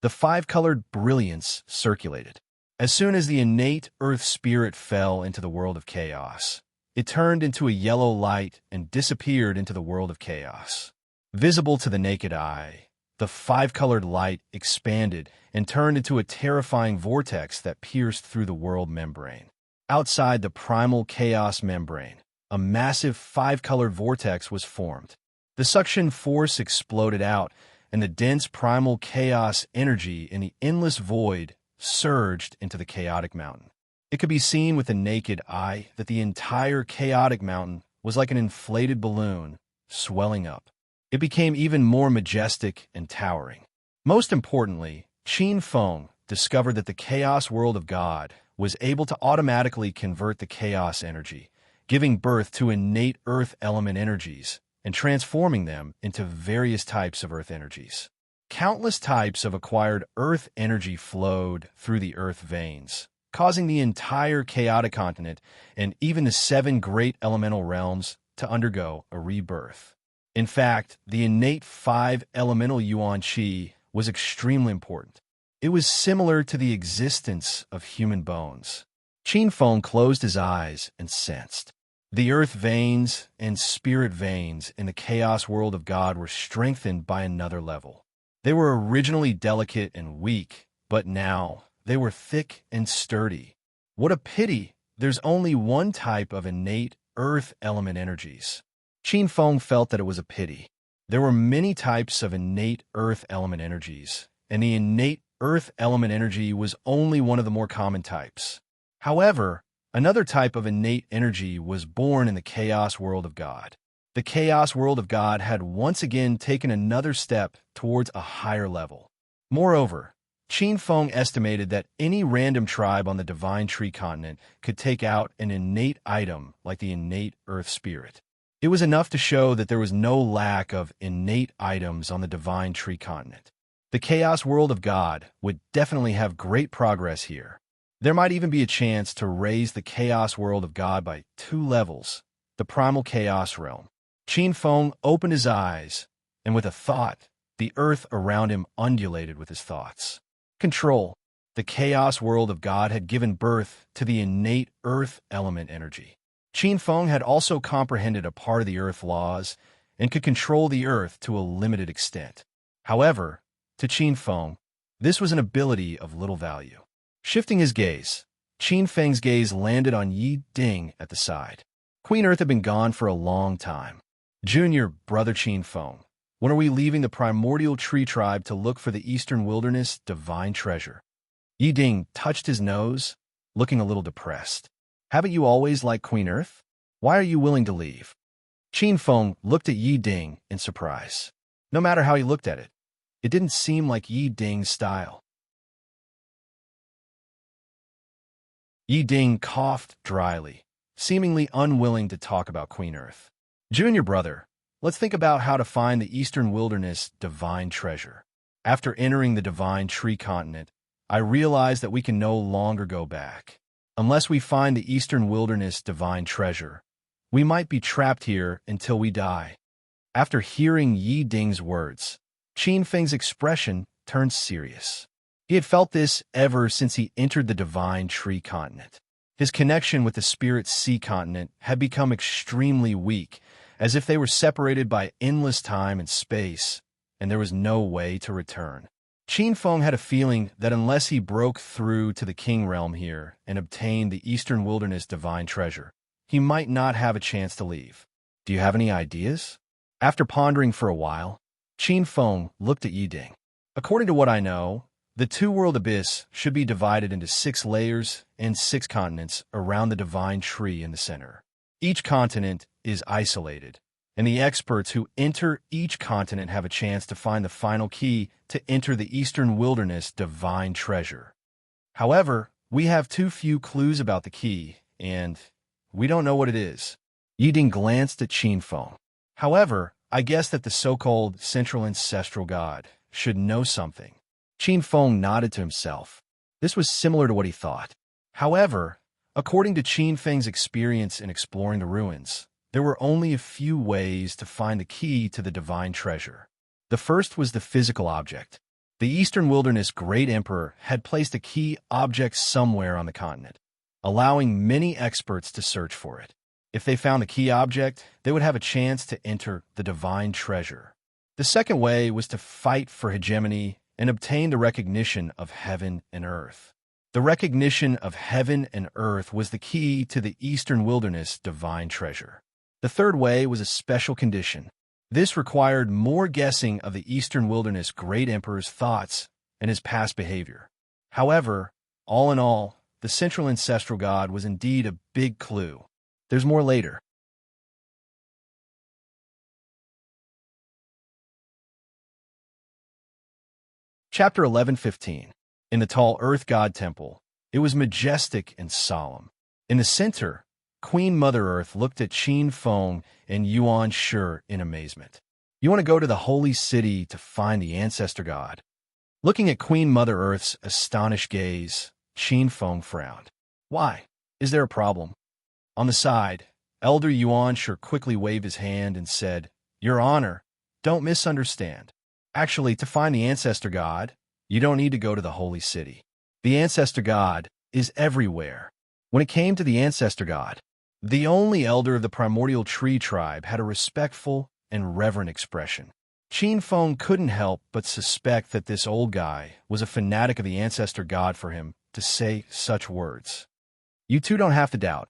The 5-colored brilliance circulated. As soon as the innate earth spirit fell into the world of chaos, it turned into a yellow light and disappeared into the world of chaos. Visible to the naked eye, the 5-colored light expanded and turned into a terrifying vortex that pierced through the world membrane. Outside the primal chaos membrane, a massive 5-colored vortex was formed. The suction force exploded out, and the dense primal chaos energy in the endless void surged into the chaotic mountain. It could be seen with the naked eye that the entire chaotic mountain was like an inflated balloon, swelling up. It became even more majestic and towering. Most importantly, Chin Feng discovered that the chaos world of God was able to automatically convert the chaos energy, giving birth to innate earth element energies and transforming them into various types of earth energies. Countless types of acquired earth energy flowed through the earth veins, causing the entire chaotic continent and even the 7 great elemental realms to undergo a rebirth. In fact, the innate 5 elemental yuan qi was extremely important. It was similar to the existence of human bones. Qin Feng closed his eyes and sensed. The earth veins and spirit veins in the chaos world of God were strengthened by another level. They were originally delicate and weak, but now they were thick and sturdy. What a pity there's only one type of innate earth element energies. Qin Feng felt that it was a pity. There were many types of innate earth element energies, and the innate earth element energy was only one of the more common types. However, another type of innate energy was born in the chaos world of God. The chaos world of God had once again taken another step towards a higher level. Moreover, Qin Feng estimated that any random tribe on the Divine Tree continent could take out an innate item like the innate earth spirit. It was enough to show that there was no lack of innate items on the Divine Tree continent. The chaos world of God would definitely have great progress here. There might even be a chance to raise the chaos world of God by 2 levels, the primal chaos realm. Qin Feng opened his eyes, and with a thought, the earth around him undulated with his thoughts. Control. The chaos world of God had given birth to the innate earth element energy. Qin Feng had also comprehended a part of the earth laws and could control the earth to a limited extent. However, to Qin Feng, this was an ability of little value. Shifting his gaze, Qin Feng's gaze landed on Yi Ding at the side. Queen Earth had been gone for a long time. Junior, brother Qin Feng, when are we leaving the primordial tree tribe to look for the eastern wilderness divine treasure? Yi Ding touched his nose, looking a little depressed. Haven't you always liked Queen Earth? Why are you willing to leave? Qin Feng looked at Yi Ding in surprise. No matter how he looked at it, it didn't seem like Yi Ding's style. Yi Ding coughed dryly, seemingly unwilling to talk about Queen Earth. Junior brother, let's think about how to find the eastern wilderness divine treasure. After entering the Divine Tree continent, I realized that we can no longer go back. Unless we find the eastern wilderness divine treasure, we might be trapped here until we die. After hearing Yi Ding's words, Qin Feng's expression turned serious. He had felt this ever since he entered the Divine Tree continent. His connection with the Spirit Sea continent had become extremely weak, as if they were separated by endless time and space, and there was no way to return. Qin Feng had a feeling that unless he broke through to the King Realm here and obtained the Eastern Wilderness divine treasure, he might not have a chance to leave. Do you have any ideas? After pondering for a while, Qin Feng looked at Yi Ding. According to what I know, the two-world abyss should be divided into 6 layers and 6 continents around the divine tree in the center. Each continent is isolated, and the experts who enter each continent have a chance to find the final key to enter the Eastern Wilderness divine treasure. However, we have too few clues about the key, and we don't know what it is. Yi Ding glanced at Qin Feng. However, I guess that the so-called central ancestral god should know something. Qin Feng nodded to himself. This was similar to what he thought. However, according to Qin Feng's experience in exploring the ruins, there were only a few ways to find the key to the divine treasure. The first was the physical object. The Eastern Wilderness Great Emperor had placed a key object somewhere on the continent, allowing many experts to search for it. If they found the key object, they would have a chance to enter the divine treasure. The second way was to fight for hegemony and obtain the recognition of heaven and earth. The recognition of heaven and earth was the key to the Eastern Wilderness divine treasure. The third way was a special condition. This required more guessing of the Eastern Wilderness Great Emperor's thoughts and his past behavior. However, all in all, the central ancestral god was indeed a big clue. There's more later. Chapter 11:15. In the tall Earth God Temple, it was majestic and solemn. In the center, Queen Mother Earth looked at Qin Feng and Yuan Shi in amazement. You want to go to the holy city to find the ancestor god? Looking at Queen Mother Earth's astonished gaze, Qin Feng frowned. Why? Is there a problem? On the side, Elder Yuan Shi quickly waved his hand and said, Your Honor, don't misunderstand. Actually, to find the ancestor god, you don't need to go to the holy city. The ancestor god is everywhere. When it came to the ancestor god, the only elder of the primordial tree tribe had a respectful and reverent expression. Qin Feng couldn't help but suspect that this old guy was a fanatic of the ancestor god for him to say such words. You two don't have to doubt.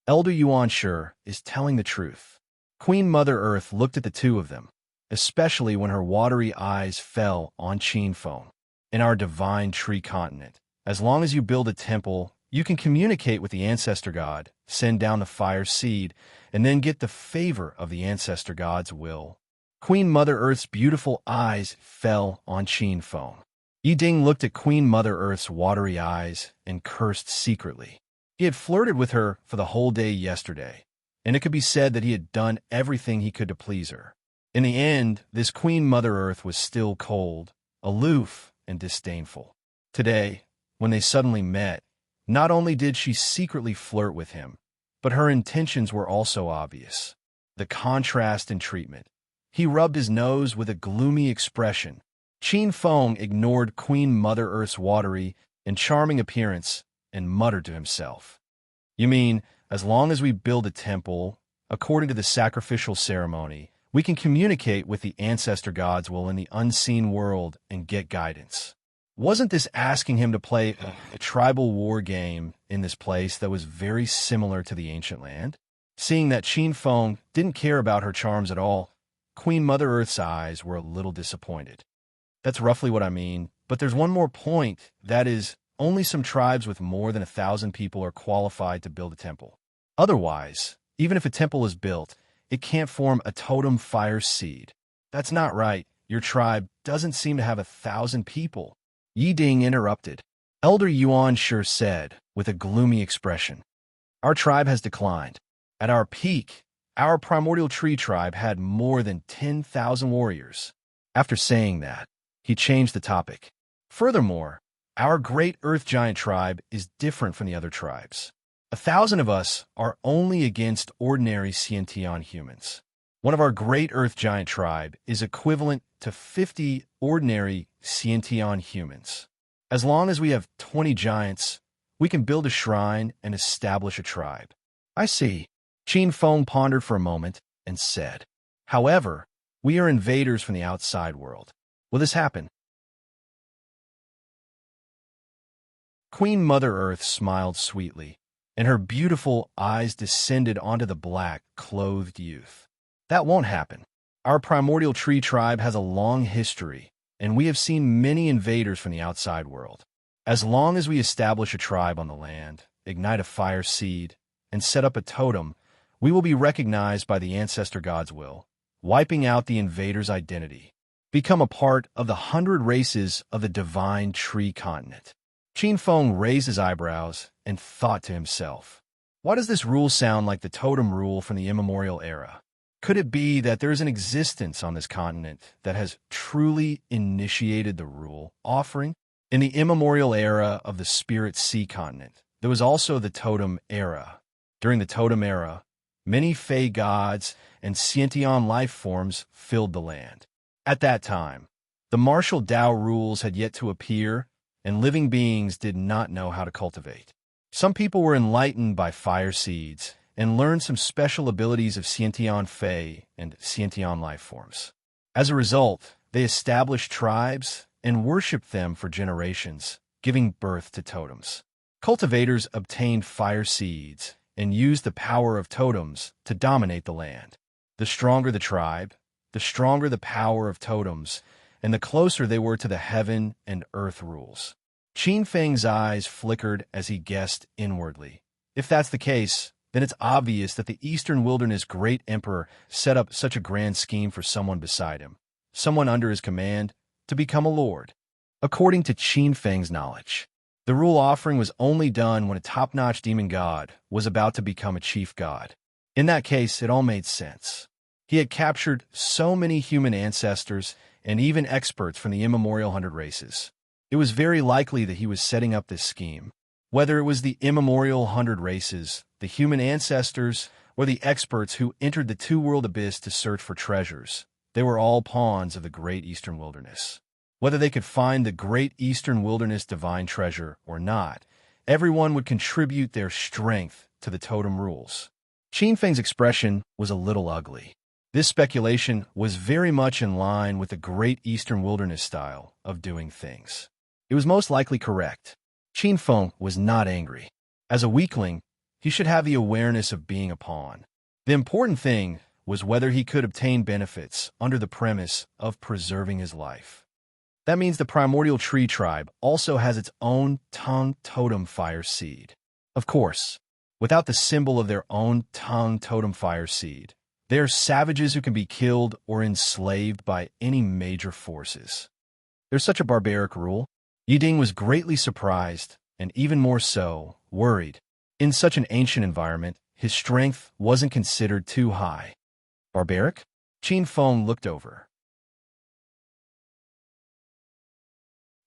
Elder Yuan Shi is telling the truth. Queen Mother Earth looked at the two of them, especially when her watery eyes fell on Qin Feng. In our divine tree continent, as long as you build a temple, you can communicate with the ancestor god, send down the fire seed, and then get the favor of the ancestor god's will. Queen Mother Earth's beautiful eyes fell on Qin Feng. Yi Ding looked at Queen Mother Earth's watery eyes and cursed secretly. He had flirted with her for the whole day yesterday, and it could be said that he had done everything he could to please her. In the end, this Queen Mother Earth was still cold, aloof, and disdainful. Today, when they suddenly met, not only did she secretly flirt with him, but her intentions were also obvious. The contrast in treatment. He rubbed his nose with a gloomy expression. Qin Feng ignored Queen Mother Earth's watery and charming appearance and muttered to himself. You mean, as long as we build a temple, according to the sacrificial ceremony, we can communicate with the ancestor god's will in the unseen world and get guidance. Wasn't this asking him to play a tribal war game in this place that was very similar to the ancient land? Seeing that Qin Feng didn't care about her charms at all, Queen Mother Earth's eyes were a little disappointed. That's roughly what I mean, but there's one more point, that is, only some tribes with more than 1,000 people are qualified to build a temple. Otherwise, even if a temple is built, it can't form a totem fire seed. That's not right. Your tribe doesn't seem to have 1,000 people. Yi Ding interrupted. Elder Yuan Shi said, with a gloomy expression. Our tribe has declined. At our peak, our primordial tree tribe had more than 10,000 warriors. After saying that, he changed the topic. Furthermore, our great earth giant tribe is different from the other tribes. 1,000 of us are only against ordinary Xiantian humans. One of our great earth giant tribe is equivalent to 50 ordinary Xiantian humans. As long as we have 20 giants, we can build a shrine and establish a tribe. I see. Qin Feng pondered for a moment and said, however, we are invaders from the outside world. Will this happen? Queen Mother Earth smiled sweetly, and her beautiful eyes descended onto the black-clothed youth. That won't happen. Our primordial tree tribe has a long history, and we have seen many invaders from the outside world. As long as we establish a tribe on the land, ignite a fire seed, and set up a totem, we will be recognized by the ancestor god's will, wiping out the invader's identity. Become a part of the 100 races of the divine tree continent. Qin Feng raised his eyebrows and thought to himself, why does this rule sound like the totem rule from the immemorial era? Could it be that there is an existence on this continent that has truly initiated the rule offering? In the immemorial era of the Spirit Sea continent, there was also the totem era. During the totem era, many Fey gods and Xiantian life forms filled the land. At that time, the martial Tao rules had yet to appear, and living beings did not know how to cultivate. Some people were enlightened by fire seeds and learned some special abilities of Xiantian Fey and Xiantian life forms. As a result, they established tribes and worshipped them for generations, giving birth to totems. Cultivators obtained fire seeds and used the power of totems to dominate the land. The stronger the tribe, the stronger the power of totems, and the closer they were to the heaven and earth rules. Qin Feng's eyes flickered as he guessed inwardly. If that's the case, then it's obvious that the Eastern Wilderness Great Emperor set up such a grand scheme for someone beside him, someone under his command, to become a lord. According to Qin Feng's knowledge, the rule offering was only done when a top-notch demon god was about to become a chief god. In that case, it all made sense. He had captured so many human ancestors and even experts from the immemorial 100 races. It was very likely that he was setting up this scheme. Whether it was the immemorial 100 races, the human ancestors, or the experts who entered the two-world abyss to search for treasures. They were all pawns of the great eastern wilderness. Whether they could find the great eastern wilderness divine treasure or not, everyone would contribute their strength to the totem rules. Qin Feng's expression was a little ugly. This speculation was very much in line with the great eastern wilderness style of doing things. It was most likely correct. Qin Feng was not angry. As a weakling, he should have the awareness of being a pawn. The important thing was whether he could obtain benefits under the premise of preserving his life. That means the primordial tree tribe also has its own Tang totem fire seed. Of course, without the symbol of their own Tang totem fire seed, they are savages who can be killed or enslaved by any major forces. There's such a barbaric rule. Yiding was greatly surprised, and even more so, worried. In such an ancient environment, his strength wasn't considered too high. Barbaric? Qin Feng looked over.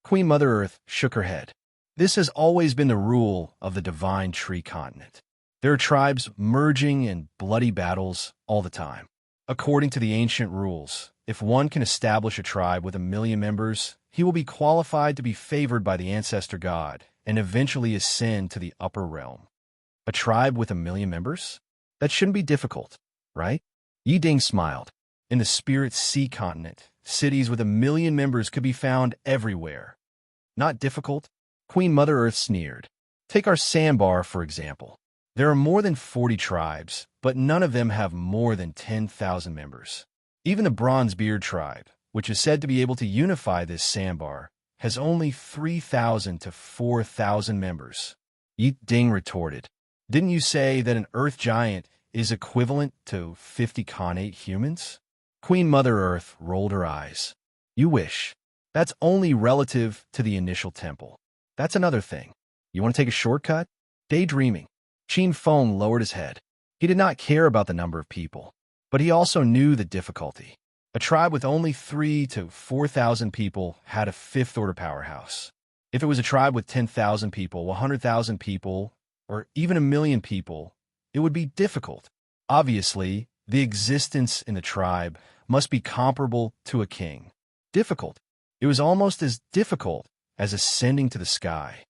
Queen Mother Earth shook her head. This has always been the rule of the divine tree continent. There are tribes merging in bloody battles all the time. According to the ancient rules, if one can establish a tribe with 1 million members, he will be qualified to be favored by the ancestor god and eventually ascend to the upper realm. A tribe with 1 million members? That shouldn't be difficult, right? Yiding smiled. In the spirit sea continent, cities with 1 million members could be found everywhere. Not difficult? Queen Mother Earth sneered. Take our sandbar, for example. There are more than 40 tribes, but none of them have more than 10,000 members. Even the Bronzebeard tribe, which is said to be able to unify this sandbar, has only 3,000 to 4,000 members. Yiding retorted. Didn't you say that an earth giant is equivalent to 50 connate humans? Queen Mother Earth rolled her eyes. You wish. That's only relative to the initial temple. That's another thing. You want to take a shortcut? Daydreaming. Qin Feng lowered his head. He did not care about the number of people, but he also knew the difficulty. A tribe with only 3,000 to 4,000 people had a fifth-order powerhouse. If it was a tribe with 10,000 people, 100,000 people, or even 1 million people, it would be difficult. Obviously, the existence in the tribe must be comparable to a king. Difficult. It was almost as difficult as ascending to the sky.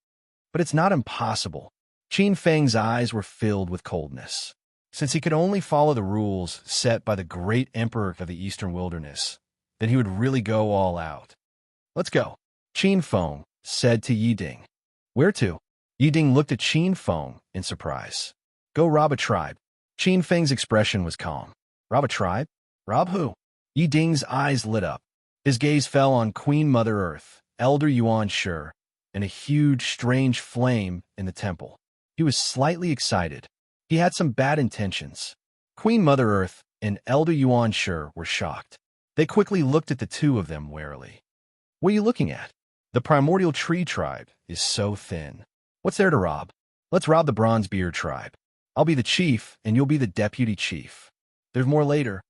But it's not impossible. Qin Feng's eyes were filled with coldness. Since he could only follow the rules set by the great emperor of the eastern wilderness, then he would really go all out. Let's go, Qin Feng said to Yiding. Where to? Yiding looked at Qin Feng in surprise. Go rob a tribe. Qin Feng's expression was calm. Rob a tribe? Rob who? Yiding's eyes lit up. His gaze fell on Queen Mother Earth, Elder Yuan Shi, and a huge, strange flame in the temple. He was slightly excited. He had some bad intentions. Queen Mother Earth and Elder Yuan Shi were shocked. They quickly looked at the two of them warily. What are you looking at? The primordial tree tribe is so thin. What's there to rob? Let's rob the Bronzebeard tribe. I'll be the chief, and you'll be the deputy chief. There's more later.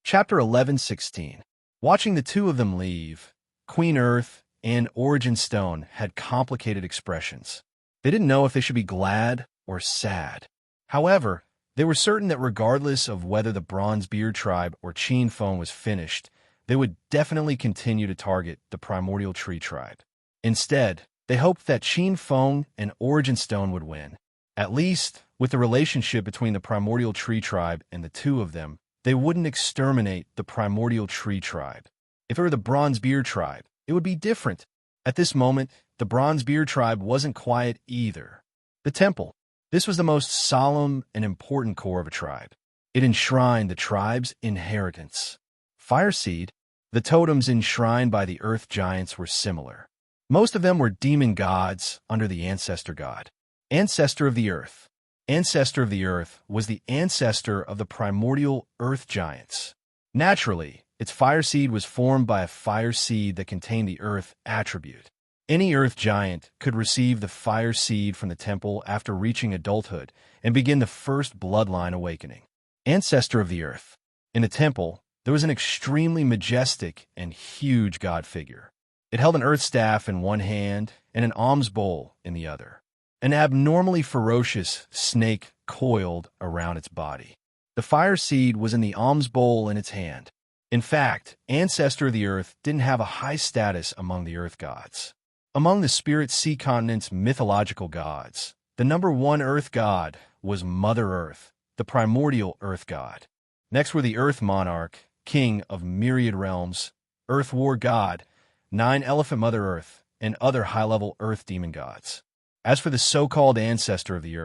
Chapter 11:16. Watching the two of them leave, Queen Earth and Origin Stone had complicated expressions. They didn't know if they should be glad or sad. However, they were certain that regardless of whether the Bronzebeard tribe or Qin Feng was finished, they would definitely continue to target the primordial tree tribe. Instead, they hoped that Qin Feng and Origin Stone would win. At least, with the relationship between the primordial tree tribe and the two of them, they wouldn't exterminate the primordial tree tribe. If it were the Bronzebeard tribe, it would be different. At this moment, the Bronzebeard tribe wasn't quiet either. The temple. This was the most solemn and important core of a tribe. It enshrined the tribe's inheritance. Fireseed, the totems enshrined by the earth giants were similar. Most of them were demon gods under the ancestor god. Ancestor of the earth. Ancestor of the earth was the ancestor of the primordial earth giants. Naturally, its fire seed was formed by a fire seed that contained the earth attribute. Any earth giant could receive the fire seed from the temple after reaching adulthood and begin the first bloodline awakening. Ancestor of the earth. In the temple, there was an extremely majestic and huge god figure. It held an earth staff in one hand and an alms bowl in the other. An abnormally ferocious snake coiled around its body. The fire seed was in the alms bowl in its hand. In fact, Ancestor of the Earth didn't have a high status among the Earth gods. Among the spirit sea continent's mythological gods, the number one Earth god was Mother Earth, the primordial Earth god. Next were the Earth monarch, king of myriad realms, Earth war god, 9 elephant Mother Earth, and other high-level Earth demon gods. As for the so-called Ancestor of the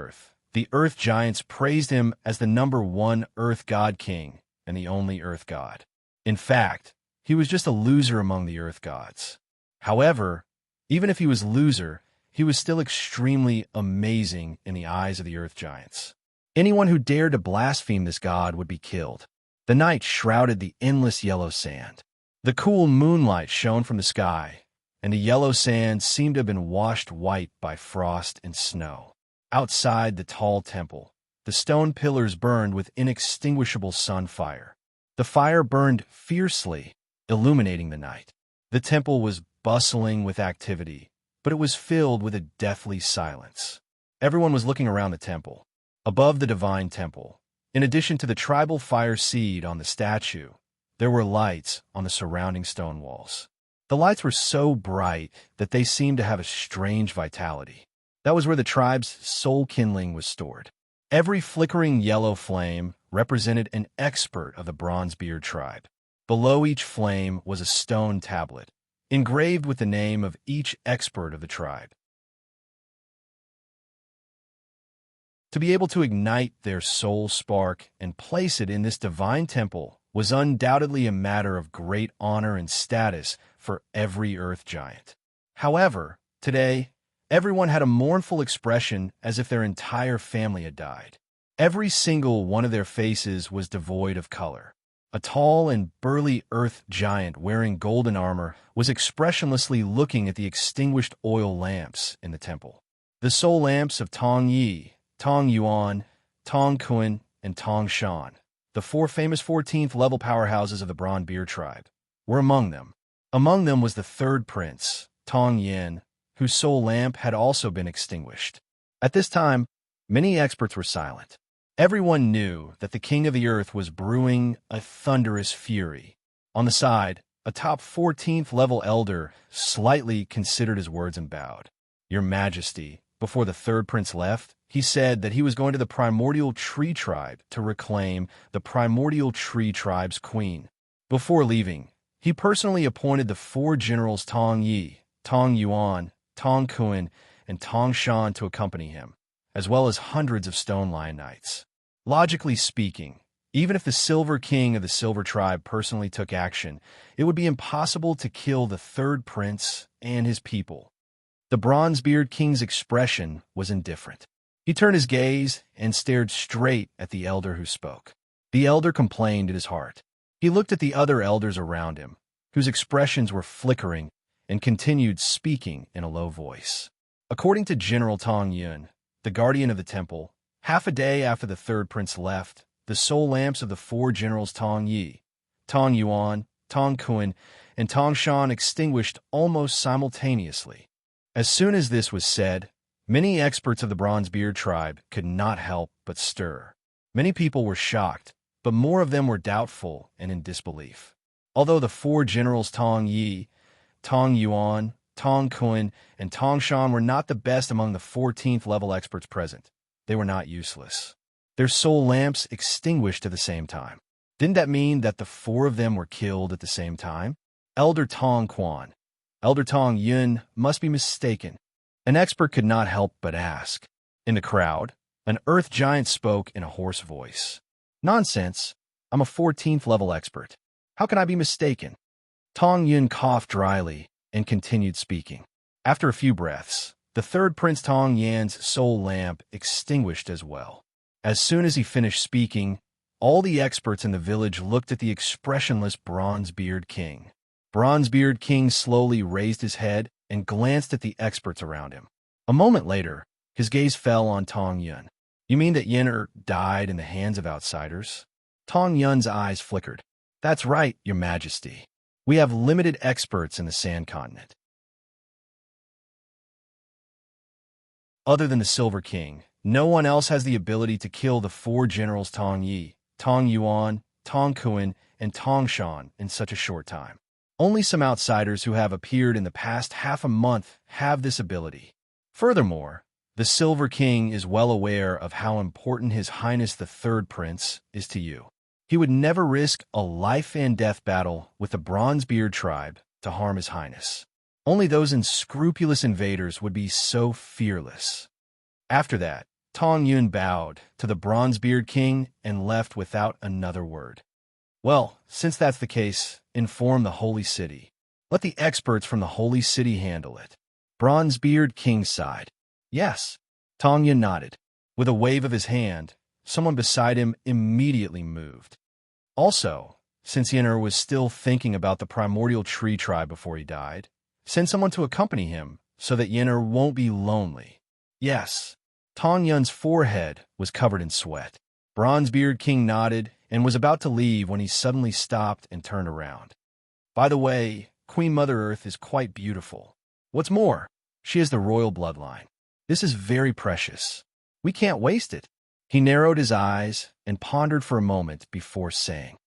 Earth giants praised him as the number one Earth god king and the only Earth god. In fact, he was just a loser among the Earth gods. However, even if he was loser, he was still extremely amazing in the eyes of the Earth giants. Anyone who dared to blaspheme this god would be killed. The night shrouded the endless yellow sand. The cool moonlight shone from the sky, and the yellow sand seemed to have been washed white by frost and snow. Outside the tall temple, the stone pillars burned with inextinguishable sun fire. The fire burned fiercely, illuminating the night. The temple was bustling with activity, but it was filled with a deathly silence. Everyone was looking around the temple. Above the divine temple, in addition to the tribal fire seed on the statue, there were lights on the surrounding stone walls. The lights were so bright that they seemed to have a strange vitality. That was where the tribe's soul kindling was stored. Every flickering yellow flame represented an expert of the Bronzebeard tribe. Below each flame was a stone tablet, engraved with the name of each expert of the tribe. To be able to ignite their soul spark and place it in this divine temple was undoubtedly a matter of great honor and status for every Earth giant. However, today, everyone had a mournful expression as if their entire family had died. Every single one of their faces was devoid of color. A tall and burly Earth giant wearing golden armor was expressionlessly looking at the extinguished oil lamps in the temple. The soul lamps of Tong Yi, Tong Yuan, Tong Kun, and Tong Shan, the 4 famous 14th level powerhouses of the Bronzebeard tribe, were among them. Among them was the third prince, Tong Yin, whose soul lamp had also been extinguished. At this time, many experts were silent. Everyone knew that the king of the earth was brewing a thunderous fury. On the side, a top 14th level elder slightly considered his words and bowed. "Your Majesty," before the third prince left, he said that he was going to the primordial tree tribe to reclaim the primordial tree tribe's queen. Before leaving, he personally appointed the 4 generals Tong Yi, Tong Yuan, Tong Kun, and Tong Shan to accompany him, as well as hundreds of Stone Lion Knights. Logically speaking, even if the Silver King of the Silver Tribe personally took action, it would be impossible to kill the third prince and his people. The Bronzebeard King's expression was indifferent. He turned his gaze and stared straight at the elder who spoke. The elder complained in his heart. He looked at the other elders around him, whose expressions were flickering, and continued speaking in a low voice. According to General Tong Yun, the guardian of the temple, half a day after the third prince left, the soul lamps of the 4 generals Tong Yi, Tong Yuan, Tong Kun, and Tong Shan extinguished almost simultaneously. As soon as this was said, many experts of the Bronzebeard tribe could not help but stir. Many people were shocked, but more of them were doubtful and in disbelief. Although the 4 generals Tong Yi, Tong Yuan, Tong Kun, and Tong Shan were not the best among the 14th level experts present, they were not useless. Their soul lamps extinguished at the same time. Didn't that mean that the 4 of them were killed at the same time? Elder Tong Quan, Elder Tong Yun must be mistaken. An expert could not help but ask. In the crowd, an earth giant spoke in a hoarse voice. "Nonsense. I'm a 14th level expert. How can I be mistaken?" Tong Yun coughed dryly and continued speaking. After a few breaths, the third Prince Tong Yan's soul lamp extinguished as well. As soon as he finished speaking, all the experts in the village looked at the expressionless Bronzebeard King. Bronzebeard King slowly raised his head and glanced at the experts around him. A moment later, his gaze fell on Tong Yun. "You mean that Yin died in the hands of outsiders?" Tong Yun's eyes flickered. "That's right, Your Majesty. We have limited experts in the Sand Continent. Other than the Silver King, no one else has the ability to kill the four generals Tong Yi, Tong Yuan, Tong Kuan, and Tong Shan in such a short time. Only some outsiders who have appeared in the past half a month have this ability. Furthermore, the Silver King is well aware of how important His Highness the Third Prince is to you. He would never risk a life-and-death battle with the Bronzebeard tribe to harm His Highness. Only those unscrupulous invaders would be so fearless. After that, Tong Yun bowed to the Bronzebeard King and left without another word. Well, since that's the case, inform the Holy City. Let the experts from the Holy City handle it. Bronzebeard King sighed. Yes. Tong Yun nodded. With a wave of his hand, someone beside him immediately moved. Also, since Yen'er was still thinking about the primordial tree tribe before he died, send someone to accompany him so that Yen'er won't be lonely. Yes. Tong Yun's forehead was covered in sweat. Bronzebeard King nodded and was about to leave when he suddenly stopped and turned around. By the way, Queen Mother Earth is quite beautiful. What's more, she has the royal bloodline. This is very precious. We can't waste it. He narrowed his eyes and pondered for a moment before saying,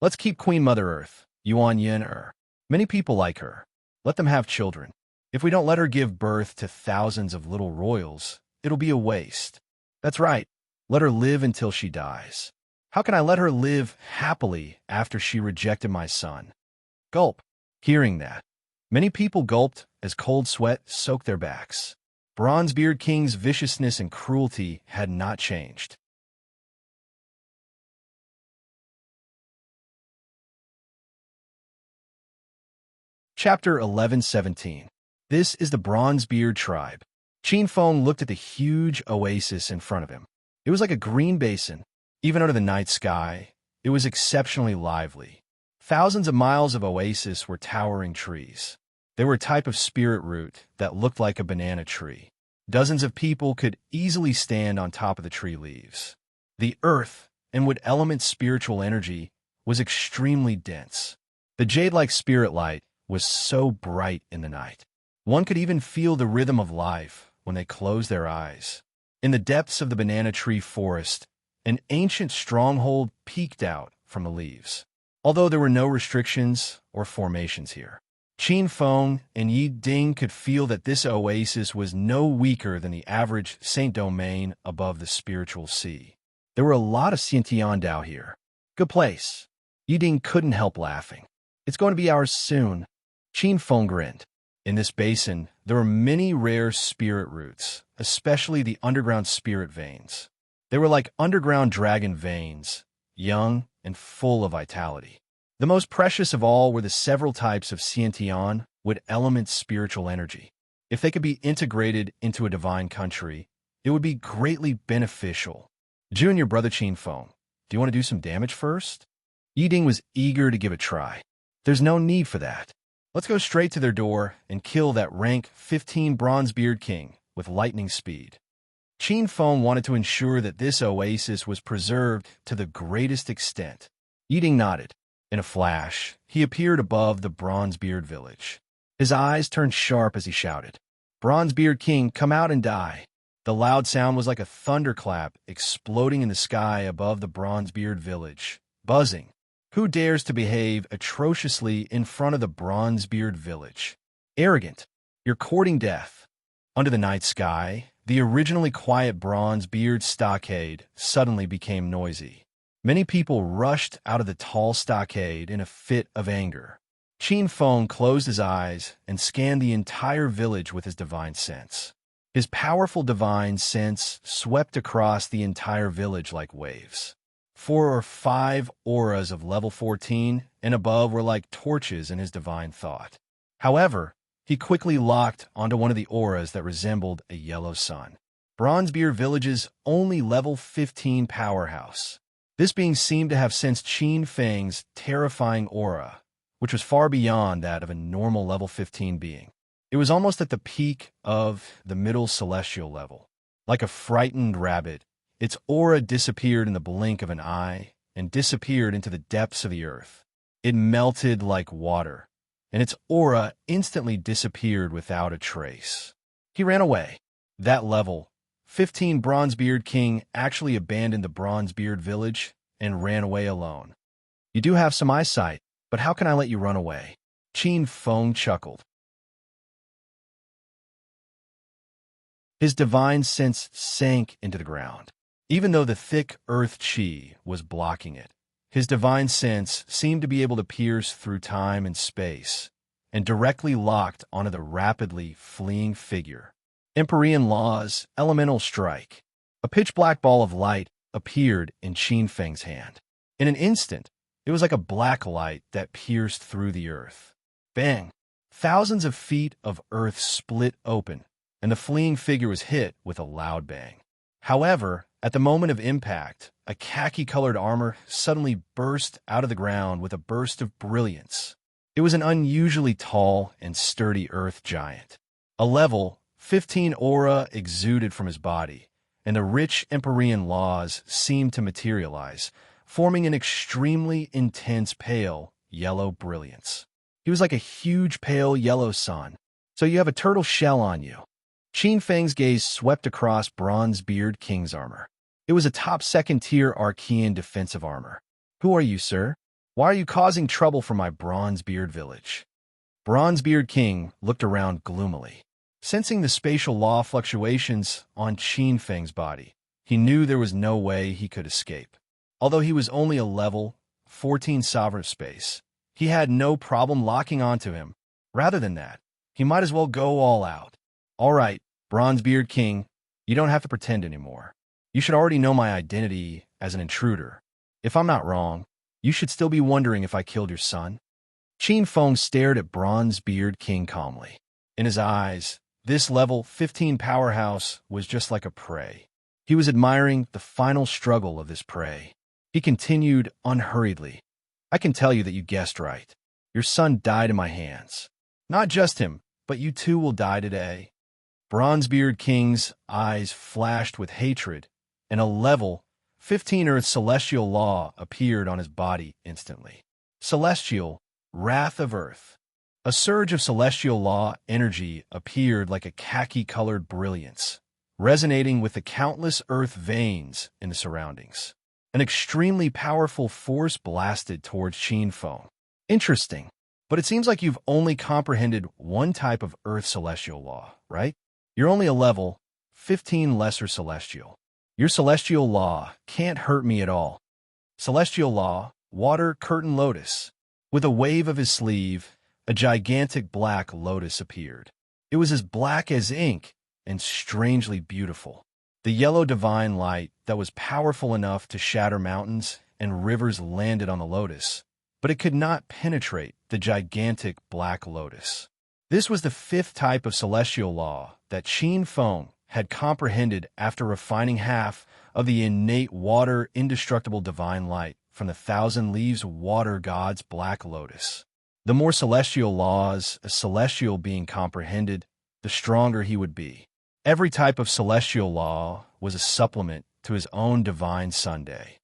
Let's keep Queen Mother Earth, Yuan Yen'er. Many people like her. Let them have children. If we don't let her give birth to thousands of little royals, it'll be a waste. That's right. Let her live until she dies. How can I let her live happily after she rejected my son? Gulp. Hearing that, many people gulped as cold sweat soaked their backs. Bronzebeard King's viciousness and cruelty had not changed. Chapter 11:17. This is the Bronzebeard tribe. Qin Feng looked at the huge oasis in front of him. It was like a green basin. Even under the night sky, it was exceptionally lively. Thousands of miles of oasis were towering trees. They were a type of spirit root that looked like a banana tree. Dozens of people could easily stand on top of the tree leaves. The earth, and wood element's spiritual energy, was extremely dense. The jade-like spirit light was so bright in the night. One could even feel the rhythm of life when they closed their eyes. In the depths of the banana tree forest, an ancient stronghold peeked out from the leaves. Although there were no restrictions or formations here, Qin Feng and Yi Ding could feel that this oasis was no weaker than the average Saint Domain above the spiritual sea. There were a lot of Xiantian Dao here. Good place. Yi Ding couldn't help laughing. It's going to be ours soon. Qin Feng grinned. In this basin, there were many rare spirit roots, especially the underground spirit veins. They were like underground dragon veins, young and full of vitality. The most precious of all were the several types of Xiantian would element spiritual energy. If they could be integrated into a divine country, it would be greatly beneficial. Junior brother Qin Feng, do you want to do some damage first? Yi Ding was eager to give it a try. There's no need for that. Let's go straight to their door and kill that rank 15 Bronzebeard King with lightning speed. Qin Feng wanted to ensure that this oasis was preserved to the greatest extent. Yi Ding nodded. In a flash, he appeared above the Bronzebeard village. His eyes turned sharp as he shouted, Bronzebeard King, come out and die. The loud sound was like a thunderclap exploding in the sky above the Bronzebeard village, buzzing. Who dares to behave atrociously in front of the Bronzebeard village? Arrogant. You're courting death. Under the night sky, the originally quiet Bronzebeard stockade suddenly became noisy. Many people rushed out of the tall stockade in a fit of anger. Qin Feng closed his eyes and scanned the entire village with his divine sense. His powerful divine sense swept across the entire village like waves. 4 or 5 auras of level 14 and above were like torches in his divine thought. However, he quickly locked onto one of the auras that resembled a yellow sun. Bronzebeard Village's only level 15 powerhouse. This being seemed to have sensed Qin Feng's terrifying aura, which was far beyond that of a normal level 15 being. It was almost at the peak of the middle celestial level. Like a frightened rabbit, its aura disappeared in the blink of an eye and disappeared into the depths of the earth. It melted like water, and its aura instantly disappeared without a trace. He ran away. That level, 15 Bronzebeard King actually abandoned the Bronzebeard village and ran away alone. You do have some eyesight, but how can I let you run away? Qin Feng chuckled. His divine sense sank into the ground. Even though the thick earth qi was blocking it, his divine sense seemed to be able to pierce through time and space, and directly locked onto the rapidly fleeing figure. Empyrean Law's elemental strike. A pitch-black ball of light appeared in Qin Feng's hand. In an instant, it was like a black light that pierced through the earth. Bang! Thousands of feet of earth split open, and the fleeing figure was hit with a loud bang. However, at the moment of impact, a khaki-colored armor suddenly burst out of the ground with a burst of brilliance. It was an unusually tall and sturdy earth giant. A level 15 aura exuded from his body, and the rich Empyrean laws seemed to materialize, forming an extremely intense pale yellow brilliance. He was like a huge pale yellow sun. So you have a turtle shell on you. Qin Feng's gaze swept across Bronzebeard King's armor. It was a top second-tier Archean defensive armor. Who are you, sir? Why are you causing trouble for my Bronzebeard village? Bronzebeard King looked around gloomily. Sensing the spatial law fluctuations on Qin Feng's body, he knew there was no way he could escape. Although he was only a level 14 sovereign of space, he had no problem locking onto him. Rather than that, he might as well go all out. All right, Bronzebeard King, you don't have to pretend anymore. You should already know my identity as an intruder. If I'm not wrong, you should still be wondering if I killed your son. Qin Feng stared at Bronzebeard King calmly. In his eyes, this level 15 powerhouse was just like a prey. He was admiring the final struggle of this prey. He continued unhurriedly. I can tell you that you guessed right. Your son died in my hands. Not just him, but you too will die today. Bronzebeard King's eyes flashed with hatred, and a level 15 Earth celestial law appeared on his body instantly. Celestial, Wrath of Earth. A surge of celestial law energy appeared like a khaki-colored brilliance, resonating with the countless earth veins in the surroundings. An extremely powerful force blasted towards Qin Feng. Interesting, but it seems like you've only comprehended one type of earth celestial law, right? You're only a level 15 lesser celestial. Your celestial law can't hurt me at all. Celestial law, water curtain lotus. With a wave of his sleeve, a gigantic black lotus appeared. It was as black as ink and strangely beautiful. The yellow divine light that was powerful enough to shatter mountains and rivers landed on the lotus, but it could not penetrate the gigantic black lotus. This was the fifth type of celestial law that Qin Feng had comprehended after refining half of the innate water indestructible divine light from the thousand leaves water god's black lotus. The more celestial laws a celestial being comprehended, the stronger he would be. Every type of celestial law was a supplement to his own divine Sunday.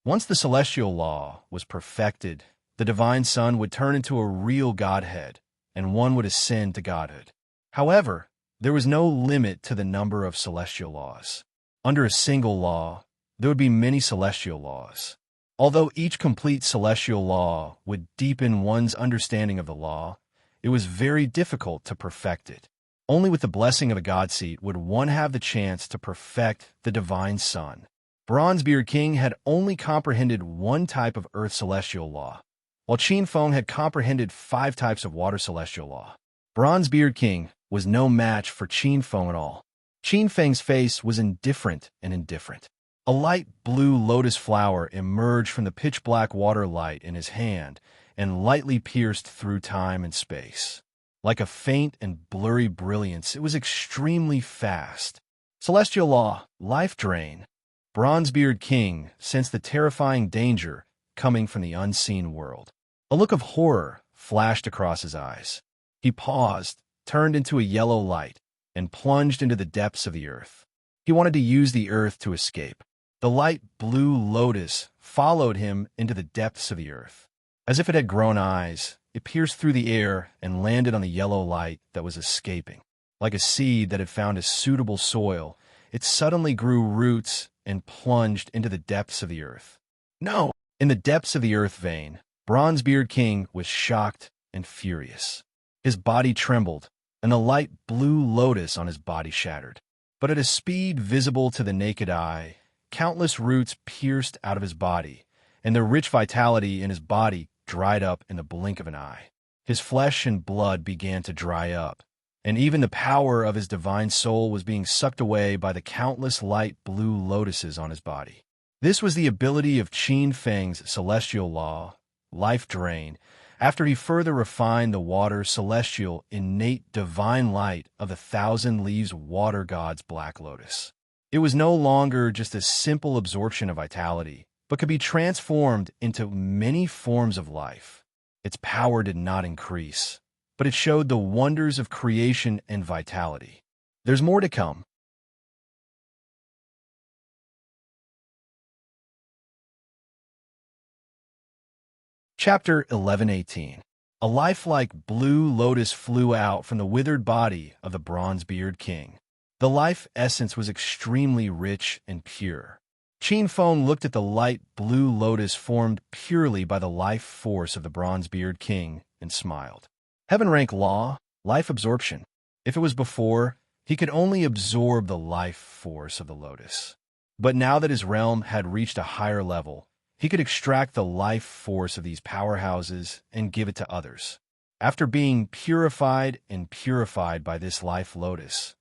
Once the celestial law was perfected, the divine sun would turn into a real godhead, and one would ascend to godhood. However, there was no limit to the number of celestial laws. Under a single law, there would be many celestial laws. Although each complete celestial law would deepen one's understanding of the law, it was very difficult to perfect it. Only with the blessing of a god seat would one have the chance to perfect the divine sun. Bronzebeard King had only comprehended one type of earth celestial law, while Qin Feng had comprehended 5 types of water celestial law. Bronzebeard King was no match for Qin Feng at all. Qin Feng's face was indifferent and indifferent. A light blue lotus flower emerged from the pitch-black water light in his hand and lightly pierced through time and space. Like a faint and blurry brilliance, it was extremely fast. Celestial law, life drain. Bronzebeard King sensed the terrifying danger coming from the unseen world. A look of horror flashed across his eyes. He paused, turned into a yellow light, and plunged into the depths of the earth. He wanted to use the earth to escape. The light blue lotus followed him into the depths of the earth. As if it had grown eyes, it pierced through the air and landed on the yellow light that was escaping. Like a seed that had found a suitable soil, it suddenly grew roots and plunged into the depths of the earth. No! In the depths of the earth vein, Bronzebeard King was shocked and furious. His body trembled, and the light blue lotus on his body shattered. But at a speed visible to the naked eye, countless roots pierced out of his body, and the rich vitality in his body dried up in the blink of an eye. His flesh and blood began to dry up, and even the power of his divine soul was being sucked away by the countless light blue lotuses on his body. This was the ability of Qin Feng's celestial law, life drain, after he further refined the water celestial innate divine light of the thousand leaves water god's black lotus. It was no longer just a simple absorption of vitality, but could be transformed into many forms of life. Its power did not increase, but it showed the wonders of creation and vitality. There's more to come. Chapter 11:18. A lifelike blue lotus flew out from the withered body of the Bronzebeard King. The life essence was extremely rich and pure. Qin Feng looked at the light blue lotus formed purely by the life force of the Bronzebeard King and smiled. Heaven rank law, life absorption. If it was before, he could only absorb the life force of the lotus. But now that his realm had reached a higher level, he could extract the life force of these powerhouses and give it to others. After being purified and purified by this life lotus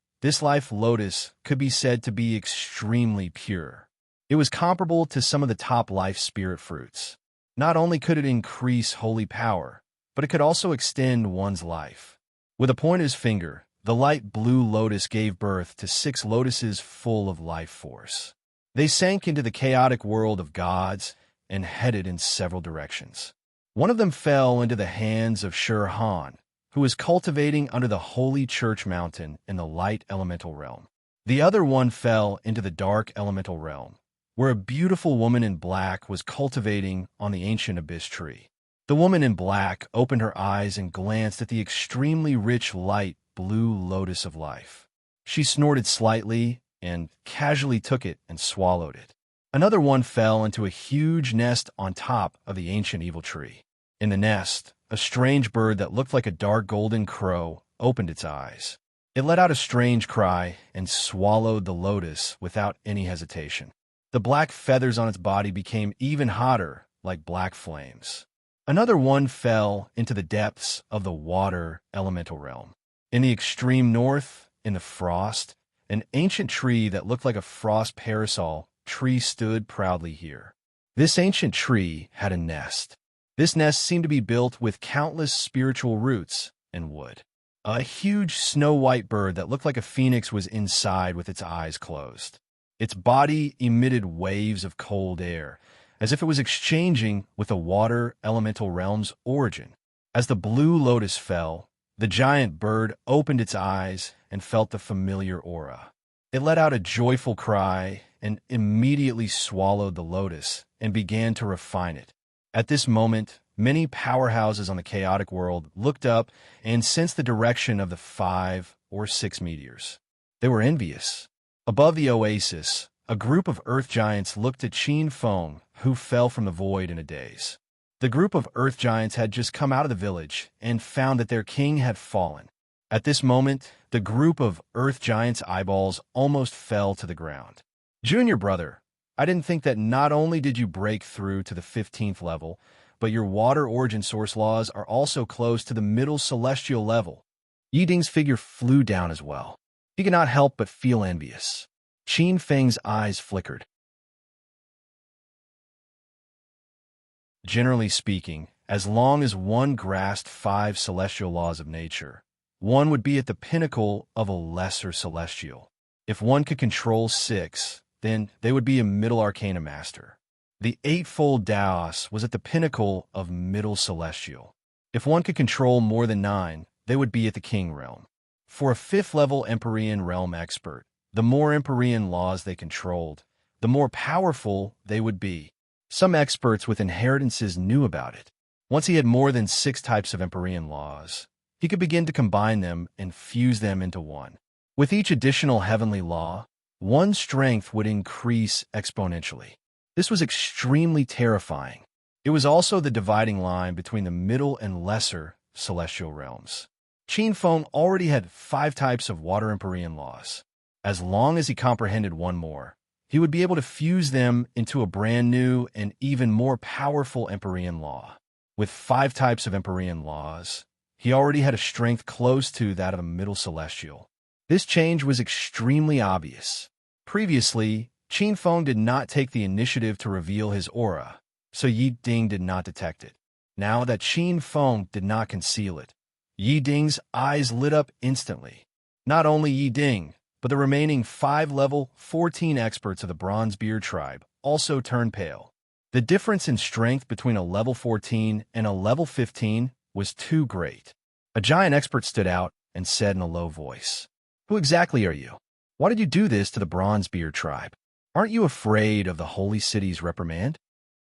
could be said to be extremely pure. It was comparable to some of the top life spirit fruits. Not only could it increase holy power, but it could also extend one's life. With a point of his finger, the light blue lotus gave birth to 6 lotuses full of life force. They sank into the chaotic world of gods and headed in several directions. One of them fell into the hands of Shur Han, who was cultivating under the holy church mountain in the light elemental realm. The other one fell into the dark elemental realm, where a beautiful woman in black was cultivating on the ancient abyss tree. The woman in black opened her eyes and glanced at the extremely rich light blue lotus of life. She snorted slightly and casually took it and swallowed it. Another one fell into a huge nest on top of the ancient evil tree. In the nest, a strange bird that looked like a dark golden crow opened its eyes. It let out a strange cry and swallowed the lotus without any hesitation. The black feathers on its body became even hotter, like black flames. Another one fell into the depths of the water elemental realm. In the extreme north, in the frost, an ancient tree that looked like a frost parasol tree stood proudly here. This ancient tree had a nest. This nest seemed to be built with countless spiritual roots and wood. A huge snow-white bird that looked like a phoenix was inside with its eyes closed. Its body emitted waves of cold air, as if it was exchanging with the water elemental realm's origin. As the blue lotus fell, the giant bird opened its eyes and felt the familiar aura. It let out a joyful cry and immediately swallowed the lotus and began to refine it. At this moment, many powerhouses on the chaotic world looked up and sensed the direction of the 5 or 6 meteors. They were envious. Above the oasis, a group of earth giants looked at Qin Feng, who fell from the void in a daze. The group of earth giants had just come out of the village and found that their king had fallen. At this moment, the group of earth giants' eyeballs almost fell to the ground. Junior brother, I didn't think that not only did you break through to the 15th level, but your water origin source laws are also close to the middle celestial level. Yiding's figure flew down as well. He could not help but feel envious. Qin Feng's eyes flickered. Generally speaking, as long as one grasped 5 celestial laws of nature, one would be at the pinnacle of a lesser celestial. If one could control 6, then they would be a middle arcana master. The eightfold Daos was at the pinnacle of middle celestial. If one could control more than 9, they would be at the king realm. For a 5th level Empyrean realm expert, the more Empyrean laws they controlled, the more powerful they would be. Some experts with inheritances knew about it. Once he had more than 6 types of Empyrean laws, he could begin to combine them and fuse them into one. With each additional heavenly law, one's strength would increase exponentially. This was extremely terrifying. It was also the dividing line between the middle and lesser celestial realms. Qin Feng already had 5 types of water Empyrean laws. As long as he comprehended one more, he would be able to fuse them into a brand new and even more powerful Empyrean law. With 5 types of Empyrean laws, he already had a strength close to that of a middle celestial. This change was extremely obvious. Previously, Qin Feng did not take the initiative to reveal his aura, so Yi Ding did not detect it. Now that Qin Feng did not conceal it, Yi Ding's eyes lit up instantly. Not only Yi Ding, but the remaining 5 level 14 experts of the Bronzebeard tribe also turned pale. The difference in strength between a level 14 and a level 15 was too great. A giant expert stood out and said in a low voice, "Who exactly are you? Why did you do this to the Bronzebeard tribe? Aren't you afraid of the holy city's reprimand?"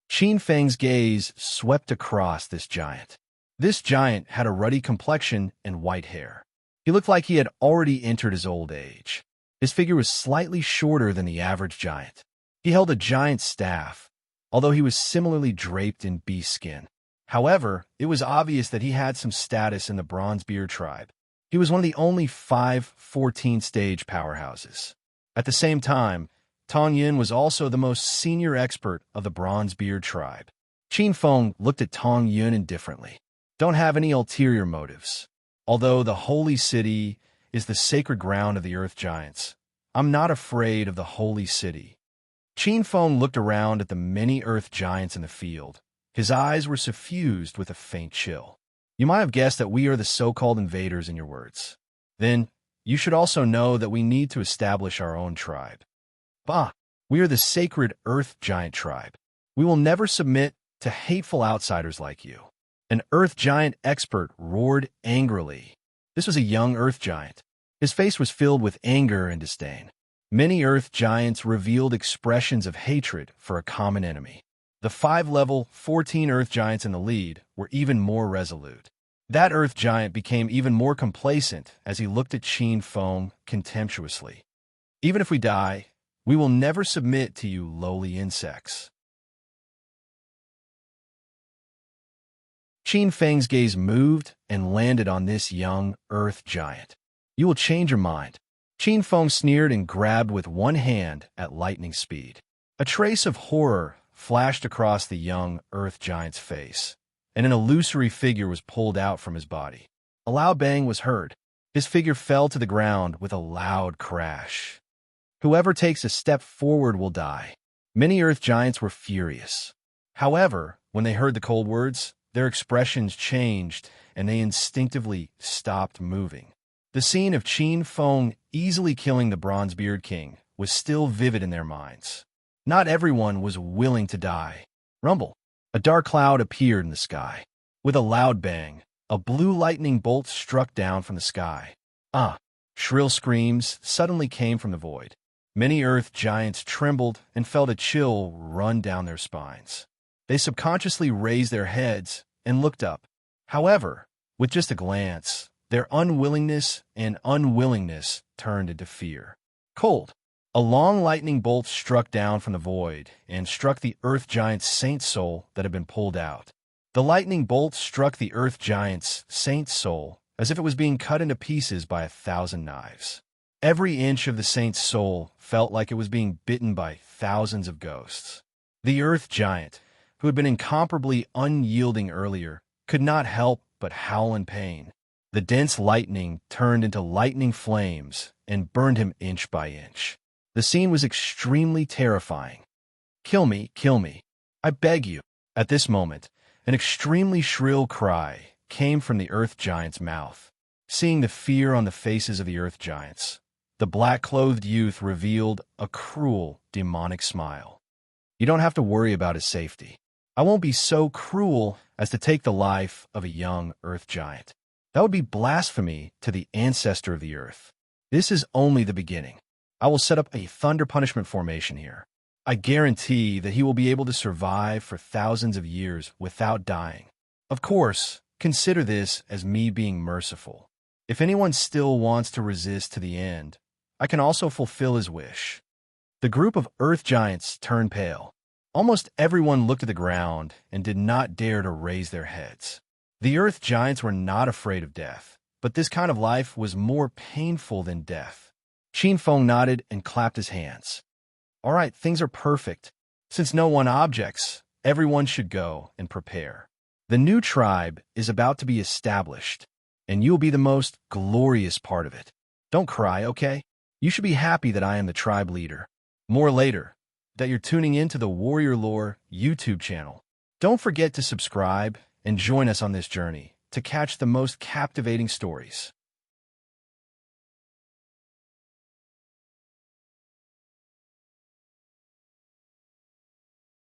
Qin Feng's gaze swept across this giant. This giant had a ruddy complexion and white hair. He looked like he had already entered his old age. His figure was slightly shorter than the average giant. He held a giant staff, although he was similarly draped in beast skin. However, it was obvious that he had some status in the Bronzebeard tribe. He was one of the only 5 14-stage powerhouses. At the same time, Tong Yin was also the most senior expert of the Bronzebeard tribe. Qin Feng looked at Tong Yin indifferently. "Don't have any ulterior motives. Although the holy city is the sacred ground of the earth giants, I'm not afraid of the holy city." Qin Feng looked around at the many earth giants in the field. His eyes were suffused with a faint chill. "You might have guessed that we are the so-called invaders in your words. Then, you should also know that we need to establish our own tribe. Bah! We are the sacred earth giant tribe. We will never submit to hateful outsiders like you." An earth giant expert roared angrily. This was a young earth giant. His face was filled with anger and disdain. Many earth giants revealed expressions of hatred for a common enemy. The 5 level 14 earth giants in the lead were even more resolute. That earth giant became even more complacent as he looked at Qin Feng contemptuously. "Even if we die, we will never submit to you lowly insects." Qin Feng's gaze moved and landed on this young earth giant. "You will change your mind." Qin Feng sneered and grabbed with one hand at lightning speed. A trace of horror flashed across the young earth giant's face, and an illusory figure was pulled out from his body. A loud bang was heard. His figure fell to the ground with a loud crash. "Whoever takes a step forward will die." Many earth giants were furious. However, when they heard the cold words, their expressions changed and they instinctively stopped moving. The scene of Qin Feng easily killing the Bronzebeard King was still vivid in their minds. Not everyone was willing to die. Rumble. A dark cloud appeared in the sky. With a loud bang, a blue lightning bolt struck down from the sky. "Ah!" Shrill screams suddenly came from the void. Many earth giants trembled and felt a chill run down their spines. They subconsciously raised their heads and looked up. However, with just a glance, their unwillingness turned into fear. Cold. A long lightning bolt struck down from the void and struck the earth giant's saint soul that had been pulled out. The lightning bolt struck the earth giant's saint soul as if it was being cut into pieces by 1,000 knives. Every inch of the saint's soul felt like it was being bitten by thousands of ghosts. The earth giant, who had been incomparably unyielding earlier, could not help but howl in pain. The dense lightning turned into lightning flames and burned him inch by inch. The scene was extremely terrifying. "Kill me, I beg you." At this moment, an extremely shrill cry came from the earth giant's mouth. Seeing the fear on the faces of the earth giants, the black-clothed youth revealed a cruel, demonic smile. "You don't have to worry about his safety. I won't be so cruel as to take the life of a young earth giant. That would be blasphemy to the ancestor of the earth. This is only the beginning. I will set up a thunder punishment formation here. I guarantee that he will be able to survive for thousands of years without dying. Of course, consider this as me being merciful. If anyone still wants to resist to the end, I can also fulfill his wish. The group of earth giants turned pale. Almost everyone looked at the ground and did not dare to raise their heads. The earth giants were not afraid of death, but this kind of life was more painful than death. Qin Feng nodded and clapped his hands. All right, things are perfect. Since no one objects, everyone should go and prepare. The new tribe is about to be established, and you'll be the most glorious part of it. Don't cry, okay? You should be happy that I am the tribe leader. More later, that you're tuning in to the Warrior Lore YouTube channel. Don't forget to subscribe and join us on this journey to catch the most captivating stories.